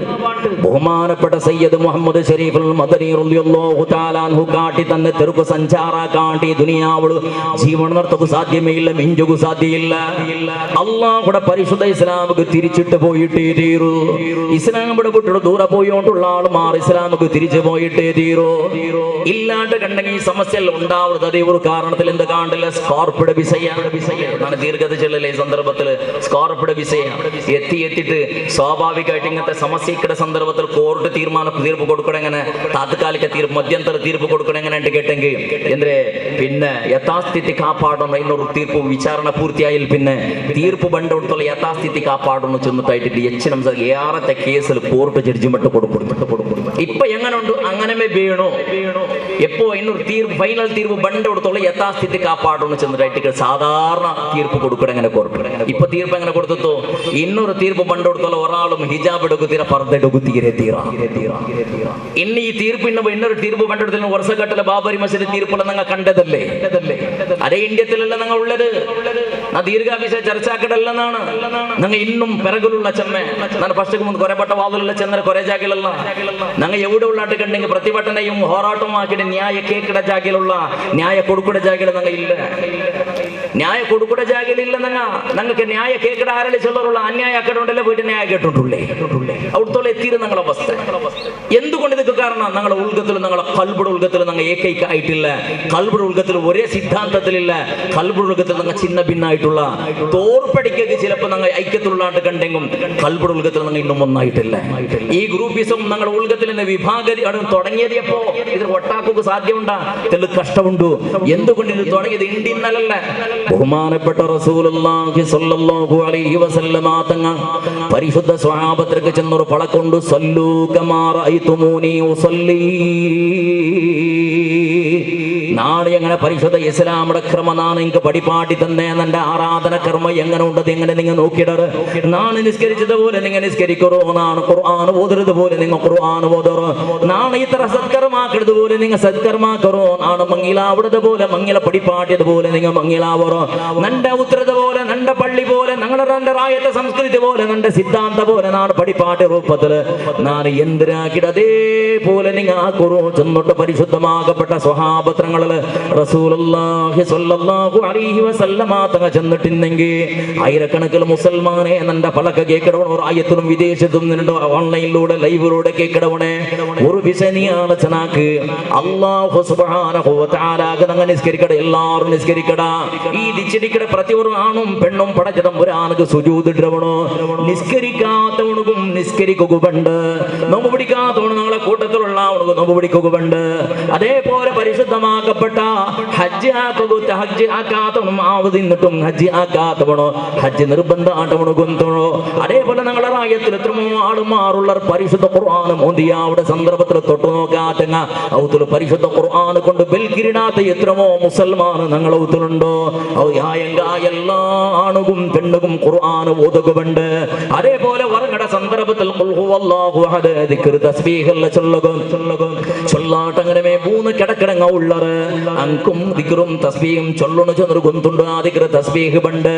ബഹുമാനപ്പെട്ട സയ്യിദ് മുഹമ്മദ് ഷരീഫുൽ മദനി റളിയല്ലാഹു തആല അൻഹു കാട്ടി തന്നെ തെറുക്ക് സഞ്ചാര കാട്ടി ദുനിയാവള് ജീവൻ നടത്തക്ക് സാധ്യമേ ഇല്ല മിഞ്ചുക്ക് സാധ്യമില്ല അല്ലാഹുടെ പരിശുദ്ധ ഇസ്ലാമുക്ക് തിരിച്ചിട്ട് പോയിട്ടേ തീരൂ ഇസ്ലാം വിട്ട് ദൂരെ പോയോണ്ടുള്ള ആളുമാർ ഇസ്ലാമുക്ക് തിരിച്ചു പോയിട്ടേ തീരൂ ഇല്ലാണ്ട് കണ്ടെങ്കിൽ ഈ സമസ്യ ഉണ്ടാവുന്നത് അതേ ഒരു കാരണത്തിൽ എന്ത് കാണില്ല സ്കോർപ്പിയുടെ വിഷയാണ് ദീർഘത ചെല്ലല്ലേ ഈ സന്ദർഭത്തിൽ സ്കോർപ്പിയുടെ വിഷയം എത്തിയിട്ട് സ്വാഭാവികമായിട്ട് ഇങ്ങനത്തെ സമസ്യയുടെ സന്ദർഭത്തിൽ കോർട്ട് തീർപ്പ് കൊടുക്കണം എങ്ങനെ താത്കാലിക തീർപ്പ് മധ്യന്തര തീർപ്പ് കൊടുക്കണം എങ്ങനെ കേട്ടെങ്കിൽ എന്തേ പിന്നെ യഥാസ്ഥിതി കാപ്പാടണം എന്നൊരു തീർപ്പ് വിചാരണ പൂർത്തിയായാൽ പിന്നെ തീർപ്പ് ബണ്ടോടത്തുള്ള യഥാസ്ഥിതി കാപ്പാടണം ചെന്നിട്ടായിട്ട് എച്ചിനം ഏറത്തെ കേസിൽ കോർട്ട് ജഡ്ജിമെന്റ് കൊടുക്കും ഇപ്പൊ എങ്ങനെ ഉണ്ട് അങ്ങനെ വേണോ എപ്പോ ഇന്നൊരു തീർപ്പ് ഫൈനൽ തീർപ്പ് ബണ്ടോടത്തുള്ള യഥാസ്ഥിതി കാപ്പാടണം ചെന്നിട്ടായിട്ട് സാധാരണ തീർപ്പ് കൊടുക്കണം എങ്ങനെ കോർട്ട് ഇപ്പൊ തീർപ്പ് എങ്ങനെ കൊടുത്തോ ಇನ್ನೊಂದು ತೀರ್ಪು ಬಂಡೋಡ್ತಲ್ಲ ಒರಾಳು ಹಿಜಾಬ್ എടുക്കുತ್ತೀರಾ ಪರ್ದೆ എടുക്കുತ್ತೀರಾ ಇನ್ನು ಈ ತೀರ್ಪು ಇನ್ನೊಂದು ತೀರ್ಪು ಬಂಡೋಡ್ತಲ್ಲ ವರ್ಷಗಟ್ಟಲೆ ಬಾಬರಿ ಮಸೀದಿ ತೀರ್ಪೆಲ್ಲ നിങ്ങൾ കണ്ടതല്ലേ അതേ ഇന്ത്യത്തിലല്ല നിങ്ങൾ ഉള്ളത് ആ ദീർഘാഭിഷ ചർച്ചാക്കടല്ലെന്നാണ് നിങ്ങൾ ഇന്നും പിറകിലുള്ള ചെമ്മ ನಾನು ಫಸ್ಟ್ ಮುಂದೆ ಕೊರೆಪಟ್ಟ ವಾದಲೆಲ್ಲ ಚಂದ್ರ ಕೊರೆ ಜಾಗಿಲಲ್ಲ ನಂಗೆ ಎവിടെ ಉಳ್ಳಾಟ ಕಂಡೆಂಗೆ ಪ್ರತಿಭಟನೆಯು ಹೋರಾಟ ಹಾಕಿದ ನ್ಯಾಯ ಕೇಕಡ ಜಾಗಿലുള്ള ನ್ಯಾಯ ಕೊಡುಕುಡ ಜಾಗಿಲ ನಂಗೆ ಇಲ್ಲ ನ್ಯಾಯ ಕೊಡುಕುಡ ಜಾಗಿಲಿಲ್ಲ ನಂಗೆ ನ್ಯಾಯ കേക്കട ആരളി ചൊല്ലറുള്ള അന്യായ അക്കടണ്ടല്ലേ പോയിട്ട് ന്യായ കേട്ടിട്ടുള്ളേ അവിടുത്തോളം എത്തിയത് ഞങ്ങളെ അവസ്ഥ എന്തുകൊണ്ട് ഇതൊക്കെ കാരണം ഞങ്ങളെ ഉൾഗത്തിൽ ഞങ്ങളെ കൽബുടെ ഉൾഗത്തിൽ ഞങ്ങൾ ഏകൈക ആയിട്ടില്ല കൽബുടെ ഉൾഗത്തിൽ ഒരേ സിദ്ധാന്തത്തിലില്ല കൽബുടെ ഉൾഗത്തിൽ ഞങ്ങൾ ചിന്ന ഭിന്നായിട്ടുള്ള തോർപ്പടിക്കൊക്കെ ചിലപ്പോൾ ഞങ്ങൾ ഐക്യത്തിലുള്ളാണ്ട് കണ്ടെങ്കും കൽബുടെ ഉൾഗത്തിൽ ഞങ്ങൾ ഇന്നും ഒന്നായിട്ടില്ല ഈ ഗ്രൂപ്പിസം ഞങ്ങളുടെ ഉൾഗത്തിൽ വിഭാഗതി തുടങ്ങിയതിയപ്പോ ഇത് ഒട്ടാക്കുക സാധ്യമുണ്ടാ തെല്ലു കഷ്ടമുണ്ടു എന്തുകൊണ്ട് ഇത് തുടങ്ങിയത് ഇന്ത്യന്നല്ല ബഹുമാനപ്പെട്ട റസൂലുള്ളാഹി സ്വല്ലല്ലാഹു അലൈഹി വസല്ലമ തങ്ങൾ പരിശുദ്ധ സ്വഹാബത്തിലേക്ക് ചെന്നൊരു പളക്കൊണ്ട് സല്ലൂ കമാ റഅയ്തുമൂനി ഉസല്ലി നാളെ എങ്ങനെ പരിശുദ്ധ ഇസ്ലാമിന്റെ ക്രമനാണ് എനിക്ക് പടിപാട്ടി തന്നെ എന്റെ ആരാധന കർമ്മ എങ്ങനെ ഉണ്ടത് എങ്ങനെ നിങ്ങൾ നോക്കിയിടറ് നാളെ നിസ്കരിച്ചതുപോലെ നിങ്ങൾ നിസ്കരിക്കറോ നാണ് ഖുർആൻ ഓതരുത് പോലെ നിങ്ങൾ ഖുർആൻ ഓതറോ നാളെ ഇത്ര സത്കർമാക്കരുത് പോലെ നിങ്ങൾ സത്കർമാക്കറോ നാണ് മങ്ങിലാവിടത് പോലെ മങ്ങില പടിപാട്ടിയത് പോലെ നിങ്ങൾ മങ്ങിലാവറോ നന്റെ ഉത്തരത പോലെ നന്റെ പള്ളി പോലെ ഞങ്ങളുടെ റായത്തെ സംസ്കൃതി പോലെ നന്റെ സിദ്ധാന്ത പോലെ നാണ് പടിപ്പാട്ടി രൂപത്തില് നാണ് എന്തിനാക്കിയിട്ട് അതേപോലെ നിങ്ങൾ ആ കുറോ ചെന്നോട്ട് പരിശുദ്ധമാകപ്പെട്ട സ്വഹാബത്രങ്ങൾ റസൂലുള്ളാഹി സ്വല്ലല്ലാഹു അലൈഹി വസല്ലമ തങ്ങൾ ചെന്നിട്ടുണ്ടെങ്കിൽ ആയിരക്കണക്കിന് മുസൽമാനെ നന്റെ പലക കേൾക്കണവണോ ആയത്തിലും വിദേശത്തും ഓൺലൈനിലൂടെ ലൈവിലൂടെ കേൾക്കണവണേ ഒരു വിഷയാലോചനാക്ക് അല്ലാഹു സുബ്ഹാനഹു വ തആല നങ്ങ നിസ്കരിക്കട എല്ലാവരും നിസ്കരിക്കട ഈ ദിച്ചിടിക്കട പ്രതി ഒരു ആണും പെണ്ണും പടച്ചതം ഒരാൾക്ക് സുജൂദിടവണോ നിസ്കരിക്കാത്തവണും നിസ്കരിക്കുകയുണ്ട് നോമ്പ് പിടിക്കാത്തവണ് ഞങ്ങളെ കൂട്ടത്തിലുള്ള നോമ്പ് പിടിക്കുകയുണ്ട് അതേപോലെ പരിശുദ്ധമാക്കപ്പെട്ട ഹജ്ജ് ഹജ്ജ് ആക്കാത്തവണും ആവതിന്നിട്ടും ഹജ്ജ് ആക്കാത്തവണോ ഹജ്ജ് നിർബന്ധമാട്ടവണു കൊന്തണോ അതേപോലെ ഞങ്ങളുടെ റായത്തിൽ എത്രമോ ആളുമാറുള്ള പരിശുദ്ധ ഖുർആൻ മോദിയാവിടെ സന്ദർഭത്തിൽ തൊട്ടു നോക്കാത്തങ്ങ ഔത്തുൽ പരിശുദ്ധ ഖുർആൻ കൊണ്ട് ബെൽക്കിരിടാത്ത എത്രമോ മുസൽമാൻ ഞങ്ങൾ ഔത്തുലുണ്ടോ എല്ലാ ആണുകും പെണ്ണുകും ഖുർആൻ ഓതുകയുണ്ട് അതേപോലെ വർഗട സന്ദർഭത്തിൽ ചൊല്ലാട്ടങ്ങനെ മൂന്ന് കിടക്കിടങ്ങ ഉള്ളറ് അങ്കും ദിക്റും തസ്ബീഹും ചൊല്ലണു ചെന്നൊരു ഗൊന്തുണ്ട് ആ ദിക്റ് തസ്ബീഹ് പണ്ട്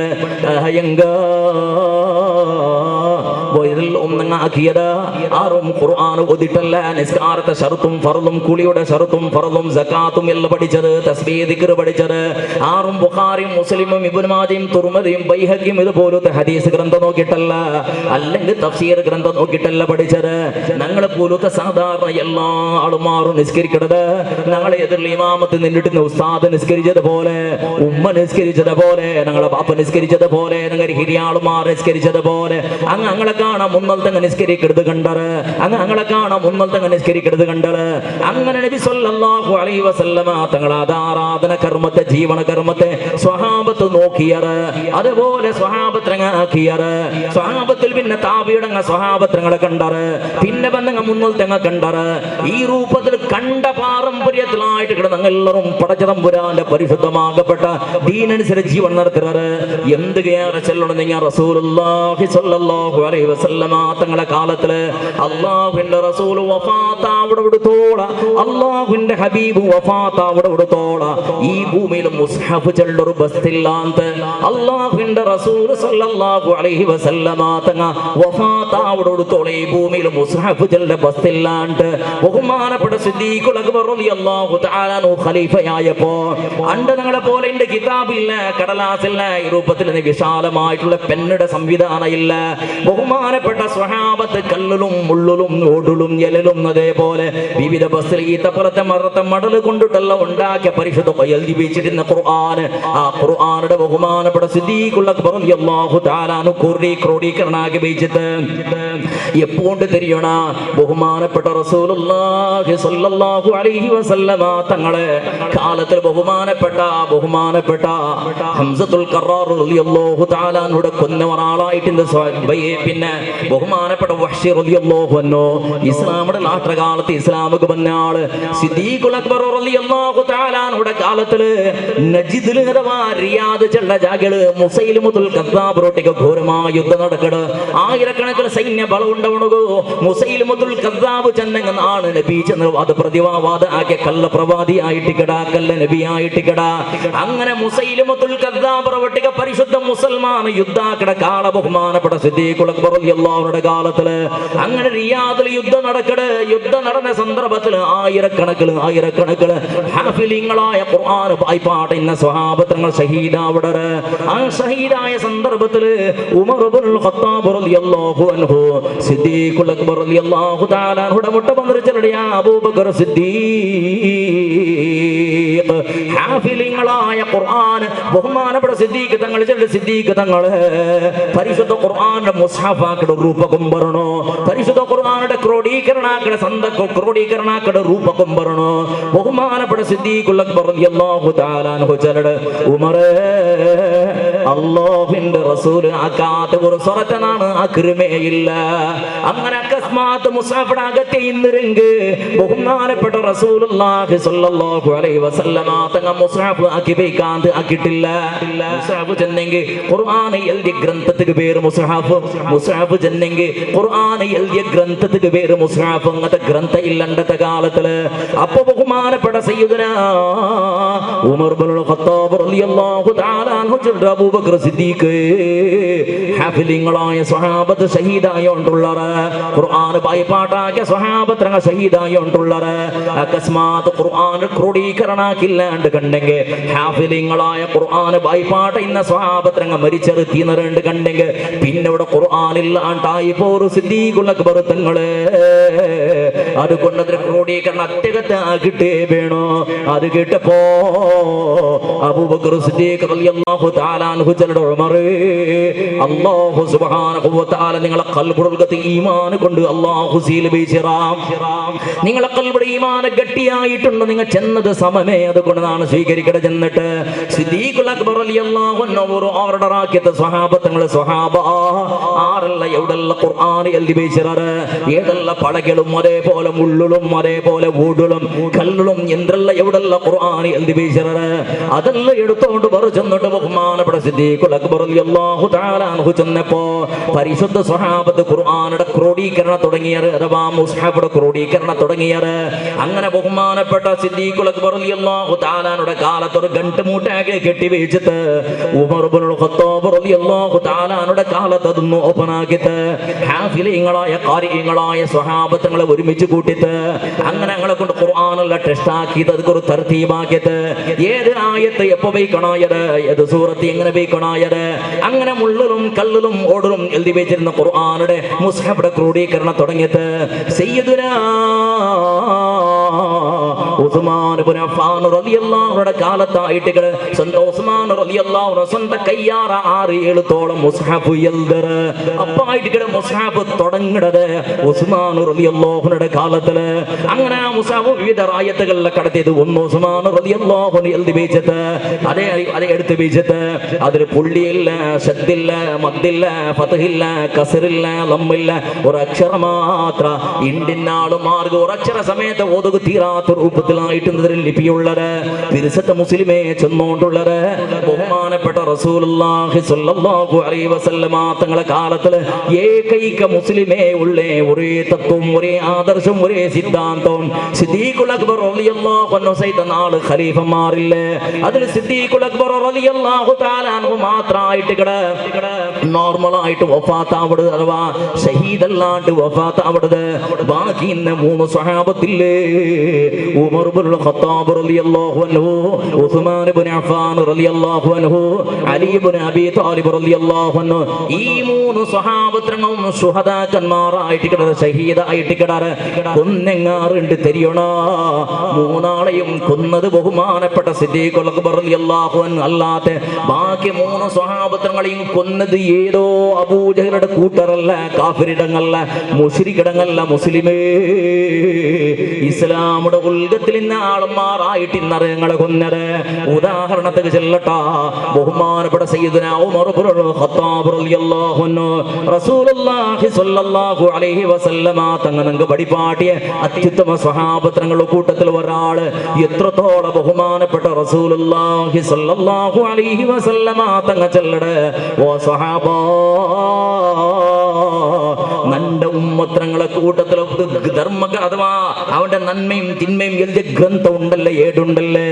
ആറും ഖുർആൻ ഓതിട്ടല്ല നിസ്കാരത്തെ ഷർത്തും ഫർളും കുളിയുടെ ഷർത്തും ഫർളും സകാത്തും എല്ലാം പഠിച്ചത് തസ്ബീഹ് ദിക്ർ പഠിച്ചത് ആറും ബുഖാരിയും മുസ്ലിമും ഇബ്നു മാജയും തുർമുദിയും ബൈഹഖിയും ഇതുപോലത്തെ ഹദീസ് ഗ്രന്ഥം നോക്കിയിട്ടല്ല അല്ലെങ്കിൽ തഫ്സീർ ഗ്രന്ഥം നോക്കിയിട്ടല്ല പഠിച്ചത് ഞങ്ങളെ പോലത്തെ സാധാരണ എല്ലാ ആളുമാറും നിസ്കരിക്കണത് ഞങ്ങളെ എതിർള്ള ഇമാമത്ത് നിന്നിട്ട് ഉസ്താദ് നിസ്കരിച്ചതുപോലെ ഉമ്മ നിസ്കരിച്ചതുപോലെ ഞങ്ങളെ ബാപ്പ നിസ്കരിച്ചതുപോലെ ഞങ്ങളുടെ ഹിരിയാളുമാർ നിസ്കരിച്ചതുപോലെ ഞങ്ങളെ കാണാൻ മുന്നൽത്തങ്ങ് നിസ്കരിക്കരുത് കണ്ടറ് ഞങ്ങളെ കാണാൻ മുന്നൽത്തങ്ങ് നിസ്കരിക്കരുത് കണ്ടറ് അങ്ങനെ നബി സല്ലല്ലാഹു അലൈഹി വസല്ലമ തങ്ങളെ ആരാധന കർമ്മത്തെ ജീവന കർമ്മത്തെ സ്വഹാബത്ത് നോക്കിയറ് അതുപോലെ സ്വഹാബത്രങ്ങാക്കിയറ് സ്വഹാബത്തിൽ പിന്നെ താബിയുടെ സ്വഹാബത്രങ്ങളെ കണ്ടറ് പിന്നെ വന്നങ്ങ മുന്നൽത്തങ്ങ കണ്ടറ് ഈ രൂപത്തിൽ കണ്ട പാരമ്പര്യത്തിലായിട്ട് കിടന്ന എല്ലാവരും പടച്ചതമ്പുരാന്റെ പരിശുദ്ധമാകപ്പെട്ട ദീനനുസരിച്ച് ജീവൻ നടത്തുന്നത് എന്ത് കയറി ചെല്ലണം നിങ്ങൾ റസൂലുള്ളാഹി സ്വല്ലല്ലാഹു അലൈഹി വസല്ലമ തങ്ങളുടെ കാലത്തില് അല്ലാഹുവിന്റെ റസൂൽ വഫാത്ത് അവിടെ വിടുത്തോള അല്ലാഹുവിന്റെ ഹബീബ് വഫാത്ത് അവിടെ വിടുത്തോള ഈ ഭൂമിയിൽ മുസ്ഹഫ് ചെല്ലൊരു ബസ്തില്ലാന്ത് അല്ലാഹുവിന്റെ റസൂൽ സ്വല്ലല്ലാഹു അലൈഹി വസല്ലമ തങ്ങ വഫാത്ത് അവിടെ വിടുത്തോള ഈ ഭൂമിയിൽ മുസ്ഹഫ് ചെല്ല ബസ്തില്ലാണ്ട് ബഹുമാനപ്പെട്ട സിദ്ദീഖുൽ അക്ബർ റളിയല്ലാഹു തആല ഖലീഫയായപ്പോ അണ്ട് ഞങ്ങളെ പോലെ ഇന്റെ കിതാബില്ല കടലാസില്ല ഈ രൂപത്തിൽ വിശാലമായിട്ടുള്ള പെണ്ണിടെ സംവിധാനം ഇല്ല ബഹുമാനപ്പെട്ട സ്വഹാബത്ത് കല്ലിലും മുള്ളിലും ഓടിലും എലലും അതേപോലെ വിവിധ ബസ്സിൽ ഈത്തപ്പുറത്തെ മറത്തെ മടൽ കൊണ്ടിട്ടല്ല ഉണ്ടാക്കിയ പരിശുദ്ധ എഴുതി വെച്ചിരുന്ന ഖുർആൻ ആ ഖുർആനുടെ ബഹുമാനപ്പെട്ട സിദ്ദീഖുൽ അക്ബർ റളിയല്ലാഹു തആല ക്രോഡീകരണാക്കി വെച്ചിട്ട് എപ്പോണ്ട് തിരിയണ ബഹുമാനപ്പെട്ട റസൂലുള്ളാഹി സ്വല്ലല്ലാഹു അലൈഹി വസല്ലമ തങ്ങളെ കാലത്തിൽ ബഹുമാനപ്പെട്ട ഹംസത്തുൽ ഖറാർ റളിയല്ലാഹു തആല നുടെ കൊന്നവരാളായിട്ട് പിന്നെ ബഹുമാനപ്പെട്ട വഹ്ശി റളിയല്ലാഹു അൻഹു ഇസ്ലാമിന്റെ ലാത്രകാലത്ത് ഇസ്ലാമിക വന്നാള് സിദ്ദീഖുൽ അക്ബർ റളിയല്ലാഹു തആല നുടെ കാലത്തില് നജിദിൽ അഥവാ റിയാദ് ചെള്ള ജാഗള് മുസൈലിമത്തുൽ കദ്ദാബ് റോട്ടിക്ക് ഘോരമായ യുദ്ധം നടക്കണ് ആയിരക്കണക്കിന് സൈന്യ ബലം ഉണ്ടാവണു മുസൈലിമത്തുൽ കദ്ദാബ് ചെന്നങ്ങാണ് നബി ചെന്ന് പ്രതിവാദ ആക്കിയ കള്ള പ്രവാദി ആയിട്ട് കിടാ കല്ല നബി ആയിട്ട് കിടാ അങ്ങനെ മുസൈലിമത്തുൽ കദ്ദാബ് റോട്ടിക്ക് പരിശുദ്ധ മുസൽമാൻ യുദ്ധാക്കിട കാല ബഹുമാനപ്പെട്ട സിദ്ദീഖുൽ അക്ബർ റളിയല്ലാഹു റളിയല്ലാഹുവിന്റെ കാലത്തില് അങ്ങനെ റിയാദിൽ യുദ്ധം നടന്ന സന്ദർഭത്തിൽ ആയിരക്കണക്കിന് ഹാഫിലിങ്ങളായ ഖുർആൻ വായ്പാടുന്ന സ്വഹാബത്തങ്ങൾ ഷഹീദാവിടെ. ആ ഷഹീദായ സന്ദർഭത്തിൽ ഉമർ ഇബ്നുൽ ഖത്താബ് റളിയല്ലാഹു അൻഹു സിദ്ദീഖുൽ അക്ബർ റളിയല്ലാഹു തആല അൻഹുടെ മുട്ട പന്ത്രിച്ചലടിയ അബൂബക്കർ സിദ്ദീഖ് ഹാഫിലിങ്ങളായ ഖുർആൻ ബഹുമാനപ്പെട്ട സിദ്ദീഖ് തങ്ങൾ പരിശുദ്ധ ഖുർആന്റെ മുസ്ഹഫാക്കടെ ರೂಪಕಂ ಬರಣೋ ಪರಿಶುದ್ಧ ഖുർആന്റെ ಕ್ರೋಢೀಕರಣಾಕಡೆ ರೂಪಕಂ ಬರಣೋ ബഹുമാനപ്പെട്ട സിദ്ദീഖുൽ അക്ബർ റളിയല്ലാഹു തആല അൻഹു ചലട ഉമറേ അല്ലാഹുവിന്റെ റസൂൽ ആകാത്ത ഒരു സ്വരത്തനാണ് അക്രമേയില്ല. അങ്ങനെ അകസ്മാത്ത് മുസാഫിടെ അകത്തെ ഇന്നിരങ്ക് ബഹുമാനപ്പെട്ട റസൂലുള്ളാഹി സ്വല്ലല്ലാഹു അലൈഹി വസല്ലമ തങ്ങ മുസാഫ് ആക്കി വെക്കാണ്ട് ആക്കിയിട്ടില്ല. മുസാഫ് ചെന്നെങ്കിൽ ഖുർആൻ എഴുതിയ ഗ്രന്ഥത്തിക്ക് പേര് മുസാഫ് ചെന്നെങ്കിൽ ഖുർആൻ എഴുതിയ ഗ്രന്ഥത്തിക്ക് പേര് മുസാഫ്. അങ്ങനത്തെ ഗ്രന്ഥ ഇല്ലണ്ടത്തെ കാലത്തില് അപ്പൊ ബഹുമാനപ്പെട്ട സയ്യിദുനാ ഉമർ ഇബ്നുൽ ഖത്താബ് റളിയല്ലാഹു തആല അൻഹു അബൂബക്കർ സിദ്ദീഖ് ഹാഫിലിങ്ങളായ സ്വഹാബത്ത് ഷഹീദായോണ്ടുള്ളറ് ഖുർആൻ ബായിപ്പാട്ടാക്കിയ സ്വഹാബത്രങ്ങ ഷഹീദായോണ്ടുള്ളറ് അകസ്മാത്ത് ഖുർആൻ ക്രോഡീകരണാക്കില്ലാണ്ട് കണ്ടെങ്കിൽ ഹാഫിലിങ്ങളായ ഖുർആൻ ബായിപ്പാട്ട ഇന്ന സ്വഹാബത്രങ്ങ മരിച്ചത് തീന്നറുണ്ട് കണ്ടെങ്കിൽ പിന്നെ ഇവിടെ ഖുർആൻ ഇല്ലാണ്ടായി പോരു സിദ്ദീഖുൽ അക്ബർ തങ്ങളെ. അതുകൊണ്ട് അതിന് ക്രോഡീകരണം അത്യകത്ത് ആകിട്ടേ വേണോ. അത് കേട്ടപ്പോ അബൂബക്കർ സിദ്ദീഖ് റളിയല്ലാഹു തആല അൻഹു ചലട ഉമറേ അല്ലാഹു സുബ്ഹാനഹു വ തആല നിങ്ങളെ ഖൽബുൽഗതി ഈമാൻ കൊണ്ട് അല്ലാഹു സീൽ ബിശറാം നിങ്ങളെ ഖൽബിൽ ഈമാൻ ഗട്ടിയായിട്ടുണ്ട്. നിങ്ങൾ ചെന്നത് സമമേ അതുകൊണ്ടാണ് സ്വീകരിക്കട. ചെന്നിട്ട് സിദ്ദീഖുൽ അക്ബർ റളിയല്ലാഹു അൻഹു ഒരു ഓർഡർ ആക്കിയ സ്വഹാബത്തുകളെ സ്വഹാബ ആറല്ല എവിടെല്ല ഖുർആൻ എഴുതി ബിശറാറ് ഏതല്ല പടകളും അതേപോലെ മുള്ളുകളും അതേപോലെ ഊടുകളും കല്ലുകളും എന്തെല്ല എവിടെല്ല ഖുർആൻ എഴുതി ബിശറാറ് അതെല്ലാം എടുത്തോണ്ട് ചെന്നിട്ട് ബഹുമാനപ്പെട്ട സിദ്ദീഖുൽ അക്ബർ റളിയല്ലാഹു തആല അൻഹു ചെന്നപ്പോ പരിശുദ്ധ സ്വഹാബത്ത് ഖുർആനുടെ ക്രോഡീകരണം തുടങ്ങിയത് അഥവാ മുസ്ഹഫുടെ ക്രോഡീകരണം തുടങ്ങിയത്. അങ്ങനെ ബഹുമാനപ്പെട്ട സിദ്ദീഖുൽ അക്ബർ റളിയല്ലാഹു തആല അൻഹുടെ കാലത്ത് ഒരു ഗണ്ടുമൂട്ടാകെ കെട്ടി വെച്ചിട്ട് ഉമർ ഇബ്നുൽ ഖത്താബ് റളിയല്ലാഹു തആല അൻഹുടെ കാലത്ത് അതൊന്ന് ഓപ്പൺ ആക്കിയിട്ട് ഹാഫിലിങ്ങളായ ഖാരിഇങ്ങളായ സ്വഹാബത്തുകളെ ഒരുമിച്ച് കൂട്ടിയിട്ട് അങ്ങനെ ഞങ്ങളെ കൊണ്ട് ഖുർആനെല്ലാം ടെസ്റ്റ് ആക്കിയിട്ട് അതൊക്കെ ഒരു തർത്തീബാക്കിയിട്ട് ഏത് ആയത്ത് എപ്പോ വെക്കണായത് ഏത് സൂറത്ത് എങ്ങനെ വെക്കണായത് അങ്ങനെ മുള്ളിലും കല്ലിലും ഓടലും എഴുതി വെച്ചിരുന്ന ഖുർആനുടെ മുസ്ഹഫുടെ ക്രോഡീകരണം തുടങ്ങിയിട്ട് സയ്യിദുനാ ഉസ്മാൻ ഇബ്നു അഫ്ഫാൻ റളിയല്ലാഹുവിന്റെ കാലത്തായിട്ട് ഉസ്മാൻ റളിയല്ലാഹു സ്വന്തം കയ്യാറ 6-7 തോളം മുസ്ഹഫ് എഴുതറ അപ്പായിട്ട് മുസ്ഹഫ് തുടങ്ങണത് ഉസ്മാൻ റളിയല്ലാഹുവിന്റെ കാലത്തില്. അങ്ങനെ ആ മുസ്ഹഫ് വിവിധ ആയത്തുകളിലെ കടത്തിയത് ഒന്ന് ഉസ്മാൻ റളിയല്ലാഹു എഴുതി വെച്ചിട്ട് അതേ എടുത്ത് വെച്ചിട്ട് അതിൽ പുള്ളിയില്ല, ശദ്ദില്ല, മദ്ദില്ല, ഫത്ഹില്ല, കസറില്ല, ലമ്മില്ല, ഒരു അക്ഷരം മാത്ര ഇന്ത്യനാളും മാർഗം ഒരക്ഷര സമയത്ത് ഒതുകു തീരാത്ത രൂപത്തിലായിട്ട് ലിപിയുള്ളത് തിരുസത്ത മുസ്ലിമേ ചെന്നോണ്ടുള്ളത്. ബഹുമാനപ്പെട്ട റസൂലുള്ളാഹി സ്വല്ലല്ലാഹു അലൈഹി വസല്ലമ തങ്ങളെ കാലത്തിൽ ഏകൈക മുസ്ലിമേ ഉള്ളേ ഒരേ തത്വം, ഒരേ ആദർശം, ഒരേ സിദ്ധാന്തം. സിദ്ദീഖുൽ അക്ബർ റളിയല്ലാഹു അൻഹു സൈത നാല് ഖലീഫമാരില്ലേ അതിൽ സിദ്ദീഖുൽ അക്ബർ റളിയല്ലാഹു തആല അൻഹു മാത്രമായിട്ട് നോർമലായിട്ട് വഫാത്ത് ആവടുത് അഥവാ ഷഹീദല്ലാണ്ട് വഫാത്ത് ആവടുത്. ബാക്കി ഇന്ന് 3 സ്വഹാബത്തില്ലേ ഉമർ ഇബ്നുൽ ഖത്താബ് റളിയല്ലാഹു അൻഹു, ഉസ്മാൻ ഇബ്നു അഫ്ഫാൻ റളിയല്ലാഹു അൻഹു, അലി ഇബ്നു അബീ ത്വാലിബ് റളിയല്ലാഹു അൻഹു. ഈ 3 സ്വഹാബത്തും ശുഹദാക്കന്മാരായിട്ട് ഷഹീദായിട്ട് കൊന്നെങ്ങാറുണ്ട് തെരിയണോ. 3 ആളെയും കൊന്നത് ബഹുമാനപ്പെട്ട സിദ്ദീഖുൽ അക്ബർ റളിയല്ലാഹു അൻഹു അല്ലാതെ ബാക്കി 3 സ്വഹാബത്തുകളെയും കൊന്നത് ഏതോ അബൂജഹലുടെ കൂട്ടറല്ല, കാഫിരിടങ്ങല്ല, മുശ്രിക്കിടങ്ങല്ല, മുസ്ലിമേ ഇസ്ലാമുടെ ഉൽഗത്തിൽ ഇന്ന ആളന്മാരായിട്ട് ഇന്നറിയങ്ങളെ കൊന്നത്. ഉദാഹരണത്തിന് ചെല്ലട്ടാ ബഹുമാനപ്പെട്ട സയ്യിദുനാ ഉമർ ഇബ്നുൽ ഖത്താബ് റളിയല്ലാഹു അൻഹു റസൂലുള്ളാഹി സ്വല്ലല്ലാഹു അലൈഹി വസല്ലമ തങ്ങൾക്ക് പടിപാട്ടിയ അത്യുത്തമ സ്വഹാബത്തുകളുടെ കൂട്ടത്തിൽ ഒരാള്. എത്രത്തോളം ബഹുമാനപ്പെട്ട റസൂലുള്ളാഹി സ്വല്ലല്ലാഹു അലൈഹി വസല്ലമ തങ്ങ ചെല്ലട ഓ സ്വഹാബാ നന്റെ ഉമ്മത്രങ്ങളെ കൂട്ടത്തിൽ ധർമ്മ അഥവാ അവന്റെ നന്മയും തിന്മയും എഴുതിയ ഗ്രന്ഥം ഉണ്ടല്ലേ, ഏടുണ്ടല്ലേ.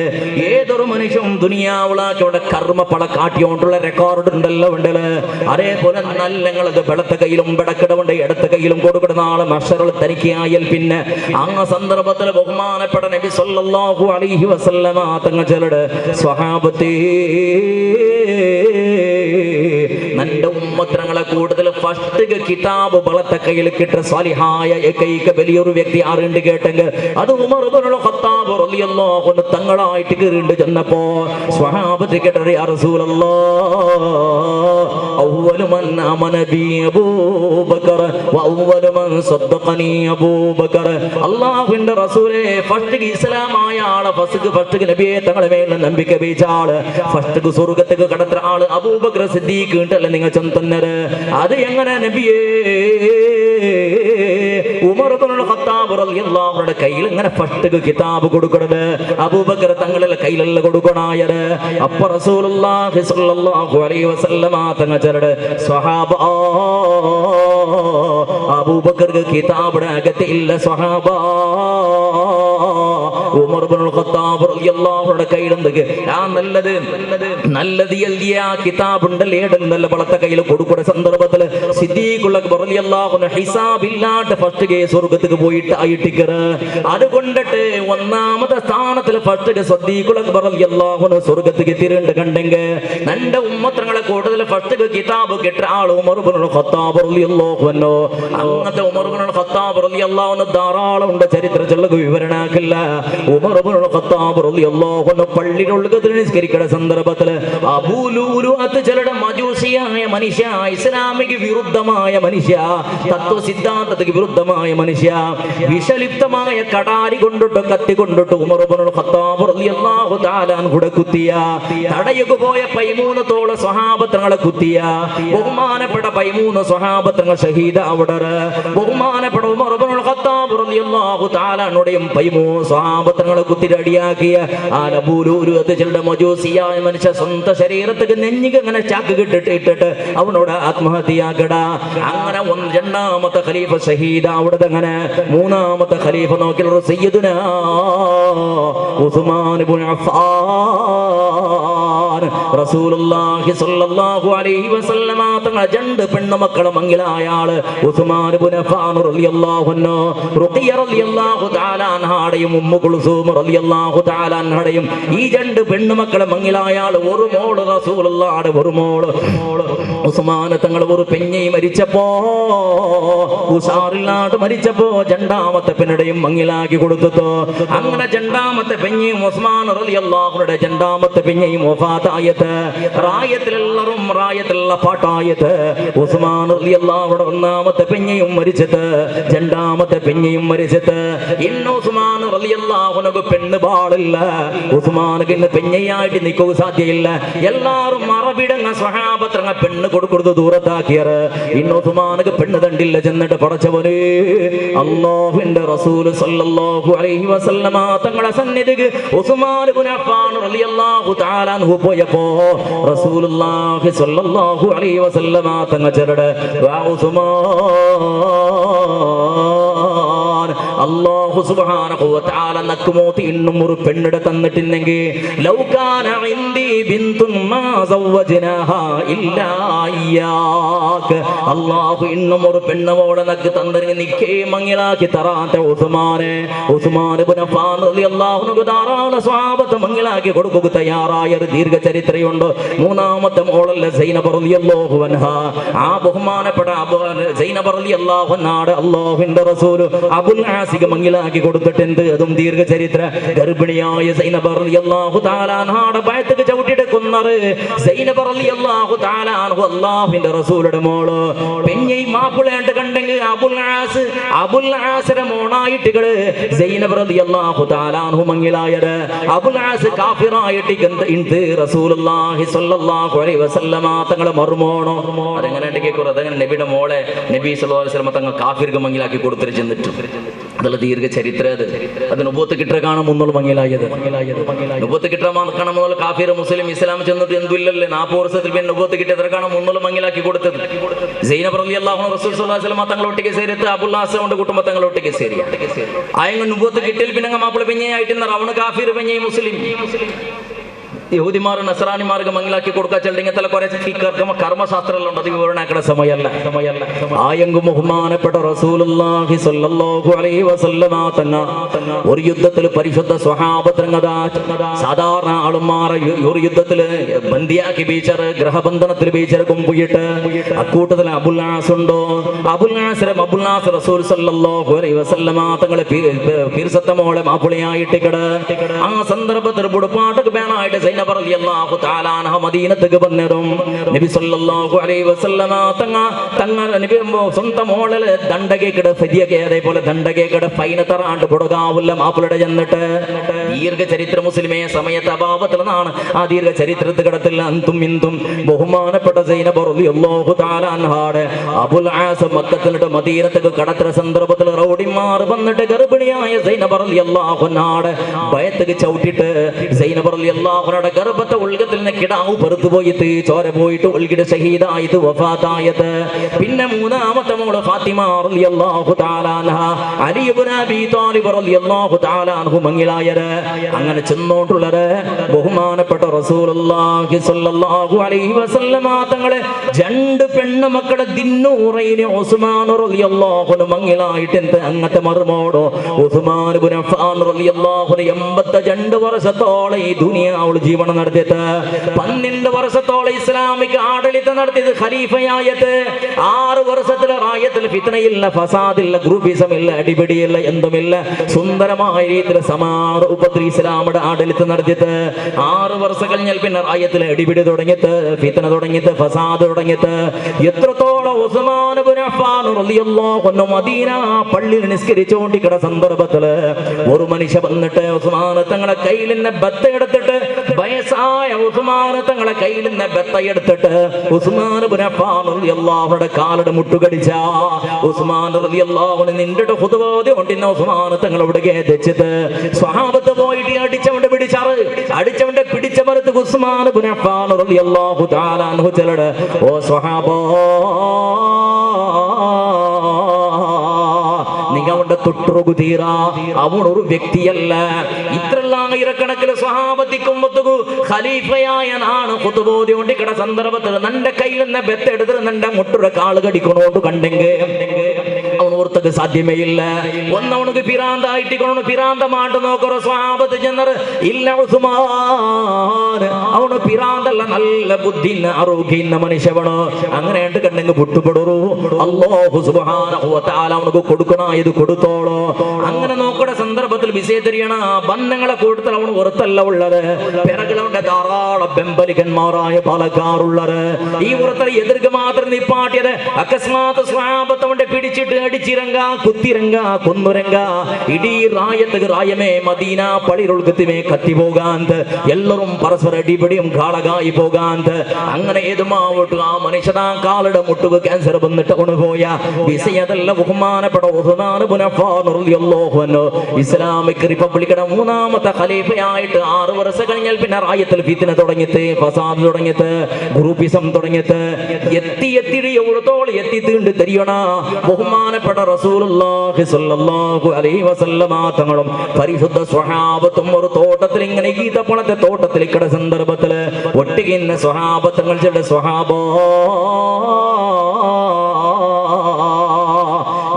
ഏതൊരു മനുഷ്യൻ ദുനിയാവിളാക്കി അവിടെ കർമ്മപ്പള കാട്ടിയോണ്ടുള്ള റെക്കോർഡ് ഉണ്ടല്ലോ ഉണ്ടല്ലേ. അതേപോലെ നല്ലങ്ങളത് വെളുത്ത കയ്യിലും വെടക്കിടവുണ്ട്, ഇടത്ത കയ്യിലും കൊടുക്കുന്ന ആള് മഷറുകൾ തനിക്കായാൽ പിന്നെ അങ്ങ് സന്ദർഭത്തിൽ ബഹുമാനപ്പെട്ട നബി സല്ലല്ലാഹു അലൈഹി വസല്ലമ തങ്ങൾ ചിലട് സ്വഹാബത്തേ നന്റെ ഉമ്മത്രങ്ങളെ കൂടുതൽ ഫസ്റ്റ് കിതാബ് വളത്ത കയ്യിൽ കിട്ട സ്വാലിഹായ ഏകൈക വലിയൊരു വ്യക്തി ആരുണ്ട് കേട്ടെങ്കിൽ അത് ഉമർ ഇബ്നുൽ ഖത്താബ് റളിയല്ലാഹു അൻഹു തങ്ങളായിട്ട് കയറിണ്ട് ചെന്നപ്പോ സ്വഹാബത്ത് കേട്ടത് യാ റസൂലല്ലാഹ് അവ്വലു മൻ ആമന ബി അബൂബക്കർ വ അവ്വലു മൻ സദ്ദഖനി അബൂബക്കർ. അല്ലാഹുവിന്റെ റസൂലേ ഫസ്റ്റ് ഇസ്ലാമായ ആളെ ഫസ്റ്റ് നബിയെ തങ്ങളെ മേൽ നമ്പിക്ക വെച്ച ആള് ഫസ്റ്റ് സ്വർഗ്ഗത്തേക്ക് കടത്ത ആള് അബൂബക്കർ സിദ്ദീഖ് ഉണ്ടല്ലോ നിങ്ങൾ ചെന്നര്. അത് എങ്ങനെ നബിയേ? ഉമർ ഇബ്നുൽ ഖത്താബ് റളിയല്ലാഹു അൻഹുടെ കയ്യിൽ ഇങ്ങനെ ഫസ്റ്റ് കിതാബ് കൊടുക്കണത് അബൂബക്കർ തങ്ങളുടെ കയ്യിലല്ല കൊടുക്കണായത്. അപ്പൊ റസൂലുള്ളാഹി സ്വല്ലല്ലാഹു അലൈഹി വസല്ലമ തങ്ങൾ ചരട് സ്വഹാബ അബൂബക്കർക്ക് കിതാബിന്റെ അകത്ത് ഇല്ല സ്വഹാബ. ഉമർ ഇബ്നുൽ ഖത്താബ് റളിയല്ലാഹു അൻഹുടെ കയ്യിലുണ്ടെങ്കിൽ ആ നല്ലത് എഴുതിയ കിതാബ് ഉണ്ടല്ലോ, ഏടുണ്ടല്ലോ വളത്ത കയ്യിൽ കൊടുക്കുന്ന സന്ദർഭത്തിൽ സിദ്ദീഖുൽ അക്ബർ റളിയല്ലാഹു അൻഹു ഹിസാബില്ലാണ്ട് ഫസ്റ്റ് സ്വർഗ്ഗത്തേക്ക് പോയിട്ട് ആയിട്ടിക്കറ്. അതുകൊണ്ടിട്ട് ഒന്നാമത്തെ സ്ഥാനത്തിൽ ഫസ്റ്റ് സിദ്ദീഖുൽ അക്ബർ റളിയല്ലാഹു അൻഹു സ്വർഗ്ഗത്തേക്ക് എത്തിയിട്ടുണ്ട് കണ്ടെങ്കിൽ നന്റെ ഉമ്മത്രങ്ങളെ കൂടുതൽ ഫസ്റ്റ് കിതാബ് കിട്ട ആൾ ഉമർ ഇബ്നുൽ ഖത്താബ് റളിയല്ലാഹു അൻഹു. അങ്ങനത്തെ ഉമർ ഇബ്നുൽ ഖത്താബ് റളിയല്ലാഹു അൻഹു ധാരാളം ഉണ്ട് ചരിത്രത്തിലുള്ള വിവരണാക്കില്ല. ഉമർ ഇബ്നുൽ ഖത്താബ് റളിയല്ലാഹു അൻഹു പള്ളിയിലുള്ളത് നിസ്കരിക്കുന്ന സന്ദർഭത്തിൽ അബൂ ലൂലുഅത്ത് ചിലരുടെ മജൂസിയായ മനുഷ്യ, ഇസ്ലാമിക വിരുദ്ധമായ മനുഷ്യ, തത്വ സിദ്ധാന്തത്തിന് വിരുദ്ധമായ മനുഷ്യ, വിഷലിപ്തമായ കടാരി കൊണ്ടിട്ട് കത്തി കൊണ്ടിട്ട് ഉമർ ഇബ്നുൽ ഖത്താബ് റളിയല്ലാഹു തആല അൻഹുടെ കുത്തിയ തടയുക പോയ 13 സ്വഹാബത്തുകളെ കുത്തിയ ബഹുമാനപ്പെട്ട 13 സ്വഹാബത്തുകൾ ഷഹീദ അവിടെ. ബഹുമാനപ്പെട്ട ഉമർ ഇബ്നുൽ ഖത്താബ് റളിയല്ലാഹു തആല അൻഹുടെയും 13 സ്വഹാബത്തുകളെ കുത്തി റെഡിയാക്കിയ ആ അബൂ ലൂലുഅത്ത് ചിലരുടെ മജൂസിയായ മനുഷ്യ സ്വന്തം ശരീരത്തേക്ക് നെഞ്ഞിക്ക് അങ്ങനെ ചാക്ക് ഇട്ടിട്ട് അവനോട് ആത്മഹത്യയാക്കട. അങ്ങനെ രണ്ടാമത്തെ ഖലീഫ ഷഹീദ അവിടുത്തെ. അങ്ങനെ മൂന്നാമത്തെ ഖലീഫ നോക്കിയുള്ള സയ്യിദുനാ ഉസ്മാൻ ഇബ്നു അഫ്ഫാൻ. റസൂലുള്ളാഹി സ്വല്ലല്ലാഹു അലൈഹി വസല്ലമ തങ്ങളുടെ രണ്ട് പെണ്ണുമക്കളെ മംഗിലായ ആള് ഉസ്മാൻ ഇബ്നു അഫ്ഫാൻ റളിയല്ലാഹു അൻഹു. റുഖിയ റളിയല്ലാഹു തആല അൻഹയുടെയും ഉമ്മു കുൽസൂം റളിയല്ലാഹു തആല അൻഹയുടെയും ഈ രണ്ട് പെണ്ണുമക്കളെ മംഗിലായ ആള് ഒരു മോള് റസൂലുള്ളാഹിയുടെ ഒരു മോള് ഉസ്മാൻ തങ്ങൾ ഒരു പെഞ്ഞൈ മരിച്ചപ്പോ ഉസാറില്ലാണ്ട് മരിച്ചപ്പോ രണ്ടാമത്തെ പെണ്ണിടെയും മങ്ങിലാക്കി കൊടുത്തു. അങ്ങനെ രണ്ടാമത്തെ പെഞ്ഞയും ഉസ്മാൻ റളിയല്ലാഹുവിന്റെ രണ്ടാമത്തെ പെഞ്ഞയും വഫാത്തായത്. റായത്തിലെല്ലാവരും റായത്തിലുള്ള പാട്ടായത്. ഉസ്മാൻ റളിയല്ലാഹുവിന്റെ ഒന്നാമത്തെ പെഞ്ഞയും മരിച്ചത്, രണ്ടാമത്തെ പെഞ്ഞയും മരിച്ചത്. ഇന്ന് ഉസ്മാൻ റളിയല്ലാഹുവിനു പെണ്ണ് പാടില്ല. ഉസ്മാനക്ക് ഇന്ന് പെഞ്ഞയായിട്ട് നിൽക്കുക സാധ്യയില്ല. എല്ലാവരും മറവിടങ്ങ സ്വഹാബത്തങ്ങ പെണ്ണ് കൊടുക്കുന്നത് ദൂരത്താക്കിയത്. ഇന്ന് ഉസ്മാനക്ക് പെണ്ണ് തണ്ടില്ല. ചെന്നിട്ട് പടച്ചവന് അല്ലാഹുവിന്റെ റസൂൽ സല്ലല്ലാഹു അലൈഹി വസല്ലമ തങ്ങളുടെ സന്നിധിക്ക് ഉസ്മാൻ ഇബ്നു അഫ്ഫാൻ റളിയല്ലാഹു തആല അൻഹു പോയപ്പോ റസൂലുള്ളാഹി സല്ലല്ലാഹു അലൈഹി വസല്ലമ തങ്ങൾ ചരട് വാ ഉസ്മാൻ അല്ലാഹു സുബ്ഹാനഹു വ തആല നക്കുമോത്തി ഇന്നും ഒരു പെണ്ണിടെ തന്നിട്ടുണ്ടെങ്കിൽ ലൗ കാന ഇൻദി ബിന്തുൻ മാ സവ്വജ്നാഹാ ഇല്ലാ ഇയ്യാക. അല്ലാഹു ഇന്നും ഒരു പെണ്ണുമോളെ നക്ക് തന്നിരുന്നെങ്കിൽ നിക്കേ മങ്ങിലാക്കി തറാത്ത ഉസ്മാനെ. ഉസ്മാൻ ഇബ്നു അഫ്ഫാൻ റളിയല്ലാഹു അൻഹു ധാരാളം സ്വഹാബത്ത് മങ്ങിലാക്കി കൊടുക്കുക തയ്യാറായ ഒരു ദീർഘ ചരിത്രമുണ്ട്. മൂന്നാമത്തെ മോളല്ല സൈനബ റളിയല്ലാഹു അൻഹാ. ആ ബഹുമാനപ്പെട്ട സൈനബ റളിയല്ലാഹു അൻഹാടെ അല്ലാഹുവിന്റെ റസൂൽ അബുൽ ആസിക മങ്ങിലാക്കി കൊടുത്തിട്ടുണ്ട്. അതും ദീർഘ ചരിത്ര. ഗർഭിണിയായ സൈനബ റളിയല്ലാഹു തആല അൻഹാടെ ബയത്ത്ക്ക് ചവിട്ടിട്ട് കൊന്നത് സൈനബ റളിയല്ലാഹു തആല അൻഹു അല്ലാഹുവിന്റെ റസൂലുടെ മോള്. പെഞ്ഞൈ മാപ്പിളയായിട്ട് കണ്ടെങ്കിൽ അബുൽ ആസിന്റെ മോണായിട്ടികള് സൈനബ റളിയല്ലാഹു തആല അൻഹു മങ്ങിലായത്. അബുൽ ആസ് കാഫിറായിട്ട് ഇണ്ട് റസൂലുള്ളാഹി സ്വല്ലല്ലാഹു അലൈഹി വസല്ലമ തങ്ങളെ മറുമോണോ. അതെങ്ങനെ കേൾക്കുക? അതങ്ങനെ നബിയുടെ മോളെ നബി സല്ലല്ലാഹു അലൈഹി വസല്ലമ തങ്ങൾ കാഫിർക്ക് മങ്ങിലാക്കി കൊടുത്തിട്ട് ചെന്നിട്ട് ಅದೆಲ್ಲ ದೀರ್ಘ ಚರಿತ್ರೆ ಅದು ನುಬೂವತ್ತು ಕಿಟ್ರೆ ಕಾಣ ಮುನ್ನೋಳು ಮಂಗಿಲಾಗ್ಯದ ನುಬೂವತ್ತು ಕಿಟ್ರೆ ಕಾಣ ಮುನ್ನೋಳು ಕಾಫಿರ ಮುಸ್ಲಿಂ ಇಸ್ಲಾಂ ചെന്നിട്ട് എന്തും ഇല്ലല്ലേ 40 വർഷത്തിൽ പിന്നെ നുബൂവത്ത് കിട്ടിയത്ര കാണാൻ മുന്നോಳು ಮಂಗಿಲಾക്കി കൊടുത്തത് സൈനബ് റളിയല്ലാഹു അൻഹു റസൂൽ സല്ലല്ലാഹു അലൈഹി വസല്ലം തങ്ങളൊട്ടിಗೆ ಸೇರಿತ್ತು ಅಬುಲ್ ಹಾಸನ್ കൊണ്ട് കുടുംബ തങ്ങളൊട്ടിಗೆ ಸೇರಿ ആയങ്ങ നുബൂവത്ത് കിട്ടിയൽ പിന്നെ മാപ്പിള പെഞ്ഞേ ആയിട്ട് അവണ് കാഫിർ പെഞ്ഞേ മുസ്ലിം യഹൂദിമാർ നസ്രാനിമാർക്ക് മംഗലാക്കി കൊടുക്കാൻ ചെല്ലെങ്കിൽ തല കുറെ കർമ്മശാസ്ത്രമുണ്ട് അത് വിവരണാക്കണ സമയമല്ല ആയെങ്കും ബഹുമാനപ്പെട്ട റസൂലുള്ളാഹി സ്വല്ലല്ലാഹു അലൈഹി വസല്ലമ തങ്ങ ഒരു യുദ്ധത്തിൽ പരിശുദ്ധ സ്വഹാബത്തങ്ങതാ സാധാരണ ആളുമാരെ ഒരു യുദ്ധത്തിൽ ബന്ദിയാക്കി ബീച്ചർ ഗ്രഹബന്ധനത്തിൽ ബീച്ചർക്കും പോയിട്ട് അക്കൂട്ടത്തിൽ അബുൽ ആസ് ഉണ്ടോ അബുൽ ആസ് റസൂൽ സ്വല്ലല്ലാഹു അലൈഹി വസല്ലമ തങ്ങളെ പീർസത്തമോളെ മാപ്പിളയായിട്ട് ആ സന്ദർഭത്തിൽ ബുടപ്പാട്ടക്ക് ബാനായിട്ട് സൈനബ് റളിയല്ലാഹു തആല അൻഹ മദീനത്തേക്ക് വന്നതും നബി സല്ലല്ലാഹു അലൈഹി വസല്ലമ തങ്ങൾ നബി സ്വന്തം മോളെ ദണ്ഡകേക്കട ഫദിയകെ അതേപോലെ ദണ്ഡകേക്കട ഫൈന തറാണ്ട് കൊടുകാവുള്ള മാപ്പിളയുടെ ചെന്നിട്ട് ദീർഘ ചരിത്ര മുസ്ലിമേ സമയത്ത് അഭാവത്തിലാണ് ആ ദീർഘ ചരിത്രത്തിൽ കിടത്തിൽ അന്തും ഇന്തും ബഹുമാനപ്പെട്ട സൈനബ് റളിയല്ലാഹു തആല അൻഹാടെ അബുൽ ആസ് മക്കത്തിലിട്ട് മദീനത്തേക്ക് കടത്തുന്ന സന്ദർഭത്തിൽ റൗഡിമാർ വന്നിട്ട് ഗർഭിണിയായ സൈനബ് റളിയല്ലാഹു അൻഹാടെ ഭയത്തേക്ക് ചവിട്ടിട്ട് സൈനബ് റളിയല്ലാഹു അൻഹയുടെ ഗർഭത്തെ ഉൾഗത്തിൽ നിന്ന് കിടാവ് പെറുത്തു പോയിട്ട് ചോര പോയിട്ട് ഉൾഗിട ഷഹീദായത് വഫാത്തായത് പിന്നെ മൂന്നാമത്തെ മോള് ഫാത്തിമ റളിയല്ലാഹു തആല അൻഹ അലി ഇബ്നു അബീ ത്വാലിബ് റളിയല്ലാഹു തആല അൻഹു മംഗിലായത് അങ്ങനെ ചെന്നോട്ടുള്ളത് ബഹുമാനപ്പെട്ട റസൂലുള്ളാഹി സ്വല്ലല്ലാഹു അലൈഹി വസല്ലമ തങ്ങളെ രണ്ട് പെണ്ണ് മക്കളെ ദിന്നൂറൈനി ഉസ്മാൻ റളിയല്ലാഹു അൻഹു മംഗിലായിട്ട് എന്ത് അങ്ങത്തെ മറുമോടോ ഉസ്മാൻ ഇബ്നു അഫ്ഫാൻ റളിയല്ലാഹു അൻഹു 82 വർഷത്തോളം ഈ ദുനിയാവിൽ ജീവനം നടത്തിയത് 12 വർഷത്തോളം ഇസ്ലാമിക ആഡളിതം നടത്തിയത് ഖലീഫയായത് 6 വർഷത്തിലെ റായത്തിൽ ഫിത്നയില്ല ഫസാദില്ല ഗ്രൂപ്പിസമില്ല അടിപിടിയില്ല എന്തുമില്ല സുന്ദരമായ രീതിയിൽ സമാരൂപത്തിൽ ഇസ്ലാമിയുടെ ആഡളിതം നടത്തിയത് 6 വർഷം കഴിഞ്ഞാൽ പിന്നെ റായത്തിൽ അടിപിടി തുടങ്ങിയത് ഫിത്ന തുടങ്ങിയത് ഫസാദ് തുടങ്ങിയത് എത്രത്തോളം ഉസ്മാൻ ഇബ്നു അഫ്ഫാൻ റളിയല്ലാഹു അൻഹു മദീന പള്ളിയിൽ നിസ്കരിച്ചുകൊണ്ടിരിക്കുന്ന സന്ദർഭത്തിൽ ഒരു മനുഷ്യ വന്നിട്ട് ഉസ്മാൻ തങ്ങളെ കയ്യിൽ നിന്ന് ബത്ത എടുത്തിട്ട് വയസ്സായ ഉസ്മാൻ തങ്ങളെ കയ്യിൽ നിന്ന് ബത്ത എടുത്തിട്ട് ഉസ്മാൻ ഇബ്നു അഫ്ഫാൻ റളിയല്ലാഹുവിന്റെ കാലടെ മുട്ടുകടിച്ച ഉസ്മാൻ റളിയല്ലാഹു അൻഹു നിന്റെ ഖുതുബോദി കൊണ്ടിന്ന ഉസ്മാൻ തങ്ങളോട് കേദിച്ചത് സ്വഹാബത്ത് പോയിട്ട് അടിച്ചവന്റെ പിടിച്ചമർത്ത് ഉസ്മാൻ ഇബ്നു അഫ്ഫാൻ റളിയല്ലാഹു തആല അൻഹു ചലട ഓ സ്വഹാബോ നിങ്ങളുടെ തൊട്ടുറുകു തീരാ അവനൊരു വ്യക്തിയല്ല ഇത്രയുള്ള ആയിരക്കണക്കിന് സ്വഹാബത്തിക്കും ഖലീഫയായ നാണ് ഖുതുബോദി കൊണ്ടിക്കട സന്ദർഭത്തിൽ നിന്റെ കയ്യിൽ നിന്ന് ബെത്തെടുത്ത് നിന്റെ മുട്ടുറ കാള് കടിക്കണോണ്ട് കണ്ടെങ്കിൽ അവൻ ഓർത്തത് സാധ്യമേ ഇല്ല ഒന്നവനക്ക് പിരാന്തായിട്ടിക്കണോ പിരാന്തമായിട്ട് നോക്കറോ സ്വഹാബത്ത് ചെന്നത് ഇല്ല ഉസ്മാൻ അവന് പിരാന്തല്ല നല്ല ബുദ്ധിന്ന ആരോഗ്യന്ന മനുഷ്യവണ് അങ്ങനെയുണ്ട് കണ്ടെങ്കിൽ വിട്ടുപെടൂ അല്ലാഹു സുബ്ഹാനഹു വ തആല അവനക്ക് കൊടുക്കണായത് കൊടുത്തോളോ അങ്ങനെ നോക്കണ സന്ദർഭത്തിൽ വിശേഷരിയണ ബന്ധങ്ങളെ കൂട്ടത്തിൽ അവന് പുറത്തല്ല ഉള്ളത് പിറകിലവന്റെ ധാരാളം ബെമ്പലികന്മാരായ പാലക്കാറുള്ളത് ഈ പുറത്തിൽ എതിർക്ക് മാത്രം നിപ്പാട്ടിയത് അകസ്മാത്ത് സ്വഹാബത്ത് അവന്റെ പിടിച്ചിട്ട് അടിച്ചിരങ്ക കുത്തിരങ്ക കൊന്നുരങ്ക ഇടീ റായത്ത് റായമേ മദീന പള്ളിയൊഴുക്കത്തിമേ കത്തി പോകാന്ത് എല്ലാവരും പരസ്പര അടിപിടിയും കാളകായി പോകാന്ത് അങ്ങനെ ഏതുമാവട്ടു ആ മനുഷ്യനാ കാളുടെ മുട്ടുക ക്യാൻസർ വന്നിട്ട് കൊണ്ടുപോയ വിഷയതല്ല ബഹുമാനപ്പെട്ട ഉസ്മാൻ ഇബ്നു അഫ്ഫാൻ റളിയല്ലാഹു അൻഹു ഇസ്ലാമിക് റിപ്പബ്ലിക്കിന്റെ മൂന്നാമത്തെ ഖലീഫയായിട്ട് 6 വർഷം കഴിഞ്ഞാൽ പിന്നെ റായത്തിൽ ഫിത്ന തുടങ്ങിയത് ഫസാദ് തുടങ്ങിയത് ഗ്രൂപ്പിസം തുടങ്ങിയത് എത്തി എവിടത്തോളം എത്തി തീണ്ട് തെരിയണ ബഹുമാനപ്പെട്ട റസൂലുള്ളാഹി സ്വല്ലല്ലാഹു അലൈഹി വസല്ലമ തങ്ങളും പരിശുദ്ധ സ്വഹാബത്തും ഒരു തോട്ടത്തിൽ ഇങ്ങനെ ഈത്തപ്പഴത്തെ തോട്ടത്തിൽ കിട സന്ദർഭത്തിൽ ഒട്ടിക്കുന്ന സ്വഹാബത്തങ്ങൾ ചില സ്വഹാബോ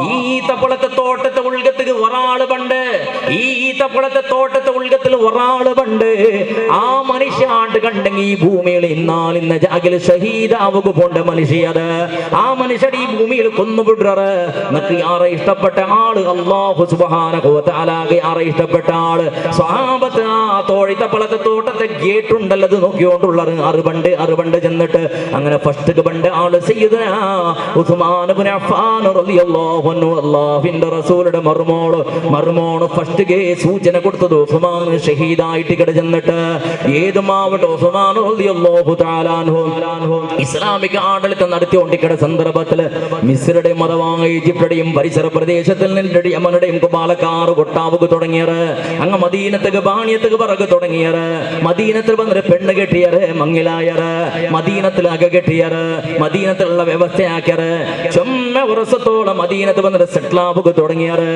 ഈ ഈത്തപ്പഴത്തെ തോട്ടത്തെ ഉൾഗത്തിൽ ഒരാള് പണ്ട് ഈ ഈത്തപ്പഴത്തെ തോട്ടത്തെ ഉൾഗത്തിൽ ഒരാള് പണ്ട് ആ മനുഷ്യാണ്ട് കണ്ടെങ്കിൽ ഈ ഭൂമിയിൽ ഇന്ന ജാഗിൽ ഷഹീദാവുക പോണ്ട മനുഷ്യത് ആ മനുഷ്യർ ഈ ഭൂമിയിൽ കൊന്നുവിടുറ് എന്നൊക്കെ ആരെ ഇഷ്ടപ്പെട്ട ആള് അല്ലാഹു സുബ്ഹാനഹു വ തആലയെ ആരെ ഇഷ്ടപ്പെട്ട ആള് സ്വഹാബത്ത് ആ തോഴിത്തപ്പഴത്തെ തോട്ടത്തെ ഗേറ്റ് ഉണ്ടല്ലോ അത് നോക്കിക്കൊണ്ടുള്ളത് അറുപണ്ട് ചെന്നിട്ട് അങ്ങനെ ഫസ്റ്റ് പണ്ട് ആള് സയ്യിദുനാ ഉസ്മാൻ ഇബ്നു അഫ്ഫാൻ റളിയല്ലാഹു അൻഹു അല്ലാഹുവിന്റെ റസൂലുടെ മർമോണ് ഫസ്റ്റ് കേസ് സൂചന കൊടുത്തത് ഉസ്മാൻ ഷഹീദായിട്ട് കിടന്നിട്ട് ഏതുമാവട്ടെ ഉസ്മാൻ റളിയല്ലാഹു തആല അൻഹു ഇസ്ലാമിക ആഡളിത്തം നടത്തിക്കൊണ്ടിരിക്കുന്ന സന്ദർഭത്തിൽ മിസ്രയുടെയും അഥവാ ഈജിപ്തിന്റെയും പരിസര പ്രദേശത്തിൽ നിന്നുടെയും യമനുടെയും പാലക്കാർ കൊട്ടാവുക തുടങ്ങിയത് അങ്ങ് മദീനത്തേക്ക് ബാണിയത്തേക്ക് പറകു തുടങ്ങിയത് മദീനത്തിൽ വന്നൊരു പെണ്ണ് കെട്ടിയത് മങ്ങിലായത് മദീനത്തിൽ അക കെട്ടിയത് മദീനത്തിലുള്ള വ്യവസ്ഥയാക്കിയത് ചൊമ്മ വർഷത്തോളം മദീനത്ത് വന്നൊരു സെറ്റിലാവുക തുടങ്ങിയത്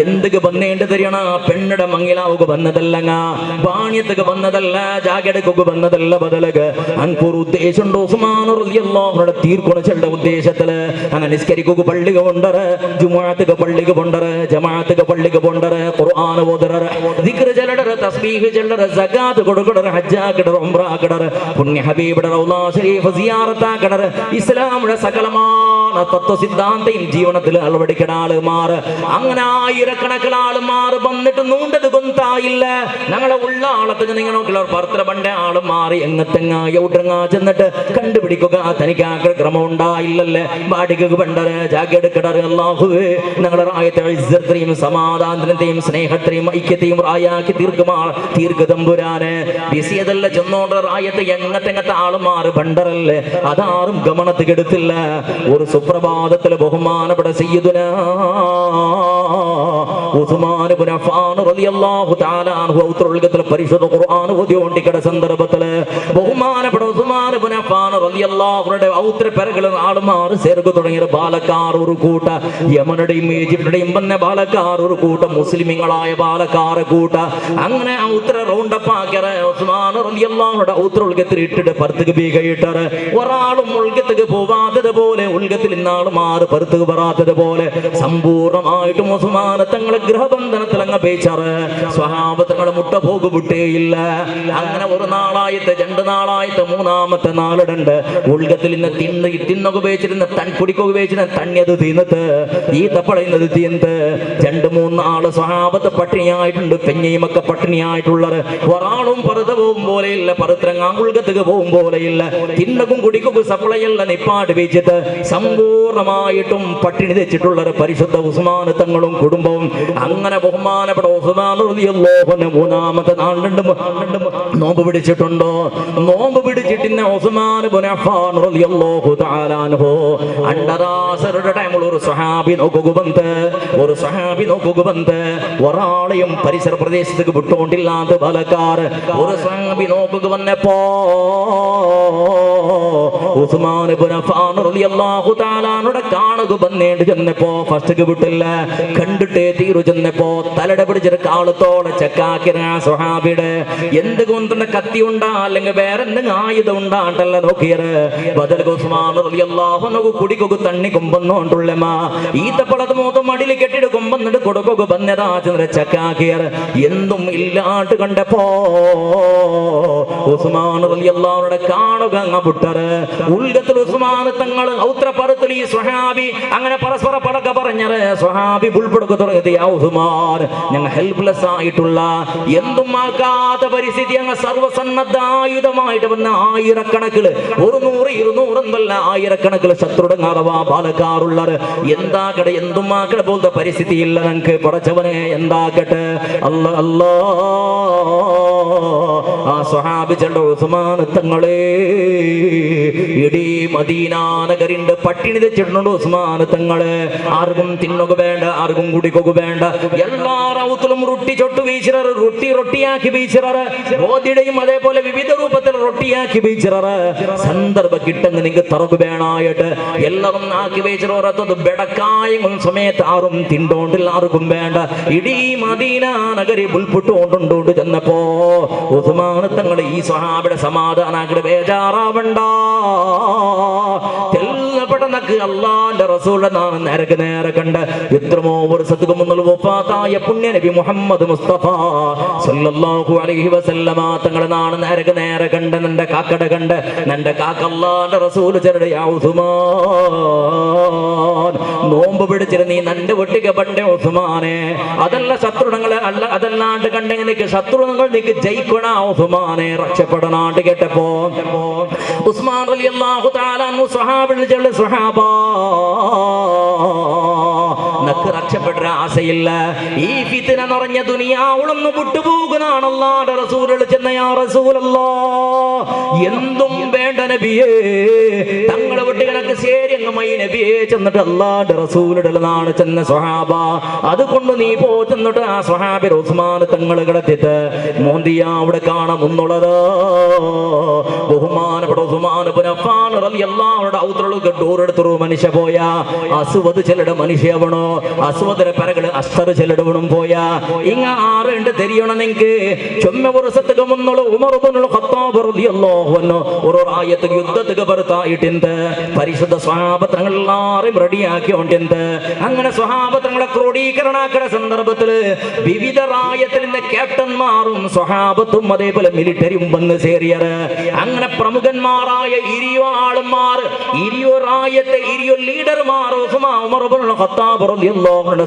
എന്തൊക്കെ വന്നേണ്ടത് തരികണ പെണ്ണുടെ മങ്ങിലാവുക വന്നതല്ലങ്ങ ബാണിയത്തേക്ക് വന്നതല്ല ജാഗെടുക്കുക വന്നതല്ല ബദലക അൻപൊരു ഉദ്ദേശമുണ്ട് ഉസ്മാൻ റളിയല്ലാഹുവിന്റെ തീർക്കൊണച്ചയുടെ ഉദ്ദേശത്തില് അങ്ങനെ നിസ്കരിക്കുക പള്ളിക കൊണ്ടറ് ജുമുഅത്തുക പള്ളിക കൊണ്ടറ് ജമാഅത്തുക പള്ളിക കൊണ്ടറ് ഖുർആൻ ഓതററ് ദിക്ർ ചൊല്ലറ് തസ്ബീഹ് ചൊല്ലറ് സകാത്ത് കൊടുക്കടറ് ഹജ്ജാക്കടറ് ഉംറാക്കടറ് പുണ്യ ഹബീബിന്റെ റൗള ശരീഫ് സിയാറത്താക്കടറ് ഇസ്ലാമിന്റെ സകലമായ തത്വ സിദ്ധാന്തയും ജീവിതത്തിൽ അളവടിക്കണ ആളുമാർ അങ്ങനെ ആയിരക്കണക്കിന് ആളുമാർ വന്നിട്ട് നൂണ്ടത് കൊന്തായില്ല ഞങ്ങളെ ഉള്ള ആളത്തിന് നിങ്ങൾ നോക്കില്ല പർത്ര പണ്ട ആള് മാറി എങ്ങത്തെങ്ങ എവിടെങ്ങ ചെന്നിട്ട് കണ്ടുപിടിക്കുക തനിക്ക് ക്രമം ഉണ്ടായില്ലല്ലേ ബാടിക പണ്ടറ് ജാഗെടുക്കടറ് അല്ലാഹുവേ ഞങ്ങളുടെ റായത്തെ ഇസ്സത്തിനെയും സമാധാനത്തിനെയും സ്നേഹത്തെയും ഐക്യത്തെയും റായാക്കി തീർക്കതമ്പുരാന് ബിസിയതല്ല ചെന്നോണ്ട റായത്തെ എങ്ങത്തെങ്ങത്തെ ആളുമാറ് പണ്ടറല്ലേ അതാരും ഗമനത്തിൽ എടുത്തില്ല ഒരു സുപ്രഭാതത്തിൽ ബഹുമാനപ്പെട്ട സയ്യിദുനാ ഉസ്മാൻ ഇബ്നു അഫ്ഫാൻ റളിയല്ലാഹു തആല അൻഹു ഔത്രൽഗത്തിൽ പരിശുദ്ധ ഖുർആൻ ഓതിക്കൊണ്ടിരിക്കുന്ന സന്ദർഭത്തിൽ ബഹുമാനപ്പെട്ട ഉസ്മാൻ ഇബ്നു അഫ്ഫാൻ റളിയല്ലാഹുവിന്റെ ഔത്ര പെരകൾ ആളുമാർ ചേർക്കു തുടങ്ങിയ ബാലക്കാർ ഒരു കൂട്ട യമനുടെയും ഈജിപ്തിന്റെയും വന്ന ബാലക്കാർ ഒരു കൂട്ട മുസ്ലിമീങ്ങളായ ബാലക്കാർ കൂട്ട അങ്ങനെ ഔത്ര റൗണ്ടപ്പ് ആക്കിയ ഉസ്മാൻ റളിയല്ലാഹുവിന്റെ ഔത്രൽഗത്തിൽ ഇട്ടിട്ട് പർത്തുക ബീഗയിട്ടറ് ഒരാളും ഉൽഗത്തേക്ക് പോവാത്തത് പോലെ ഉൽഗത്തിൽ ഇന്നാളുമാർ പർത്തുക വരാത്തത് പോലെ സമ്പൂർണ്ണമായിട്ടും ഉസ്മാൻ തങ്ങളെ ഗൃഹബന്ധനത്തിൽ അങ്ങ് പേച്ചാറ് സ്വഹാബത്തങ്ങളെ മുട്ട പോകു വിട്ടേയില്ല അങ്ങനെ ഒരു നാളായത്തെ രണ്ട് നാളായത്തെ മൂന്നാമത്തെ നാളിടണ്ട് ഉൾഗത്തിൽ ഇന്ന് തിന്നൊക്കെ ഉപയോഗിച്ചിരുന്ന കുടിക്കൊക്കെ ഉപയോഗിച്ചിരുന്ന തണ്ണിയത് തീന്നത്ത് ഈ തപ്പടയുന്നത് തീന്ത് രണ്ട് മൂന്നാള് സ്വഹാബത്ത് പട്ടിണിയായിട്ടുണ്ട് പെഞ്ഞയുമൊക്കെ പട്ടിണിയായിട്ടുള്ളത് ഒരാളും പറുത പോകും പോലെയില്ല പറുത്രങ്ങാ ഉൾഗത്തേക്ക് പോകും പോലെയില്ല തിന്നക്കും കുടിക്കൊക്കെ സപ്ലൈയല്ല നിപ്പാട് വെച്ചിട്ട് സമ്പൂർണമായിട്ടും പട്ടിണി തെച്ചിട്ടുള്ളത് പരിശുദ്ധ ഉസ്മാൻ തങ്ങളും കുടുംബവും അങ്ങനെ ബഹുമാനപ്പെട്ട ഉസ്മാൻ റളിയല്ലാഹു അൻഹു മൂന്നാമത്തെ നാളുണ്ട് നോമ്പ് പിടിച്ചിട്ടുണ്ടോ നോമ്പ് പിടിച്ചിട്ടിന്ന ഉസ്മാൻ ഇബ്നു അഫ്ഫാൻ റളിയല്ലാഹു തആല അൻഹു അണ്ടറാസരുടെ ടൈമിൽ ഒരു സ്വഹാബി നോക്കുക ബന്ധ ഒരാളെയും പരിസര പ്രദേശത്തേക്ക് വിട്ടുകൊണ്ടില്ലാത്ത ബലക്കാർ ഒരു സ്വഹാബി നോക്കുക വന്നപ്പോ ഉസ്മാൻ ഇബ്നു അഫ്ഫാൻ റളിയല്ലാഹു തആല അൻഹുടെ കാണുക വന്നേണ്ട് ചെന്നപ്പോ ഫസ്റ്റ് വിട്ടില്ല കണ്ടിട്ടേ തീരു ചെന്നപ്പോ തലയുടെ പിടിച്ചൊരു കാളത്തോടെ ചെക്കാക്കിയ സ്വഹാബിയുടെ എന്ത് കൊണ്ടുള്ള കത്തി ഉണ്ടാ അല്ലെങ്കിൽ വേറെ എന്തെങ്കിലും ആയുധം ഉണ്ടാട്ടല്ല നോക്കിയത് ബദൽ ഉസ്മാൻ റളിയല്ലാഹു അൻഹു കുടികൊക്കെ തണ്ണി കൊമ്പന്നോണ്ടുള്ളമാ ഈത്തപ്പളത്ത് മൂത്ത മടിയിൽ കെട്ടിട്ട് കൊമ്പന്നിട്ട് കൊടുക്കൊക്കെ ബന്നതാ ചെന്ന ചെക്കാക്കിയർ എന്തും ഇല്ലാട്ട് കണ്ടപ്പോ ഉസ്മാൻ റളിയല്ലാഹുവിന്റെ കാണുക അങ്ങ് വിട്ടറ് ഉൽഗത്തിൽ ഉസ്മാൻ തങ്ങൾ ഔത്രപരത്തിൽ ഈ സ്വഹാബി അങ്ങനെ പരസ്പര പടക്ക പറഞ്ഞത് സ്വഹാബി ഉൾപ്പെടുക തുടങ്ങിയത് ഉസ്മാൻ ഞങ്ങൾ ഹെൽപ്ലെസ് ആയിട്ടുള്ള എന്തും ആക്കാത്ത പരിസ്ഥിതി അങ്ങ് സർവസന്നദ്ധ ആയുധമായിട്ട് വന്ന ആയിരക്കണക്കില് 100 200 എന്നല്ല ആയിരക്കണക്കില് ശത്രുടെ അഥവാ ബാലക്കാറുള്ളത് എന്താക്കട്ടെ എന്തും ആക്കട്ടെ പോലത്തെ പരിസ്ഥിതി ഇല്ല ഞങ്ങൾക്ക് പടച്ചവനെ എന്താക്കട്ടെ അല്ലാ ആ സ്വഹാബികളുടെ ഉസ്മാൻ തങ്ങളെ ഇടീ മദീന നഗരിന്റെ പട്ടിണി തെച്ചിട്ടുണ്ട് ഉസ്മാൻ തങ്ങളെ ആർക്കും തിന്നുക വേണ്ട ആർക്കും കുടിക്കുക വേണ്ട എല്ലാ റൗത്തിലും റൊട്ടി ചൊട്ട് വീശിററ് റൊട്ടിയാക്കി വീശിററ് ബോധിയുടെയും അതേപോലെ വിവിധ രൂപത്തിൽ റൊട്ടിയാക്കി വീശിററ് സന്ദർഭം കിട്ടുന്ന നിങ്ങൾക്ക് തറവ് വേണായിട്ട് എല്ലാവരും ആക്കി വീശിറത് ബെടക്കായും സമയത്ത് ആരും തിണ്ടോണ്ടില്ല ആർക്കും വേണ്ട ഇടീ മദീന നഗരി ഉൾപ്പെട്ടുകൊണ്ടുണ്ടോണ്ട് ചെന്നപ്പോ ഉസ്മാൻ തങ്ങൾ ഈ സ്വഹാബിയുടെ സമാധാനാക്കിടെ ബേജാറാവണ്ട പെട്ടെന്നൊക്കെ അള്ളാന്റെ റസൂലിന്റെ നാമം നേരെ കണ്ട് എത്രമോ വർഷத்துக்கு മുന്നിൽ വഫാത്തായ പുണ്യ നബി മുഹമ്മദ് മുസ്തഫ സല്ലല്ലാഹു അലൈഹി വസല്ലമ തങ്ങളെ നാമം നേരെ കണ്ട് നിന്റെ കാക്കട കണ്ട് നിന്റെ കാക്ക അള്ളാന്റെ റസൂൽ ചെറുടെ നോമ്പ് പിടിച്ചിട്ട് നീ നന്റെ വെട്ടിക്ക് പണ്ടേ ഉസ്മാനെ അതല്ല ശത്രുണങ്ങളെ അല്ല അതല്ലാണ്ട് കണ്ടെങ്കിൽ നിനക്ക് ശത്രുണങ്ങൾ നിനക്ക് ജയിക്കണ ഉസ്മാനെ രക്ഷപ്പെടണാണ്ട് കേട്ടപ്പോ ഉസ്മാൻ റളിയല്ലാഹു തആല അൻഹു സ്വഹാബിൽ ചെള്ള സ്വഹാബ നക്ക് രക്ഷപ്പെട്ട ആശയില്ല. ഈ ഫിത്ന നിറഞ്ഞ ദുനിയാവുളൊന്ന് വിട്ടുപോകുന്നതാണ് അല്ലാഹുവിന്റെ റസൂലുകൾ ചെന്ന യാ റസൂലല്ലാഹ് എന്തും വേണ്ട നബിയേ തങ്ങളെ വിട്ട് കണക്ക് ശരിയങ്ങമായി നബിയെ ചെന്നിട്ട് അല്ലാഹുവിന്റെ റസൂലുകളാണ് ചെന്ന സ്വഹാബ. അതുകൊണ്ട് നീ പോ ചെന്നിട്ട് ആ സ്വഹാബി ഉസ്മാൻ തങ്ങൾ കിടത്തിട്ട് മോന്തിയ അവിടെ കാണുന്നുള്ളത് ബഹുമാനപ്പെട്ട ഉസ്മാൻ ഇബ്നു അഫ്ഫാൻ റളിയല്ലാഹു അൻഹു ഔത്രളുക ഡോറെടുത്തൊരു മനുഷ്യ പോയ അസ്വദ് ചെല്ലട മനുഷ്യവണോ അസ്വദര പരകള് അസ്തർ ചെല്ലടവണും പോയ ഇങ്ങ ആറുണ്ട് തെരിയണം നിങ്ങക്ക് ചൊമ്മ വർഷത്തുക മുന്നുള്ള ഉമർ ഇബ്നുൽ ഖത്താബ് റളിയല്ലാഹു അൻഹു ഒരു ആയത്ത് യുദ്ധത്തുക ബർത്തായിട്ടുണ്ട്. പരിശുദ്ധ സ്വഹാബത്ത് എല്ലാവരും റെഡിയാക്കിയോണ്ട് അങ്ങനെ സ്വഹാബത്തങ്ങളെ ക്രോഡീകരണാക്കണ സന്ദർഭത്തില് വിവിധ റായത്തിന്റെ ക്യാപ്റ്റന്മാരും സ്വഹാബത്തും അതേപോലെ മിലിറ്ററിയും വന്ന് ചേരിയത്. അങ്ങനെ പ്രമുഖന്മാരായ ഇരിയോ ആളുമാർ ഇരിയോ റായത്തെ ഇരിയോ ലീഡർമാർ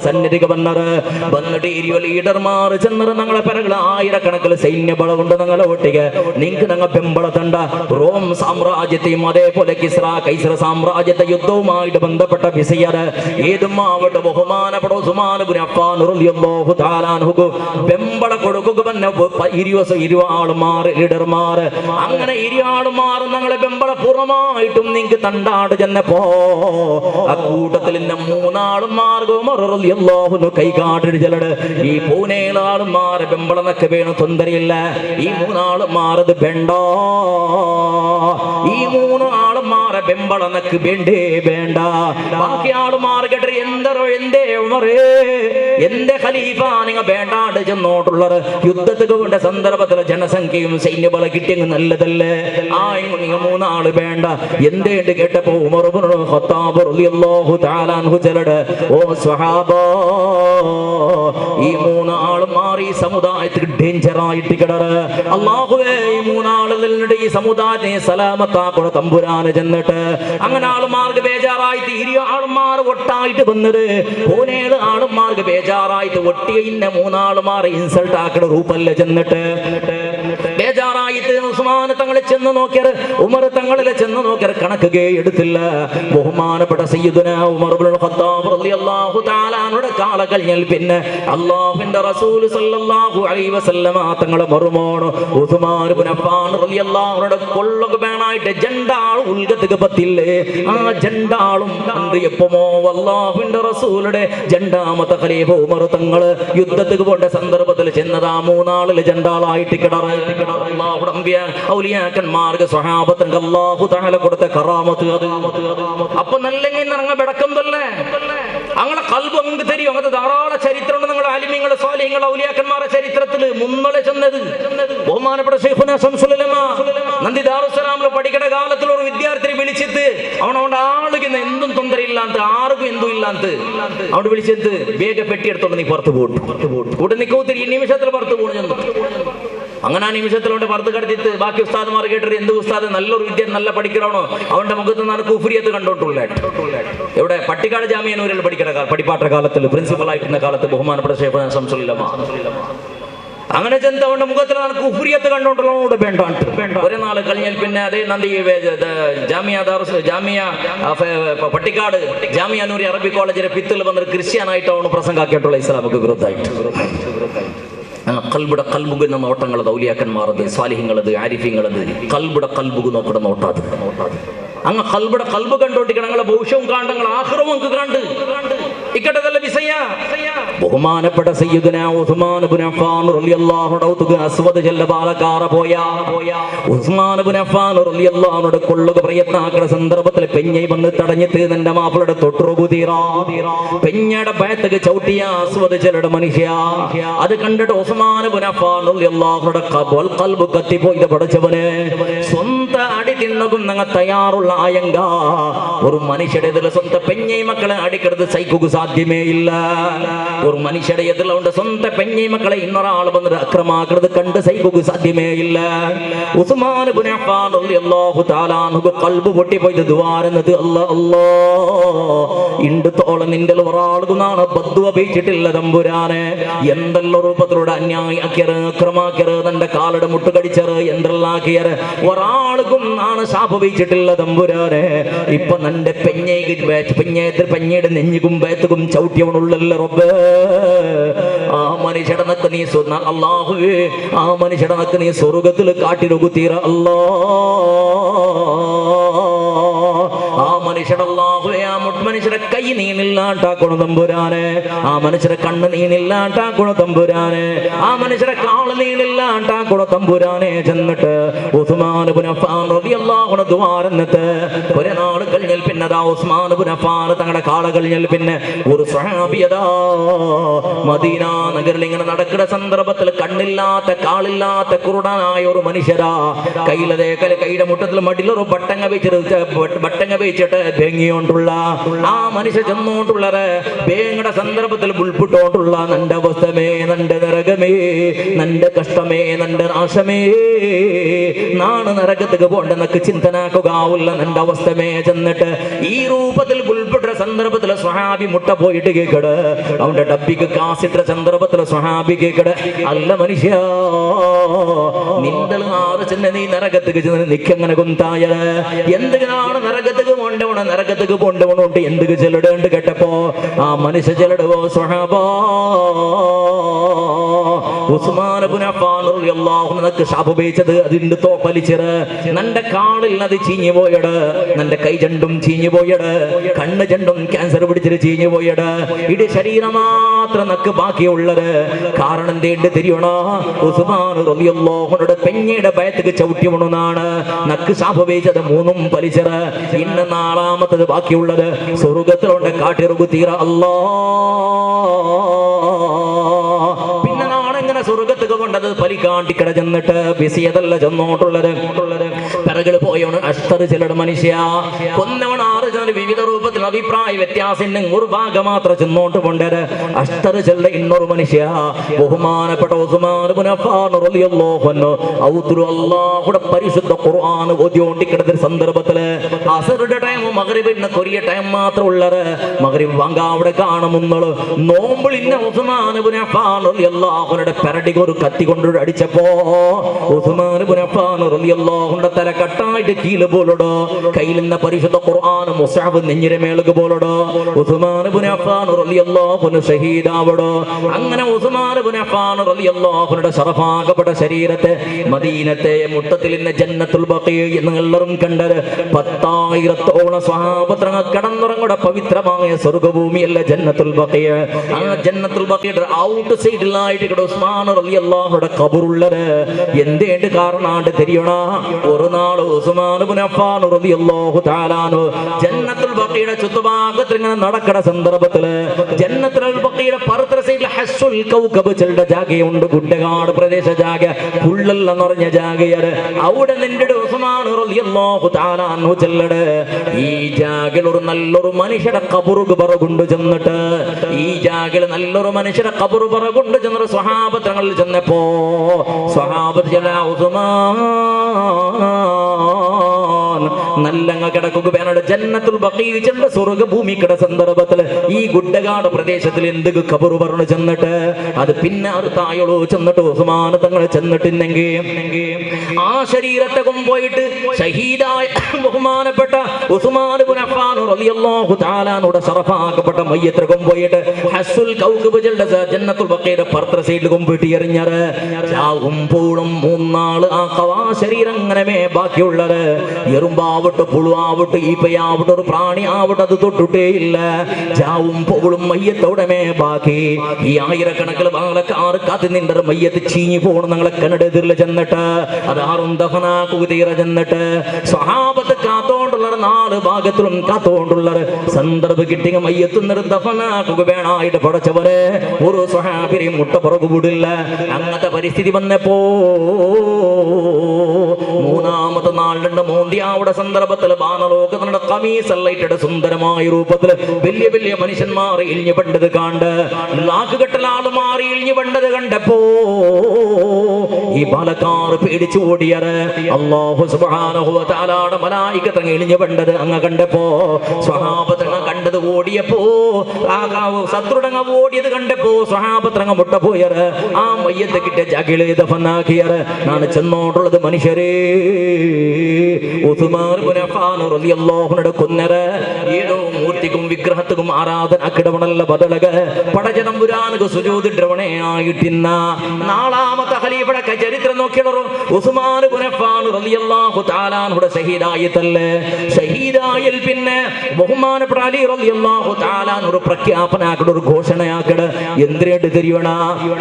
സന്നിധിക്ക് വന്നത് വന്നിട്ട് ഇരിയോ ലീഡർമാർ ചെന്നത് ഞങ്ങളെ പിറകൾ ആയിരക്കണക്കിന് സൈന്യബലമുണ്ട് ഞങ്ങളെ ഒട്ടിക്ക് നിങ്ങൾക്ക് ഞങ്ങൾ പെമ്പളത്തണ്ട റോം സാമ്രാജ്യത്തെയും അതേപോലെ കിസ്ര കൈസർ സാമ്രാജ്യത്തെ യുദ്ധവുമായിട്ട് ബന്ധപ്പെട്ട വിഷയര് ഏതും ആവട്ടെ ബഹുമാനപ്പെട്ട ഉസ്മാൻ ഇബ്നു അഫ്ഫാൻ റളിയല്ലാഹു തആല അൻഹു ബെമ്പള കൊടുക്കുക തന്നെ ഇരു ആളുമാർ ലീഡർമാർ അങ്ങനെ ഇരു ആളുമാർ ഞങ്ങളെ ബെമ്പള പുറമായിട്ടും നിങ്ങൾക്ക് തണ്ടാട് ചെന്നപ്പോ ആ കൂട്ടത്തിൽ ഇന്ന മൂന്നാളുമാർ ഉമർ റളിയല്ലാഹു അൻഹു കൈകാട്ടിട്ട് ചെല്ലട് ഈ പൂനേലാളുമാർ ബെമ്പളനൊക്കെ വേണം തൊന്തരയില്ല ഈ മൂന്നാളുമാർ അത് വേണ്ട ഈ മൂന്ന് ആളുമാരെ ബെമ്പളനക്ക് വേണ്ടേ വേണ്ട ബാക്കി ആളുമാർ കേട്ടത് എന്തോ എന്തേ ഉമറേ എന്റെ ഖലീഫ നിങ്ങൾ വേണ്ടാണ്ട് ചെന്നോട്ടുള്ളത് യുദ്ധത്തിന് വേണ്ട സന്ദർഭത്തിലെ ജനസംഖ്യയും സൈന്യബല കിട്ടിയെങ്കിൽ നല്ലതല്ലേ ആ നിങ്ങൾ മൂന്നാള് വേണ്ട എന്തേണ്ട് കേട്ടപ്പോ ഉമർ ഇബ്നു ഖത്താബ് റളിയല്ലാഹു തആല അൻഹു ചെല്ലട് ഓ സ്വഹാബ ഈ മൂന്നാളും മാറി സമുദായത്തിൽ ഡേഞ്ചർ ആയിട്ട് കിടറ് അല്ലാഹുവേ ഈ മൂന്നാളുകളുടെ ഈ സമുദായത്തെ സലാമത്താക്കുള്ള തമ്പുരാന് ചെന്നിട്ട് അങ്ങനെ ആളുമാർക്ക് ബേജാറായിട്ട് ഇരു ആളുമാർ ഒട്ടായിട്ട് വന്നത് 17 ആളുമാർക്ക് ബേജാറായിട്ട് ഒട്ടിയ ഇന്ന മൂന്നാളുമാർ ഇൻസൾട്ട് ആക്കണ റൂപ്പല്ല ചെന്നിട്ട് ബേജാറായിട്ട് ഉസ്മാൻ തങ്ങളെ ചെന്ന് നോക്കിയത് ഉമർ തങ്ങളിലെ ചെന്ന് നോക്കിയത് കണക്കുകേ എടുത്തില്ല. ബഹുമാനപ്പെട്ട സയ്യിദുനാ ഉമർ ഇബ്നുൽ ഖത്താബ് റളിയല്ലാഹു തആല അൻഹുടെ കാല കഴിഞ്ഞാൽ പിന്നെ അല്ലാഹുവിന്റെ റസൂൽ സല്ലല്ലാഹു അലൈഹി വസല്ലമ തങ്ങളെ മറുമോണ് ഉസ്മാൻ ഇബ്നു അഫ്ഫാൻ റളിയല്ലാഹു അൻഹുടെ കൊള്ളൊക്കെ വേണായിട്ട് ജണ്ടാൾ ഉൽഗത്തുക പത്തില്ലേ ആ ജണ്ടാളും എപ്പോമോ അല്ലാഹുവിന്റെ റസൂലുടെ ജണ്ടാമത്തെ ഖലീഫ ഉമർ തങ്ങള് യുദ്ധത്തിന് പോണ്ട സന്ദർഭത്തിൽ ചെന്നതാ മൂന്നാളില് ജണ്ടാളായിട്ട് കിടറ് അല്ലാഹുവിന്റെ അമ്പിയാ ഔലിയാക്കന്മാർക്ക് സ്വഹാബത്തും അല്ലാഹു തആല കൊടുത്ത കറാമത്ത് അത് അപ്പൊ നല്ലെങ്കിൽ നിറങ്ങ ബെടക്കന്തല്ലേ അങ്ങനെ കൽബ് അങ്ങ് തരും. അങ്ങനത്തെ ധാരാളം ചരിത്രമുണ്ട് നിങ്ങളുടെ ആലിമീങ്ങളുടെ സ്വാലിഹീങ്ങളുടെ ഔലിയാക്കന്മാരുടെ ചരിത്രത്തിൽ മുന്നോട്ട് ചെന്നത് ബഹുമാനപ്പെട്ട ശൈഖുനാ ശംസുൽ ഉലമ നന്ദി ദാറുസ്സലാമിൽ പഠിക്കുന്ന കാലത്തിൽ ഒരു വിദ്യാർത്ഥിയെ വിളിച്ചിട്ട് അവനോണ്ട് ആളുകൾ എന്തും തൊന്തരയില്ലാത്ത ആർക്കും എന്തും ഇല്ലാത്ത അവിടെ വിളിച്ചിട്ട് വേഗ പെട്ടിയെടുത്തോണ്ട് നീ പുറത്ത് പോട്ടു ഇവിടെ നിൽക്കൂത്തിരി ഈ നിമിഷത്തിൽ പുറത്ത് പോകണം. അങ്ങനെ ആ നിമിഷത്തിലോട്ട് പുറത്ത് കടത്തിട്ട് ബാക്കി ഉസ്താദ്മാർ കേട്ടിട്ട് എന്ത് ഉസ്താദ് നല്ലൊരു വിദ്യ നല്ല പഠിക്കണോ അവന്റെ മുഖത്ത് നിന്നാണ് കുഫ്രിയത്ത് കണ്ടോട്ടുള്ള എവിടെ പട്ടിക്കാട് ജാമിയനൂരിൽ പഠിക്കുന്ന പഠിപ്പാട്ട കാലത്തിൽ പ്രിൻസിപ്പൽ ആയിരുന്ന കാലത്ത് ബഹുമാനപ്പെട്ട ശൈഖുനാ ശംസുൽ ഉലമ അങ്ങനെ ചെന്ന് അവന്റെ മുഖത്തിൽ നമുക്ക് ഉഫ്രിയത്ത് കണ്ടോണ്ടുള്ളതോട് വേണ്ട ഒരു നാള് കഴിഞ്ഞാൽ പിന്നെ അതേ നന്ദി ജാമിയ പട്ടിക്കാട് ജാമിയ നൂരി അറബി കോളേജിലെ പിത്തിൽ വന്നൊരു ക്രിസ്ത്യാനായിട്ട് അവന് പ്രസംഗാക്കിയിട്ടുള്ള ഇസ്ലാമിക്ക് വിരുദ്ധമായിട്ട് കൽബുടെ കൽബുകുന്ന നോട്ടങ്ങളത് ഔലിയാക്കന്മാറത് സ്വാലിഹ്യങ്ങളത് ആരിഫ്യങ്ങളത് കൽബുടെ കൽബുകു നോക്കുന്ന നോട്ടാത് അങ്ങ് കൽബുടെ കൽബ് കണ്ടോട്ടിക്കണം ഞങ്ങളെ ഭവിഷ്യവും കാണ്ടങ്ങൾ ആഖിറവും അങ്ങ് കണ്ട് ഇക്കട്ടതല്ല വിസയ ബഹുമാനപ്പെട്ട സയ്യിദുനാ ഉസ്മാൻ ഇബ്നു അഫ്ഫാൻ റളിയല്ലാഹു അൻഹു അസ്വദ് ജല്ല ബാലക്കാറ പോയ ഉസ്മാൻ ഇബ്നു അഫ്ഫാൻ റളിയല്ലാഹു അൻഹു കൊള്ളുക പ്രയത്നാക്കണ സന്ദർഭത്തിൽ പെഞ്ഞൈ വന്ന് തടഞ്ഞിട്ട് തന്റെ മാപ്പിളയുടെ തൊട്ടുറുകുതീറ പെഞ്ഞയുടെ ഭയത്തേക്ക് ചവിട്ടിയ അസ്വദ് ജല്ലയുടെ മനുഷ്യ അത് കണ്ടിട്ട് ഉസ്മാൻ ഇബ്നു അഫ്ഫാൻ റളിയല്ലാഹു അൻഹു ഖൽബ് കത്തിപ്പോയി പഠിച്ചവനെ സ്വന്തം അടി തിന്നകും ഞങ്ങൾ തയ്യാറുള്ള ആയങ്ക ഒരു മനുഷ്യരുടെ സ്വന്തം പെഞ്ഞൈ മക്കളെ അടിക്കരുത് സൈക്കുക സാധ്യമേ ഇല്ല. ഒരു മനുഷ്യരുടെ എതിർലുണ്ട് സ്വന്തം പെഞ്ഞി മക്കളെ ഇന്നൊരാൾ വന്നിട്ട് അക്രമാകൃത് കണ്ട് സഹിക്കുക സാധ്യമേ ഇല്ല. ഉസ്മാൻ ഇബ്നു അഫ്ഫാൻ റളിയല്ലാഹു തആല അൻഹു ഖൽബ് പൊട്ടിപ്പോയി ദ്വാരന്നത് അല്ലാഹ് ഇണ്ടത്തോളം നിന്റെ ഒരാളുകുന്നാണ് ബദ്ദുവ ഉപയോഗിച്ചിട്ടില്ല തമ്പുരാനെ. എന്തെല്ലാം രൂപത്തിലൂടെ അന്യായിക്കറ് അക്രമാക്കറ് തന്റെ കാലയുടെ മുട്ടുകടിച്ചറ് എന്തെല്ലാക്കിയറ് ഒരാൾക്കും ആണ് ശാപ ഉപയോഗിച്ചിട്ടില്ല തമ്പുരാനെ. ഇപ്പൊ നിന്റെ പെഞ്ഞയുടെ നെഞ്ഞുകും ബേത്തുകും ചവിട്ടിയവനുള്ളല്ലോ റബ്ബേ. ആ മനുഷ്യടെ നക്ക് നീ അല്ലാഹുവേ, ആ മനുഷ്യടെ നക്ക് നീ സ്വർഗത്തിൽ കാട്ടിലൊകുത്തീര അല്ലാ. ആ മനുഷ്യടെ അല്ലാഹുവേ, ആ മനുഷ്യരെ കൈ നീ നില്ലാണ്ടാക്കണം തമ്പുരാനെ. ആ മനുഷ്യരെ കണ്ണ് നീ നില്ലാണ്ടാക്കണം തമ്പുരാനെ. ആ മനുഷ്യരെ കാള് നീ നില്ലാണ്ടാക്കണം തമ്പുരാനെ. ചെന്നിട്ട് ഉസ്മാൻ ഇബ്നു അഫ്ഫാൻ റളിയല്ലാഹു അൻഹു ദ്വാരന്നിട്ട് ഒരു നാൾ കഴിഞ്ഞാൽ പിന്നെ ദാ ഉസ്മാൻ ഇബ്നു അഫ്ഫാൻ തങ്ങളുടെ കാള കഴിഞ്ഞാൽ പിന്നെ ഒരു സ്വഹാബിയതാ മദീന നഗറിൽ ഇങ്ങനെ നടക്കുന്ന സന്ദർഭത്തിൽ കണ്ണില്ലാത്ത കാളില്ലാത്ത കുരുടനായ ഒരു മനുഷ്യരാ കയ്യുടെ മുട്ടത്തിൽ മടിലൊരു ബട്ടങ്ങ വെച്ചിട്ട് ഭേങ്ങിയോണ്ടുള്ള ആ മനുഷ്യ ചെന്നോണ്ടുള്ളത് ഭേങ്ങയുടെ സന്ദർഭത്തിൽ ഉൾപ്പെട്ടോണ്ടുള്ള നന്റെ അവസ്ഥമേ, നന്റെ നരകമേ, നന്റെ കഷ്ടമേ, നന്റെ നാശമേ, നാണ് നരകത്തേക്ക് പോണ്ടെന്നൊക്കെ ചിന്തനാക്കുകാവുള്ള നന്റെ അവസ്ഥമേ. ചെന്നിട്ട് ഈ രൂപത്തിൽ ഉൾപ്പെട്ട സന്ദർഭത്തിൽ സ്വഹാബി മുട്ട പോയിട്ട് കേക്കട് അവന്റെ ഡബ്ബിക്ക് കാസിട്ട സന്ദർഭത്തിൽ സ്വഹാബി കേക്കട് അല്ല മനുഷ്യ നിന്റെ ആറ് ചെന്ന നീ നരകത്തേക്ക് ചെന്ന് നിക്കങ്ങനെ കുന്തായ എന്തിനാണ് നരകത്തേക്ക് പോണ്ടവണോണ്ട് എന്തൊക്കെ ചെല്ലടേണ്ട് കേട്ടപ്പോ ആ മനുഷ്യ ചെല്ലടവോ സ്വഹാബാ ഉസ്മാൻ ഇബ്നു അഫ്ഫാൻ റളിയല്ലാഹു അൻഹു ശാപുപയോഗിച്ചത് അതിന്റെ തോപ്പലിച്ചത് നന്റെ കാളിൽ അത് ചീഞ്ഞു പോയട്, നന്റെ കൈ ചണ്ടും ചീഞ്ഞു പോയട്, കണ്ണ് ചണ്ടും ക്യാൻസർ പിടിച്ചിട്ട് ചീഞ്ഞു പോയട്, ഇടി ശരീരം മാത്രം നക്ക് ബാക്കിയുള്ളത്. കാരണം എന്തേണ്ട് തിരിയണോ ഉസ്മാൻ റളിയല്ലാഹു അൻഹുടെ പെഞ്ഞയുടെ ഭയത്തേക്ക് ചവിട്ടിവണെന്നാണ് നക്ക് ശാപുപയോഗിച്ചത് മൂന്നും പലിച്ചത്. ഇന്ന് നാലാമത്തത് ബാക്കിയുള്ളത് സ്വർഗത്തിലുണ്ട് കാട്ടിറുകു തീര അല്ലാ. പിന്നെ നാളെങ്ങനെ സ്വർഗത്തേക്ക് കൊണ്ടത് പലിക്കാണ്ടിക്കട ചെന്നിട്ട് ബിസിയതല്ല ചെന്നോട്ടുള്ളത് പിറകിൽ പോയവണ് അഷ്തർ ചിലട് മനുഷ്യ കൊന്നവൺ ആറ് ചെന്ന് വിവിധ രൂപത്തിൽ അഭിപ്രായ വ്യത്യാസം ഒരു ഭാഗം മാത്രം ചെന്നോട്ട് കൊണ്ടത് അഷ്തർ ചെല്ലുടെ ഇന്നൊരു മനുഷ്യ ബഹുമാനപ്പെട്ട ഉസ്മാൻ ഇബ്നു അഫ്ഫാൻ റളിയല്ലാഹു അൻഹു ഔതുറു അല്ലാഹുടെ പരിശുദ്ധ ഖുർആൻ ഓതിയോണ്ടിക്കിടന്ന സന്ദർഭത്തില് അസറുടെ ടൈം മഗ്രിബിന് കൊറിയ ടൈം മാത്രം ഉള്ളത് മഗ്രിബ് വാങ്ക അവിടെ കാണുമെന്നുള്ളു നോമ്പിൽ ഇന്ന ഉസ്മാൻ ഇബ്നു അഫ്ഫാൻ റളിയല്ലാഹു അൻഹുടെ പെരടിക്ക് ഒരു കത്തി കൊണ്ട് അടിച്ചപ്പോ ഉസ്മാൻ ഇബ്നു അഫ്ഫാൻ റളിയല്ലാഹു അൻഹു തല കട്ടായിട്ട് കീല് പോലടോ കയ്യിൽ നിന്ന് പരിശുദ്ധ ഖുർആൻ മുസ്ഹഫ് നെഞ്ഞിരെ മേലുക്ക് പോലടോ ഉസ്മാൻ ഇബ്നു അഫ്ഫാൻ റളിയല്ലാഹു അൻഹു ഷഹീദാവടോ. അങ്ങനെ ഉസ്മാൻ ഇബ്നു അഫ്ഫാൻ റളിയല്ലാഹു അൻഹുടെ ശറഫാക്കപ്പെട്ട ശരീരത്തെ മദീനത്തെ മുട്ടത്തിൽ ഇന്ന് ജന്നത്തുൽ ബഖീഅ എന്ന് എല്ലാവരും കണ്ടത് 10,000ഓളം സ്വഹാബത്രങ്ങൾ കടന്നുറങ്ങുടെ പവിത്രമായ സ്വർഗ്ഗഭൂമിയല്ല ജന്നത്തുൽ ബഖീഅ. ആ ജന്നത്തുൽ ബഖീഅയുടെ ഔട്ട് സൈഡിലായിട്ട് ഉസ്മാൻ റളിയല്ലാഹുടെ ഖബറുള്ളത് എന്തേണ്ട് കാരണാണ്ട് തിരിയണ ഒരു നാൾ ഉസ്മാൻ ഇബ്നു അഫ്ഫാൻ റളിയല്ലാഹു തആല അൻഹു ജന്നത്തുൽ ബഖീഅയുടെ ചുറ്റുഭാഗത്ത് ഇങ്ങനെ നടക്കണ സന്ദർഭത്തില് ജന്നത്തുൽ ബഖീഅയുടെ പർത്തര സൈഡിൽ ഹസ്സുൽ കൗകബ് ചെല്ലുന്ന ജാഗയുണ്ട്. ഗുഡ്ഡകാട് പ്രദേശ ജാഗ പുള്ളെല്ലാം നിറഞ്ഞ ജാഗയാണ്. അവിടെ നിന്റെ ഉസ്മാൻ റളിയല്ലാഹു തആല അൻഹു ചെല്ലട് ഈ ജാഗയിൽ ഒരു നല്ലൊരു മനുഷ്യരുടെ ഖബറുക്ക് പറകൊണ്ട് ചെന്നിട്ട് ഈ ജാഗയിൽ നല്ലൊരു മനുഷ്യരുടെ ഖബറ് പറകൊണ്ട് ചെന്നൊരു സ്വഹാബത്തങ്ങളിൽ ചെന്നപ്പോ സ്വഹാബത്ത് ചെല്ല ഉസ്മാൻ നല്ലങ്ങ കിടക്കുക വേണയുടെ ജന്നത്തുൽ ബഖീഅ സ്വർഗ്ഗഭൂമി കിട സന്ദർഭത്തിൽ ഈ ഗുഡ്ഡകാട് പ്രദേശത്തിൽ എന്തൊക്കെ ഖബറ് പറഞ്ഞു ചെന്നിട്ട് അത് പിന്നെ അടുത്തായോളൂ ചെന്നിട്ട് ഉസ്മാൻ തങ്ങൾ ചെന്നിട്ടുണ്ടെങ്കിൽ ആ ശരീരത്തെ കൊണ്ടുപോയിട്ട് ഷഹീദായ ബഹുമാനപ്പെട്ട ഉസ്മാൻ ഇബ്നു അഫ്ഫാൻ റളിയല്ലാഹു തആല അൻഹുടെ ശറഫാക്കപ്പെട്ട മയ്യത്തെ കൊണ്ടുപോയിട്ട് ഹസ്സുൽ കൗകബ് ജന്നത്തുൽ ബഖീഅയുടെ പർത്തര സൈഡിൽ കൊണ്ടുപോയിട്ട് എറിഞ്ഞത് ചാവും പൂളും മൂന്നാള് ആ ഖവാ ശരീരം അങ്ങനെ ബാക്കിയുള്ളത് എറുമ്പാവട്ടെ പുളുവാവട്ടെ ഈപ്പയാവട്ടെ ഒരു പ്രാണി ആവട്ടെ അത് തൊട്ടിട്ടേ ഇല്ല. ചാവും പൂളും മയ്യത്തോടമേ ബാക്കി. ഈ ആയിരക്കണക്കിന് ബാലക്കാർ കാത്തി നിന്റെ മയ്യത്ത് ചീഞ്ഞു പോകണം ഞങ്ങളെ കണ്ണെതിരിൽ ചെന്നിട്ട് അതാറും ദഫനാക്കുതീറ ചെന്നിട്ട് സ്വഹാബത്ത് കാത്തോണ്ടുള്ളത് നാല് ഭാഗത്തിലും കാത്തോണ്ടുള്ളത് സന്ദർഭം കിട്ടിയ മയ്യത്ത് ദഫനാക്കുക വേണായിട്ട് പടച്ചവരെ ഒരു സ്വഹാബിനെയും മുട്ട പുറകു വിടില്ല. അങ്ങനത്തെ പരിസ്ഥിതി വന്നപ്പോ മൂന്നാമത്തെ കാലിന്റെ മോന്തിയാവുടെ സന്ദർഭത്തിൽ ബാനലോകത്തിന്റെ കമീസല്ലൈറ്റയുടെ സുന്ദരമായ രൂപത്തിൽ വലിയ വലിയ മനുഷ്യന്മാർ ഇഴിഞ്ഞു പണ്ടത് കണ്ട് നാക്കുകെട്ടലാള് മാറി ഇഴിഞ്ഞു പണ്ടത് കണ്ടപ്പോ ഈ ബാലക്കാർ പേടിച്ചു ഓടിയറ്. അല്ലാഹു സുബ്ഹാനഹു വ തആലയുടെ മലായികത്ത് ഇഴിഞ്ഞു പണ്ടത് അങ്ങ് കണ്ടപ്പോ സ്വഹാബത്ത് കണ്ടത് ഓടിയപ്പോ ശത്രുടങ്ങ ഓടിയത് കണ്ടപ്പോ സ്വഹാബത്ത് മുട്ട പോയറ്. ആ മയ്യത്ത് കിട്ടിയ ജഗിളെ ദഫനാക്കിയറ്. ഞാൻ ചെന്നോട്ടുള്ളത് മനുഷ്യരെ ഉസ്മാൻ ഇബ്നു അഫ്ഫാൻ റളിയല്ലാഹു അൻഹു കൊന്നറ്. ഏതോ മൂർത്തിക്കും വിഗ്രഹത്തിനും ആരാധന കിടവണല്ല ബദലക പടജതമ്പുരാനുക്ക് സുജൂദ് ഇടവണേ ആയിട്ടിന്ന നാലാമത്തെ ഖലീഫയുടെ ചരിത്രം നോക്കിയറോ ഉസ്മാൻ ഇബ്നു അഫ്ഫാൻ റളിയല്ലാഹു തആല അൻഹുടെ ഷഹീദായിത്തല്ലേ. ഷഹീദായിൽ പിന്നെ ബഹുമാനപ്പെട്ട അലി റളിയല്ലാഹു തആല ഒരു പ്രഖ്യാപനാക്കട ഒരു ഘോഷണയാക്കട എന്തിനേട്ട് തിരിയണ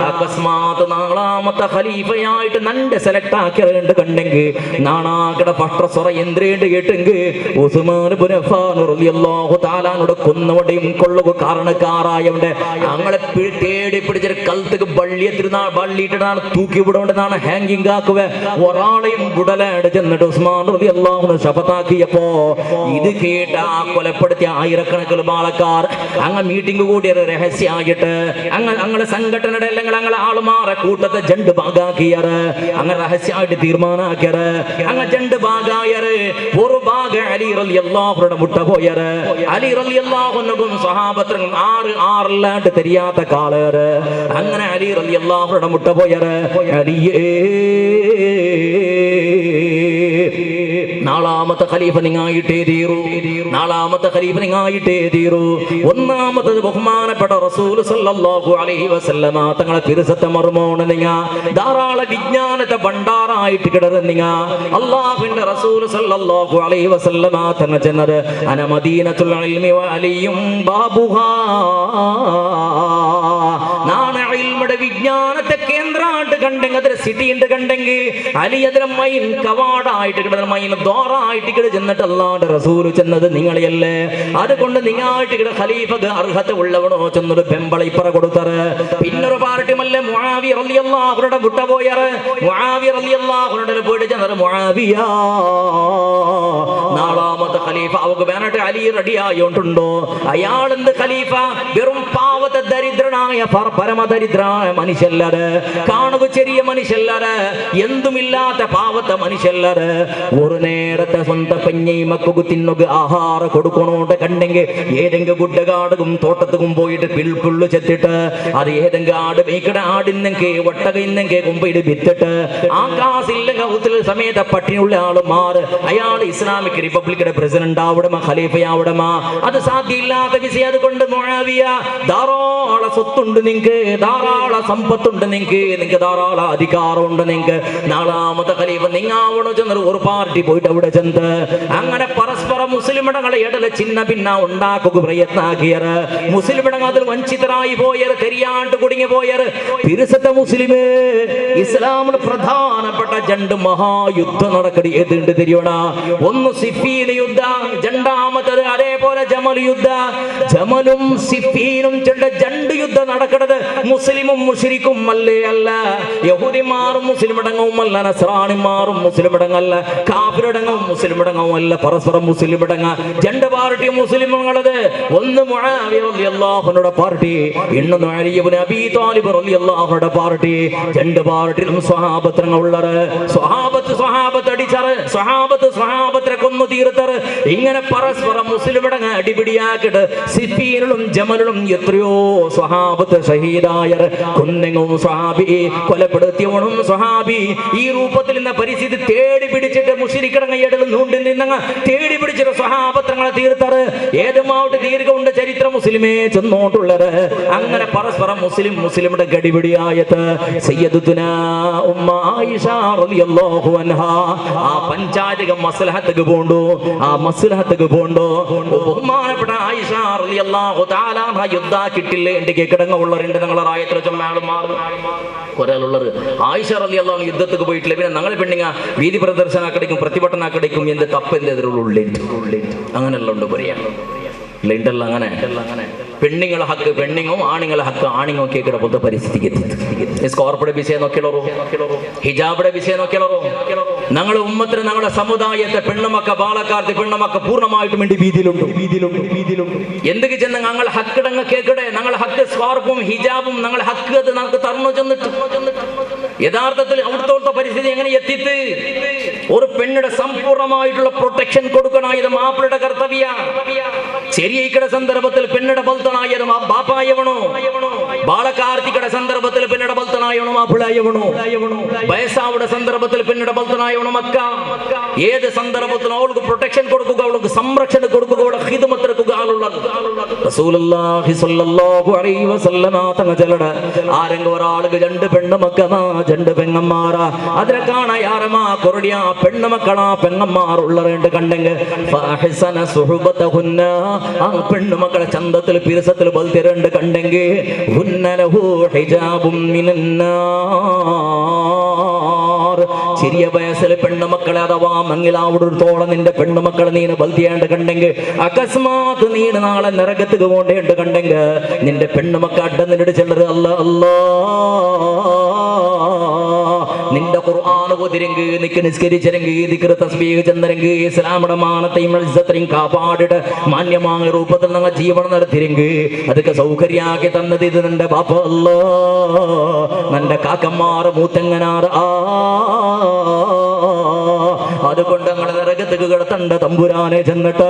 അകസ്മാത്ത് നാലാമത്തെ ഖലീഫയായിട്ട് നണ്ട് സെലക്ട് ആക്കിയതുണ്ട് കണ്ടെങ്കിൽ നാണാക്കട പഷ്ട്രസ്വറ എന്തിനേട്ട് കേട്ടെങ്കിൽ ഉസ്മാൻ ഇബ്നു അഫ്ഫാൻ റളിയല്ലാഹു തആല അൻഹുടെ കൊന്നവടെയും കൊള്ളുക കാരണക്കാരായവന്റെ ഞങ്ങളെ തേടി പിടിച്ചൊരു കൽത്തക്ക് ബള്ളിയിട്ടാണ് തൂക്കി വിടേണ്ടതാണ് ഹാങ്കിങ് ആക്കുക. ഒരാളെയും ഗുഡലായിട്ട് ചെന്നിട്ട് ഉസ്മാൻ റളിയല്ലാഹു അൻഹു ശപഥാക്കിയപ്പോ ഇത് കേട്ട ആ കൊലപ്പെടുത്തിയ ആയിരക്കണക്കിന് ബാലക്കാർ അങ്ങ് മീറ്റിംഗ് കൂടിയ രഹസ്യമായിട്ട് അങ്ങനെ സംഘടനയുടെ അല്ലെങ്കിൽ അങ്ങനെ ആളുമാറെ കൂട്ടത്തെ ജണ്ട് ഭാഗാക്കിയറ്. അങ്ങനെ രഹസ്യമായിട്ട് തീരുമാനാക്കിയറ്. അങ്ങ് ജണ്ട് ഭാഗായറ്. ഒരു ഭാഗ അലി റളിയല്ലാഹുവിന്റെ മുട്ട പോയറ്. അലി റളിയല്ലാഹു അൻഹുവും സ്വഹാബത്തും ആറില്ലാണ്ട് തെരിയാത്ത കാളേറ്. അങ്ങനെ അലി റളിയല്ലാഹുവിന്റെ മുട്ട പോയറ്. അലിയേ നാലാമത്തെ ഖലീഫ നിങ്ങായിട്ടേ തീരൂ. നാലാമത്തെ ഖലീഫ നിങ്ങായിട്ടേ തീരൂ. ഒന്നാമത്തത് ബഹുമാനപ്പെട്ട റസൂൽ സല്ലല്ലാഹു അലൈഹി വസല്ലമ തങ്ങളെ തിരുസത്തെ മർമോണ് നിങ്ങ ധാരാളം വിജ്ഞാനത്തെ ഭണ്ഡാറായിട്ട് കിടന്ന് നിങ്ങ അല്ലാഹുവിന്റെ റസൂൽ സല്ലല്ലാഹു അലൈഹി വസല്ലമ തങ്ങൾ ചെന്നത് അന മദീനത്തുൽ ഇൽമി വ അലിയും ബാബുഹാ. നാണ് ഇൽമുടെ വിജ്ഞാനത്തെ കേന്ദ്രമായിട്ട് കണ്ടെങ്കിൽ അതിൽ സിറ്റി ഉണ്ട് കണ്ടെങ്കിൽ അലി അതിലെ മൈൻ കവാടായിട്ട് കിടന്ന മൈൻ ദ്വാറായിട്ട് കിട ചെന്നിട്ട് അല്ലാണ്ട് റസൂല് ചെന്നത് നിങ്ങളെയല്ലേ. അതുകൊണ്ട് നിങ്ങളായിട്ട് കിട ഖലീഫക്ക് അർഹത ഉള്ളവണോ ചെന്നൊരു ബെമ്പള ഇപ്പറ കൊടുത്തറ്. പിന്നൊരു പാർട്ടിമല്ലേ മുആവിയ റളിയല്ലാഹുവിന്റെ മുട്ട പോയറ്. മുആവിയ റളിയല്ലാഹുവിന്റെ പോയിട്ട് ചെന്നത് മുആവിയ നാലാമത്തെ ഖലീഫ അവക്ക് വേണ്ടിട്ട് അലി റെഡി ആയോണ്ടുണ്ടോ? അയാൾ എന്ത് ഖലീഫ വെറും പാവത്തെ ദരിദ്രനായ പരമദരിദ്രനായ മനുഷ്യല്ലര്. കാണുക ചെറിയ മനുഷ്യല്ലര്. എന്തുമില്ലാത്ത പാവത്തെ മനുഷ്യല്ലര്. ഒരു നേരത്തെ സ്വന്തം പെഞ്ഞൈമക്കു തിന്നുക ആഹാരം കൊടുക്കണോണ്ട് കണ്ടെങ്കിൽ ഏതെങ്കിലും ഗുഡ്ഡകാടും തോട്ടത്തും പോയിട്ട് പിൽപ്പുള്ളു ചെത്തിട്ട് അത് ഏതെങ്കിലും ആട് മേക്കട ആടിന്നെങ്കിൽ ഒട്ടകയിന്നെങ്കിൽ കൊമ്പിട്ട് വിത്തിട്ട് ആ കാസില്ലെങ്കിൽ സമയത്ത് പട്ടിണിയുള്ള ആള് മാറ്. അയാൾ ഇസ്ലാമിക് റിപ്പബ്ലിക്കിന്റെ പ്രസിഡന്റ് ആവിടമ ഖലീഫയാവിടമ അത് സാധ്യമില്ലാത്ത വിഷയം. അതുകൊണ്ട് മുആവിയ ധാരാളം സ്വത്തുണ്ട് നിങ്ങൾക്ക്, ധാരാളം സമ്പത്തുണ്ട് നിങ്ങൾക്ക് ധാരാളം അധികാരമുണ്ട് നിങ്ങൾക്ക്. നാലാമത്തെ ഖലീഫ നിങ്ങാവണോ ചെന്നത് ഒരു പാർട്ടി പോയിട്ട് അവിടെ ചെന്ന് അങ്ങനെ പരസ്പരം മുസ്ലിമിടങ്ങളെ ഇടയിൽ ചിന്ന ഭിന്ന ഉണ്ടാക്കുക പ്രയത്നാക്കിയറ്. മുസ്ലിമിടങ്ങൾ അതിൽ വഞ്ചിതരായി പോയറ്. തെരിയാണ്ട് കുടുങ്ങി പോയറ്. തിരുസത്തെ മുസ്ലിമേ ഇസ്ലാമിന് പ്രധാനപ്പെട്ട രണ്ട് മഹായുദ്ധം നടക്കടി ഏതുണ്ട് തിരിയണ. ഒന്ന് സിഫീൻ യുദ്ധ, രണ്ടാമത്തത് അതേപോലെ ജമൽ യുദ്ധ. ജമലും സിഫീനും രണ്ട് യുദ്ധം നടക്കണത് മുസ്ലിമും മുശ്രിക്കും അല്ലേ അല്ല. യഹൂദിമാറും മുസ്ലിമിടങ്ങവും അല്ല, നസ്രാണിമാറും മുസ്ലിമിടങ്ങല്ല, കാഫിരടങ്ങവും മുസ്ലിമിടങ്ങവും അല്ല. പരസ്പരം മുസ്ലിമിടങ്ങ രണ്ട് പാർട്ടി മുസ്ലിമുകളത്. ഒന്ന് മുആവിയ റളിയല്ലാഹു അൻഹുടെ പാർട്ടി, ഇന്നൊന്ന് അലി ഇബ്നു അബീ ത്വാലിബ് റളിയല്ലാഹു അൻഹുടെ പാർട്ടി. രണ്ട് പാർട്ടിയിലും സ്വഹാബത്തുകൾ ഉള്ളറ്. സ്വഹാബത്ത് അടിച്ചറ്. സ്വഹാബത്തിനെ കൊന്നു തീർത്തറ്. ഇങ്ങനെ പരസ്പരം മുസ്ലിമിടങ്ങ അടിപിടിയാക്കിട്ട് സിഫീനിലും ജമലിലും എത്രയോ സ്വഹാബത്ത് ഷഹീദായർ. കുന്നെങ്ങും സ്വഹാബി, കൊലപ്പെടുത്തിയവണും സ്വഹാബി. ഈ രൂപത്തിൽ ഇന്ന പരിസ്ഥിതി തേടി പിടിച്ചിട്ട് മുശ്രിക്കടങ്ങയുടെ നൂണ്ടിൽ നിന്നങ്ങ് തേടി പിടിച്ചിട്ട് സ്വഹാബത്തങ്ങളെ തീർത്തറ്. ഏതുമാവട്ട് ദീർഘമുണ്ട് ചരിത്രം മുസ്ലിമേ ചെന്നോട്ടുള്ളത്. അങ്ങനെ പരസ്പരം മുസ്ലിമുടെ ഗടിപിടിയായത് സയ്യിദത്തുനാ ഉമ്മ ആയിഷ റളിയല്ലാഹു അൻഹാ ആ പഞ്ചായത്തിക മസ്ലഹത്തുക്ക് പോണ്ടു. ആ മസ്ലഹത്തുക്ക് പോണ്ടു. ബഹുമാനപ്പെട്ട ആയിഷ റളിയല്ലാഹു തആല അൻഹ യുദ്ധാക്കിട്ടില്ലേ എന്റെ കിടങ്ങ ഉള്ളവരുണ്ട്. ഞങ്ങളെ റായത്തിൽ ചുമ്മാളും ഒരാളുള്ളത് ആയിഷ റളിയല്ലാഹു അൻഹ യുദ്ധத்துக்கு പോയിട്ടില്ല. പിന്നെ ഞങ്ങൾ പെണ്ണിങ്ങ വീതി പ്രദർശനാക്കടിക്കും പ്രതിഭട്ടനാക്കടിക്കും എന്ത് തപ്പ് എന്ത് എതിരുള്ള അങ്ങനെയുള്ള ഉണ്ട് പറയാ. അങ്ങനെ പെണ്ണുങ്ങളെ ഹക്ക് പെണ്ണുങ്ങോ ആണുങ്ങളെ ഹക്ക് ആണുങ്ങോ കേൾക്കുന്ന പോലത്തെ പരിസ്ഥിതിക്ക് സ്കോർപ്പിയുടെ വിഷയം നോക്കിയാലോ ഹിജാബിയുടെ വിഷയം നോക്കിയാലോ ഞങ്ങളുടെ ഉമ്മത്തിന് ഞങ്ങളുടെ സമുദായത്തെ പെണ്ണുമക്ക ബാലക്കാർക്ക് പെണ്ണുമക്ക പൂർണ്ണമായിട്ടും വേണ്ടി വീതിയിലുണ്ട് എന്തൊക്കെ ചെന്ന് ഞങ്ങൾ ഹക്കിടങ്ങ് കേൾക്കട്ടെ ഞങ്ങളുടെ ഹക്ക് സ്കാർപ്പും ഹിജാബും ഞങ്ങളുടെ ഹക്ക് അത് നമുക്ക് തറന്നു ചെന്നിട്ട് യഥാർത്ഥത്തിൽ അവിടുത്തെ പരിസ്ഥിതി എങ്ങനെ എത്തിത്ത് ഒരു പെണ്ണിയുടെ സമ്പൂർണ്ണമായിട്ടുള്ള പ്രൊട്ടക്ഷൻ കൊടുക്കണായത് മാപ്പിളുടെ കർത്തവ്യ ചെറിയക്കട സന്ദർഭത്തിൽ പെണ്ണിടെ ബൽത്തനായത് ബാപ്പായവണോ ബാലകാർത്തികയുടെ സന്ദർഭത്തിൽ പെണ്ണിടെ ബൽത്തനായവണോ മാപ്പിളായവണോ വയസ്സാവുടെ സന്ദർഭത്തിൽ പെണ്ണിടെ ബൽത്തനായവണോ മക്ക ഏത് സന്ദർഭത്തിലും അവൾക്ക് പ്രൊട്ടക്ഷൻ കൊടുക്കുക അവൾക്ക് സംരക്ഷണം കൊടുക്കുക അവളുടെ ഖിദ്മത്ത് എടുക്കുക റസൂലുള്ളാഹി സ്വല്ലല്ലാഹു അലൈഹി വസല്ലമ തങ്ങളുടെ ആരെങ്കിലും ഒരാൾക്ക് രണ്ട് പെണ്ണുമക്കമാ രണ്ട് പെങ്ങന്മാരാ അതിനെ കാണാ യാരമാ കൊറടിയാ പെണ്ണുമക്കളാ പെങ്ങന്മാർ ഉള്ളവരുണ്ട് കണ്ടെങ്കിൽ ഫഅഹ്സന സുഹബതഹുന്ന ആ പെണ്ണുമക്കളെ ചന്തത്തിൽ പിരസത്തിൽ ബൽത്തിരണ്ട് കണ്ടെങ്കിൽ ഹുന്ന ലഹു ഹിജാബും മിനന്നാർ ചെറിയ വയസ്സിലെ പെണ്ണുമക്കളെ അഥവാ മങ്ങിലാവിടത്തോളം നിന്റെ പെണ്ണുമക്കളെ നീന് ബൽത്തിയാണ്ട് കണ്ടെങ്കിൽ അകസ്മാത് നീന് നാളെ നരകത്തുക പോണ്ടേണ്ട് കണ്ടെങ്കിൽ നിന്റെ പെണ്ണുമക്കൾ അഡ്ഡന്നിട്ട് ചെല്ലറ് അല്ലാ അല്ലാ നിന്റെ ഖുർആൻ ഓതിരെങ്കി നിക്ക് നിസ്കരിച്ചരെങ്കി ദിക്ർ തസ്ബീഹ് ചന്ദ്രങ്കി ഇസ്ലാമിന്റെ മാനത്തെയും ഇസ്സത്തെയും കാപ്പാടിട്ട് മാന്യമായ രൂപത്തിൽ ഞങ്ങൾ ജീവനം നടത്തിരെങ്കി അതൊക്കെ സൗകര്യാക്കി തന്നത് ഇത് നിന്റെ ബാപ്പ അല്ലാ നിന്റെ കാക്കന്മാർ മൂത്തങ്ങനാർ അതുകൊണ്ട് ഞങ്ങളെ നരകത്തേക്ക് കിടത്തണ്ട തമ്പുരാനെ ചെന്നിട്ട്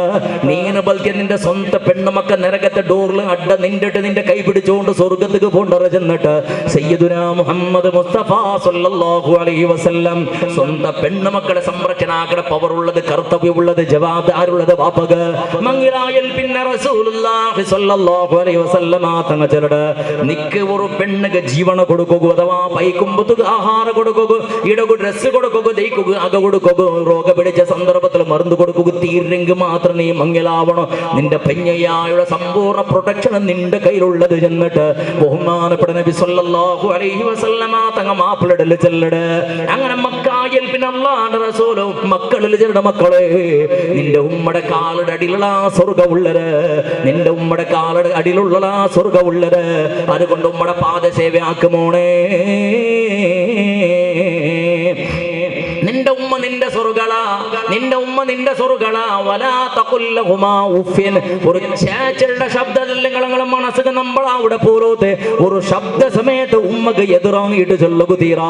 നീന് ബൽക്ക് നിന്റെ സ്വന്തം പെണ്ണുമക്ക നരകത്തെ ഡോറിൽ അഡ നിന്നിട്ട് നിന്റെ കൈ പിടിച്ചുകൊണ്ട് സ്വർഗത്തേക്ക് പോണ്ടറ ചെന്നിട്ട് സയ്യിദുനാ മുഹമ്മദ് മുസ്തഫ സല്ലല്ലാഹു അലൈഹി വസല്ലം സ്വന്തം പെണ്ണുമക്കളെ സംരക്ഷണാക്കണ പവറുള്ളത് കർത്തവ്യമുള്ളത് ജവാബ്ദാരുള്ളത് വാപ്പക മംഗിലായൽ പിന്നെ റസൂലുള്ളാഹി സ്വല്ലല്ലാഹു അലൈഹി വസല്ലം തങ്ങ ചെലട് നിക്ക് ഒരു പെണ്ണുക്ക് ജീവന കൊടുക്കുക അഥവാ പൈക്കുമ്പത്തുക ആഹാരം കൊടുക്കുക ഇടകു ഡ്രസ്സ് കൊടുക്കുക ദയിക്കുക അക കൊടുക്കുക രോഗ പിടിച്ച സന്ദർഭത്തിൽ മരുന്ന് കൊടുക്കുക തീരെങ്കിൽ മാത്രം നീ മംഗലാവണം നിന്റെ പെഞ്ഞയായുള്ള സമ്പൂർണ്ണ പ്രൊട്ടക്ഷൻ നിന്റെ കയ്യിലുള്ളത് ചെന്നിട്ട് ബഹുമാനപ്പെട്ട നബി സല്ലല്ലാഹു അലൈഹി വസല്ലമ തങ്ങ മാപ്പിളടല് ചെല്ലട് അങ്ങനെ മക്കായിൽ പിന്നെ അല്ലാഹുവിന്റെ റസൂൽ മക്കളിൽ ചെല്ലട മക്കളെ നിന്റെ ഉമ്മയുടെ കാലുടെ അടിയിലുള്ള സ്വർഗ്ഗമുള്ളത് നിന്റെ ഉമ്മയുടെ കാലുടെ അടിയിലുള്ള സ്വർഗ്ഗമുള്ളത് അതുകൊണ്ട് ഉമ്മയുടെ പാദസേവയാക്കുമോണേ നിന്റെ ഉമ്മ നിന്റെ സ്വർഗ്ഗളാ നിന്റെ ഉമ്മ നിന്റെ സ്വർഗ്ഗളാ വലാ തഖുല്ലഹുമാ ഉഫ്ഫിൻ ഒരു ചേച്ചയുടെ ശബ്ദത്തിൽ നിങ്ങളെ മനസ്സിന് നമ്മൾ അവിടെ പൂരോത്തെ ഒരു ശബ്ദ സമയത്ത് ഉമ്മക്ക് എതിറാങ്ങിയിട്ട് ചൊല്ലുക തീരാ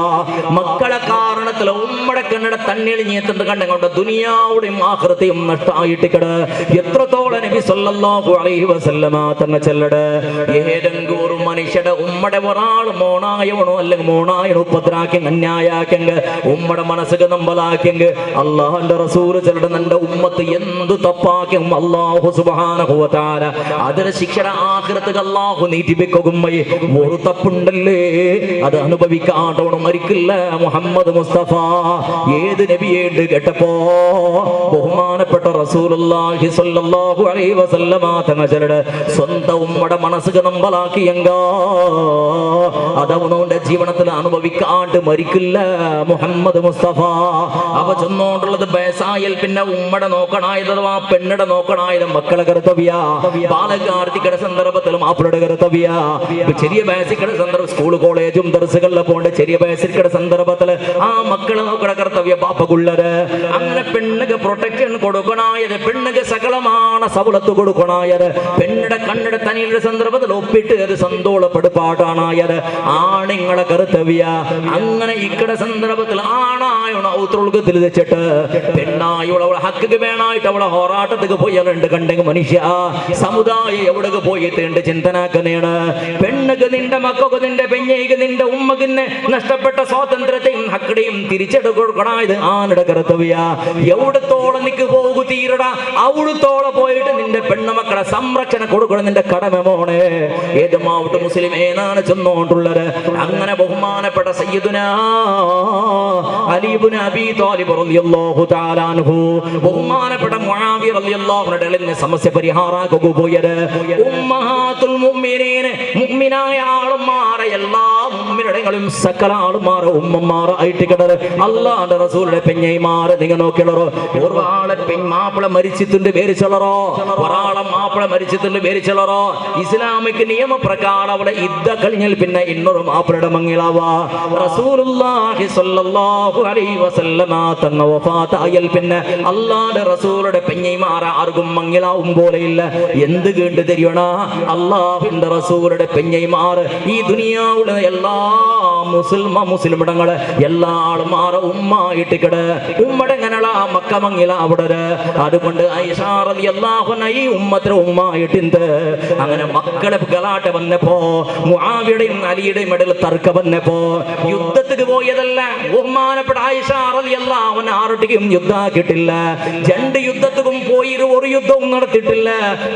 മക്കളെ കാരണത്തിൽ ഉമ്മയുടെ കണ്ണട തണ്ണിളിഞ്ഞെത്തുന്നത് കണ്ടുകൊണ്ട് ദുനിയാവുടെയും ആഖിറത്തെയും നഷ്ടമായിട്ടിക്കട എത്രത്തോളം നബി സല്ലല്ലാഹു അലൈഹി വസല്ലമ തങ്ങ ചെല്ലട് ഏതെങ്കിലും ഒരു മനുഷ്യയുടെ ഉമ്മയുടെ ഒരാൾ മോണായവണോ അല്ലെങ്കിൽ മോണായണോ ഉപദ്രാക്കി അന്യായാക്കെങ്ക ഉമ്മയുടെ മനസ്സ് നമ്പലാക്കെങ്കിൽ അല്ലാഹുവിന്റെ റസൂൽ ചെല്ലട നിന്റെ ഉമ്മത്ത് എന്ത് തപ്പാക്കും അല്ലാഹു സുബ്ഹാനഹു വ തആല അതിന്റെ ശിക്ഷയുടെ ആഖിറത്ത് അല്ലാഹു നീട്ടിവെക്കും ഒരു തപ്പുണ്ടല്ലേ അത് അനുഭവിക്കാണ്ടോണം മരിക്കില്ല മുഹമ്മദ് മുസ്തഫ ഏത് നബിയേണ്ട് കേട്ടപ്പോ ബഹുമാനപ്പെട്ട റസൂലുള്ളാഹി സ്വല്ലല്ലാഹു അലൈഹി വസല്ലമ തങ്ങ ചെല്ലട സ്വന്തം ഉമ്മയുടെ മനസ്സ് നമ്പലാക്കിയെങ്ക അതവനോന്റെ ജീവിതത്തിൽ അനുഭവിക്കാണ്ട് മരിക്കില്ല മുഹമ്മദ് മുസ്തഫ അവ ചെന്നോണ്ടുള്ളത് ബേസായൽ പിന്നെ ഉമ്മടെ നോക്കണായത് ആ പെണ്ണയുടെ നോക്കണായത് മക്കളെ കർത്തവ്യ ബാലകാർത്തികയുടെ സന്ദർഭത്തിൽ മാപ്പിളുടെ കർത്തവ്യ ചെറിയ ബേസിക്കയുടെ സന്ദർഭം സ്കൂൾ കോളേജും ദർസുകളിലെ പോണ്ട് ചെറിയ ബേസിക്കയുടെ സന്ദർഭത്തിൽ ആ മക്കളെ നോക്കണ കർത്തവ്യ പാപ്പകുള്ളര് അങ്ങനെ പെണ്ണുക്ക് പ്രൊട്ടക്ഷൻ കൊടുക്കണായത് പെണ്ണുക്ക് സകലമാണ് സവലത്ത് കൊടുക്കണായത് പെണ്ണുടെ കണ്ണിടെ തനിയുടെ സന്ദർഭത്തിൽ ഒപ്പിട്ട് അത് സന്തോഷപ്പെടുപ്പാട്ടാണായത് ആണിങ്ങളെ കർത്തവ്യ അങ്ങനെ ഇക്കടെ സന്ദർഭത്തിൽ ആണായോണ ഔത്രൊളുക്കത്തിൽ വെച്ചിട്ട് പെണ്ണായുള്ള അവളെ ഹക്ക് വേണായിട്ട് അവളെ ഹോറാട്ടത്തേക്ക് പോയാലുണ്ട് കണ്ടെങ്കിൽ മനുഷ്യ സമുദായം എവിടേക്ക് പോയിട്ടുണ്ട് ചിന്തനാക്കനെയാണ് പെണ്ണുക്ക് നിന്റെ മക്കൾക്ക് നിന്റെ പെഞ്ഞയ്ക്ക് നിന്റെ ഉമ്മക്കിന് നഷ്ടപ്പെട്ട സ്വാതന്ത്ര്യത്തെയും ഹക്കടെയും തിരിച്ചെടുക്കണായത് ആരുടെ കർത്തവ്യ എവിടത്തോളം നിക്ക് പോകു തീരട അവിടത്തോളം പോയിട്ട് നിന്റെ പെണ്ണുമക്കളെ സംരക്ഷണം കൊടുക്കണം നിന്റെ കടമ മോണേ ഏത് മാവട്ട് മുസ്ലിം ഏനാണ് ചെന്നോണ്ടുള്ളത് അങ്ങനെ ബഹുമാനപ്പെട്ട സയ്യിദുനാ അലി ഇബ്നു അബീ ത്വാലിബ് റളിയല്ലാഹു തആല അൻഹു ബഹുമാനപ്പെട്ട മുആവിയ റളിയല്ലാഹു അൻഹുവിന്റെ സമസ്യ പരിഹാരാക്കുക പോയത് ഉമ്മഹാത്തുൽ മുഅ്മിനീൻ മുഅ്മിനായ ആളുമാരെ എല്ലാ മുഅ്മിനുടെ ഞങ്ങളും സകല ആളുമാർ ഉമ്മമാർ ആയിട്ട് കിടറ് അള്ളാന്റെ റസൂലിന്റെ പെഞ്ഞൈമാർ നിങ്ങൾ നോക്കിയുള്ളറോ ഒരാളെ മാപ്പിള മരിച്ചിട്ടുണ്ട് പേരിച്ചുള്ളറോ ഒരാളെ മാപ്പിള മരിച്ചിട്ടുണ്ട് പേരിച്ചുള്ളറോ ഇസ്ലാമിക് നിയമപ്രകാരം അവിടെ ഇദ്ദ കഴിഞ്ഞാൽ പിന്നെ ഇന്നൊരു മാപ്പിളയുടെ മങ്ങിലാവാ റസൂലുള്ളാഹി സ്വല്ലല്ലാഹു അലൈഹി വസല്ലമ തങ്ങ വഫാത്തായാൽ പിന്നെ അള്ളാന്റെ റസൂലുടെ പെഞ്ഞൈമാർ ആർക്കും മങ്ങിലാവും പോലെയില്ല എന്ത് കേട്ട് തരിയണ അള്ളാഹുവിന്റെ റസൂലുടെ പെഞ്ഞൈമാർ ഈ ദുനിയാവുള്ള എല്ലാ മുസ്ലിമിടങ്ങള് എല്ലാ ആളുമാർ ഉമ്മായിട്ട് കിട ഉമ്മടെ ഇങ്ങനെയുള്ള മക്ക മങ്ങില അവിടെ അതുകൊണ്ട് ആയിഷാ റളിയല്ലാഹു അൻഹ ഈ ഉമ്മത്തിലെ ഉമ്മായിട്ടുണ്ട് അങ്ങനെ മക്കളെ ഗലാട്ട വന്നപ്പോ മുആവിയുടെയും അലിയുടെയും ഇടയിൽ തർക്കം വന്നപ്പോ യുദ്ധത്തിന് പോയതല്ല ബഹുമാനപ്പെട്ട ആയിഷാ റളിയല്ലാഹു അൻഹ ആരുടെയും യുദ്ധാക്കിയിട്ടില്ല രണ്ട് യുദ്ധത്തിനും പോയി ഒരു യുദ്ധവും നടത്തിയിട്ടില്ല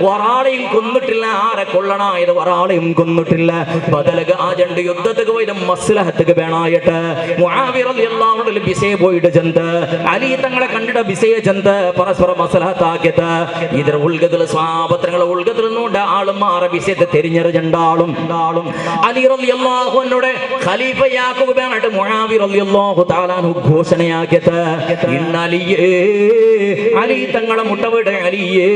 ഒരാളെയും കൊന്നിട്ടില്ല ആരെ കൊള്ളണായത് ഒരാളെയും കൊന്നിട്ടില്ല ബദലക ആ രണ്ട് യുദ്ധത്തിന് പോയത് മസ്ലഹത്തുക്ക് വേണായിട്ട് മുആവിയ റളിയല്ലാഹു അൻഹു ബിസയെ പോയിട്ട് ചെന്ന് അലി തങ്ങളെ കണ്ടിട്ട് ബിസയെ ചെന്ന് പരസ്പര മസ്ലഹത്താക്കിയത് ഇതിൽ ഉൾഗതിൽ സ്വഹാബത്തുകളെ ഉൾഗതിൽ നിന്നുകൊണ്ട് ആളും മാറി ബിസയത്തെ തിരിഞ്ഞെറിഞ്ഞാളും അലി റളിയല്ലാഹു അൻഹുടെ ഖലീഫയാക്കുക വേണായിട്ട് മുആവിയ റളിയല്ലാഹു തആല അൻഹു ഘോഷണയാക്കിയത് ഇന്നലിയേ അലി തങ്ങളെ മുട്ടവിട അലിയേ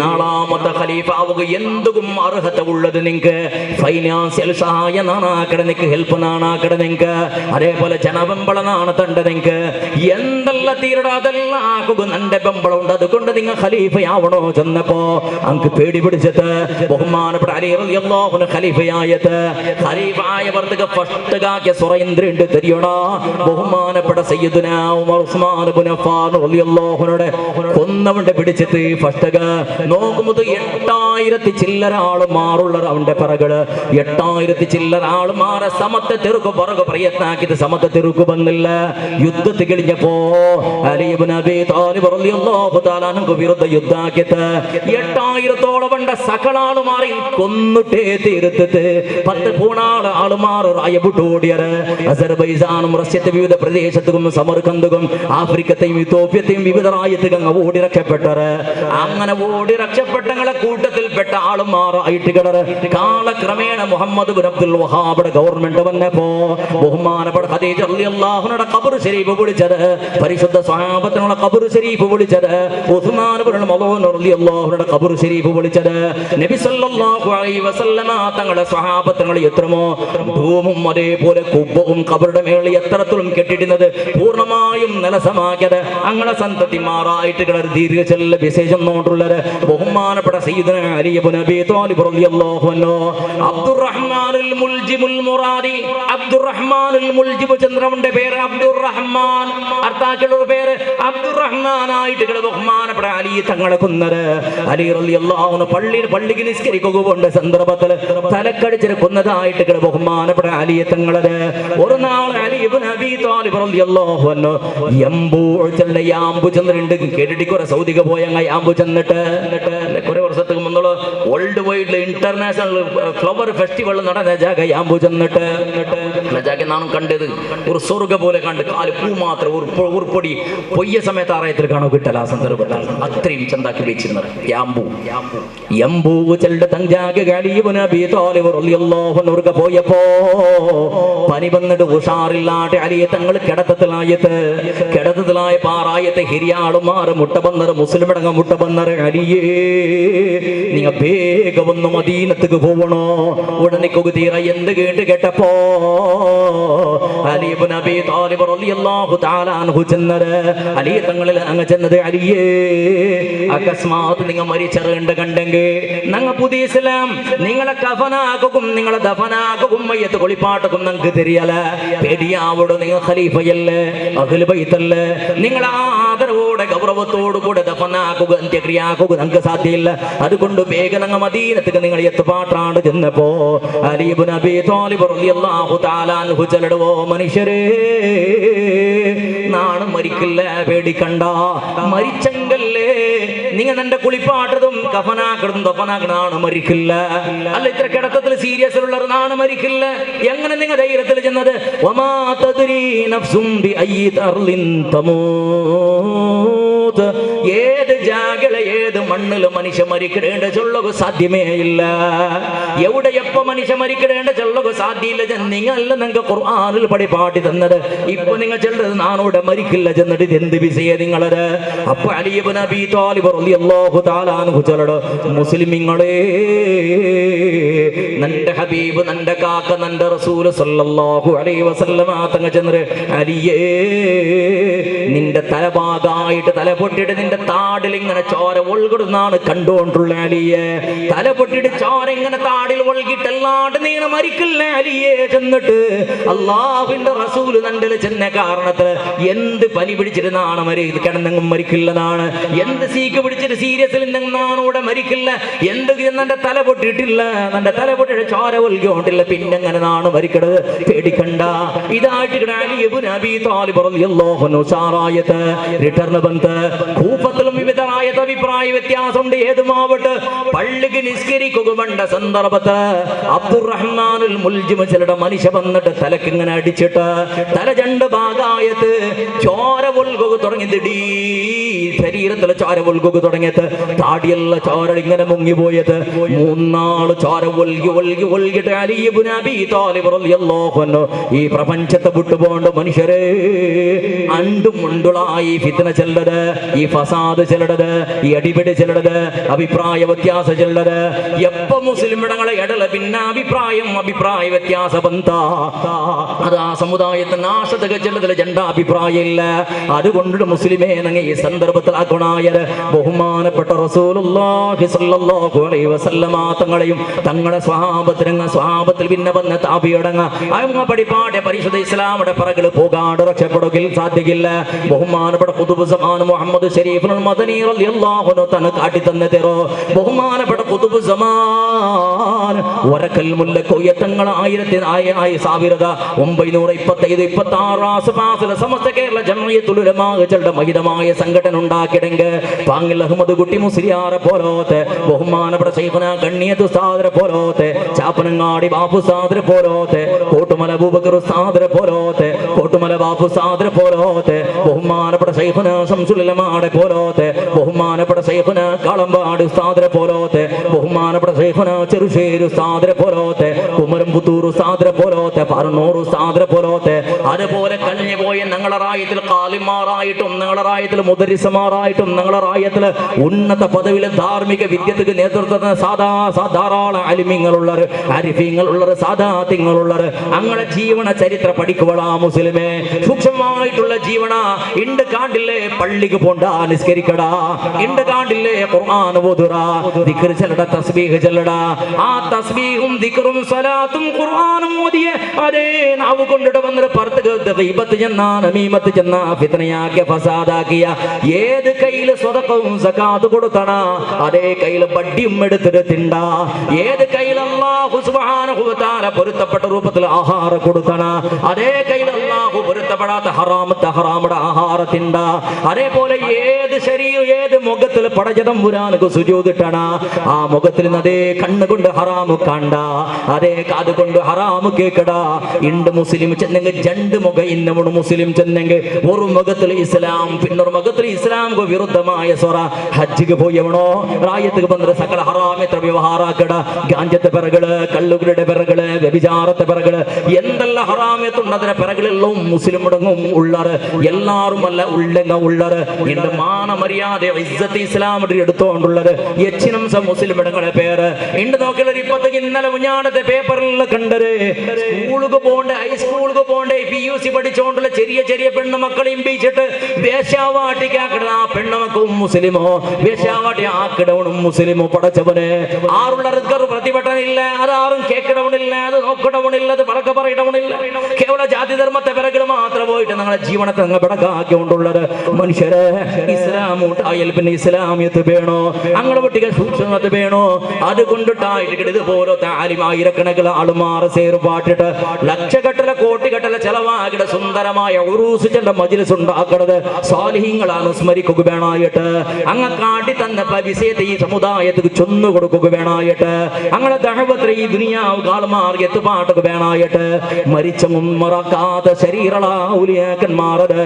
നാളാമത്തെ ഖലീഫ ആവുക എന്തും അർഹത ഉള്ളത് നിങ്ങൾക്ക് ഫൈനാൻഷ്യൽ സഹായം നാണാക്കട നിങ്ങൾക്ക് ഹെൽപ്പ് നാണാക്കട നിങ്ങൾക്ക് അതേപോലെ ജനബമ്പള നാണത്തണ്ട് നിങ്ങൾക്ക് എന്തെല്ലാം തീരട അതെല്ലാം ആക്കുക നന്റെ ബമ്പളം ഉണ്ട് അതുകൊണ്ട് നിങ്ങൾ ഖലീഫയാവണോ ചെന്നപ്പോ അങ്ക് പേടി പിടിച്ചത് ബഹുമാനപ്പെട്ട അലി റളിയല്ലാഹു അൻഹു ഖലീഫയായത് ഖലീഫായവർക്ക് ഫസ്റ്റ് കാക്കിയ സുറൈന്ദ്രണ്ട് തെരിയടാ ബഹുമാനപ്പെട്ട സയ്യിദുനാ ഉമർ ഉസ്മാൻ ഇബ്നു അഫ്ഫാൻ റളിയല്ലാഹു അൻഹു കൊന്നവന്റെ പിടിച്ചിട്ട് ഫസ്റ്റ് നോക്കുമ്പോൾ 8000 ചില്ലര ആളുമാറുള്ള അവന്റെ പിറകള് 8000 ചില്ലര ആളുമാരെ സമത്തെ തെറുക്കു പുറകു പ്രയത്നാക്കിയത് സമത്തെ തെറുക്കു വന്നില്ല യുദ്ധത്തിൽ കഴിഞ്ഞപ്പോ അലി ഇബ്നു അബീ താലിബ് റളിയല്ലാഹു തആല അൻഹു വിരുദ്ധ യുദ്ധാക്കിയത് 8000ഓളം വണ്ട സകല ആളുമാരെ കൊന്നിട്ടേ തീർത്തത് 10 പൂണാള് ആളുമാർ റായബുട്ടോടിയറ് അസർബൈജാനും റഷ്യത്തെ വിവിധ പ്രദേശത്തും സമർഖന്ദും ആഫ്രിക്കത്തെയും ഇത്തോപ്യത്തെയും വിവിധ രാജ്യത്തും ഓടി രക്ഷപ്പെട്ടറ് അങ്ങനെ ഓടി രക്ഷപ്പെട്ടങ്ങളെ കൂട്ടത്തിൽപ്പെട്ട ആളുമാറായിട്ട് കിടറ് കാലക്രമേണ മുഹമ്മദ് ബിൻ അബ്ദുൽ വഹാബിന്റെ ഗവൺമെന്റ് വന്നപ്പോ ബഹുമാനപ്പെട്ട ഖദീജ റളിയല്ലാഹു അൻഹയുടെ ഖബർ ശരീഫ് വിളിച്ചത് പരിശുദ്ധ സ്വഹാബത്തിനുള്ള ഖബർ ശരീഫ് വിളിച്ചത് ഉസ്മാൻ ഇബ്നു മളൂൻ റളിയല്ലാഹു അൻഹയുടെ ഖബർ ശരീഫ് വിളിച്ചത് നബി സല്ലല്ലാഹു അലൈഹി വസല്ലമ തങ്ങളുടെ സ്വഹാബത്തുകൾ എത്രമോ ധൂമും അതേപോലെ കുബ്ബവും ഖബറുടെ മേളിൽ എത്രത്തോളം കെട്ടിടുന്നത് പൂർണ്ണമായും നിലസമാക്കിയത് അങ്ങനെ സന്തതിമാറായിട്ട് കിടർ ദീർഘചെല്ല വിശേഷം നോട്ടുള്ളത് ബഹുമാനപ്പെട്ട സയ്യിദുനാ അലി ഇബ്നു അബീ ത്വാലിബ് റളിയല്ലാഹു അൻഹു അബ്ദുറഹ്മാനുൽ മുൽജിമുൽ മുറാദി അബ്ദുറഹ്മാനുൽ മുൽജിബ് ചന്ദ്രന്റെ പേര് അബ്ദുറഹ്മാൻ അർത്ഥാക്കളുടെ പേര് അബ്ദുറഹ്മാൻ ആയിട്ട് കിട ബഹുമാനപ്പെട്ട അലി തങ്ങളെ കൊന്നത് അലി റളിയല്ലാഹു അൻഹു പള്ളിക്ക് നിസ്കരിക്കുകയുണ്ട് സന്ദർഭത്തിൽ തലക്കടിച്ച് കൊന്നതായിട്ട് കിട ബഹുമാനപ്പെട്ട അലി തങ്ങളത് ഒരു നാൾ അലി ഇബ്നു അബീ ത്വാലിബ് റളിയല്ലാഹു അൻഹു യാമ്പു ചന്ദ്രണ്ട് കേട്ടിട്ട് കുറെ സൗദിക്ക് പോയങ്ങ യാമ്പു ചെന്നിട്ട് കുറെ വർഷத்துக்கு മുന്നുള്ള world wide international flower festival നടന്ന ജാഗ യാമ്പു ചെന്നിട്ട് ജാഗ നാനും കണ്ടത് ഒരു സ്വർഗ പോലെ കണ്ട് കാല് പൂ മാത്രം ഉറുപ്പൊടി പൊയ്യ സമയത്ത് ആറായത്തിൽ കാണോ കിട്ടല ആ സന്ദർഭത്തിൽ അത്രയും ചന്താക്കി വെച്ചിരുന്നത് യമ്പൂ ചെല്ലുടെ തങ്കാക അലി ഇബ്നു അബീ ത്വാലിബ് റളിയല്ലാഹു അൻഹു പോയപ്പോ പനി വന്നിട്ട് ഉഷാറില്ലാതെ അലി തങ്ങൾ കിടത്തത്തിലായ പാറായത്തെ ഹിരിയാളുമാർ മുട്ട വന്നറ് മുസ്ലിമിടങ്ങ മുട്ട വന്നറ് അലിയേ നിങ്ങ വേഗം ഒന്ന് മദീനത്തേക്ക് പോവണോ ഉടനെ കൊകുതീറ എന്ത് കേട്ടപ്പോ അലി ഇബ്നു അബീ ത്വാലിബ് റളിയല്ലാഹു തആല അൻഹു ചെന്നത് അലി തങ്ങളിൽ അങ്ങ് ചെന്നത് അലിയേ അകസ്മാത്ത് നിങ്ങൾ മരിച്ചറിയണ്ട കണ്ടെങ്കിൽ ഞങ്ങൾ പുതിയ ഇസ്ലാം നിങ്ങളെ കഫനാക്കും നിങ്ങളെ ദഫനാക്കും മയ്യത്ത് കൊളിപ്പാട്ടക്കും ഞങ്ങൾക്ക് തെരിയല പേടിയാവോട് നിങ്ങൾ ഖലീഫയല്ലേ അഹ്ലു ബൈത്തല്ലേ നിങ്ങൾ ആദരവോടെ ഗൗരവത്തോടു കൂടെ ദഫനാക്കുക അന്ത്യക്രിയാക്കുക ഞങ്ങൾക്ക് സാധ്യമില്ല അതുകൊണ്ട് വേഗം ഞങ്ങൾ മദീനത്തേക്ക് നിങ്ങൾ എത്തുപാട്ടാണ് ചെന്നപ്പോ അലി ഇബ്നു അബീ ത്വാലിബ് റളിയല്ലാഹു തആല അൻഹു ചെല്ലടവോ മനുഷ്യരേ നാണം മരിക്കില്ല പേടിക്കണ്ട മരിച്ചെങ്കല്ലേ നിങ്ങൾ എന്റെ കുളിപ്പാട്ടതും കഫനാക്കടും ദഫനാക്കണാണ് മരിക്കില്ല അല്ല ഇത്ര കിടത്തത്തിൽ സീരിയസ് ഉള്ള നാണ് മരിക്കില്ല എങ്ങനെ നിങ്ങൾ ധൈര്യത്തിൽ ചെന്നത് വമാ തദ്രീ നഫ്സും ബിഅയ്യി അർളിൻ തമൂത് ഏത് ജാഗള ഏത് മണ്ണില് മനുഷ്യ മരിക്കേണ്ട ചൊല്ലുക സാധ്യമേ ഇല്ല. എവിടെ എപ്പോ മനുഷ്യ മരിക്കേണ്ട ചൊല്ലുക സാധ്യമില്ല. നിങ്ങളല്ല നിങ്ങൾക്ക് ഖുർആനിൽ പാടി തന്നത്. ഇപ്പൊ നിങ്ങൾ ചെല്ലത് നാനോടെ മരിക്കില്ല ചെന്നിട്ട് ഇത് എന്ത് വിഷയ നിങ്ങളത്? അപ്പൊ അലി ഇബ്നു അബീ ത്വാലിബ് റളിയല്ലാഹു തആല അൻഹു ചൊല്ലട മുസ്ലിമീങ്ങളെ നന്റെ ഹബീബ് നന്റെ കാക്ക നന്റെ റസൂൽ സല്ലല്ലാഹു അലൈഹി വസല്ലമ തങ്ങൾ ചെന്നര് അലിയേ നിന്റെ തലഭാഗമായിട്ട് തല പൊട്ടിയിട്ട് നിന്റെ താടിൽ ഇങ്ങനെ ചോര ഒഴുകുന്നാണ് കണ്ടുകൊണ്ടുള്ള അലിയെ. തല പൊട്ടിയിട്ട് ചോര ഇങ്ങനെ താടിൽ ഒഴുകിട്ടല്ലാണ്ട് നീ മരിക്കില്ല അലിയെ ചെന്നിട്ട് അള്ളാഹുവിന്റെ റസൂല് നന്റെ ചെന്ന കാരണത്ത് എന്ത് പനി പിടിച്ചിരുന്നാണ് കിടന്നെങ്കും മരിക്കില്ലെന്നാണ്. എന്ത് സീക്ക് പിടിച്ചിട്ട് സീരിയസിൽ നിന്നാണൂടെ മരിക്കില്ല. എന്ത് എന്നെ തല പൊട്ടിയിട്ടില്ല, എന്റെ തല പൊട്ടിയിട്ട് ചോര ഒഴുകിയോണ്ടില്ല, പിന്നെങ്ങനെ നാണ് മരിക്കണത്? പേടിക്കണ്ട. ഇതായിട്ട് അഭിപ്രായ വ്യത്യാസമുണ്ട്. ഏതുമാവട്ടെ പള്ളിക്ക് നിസ്കരിക്കുകണ്ട സന്ദർഭത്ത് അബ്ദുറഹ്മാനുൽ മുൽജിം ചിലരുടെ മനുഷ്യ വന്നിട്ട് തലക്ക് ഇങ്ങനെ അടിച്ചിട്ട് തല രണ്ട് ഭാഗായത്ത് ചോര ഒഴുകുക തുടങ്ങി. ശരീരത്തിലെ ചോര ഒഴുകുക തുടങ്ങിയത് താടിയുള്ള ചോര ഇങ്ങനെ മുങ്ങിപ്പോയത്. മൂന്നാള് ചോര ഒഴുകിട്ട് അലി ഇബ്നു അബീ ത്വാലിബ് റളിയല്ലാഹു അൻഹു ഈ പ്രപഞ്ചത്തെ വിട്ടുപോണ്ട് മനുഷ്യരെ അണ്ടും മുണ്ടുളായി ഫിത്ന ചെല്ലത്, ഈ ഫസാദ് ചെല്ലത്, ഈ അടിപിടി ചെല്ലത്, അഭിപ്രായ വ്യത്യാസം ചെല്ലത്. എപ്പോ മുസ്ലിം ഇടങ്ങളെ ഇടല പിന്നെ അഭിപ്രായ വ്യത്യാസ ബന്ധ അത് ആ സമുദായത്തെ നാശത്തൊക്കെ ചെല്ലതിൽ ജണ്ടാഭിപ്രായം ഇല്ല. അതുകൊണ്ട് മുസ്ലിമേ നിങ്ങൾ ഈ സന്ദർഭത്തിലാക്കണായത് ബഹുമാനപ്പെട്ട റസൂലുള്ളാഹി സ്വല്ലല്ലാഹു അലൈഹി വസല്ലമ തങ്ങളെയും തങ്ങളുടെ സ്വഹാബത്തിൽ പിന്നെ വന്ന താബിയടങ്ങ അങ്ങ പടിപ്പാടെ പരിശുദ്ധ ഇസ്ലാമിന്റെ പിറകിൽ പോകാണ്ട് രക്ഷപ്പെടുകയിൽ സാധിക്കില്ല. ബഹുമാനപ്പെട്ട ഖുതുബ് സമാൻ മുഹമ്മദ് ശരീഫുൽ മദനി റളിയല്ലാഹു അൻഹു തന കാട്ടി തന്ന തെറോ ബഹുമാനപ്പെട്ട ഖുതുബ് സമാൻ വരക്കൽ മുല്ലക്കോയ തങ്ങൾ 1925-26 ആസുപാസിലെ സമസ്ത കേരള ജംഇയ്യത്തുൽ ഉലമാ കളുടെ മഹിതമായ സംഘടന ഉണ്ടാക്കിയെങ്കിൽ പാങ്ങിൽ അഹമ്മദ് കുട്ടി മുസ്ലിയാറെ പോലോത്തെ ബഹുമാനപ്പെട്ട ശൈഖുനാ കണ്ണിയത്ത് ഉസ്താദിനെ പോലോത്തെ ചാപ്പനങ്ങാടി ബാപ്പു ഉസ്താദിനെ പോലോത്തെ കോട്ടുമല അബൂബക്കർ ഉസ്താദിനെ പോലോത്തെ കോട്ടുമല ബാപ്പു ഉസ്താദിനെ പോലോത്തെ ബഹുമാനപ്പെട്ട ശൈഖുനാ ശംസുൽ ഉലമാടെ പോലോത്തെ ബഹുമാനപ്പെട്ട ശൈഖുനാ കാളമ്പാടി ഉസ്താദിനെ പോലോത്തെ ബഹുമാനപ്പെട്ട ശൈഖുനാ ചെറുശ്ശേരി ഉസ്താദിനെ പോലോത്തെ കുമരം പുത്തൂർ ഉസ്താദിനെ പോലോത്തെ പറന്നൂർ ഉസ്താദിനെ പോലോത്തെ അതുപോലെ കഴിഞ്ഞു പോയ ഞങ്ങളുടെ റായത്തിൽ കാലിമാറായിട്ടും ഞങ്ങളുടെ റായത്തിൽ മുദരിസമാറായിട്ടും ഞങ്ങളുടെ റായത്തിൽ ഉന്നത പദവിയിലെ ധാർമ്മിക വിദ്യക്ക് നേതൃത്വത്തിന് ധാരാളം അലിമിങ്ങളുള്ളവർ, അരിഫീങ്ങളുള്ളവർ, സാദാത്യങ്ങളുള്ളവർ അങ്ങനെ ജീവന ചരിത്ര പഠിക്കുവളാ മുസ്ലിമേ. സൂക്ഷ്മമായിട്ടുള്ള ജീവന ഇണ്ട് കാണ്ടില്ലേ പള്ളിക്ക് പോണ്ട നിസ്കരിക്കടാ, ഇണ്ട് കാണ്ടില്ലേ ഖുർആൻ ഓതുറാ, ദിക്ർ ചൊല്ലടാ, തസ്ബീഹ് ചൊല്ലടാ. ആ തസ്ബീഹും ദിക്റും സ്വലാത്തും ഖുർആനും ഓതിയ അതേ നാവ് കൊണ്ടിട്ട് വന്നിട്ട് പുറത്ത് ഗീബത്ത് ചെന്നാ നമീമത്ത് ചെന്നാ ഫിത്നയാക്കിയ ഫസാദാക്കിയ ഏത് കയ്യിൽ സ്വതക്കവും സകാത്ത് കൊടുത്തണ അതേ കയ്യിൽ ബഡ്ഡിയും എടുത്തിട്ട് തിണ്ട. ഏത് കയ്യിൽ അല്ലാഹു സുബ്ഹാനഹു വ തആല പൊരുത്തപ്പെട്ട രൂപത്തിൽ ആഹാരം കൊടുത്തണ അതേ കയ്യിൽ അല്ലാഹു പൊരുത്തപ്പെടാത്ത ഹറാമുടെ ആഹാരത്തിണ്ട. അതേപോലെ ഏത് ശരീരം ഏത് മുഖത്തിൽ പടജതം പുരാനക്ക് സുജൂദിട്ടണ ആ മുഖത്തിൽ അതേ കണ്ണുകൊണ്ട് ഹറാമു കണ്ട, അതേ കാത് കൊണ്ട് ഹറാമു കേക്കടാ. ഇണ്ട് മുസ്ലിം ചെന്നെങ്കിൽ രണ്ട് മുഖ ഇന്നവണ് മുസ്ലിം ചെന്നെങ്കിൽ ഒരു മുഖത്തിൽ ഇസ്ലാം പിന്നൊരു മുഖത്തിൽ ഇസ്ലാമിക്ക് വിരുദ്ധമായ സ്വറ. ഹജ്ജിക്ക് പോയവണോ റായത്തുക്ക് ബന്ധ സകല ഹറാമത്ര വ്യവഹാരാക്കട, ഗാഞ്ചത്തെ പിറകള്, കള്ളുകളുടെ പിറകള്, വ്യഭിചാരത്തെ പിറകള്, എന്തെല്ലാം ഹറാമത്തുണ്ടതിനെ പിറകളെല്ലാം മുസ്ലിം മുടങ്ങും ഉള്ളറ് എല്ലാരും അല്ല ഉള്ളങ്ങ ഉള്ളറ്. എന്റെ മാനമര്യാദ ഇസ്സത്ത് ഇസ്ലാമിന്റെ എടുത്തോണ്ടുള്ളത് എച്ചിനംസ മുസ്ലിം ഇടങ്ങളെ പേര് ഉണ്ട് നോക്കിയുള്ള ഇപ്പത്തേക്ക് ഇന്നലെ മുഞ്ഞാണത്തെ പേപ്പറിൽ കണ്ടത്. സ്കൂളുക്ക് പോണ്ടേ, ഹൈസ്കൂളുക്ക് പോണ്ടേ, PUC പഠിച്ചോണ്ടുള്ള ചെറിയ ചെറിയ പെണ്ണുമക്കളെയും ബീച്ചിട്ട് വേശ്യാവാട്ടിക്കാക്കിട ആ പെണ്ണുമക്കളും മുസ്ലിമോ, വേശ്യാവാട്ടി ആക്കിടവണും മുസ്ലിമോ. പടച്ചവന് ആറുള്ള റിസ്കർ പ്രതിഭട്ടനില്ല, അതാറും കേക്കിടവണില്ല, അത് നോക്കിടവണില്ല, അത് പറക്ക പറയിടവണില്ല. കേവല ജാതി ധർമ്മത്തെ പിറകിൽ മാത്രം പോയിട്ട് ഞങ്ങളെ ജീവനത്തെ അങ്ങ് പിടക്കാക്കിക്കൊണ്ടുള്ളത്. മനുഷ്യരെ ഇസ്ലാമൂട്ടായാൽ പിന്നെ ഇസ്ലാമിയത്ത് വേണോ, അങ്ങനെ കുട്ടികൾ സൂക്ഷ്മത്ത് വേണോ. അതുകൊണ്ടിട്ടായിട്ട് ഇതുപോലത്തെ ആയിരക്കണക്കിന് ആളുമാറ് സേറ് പാട്ടിട്ട് ലക്ഷക്കട്ടല കോട്ടിക്കട്ടല ചെലവാക്കിട്ട് സുന്ദരമായ ഉറൂസ് ചെല്ല മജ്‌ലിസ് ഉണ്ടാക്കണത് സാലിഹീങ്ങളാണ് സ്മരിക്കുക വേണായിട്ട്. അങ്ങ് കാട്ടി തന്ന പവിസയത്തെ ഈ സമുദായത്തിന് ചൊന്നു കൊടുക്കുക വേണായിട്ട്. അങ്ങനെ ദഅവത്ത് ഈ ദുനിയാവ് കാലമാർ എത്തുപാട്ടുക വേണായിട്ട്. മരിച്ച മുൻമറക്കാത്ത ശരീരം ശരീരള ഔലിയാക്കന്മാരത്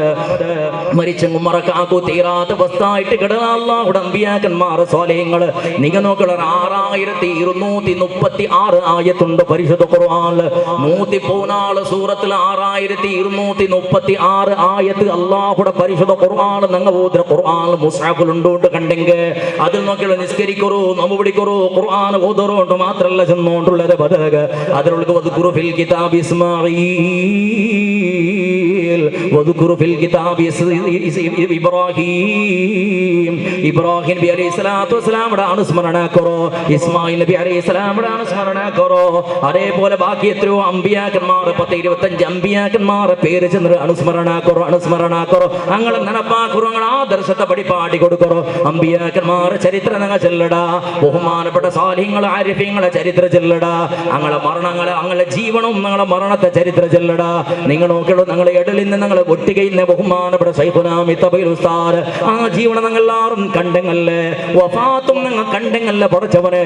മരിച്ചെങ്കും മറക്കാക്കൂ തീരാത്ത വസ്തായിട്ട് കിടന്ന അല്ലാഹുടെ അമ്പിയാക്കന്മാർ സ്വാലിഹീങ്ങൾ നിങ്ങൾ നോക്കള 6236 ആയത്തുണ്ട് പരിശുദ്ധ ഖുർആനിൽ 114 സൂറത്തിൽ 6236 ആയത്ത് അല്ലാഹുടെ പരിശുദ്ധ ഖുർആൻ നിങ്ങൾ ഓതുന്ന ഖുർആൻ മുസ്ഹഫിൽ ഉണ്ടോണ്ട് കണ്ടെങ്കിൽ അതിൽ നോക്കിയുള്ള നിസ്കരിക്കറോ നോമ്പ് പിടിക്കറോ ഖുർആൻ ഓതറോണ്ട് മാത്രമല്ല ചെന്നോണ്ടുള്ളത് ബദക അതിലുള്ള വദ്കുറു ഫിൽ കിതാബി ഇസ്മാഈൽ വദ്കുറു ഫിൽ കിതാബി ഇബ്രാഹീം നബി അലൈഹി സ്വലാത്തു വസ്സലാമിന്റെ അനുസ്മരണ കറോ ഇസ്മായിൽ നബി അലൈഹി സ്വലാമിന്റെ അനുസ്മരണ കറോ അതേപോലെ ബാക്കി എത്രയോ അമ്പിയാക്കന്മാർ 10-25 അമ്പിയാക്കന്മാരെ പേര് ചെന്ന് അനുസ്മരണ കറോ അങ്ങനെ നടപ്പാക്കുറോ നിങ്ങൾ ആദർശത്തെ പഠിപ്പാടി കൊടുക്കറോ അമ്പിയാക്കന്മാരെ ചരിത്രം നിങ്ങൾ ചെല്ലടാ ബഹുമാനപ്പെട്ട സാലിഹ്യങ്ങളെ ആരിഫ്യങ്ങളെ ചരിത്രം ചെല്ലടാ ഞങ്ങളെ മരണങ്ങളെ ഞങ്ങളെ ജീവനും ഞങ്ങളെ മരണത്തെ ചരിത്രം ചെല്ലടാ നിങ്ങൾ നോക്കിയുള്ളൂ ഞങ്ങളെ ഇടലിൽ നിന്ന് ഞങ്ങളെ ഒട്ടികയിന്ന് ബഹുമാനപ്പെട്ട ശൈഖുനാ മിത്തബിൽ ഉസ്താദ് ആ ജീവനം നിങ്ങൾ എല്ലാവരും കണ്ടെങ്കല്ലേ വഫാത്തും നിങ്ങൾ കണ്ടെങ്കല്ലേ പഠിച്ചവനെ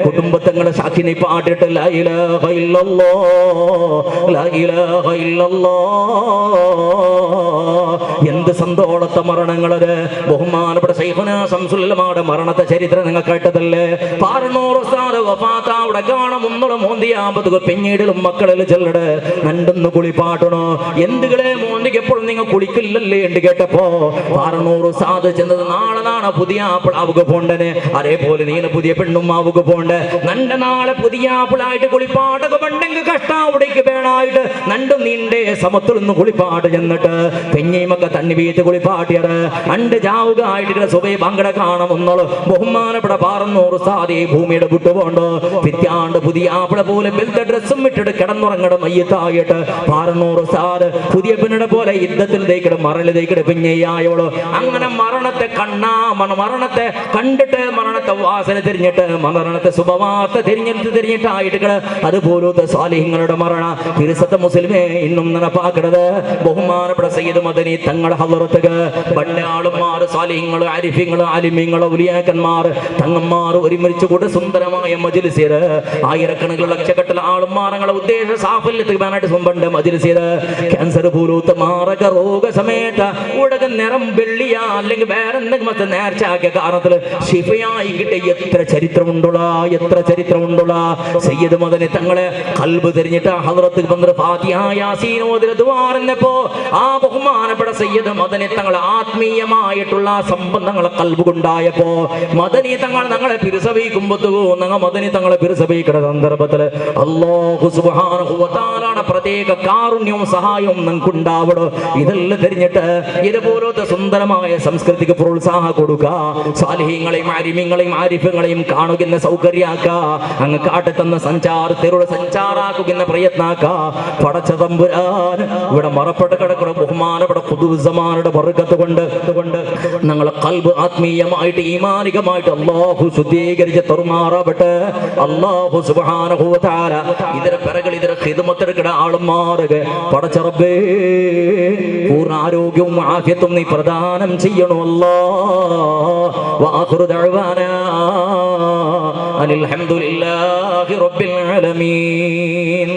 കുടുംബത്തങ്ങളെ സാക്ഷി നീ പാട്ടിട്ട് ലാ ഇലാഹ ഇല്ലല്ലാഹ് ലാ ഇലാഹ ഇല്ലല്ലാഹ് എന്ത് സന്തോഷത്തെ മരണങ്ങളത് ബഹുമാനപ്പെട്ട ശൈഖുനാ ശംസുല്ലമാടെ മരണത്തെ ചരിത്രം നിങ്ങൾ കേട്ടതല്ലേ പാറന്നൂർ ഉസ്താദ് വഫാത്താവിടെ കാണാൻ മുന്നോളം മോന്തിയാമ്പതുക പിന്നീടിലും മക്കളിൽ ചെല്ലട് നണ്ടെന്ന് കുളിപ്പാട്ടണോ എന്തുകളെ മോന്തിക്ക് എപ്പോഴും നിങ്ങൾ കുളിക്കില്ലല്ലേ എന്ന് കേട്ടപ്പോ പാറന്നൂർ ഉസ്താദ് ചെന്നത് നാളെ പുതിയ ആപ്പിളാവുക പോണ്ടനെ അതേപോലെ നീന പുതിയ പെണ്ണും ആവുക പോണ്ട് നണ്ട നാളെ പുതിയ ആപ്പിളായിട്ട് കുളിപ്പാട്ടൊക്കെ പണ്ടെങ്കിൽ കഷ്ടാവിടേക്ക് വേണായിട്ട് നണ്ടും നീണ്ടേ സമത്തിൽ നിന്ന് കുളിപ്പാട്ട് ചെന്നിട്ട് പെഞ്ഞിമൊക്കെ തണ്ണി വീട്ട് കുളിപ്പാട്ടിയത് അണ്ട് ജാവുക ആയിട്ട് സുബൈ പങ്കട കാണുമെന്നുള്ളു ബഹുമാനപ്പെട്ട പാറന്നൂർ ഉസ്താദ് ഭൂമിയുടെ വിട്ടുപോണ്ടോ പിത്യാണ്ട് പുതിയ ആപ്പിള പോലെ ബെൽറ്റ് ഡ്രസ്സും ഇട്ടിട്ട് കിടന്നുറങ്ങട മയ്യത്തായിട്ട് പാറന്നൂർ ഉസ്താദ് പുതിയ പെണ്ണിടെ പോലെ യുദ്ധത്തിൽ തേക്കിടും മറല് തേക്കിട് പിഞ്ഞയായോളൂ അങ്ങനെ മരണത്തെ മരണത്തെ കണ്ടിട്ട് മരണത്തെ വാസന തിരിഞ്ഞിട്ട് മരണത്തെ ശുഭവാർത്ത തിരിഞ്ഞിട്ടായിട്ട് അതുപോലത്തെ സാലിഹ്യങ്ങളുടെ മരണ തിരുസത്തെ മുസ്ലിമേ ഇന്നും നടപ്പാക്കണത് ബഹുമാനപ്പെട്ട സയ്യിദ് മദനി തങ്ങളുടെ ഹളറത്തുക പണ്ടാളുമാർ സാലിഹ്യങ്ങൾ ആരിഫ്യങ്ങൾ ആലിമ്യങ്ങൾ ഔലിയാക്കന്മാർ തങ്ങന്മാർ ഒരുമിച്ച് കൂടെ സുന്ദരമായ മജ്‌ലിസില് ആയിരക്കണക്കിന് ലക്ഷക്കണക്കിന് ആളുമാരങ്ങളെ ഉദ്ദേശ സാഫല്യത്തിൽ വേനായിട്ട് സുമ്പണ്ട് മജ്‌ലിസില് ക്യാൻസർ പോലത്തെ മാരക രോഗ സമേത ഉടക നിറം വെള്ളിയ അല്ലെങ്കിൽ വേറെ എന്തെങ്കിലും നേർച്ചയാക്കിയ കാരണത്തില് ശിഫയായി കിട്ടിയ എത്ര ചരിത്രമുണ്ടുള്ള സയ്യിദ് മദനി തങ്ങളെ കൽബ് തിരിഞ്ഞിട്ട് ഹദ്റത്തിൽ വന്നിട്ട് ഫാത്തിഹ യാസീൻ ഓതിയ ദുആ പറഞ്ഞപ്പോ ആ ബഹുമാനപ്പെട്ട സയ്യിദ് മദനി തങ്ങളെ ആത്മീയമായിട്ടുള്ള സംബന്ധങ്ങളെ കൽബ് കൊണ്ടായപ്പോ മദനി തങ്ങൾ ഞങ്ങളെ പിരിസവിക്കുമ്പോ ഞങ്ങൾ മദനി തങ്ങളെ പിരിസവിക്കുന്ന സന്ദർഭത്തില് അല്ലാഹു സുബ്ഹാനഹു വ തആലയുടെ പ്രത്യേക കാരുണ്യവും സഹായവും ഞങ്ങൾക്ക് ഉണ്ടാവണം ഇതെല്ലാം തിരിഞ്ഞിട്ട് ഇതുപോലത്തെ സുന്ദരമായ സംസ്കൃതിക്ക് പ്രോത്സാഹം കൊടുക്കുക സാലിഹ്യങ്ങളെയും ആരിമ്യങ്ങളെയും ആരിഫ്യങ്ങളെയും കാണുന്ന സൗകര്യാക്ക അങ്ങ് കാട്ടുതന്ന സഞ്ചാരത്തിലൂടെ സഞ്ചാരാക്കുന്ന പ്രയത്നാക്ക പടച്ച തമ്പുരാൻ ഇവിടെ മറപ്പെട്ട് കിടക്കുന്ന ബഹുമാനപ്പെട്ട ഖുദൂസമാരുടെ ബർക്കത്ത് കൊണ്ട് ഞങ്ങളെ ഖൽബ് ആത്മീയമായിട്ട് ഈമാനികമായിട്ട് അല്ലാഹു ശുദ്ധീകരിച്ച് തുറമാറാവട്ടെ അല്ലാഹു സുബ്ഹാനഹു വ തആല ഇതിന്റെ പിറകിൽ ഇതിന്റെ ഖിദ്മത്തിലുള്ള ആളുമാർക്ക് പടച്ച റബ്ബേ പൂർണ്ണ ആരോഗ്യവും ആഫിയത്തും നീ പ്രദാനം ചെയ്യണോ അല്ലാഹ് വആഖിറു ദഅവാനാ അൽഹംദുലില്ലാഹി റബ്ബിൽ ആലമീൻ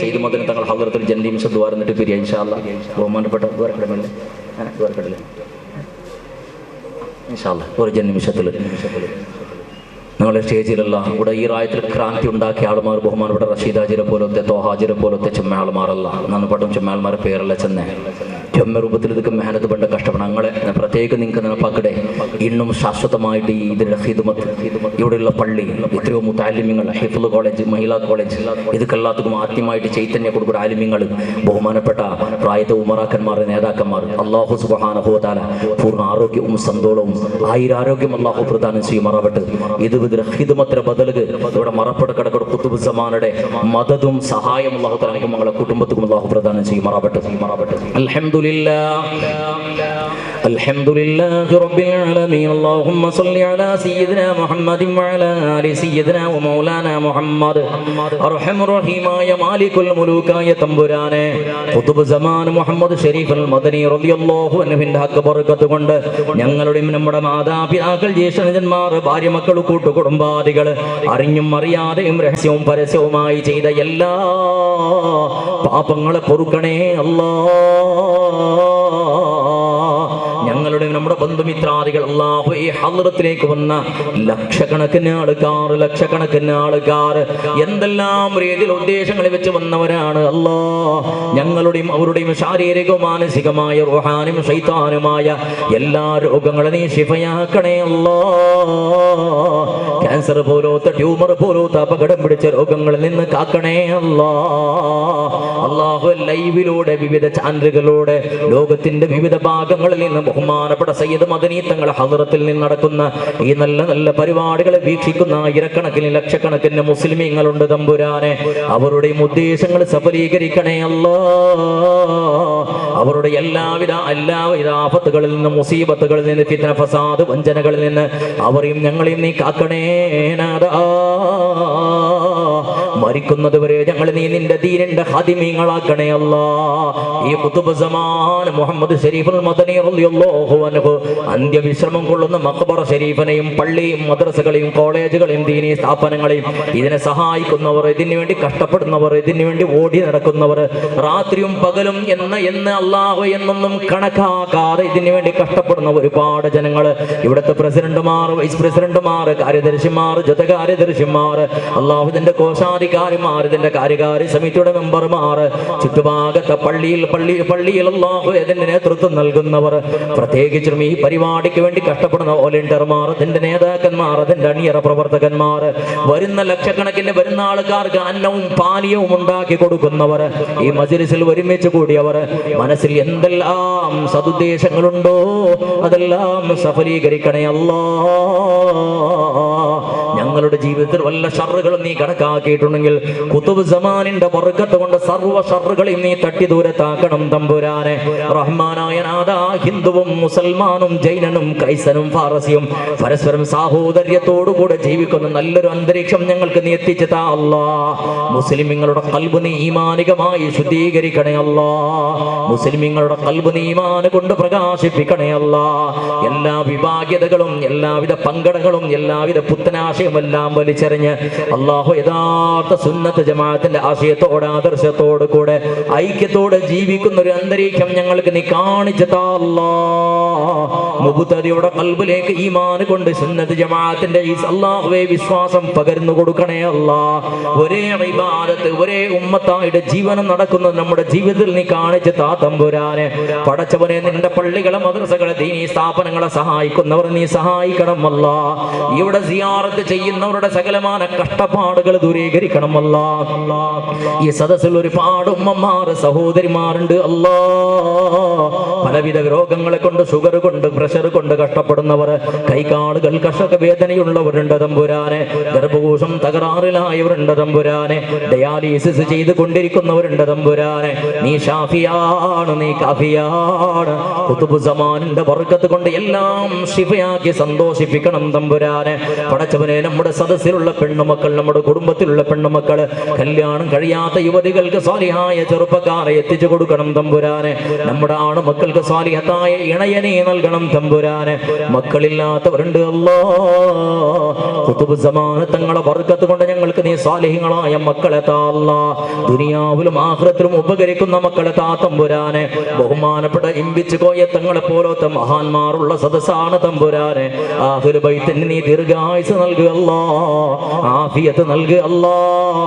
സയ്യിദ് മദനി തങ്ങൾ ഹദ്റത്തുൽ ജന്നീം സദ്വാർ എന്നിട്ട് പിരിയ ഇൻഷാ അല്ലാഹ് ബഹുമാനപ്പെട്ട ദ്വാരക്കടമല്ലേ ദ്വാരക്കടല്ലേ ഇൻഷാ അല്ലാഹ് ഒരു നിമിഷത്തിൽ ഞങ്ങളുടെ സ്റ്റേജിലുള്ള ഇവിടെ ഈ റായത്തിൽ ക്രാന്തി ഉണ്ടാക്കിയ ആളുമാർ ബഹുമാനപ്പെട്ട റഷീദാജിരെ പോലത്തെ തോഹാജിരെ പോലത്തെ ചെമ്മയാളുമാരല്ല നന്ന് പട്ടും ചെമ്മയാളുമാരെ പേരല്ല ചെന്നേ ചെമ്മ രൂപത്തിൽ ഇതൊക്കെ മെഹനത്ത് പണ്ട് കഷ്ടപ്പെടണം ഞങ്ങളെ പ്രത്യേകം നിങ്ങൾക്ക് നിനപ്പാക്കടെ ഇന്നും ശാശ്വതമായിട്ട് ഈ ഇതിൻ്റെ ഹിദ്മത്ത് ഇവിടെയുള്ള പള്ളി എത്രയോ മുത്താലിമ്യങ്ങൾ ഹിഫ്ള് കോളേജ് മഹിളാ കോളേജ് ഇതൊക്കെല്ലാത്തും ആദ്യമായിട്ട് ചൈതന്യ കൊടുക്കുന്ന ആലിമ്യങ്ങൾ ബഹുമാനപ്പെട്ട പ്രായത്തെ ഉമറാക്കന്മാരുടെ നേതാക്കന്മാർ അല്ലാഹു സുബ്ഹാനഹു വ തആല പൂർണ്ണ ആരോഗ്യവും സന്തോഷവും ആയിരാരോഗ്യം അല്ലാഹു പ്രദാനം ചെയ്യുമാറാവട്ടെ ഇത് ഹിദ്മത്തിന്റെ ബദലുക ഇവിടെ മറപ്പെട്ട് കിടക്കുന്ന ഖുതുബ് സമാനയുടെ മദതും സഹായം അല്ലാഹു തആല മങ്ങളെ കുടുംബത്തിനും അല്ലാഹു പ്രദാനം ചെയ്യുമാറാവട്ടെ അൽഹംദുലില്ലാഹ് الحمد لله رب العالمين اللهم صل على سيدنا محمد وعلى آل سيدنا ومولانا محمد അർഹം റഹീമായ മാലികുൽ മുലൂക്കായ തമ്പുരാനെ ഖുതുബ് സമാൻ മുഹമ്മദ് ഷരീഫ് അൽ മദനി റളിയല്ലാഹു അൻഹുവിന്റെ ഹക്ക് ബർക്കത്ത് കൊണ്ട് ഞങ്ങളുടെയും നമ്മുടെ മാതാപിതാക്കൾ ജ്യേഷ്ഠജന്മാർ ഭാര്യ മക്കൾ കൂട്ടുകുടുംബാദികൾ അറിഞ്ഞും അറിയാതെയും രഹസ്യവും പരസ്യവുമായി ചെയ്ത എല്ലാ പാപങ്ങളെ പൊറുക്കണേ അല്ലാഹ്. ഞങ്ങളുടെ നമ്മുടെ ബന്ധുമിത്രാദികൾ അല്ലാഹു ഈ ഹദ്റത്തിലേക്ക് വന്ന ലക്ഷക്കണക്കിന് ആൾക്കാർ എന്തെല്ലാം രീതിയിൽ ഉദ്ദേശങ്ങളിൽ വെച്ച് വന്നവരാണ് അല്ലാഹ്. ഞങ്ങളുടെയും അവരുടെയും ശാരീരികവും മാനസികമായ റൂഹാനും ശൈത്താനുമായ എല്ലാ രോഗങ്ങളും നീ ശിഫയാക്കണേ അല്ലാഹ്. ക്യാൻസർ പോലത്തെ ട്യൂമർ പോലത്തെ അപകടം പിടിച്ച രോഗങ്ങളിൽ നിന്ന് കാക്കണേ അല്ലാഹ്. അല്ലാഹു ലൈവിലൂടെ വിവിധ ചാനലുകളിലൂടെ ലോകത്തിന്റെ വിവിധ ഭാഗങ്ങളിൽ നിന്ന് ബഹുമാനപ്പെട്ട സയ്യിദ് മദനി തങ്ങൾ ഹദ്റത്തിൽ നിന്ന് നടക്കുന്ന ഈ നല്ല നല്ല പരിപാടികളെ വീക്ഷിക്കുന്ന ആയിരക്കണക്കിന് ലക്ഷക്കണക്കിന് മുസ്ലിമീങ്ങളുണ്ട് തമ്പുരാനെ. അവരുടെയും ഉദ്ദേശങ്ങൾ സഫലീകരിക്കണേ അല്ലാഹ്. അവരുടെ എല്ലാവിധ ആഫത്തുകളിൽ നിന്ന് മുസീബത്തുകളിൽ നിന്ന് ഫിത്ന ഫസാദ് വഞ്ചനകളിൽ നിന്ന് അവരെയും ഞങ്ങളെയും നീ കാക്കണേ നാഥാ. മരിക്കുന്നത് വരെ ഞങ്ങൾ നീ നിന്റെ ദീനിന്റെ ഖാദിമീങ്ങളാക്കണേ അല്ലാഹ്. ഈ ഖുതുബ് സമാൻ മുഹമ്മദ് ഷരീഫുൽ മദനി റളിയല്ലാഹു അൻഹു അന്ത്യവിശ്രമം കൊള്ളുന്ന മഖ്ബറ ഷരീഫിനെയും പള്ളിയും മദ്രസകളെയും കോളേജുകളെയും ദീനീ സ്ഥാപനങ്ങളെയും ഇതിനെ സഹായിക്കുന്നവർ, ഇതിനു വേണ്ടി കഷ്ടപ്പെടുന്നവർ, ഇതിനു വേണ്ടി ഓടി നടക്കുന്നവർ, രാത്രിയും പകലും എന്ന് അല്ലാഹു എന്നൊന്നും കണക്കാക്കാതെ ഇതിനു വേണ്ടി കഷ്ടപ്പെടുന്ന ഒരുപാട് ജനങ്ങൾ, ഇവിടുത്തെ പ്രസിഡന്റുമാർ, വൈസ് പ്രസിഡന്റുമാർ, കാര്യദർശിമാർ, ജനകാര്യദർശിമാർ, അല്ലാഹു ഇതിന്റെ കോശാധികാരിമാർ, ഇതിന്റെ കാര്യകാരി സമിതിയുടെ മെമ്പർമാർ, ചുറ്റുഭാഗത്തെ പള്ളിയിൽ അല്ലാഹു ഇതിന്റെ നേതൃത്വം നൽകുന്നവർ, പ്രത്യേകിച്ചും ഈ പരിപാടിക്ക് വേണ്ടി കഷ്ടപ്പെടുന്ന വോളണ്ടിയർമാർ, അതിന്റെ നേതാക്കന്മാർ, അതിന്റെ അണിയറ പ്രവർത്തകന്മാർ, വരുന്ന ലക്ഷക്കണക്കിന് വരുന്ന ആൾക്കാർക്ക് അന്നവും പാനീയവും ഉണ്ടാക്കി കൊടുക്കുന്നവർ, ഈ മജ്‌ലിസിൽ ഒരുമിച്ച് കൂടിയവർ, മനസ്സിൽ എന്തെല്ലാം സദുദ്ദേശങ്ങളുണ്ടോ അതെല്ലാം സഫലീകരിക്കണേ അല്ലാഹ്. ഞങ്ങളുടെ ജീവിതത്തിൽ വല്ല ഷർറുകളും നീ കണക്കാക്കിയിട്ടുണ്ടെങ്കിൽ ഖുതുബ് സമാനിന്റെ ബർക്കത്ത് കൊണ്ട് സർവ്വ ഷർറുകളെയും നീ തട്ടി ദൂരത്താക്കണം തമ്പുരാനെ. റഹ്മാനായ നാഥാ, ഹിന്ദുവും മുസൽമാനും ജൈനനും ക്രൈസ്തനും ഫാറസിയും പരസ്പരം സാഹോദര്യത്തോടുകൂടെ ജീവിക്കുന്ന നല്ലൊരു അന്തരീക്ഷം ഞങ്ങൾക്ക് നീ എത്തിച്ചു താ അല്ലാഹ്. മുസ്ലിമീങ്ങളുടെ ഖൽബ് നീ ഈമാനികമായി ശുദ്ധീകരിക്കണേ അല്ലാഹ്. മുസ്ലിമീങ്ങളുടെ ഖൽബ് നീ ഈമാൻ കൊണ്ട് പ്രകാശിപ്പിക്കണേ അല്ലാഹ്. എല്ലാ വിഭാഗ്യതകളും എല്ലാവിധ പങ്കടങ്ങളും എല്ലാവിധ പുത്തനാശയം എല്ലാം വലിച്ചെറിഞ്ഞ് അല്ലാഹു യഥാർത്ഥ സുന്നത്ത് ജമാഅത്തിന്റെ ആശയത്തോടെ ആദർശത്തോടു കൂടെ ഐക്യത്തോടെ ജീവിക്കുന്ന ഒരു അന്തരീക്ഷം ഞങ്ങൾക്ക് നീ കാണിച്ചു താ അല്ലാഹ്. മുബ്തദിയുടെ ഖൽബിലേക്ക് ഈമാൻ കൊണ്ട് സുന്നത്ത് ജമാഅത്തിന്റെ ഈ അല്ലാഹുവേ വിശ്വാസം പകർന്നു കൊടുക്കണേ അല്ലാഹ്. ഒരേ ഇബാദത്ത് ഒരേ ഉമ്മത്തായുടെ ജീവനം നടക്കുന്നത് നമ്മുടെ ജീവിതത്തിൽ നീ കാണിച്ചു താ തമ്പുരാനെ. പടച്ചവനെ, നിന്റെ പള്ളികളെ മദ്രസകളെ ദീനീ സ്ഥാപനങ്ങളെ സഹായിക്കുന്നവർ നീ സഹായിക്കണം അല്ലാഹ്. ഇവിടെ സിയാറത്ത് ചെയ്യുന്നവരുടെ സകലമായ കഷ്ടപ്പാടുകൾ ദൂരീകരിക്കണം അല്ലാഹ്. ഈ സദസ്സിൽ ഒരുപാട് ഉമ്മമാർ സഹോദരിമാരുണ്ട് അല്ലാഹ്. പലവിധ രോഗങ്ങളെ കൊണ്ട്, ഷുഗർ കൊണ്ട്, പ്രഷർ കൊണ്ട് കഷ്ടപ്പെടുന്നവർ, കൈകാലുകൾ കർഷക വേദനയുള്ളവരുണ്ട് തമ്പുരാനെ. ഗർഭകോശം തകരാറിലായവരുണ്ട് തമ്പുരാനെ. ഡയാലിസിസ് ചെയ്ത് കൊണ്ടിരിക്കുന്നവരുണ്ട് തമ്പുരാനെ. നീ ഷാഫിയാണ്, നീ കാഫിയാണ്. ഖുതുബ് സമാനിന്റെ ബർക്കത്ത് കൊണ്ട് എല്ലാം ശിഫയാക്കി സന്തോഷിപ്പിക്കണം തമ്പുരാനെ. പടച്ചവനെ, നമ്മുടെ സദസ്സിലുള്ള പെണ്ണുമക്കൾ, നമ്മുടെ കുടുംബത്തിലുള്ള പെണ്ണുമക്കൾ, കല്യാണം കഴിയാത്ത യുവതികൾക്ക് സ്വാലിഹായ ചെറുപ്പക്കാരെ എത്തിച്ചു കൊടുക്കണം തമ്പുരാനെ. നമ്മുടെ ആണുമക്കൾക്ക് സ്വാലിഹത്തായ ഇണയനെ നൽകണം തമ്പുരാനെ. മക്കളില്ലാത്തവരുണ്ട് അല്ലാഹ്. ഖുതുബ് സമാൻ തങ്ങളെ ബർക്കത്ത് കൊണ്ട് ഞങ്ങൾക്ക് നീ സ്വാലിഹീങ്ങളായ മക്കളെ താ അല്ലാഹ്. ദുനിയാവിലും ആഖിറത്തിലും ഉപകരിക്കുന്ന മക്കളെ താ തമ്പുരാനെ. ബഹുമാനപ്പെട്ട ഇമ്പിച്ച് കോയ തങ്ങളെ പോലത്തെ മഹാന്മാരുള്ള സദസ്സാണ് തമ്പുരാനെ. ആഖിർ ബൈത്തിന് നീ ദീർഘായുസ് നൽകുക അല്ലാഹ്, ആഫിയത്ത് നൽകുക അല്ലാഹ്.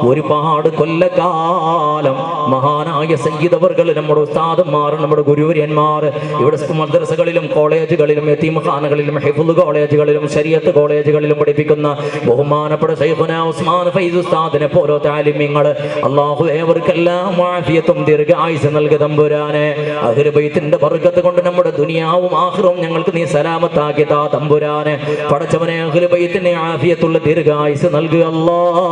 ഒരുപാട് കൊല്ലക്കാലം മഹാനായ സയ്യിദ് അവർകൾ, നമ്മുടെ ഉസ്താദന്മാർ, നമ്മുടെ ഗുരുവര്യന്മാർ ഇവിടെ മദ്രസകളിലും കോളേജുകളിലും യതീംഖാനകളിലും ഹിഫ്ള് കോളേജുകളിലും ശരീഅത്ത് കോളേജുകളിലും പഠിപ്പിക്കുന്ന ബഹുമാനപ്പെട്ട ശൈഖുനാ ഉസ്മാൻ ഫൈസ് ഉസ്താദിനെ പോലത്തെ ആലിമീങ്ങൾ, അല്ലാഹു ഏവർക്കെല്ലാം ആഫിയത്തും ദീർഘായുസ് നൽകുക തമ്പുരാനെ. അഹ്ലു ബൈത്തിന്റെ ബർക്കത്ത് കൊണ്ട് നമ്മുടെ ദുനിയാവും ആഖിറവും ഞങ്ങൾക്ക് നീ സലാമത്താക്കി താ തമ്പുരാനെ. പടച്ചവനെ, അഹ്ലു ബൈത്തിന് ആഫിയത്തുള്ള ദീർഘായുസ് നൽകുക അല്ലാഹ്.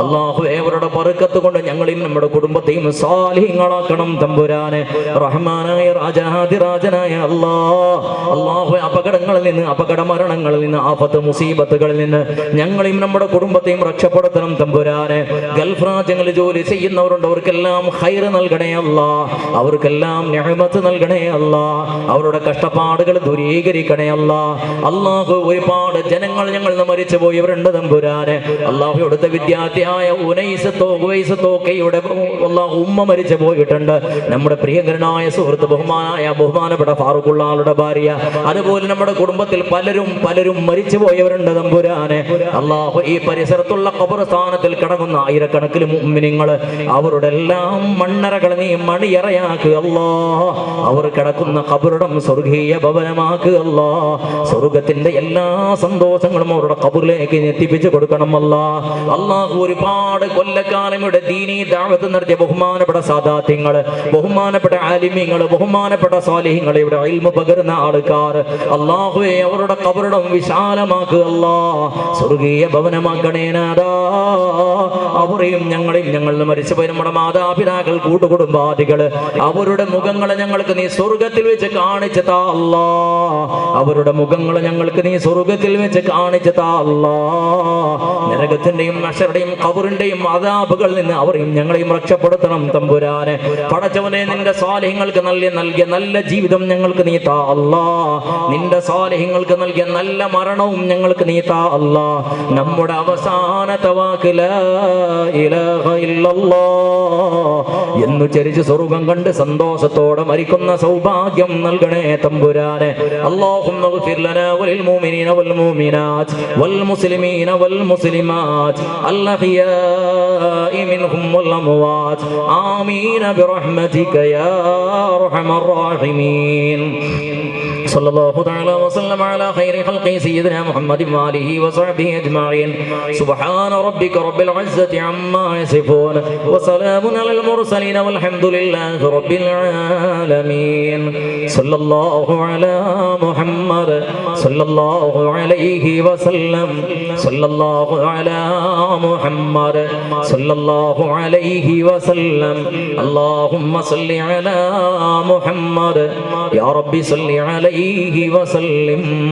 അല്ലാഹു ഏവരുടെ ബർക്കത്ത് കൊണ്ട് ഞങ്ങളെയും നമ്മുടെ കുടുംബത്തിൽ കുടുംബത്തെയും സാലിഹ്യങ്ങളാക്കണം തമ്പുരാനെ. റഹ്മാനായ രാജാധിരാജനായ അല്ലാഹു അപകടങ്ങളിൽ നിന്ന്, അപകട മരണങ്ങളിൽ നിന്ന്, ആഫത്ത് മുസീബത്തുകളിൽ നിന്ന് ഞങ്ങളെയും നമ്മുടെ കുടുംബത്തെയും രക്ഷപ്പെടുത്തണം തമ്പുരാനെ. ഗൾഫ് രാജ്യങ്ങളിൽ ജോലി ചെയ്യുന്നവരുണ്ട്, അവർക്കെല്ലാം ഖൈറ് നൽകണേ അല്ലാ, അവർക്കെല്ലാം നിഅമത്ത് നൽകണേ അല്ലാ, അവരുടെ കഷ്ടപ്പാടുകൾ ദൂരീകരിക്കണേ അല്ലാ. അല്ലാഹു ഒരുപാട് ജനങ്ങൾ ഞങ്ങൾ മരിച്ചു പോയവരുണ്ട് തമ്പുരാനെ. അല്ലാഹു ഇവിടുത്തെ വിദ്യാർത്ഥിയായ ഉവൈസത്തോക്കയുടെ ഉമ്മ മരിച്ചു പോയിട്ടുണ്ട്. നമ്മുടെ പ്രിയങ്കരനായ സുഹൃത്ത് ബഹുമാനപ്പെട്ട ഫാറൂഖുള്ളാളുടെ ഭാര്യ, അതുപോലെ നമ്മുടെ കുടുംബത്തിൽ പലരും മരിച്ചു പോയവരുണ്ട് തമ്പുരാനെ. അല്ലാഹു ഈ പരിസരത്തുള്ള ഖബർസ്ഥാനത്തിൽ കിടങ്ങുന്ന ആയിരക്കണക്കിന് മുഅ്മിനീങ്ങൾ, അവരുടെ എല്ലാം മണ്ണറകൾ നീ മണിയറയാക്കുക അല്ലാ. അവർ കിടക്കുന്ന ഖബറിടം സ്വർഗീയ ഭവനമാക്കുക അല്ലാ. സ്വർഗത്തിന്റെ എല്ലാ സന്തോഷങ്ങളും അവരുടെ ഖബറിലേക്ക് എത്തിപ്പിച്ചു കൊടുക്കണം അല്ലാ. അല്ലാഹു ഒരുപാട് കൊല്ലക്കാലം ഇവിടെ ദീനീ ദഅവത്ത് നടത്തിയ ബഹുമാനപ്പെട്ട സാദാത്യങ്ങൾ, ബഹുമാനപ്പെട്ട ആലിമീങ്ങൾ, ബഹുമാനപ്പെട്ട സാലിഹീങ്ങൾ, ഇവിടെ ഇൽമു പകരുന്ന ആൾക്കാർ, അല്ലാഹുവേ അവരുടെ ഖബറിടം വിശാലമാക്കുക അല്ലാ, സ്വർഗീയ ഭവനമാക്കണേ നാഥാ. അവരെയും ഞങ്ങളെയും ഞങ്ങളിൽ മരിച്ചുപോയ നമ്മുടെ മാതാപിതാക്കൾ, കൂട്ടുകുടുംബാദികൾ, അവരുടെ മുഖങ്ങളെ ഞങ്ങൾക്ക് നീ സ്വർഗത്തിൽ വെച്ച് കാണിച്ചു താ അല്ലാ. അവരുടെ മുഖങ്ങളെ ഞങ്ങൾക്ക് നീ സ്വർഗത്തിൽ വെച്ച് കാണിച്ചു താ അല്ലാ. നരകത്തിന്റെയും നശറുടെയും ഖബറിന്റെയും അദാബുകളിൽ നിന്ന് അവരെയും ഞങ്ങളെയും രക്ഷപ്പെടുത്തണം തമ്പുരാനെ. പടച്ചവനെ, നിന്റെ സാലിഹ്യങ്ങൾക്ക് നൽകിയ നല്ല ജീവിതം ഞങ്ങൾക്ക് നീ താ അല്ലാ. നിന്റെ സാലിഹ്യങ്ങൾക്ക് നൽകിയ നല്ല മരണവും ഞങ്ങൾക്ക് നീ താ അല്ലാ. നമ്മുടെ അവസാനത്തെ വാക്ക് ലാ ഇലാഹ ഇല്ലല്ലാഹ് എന്ന് ചരിച്ച് സ്വർഗം കണ്ട് സന്തോഷത്തോടെ മരിക്കുന്ന സൗഭാഗ്യം നൽകണേ തമ്പുരാനെ. അല്ലാഹുമ്മ ഗ്ഫിർ ലനാ വലിൽ മുഅ്മിനീന വൽ മുഅ്മിനാത്ത് വൽ മുസ്ലിമീന വൽ മുസ്ലിമാത്ത് അൽ അഹ്യാഇ മിൻഹും വൽ അംവാത്ത് ആമീൻ ബിറഹ്മതിക യാ അർഹമർ റഹീമീൻ. صلى الله تعالى وسلم على خير خلقه سيدنا محمد وآله وصحبه أجمعين. سبحان ربك رب العزة عما يصفون وسلام على المرسلين والحمد لله رب العالمين. صلى الله على محمد صلى الله عليه وسلم. صلى الله على محمد صلى الله عليه وسلم. اللهم صل على محمد يا رب صل عليه وسلم.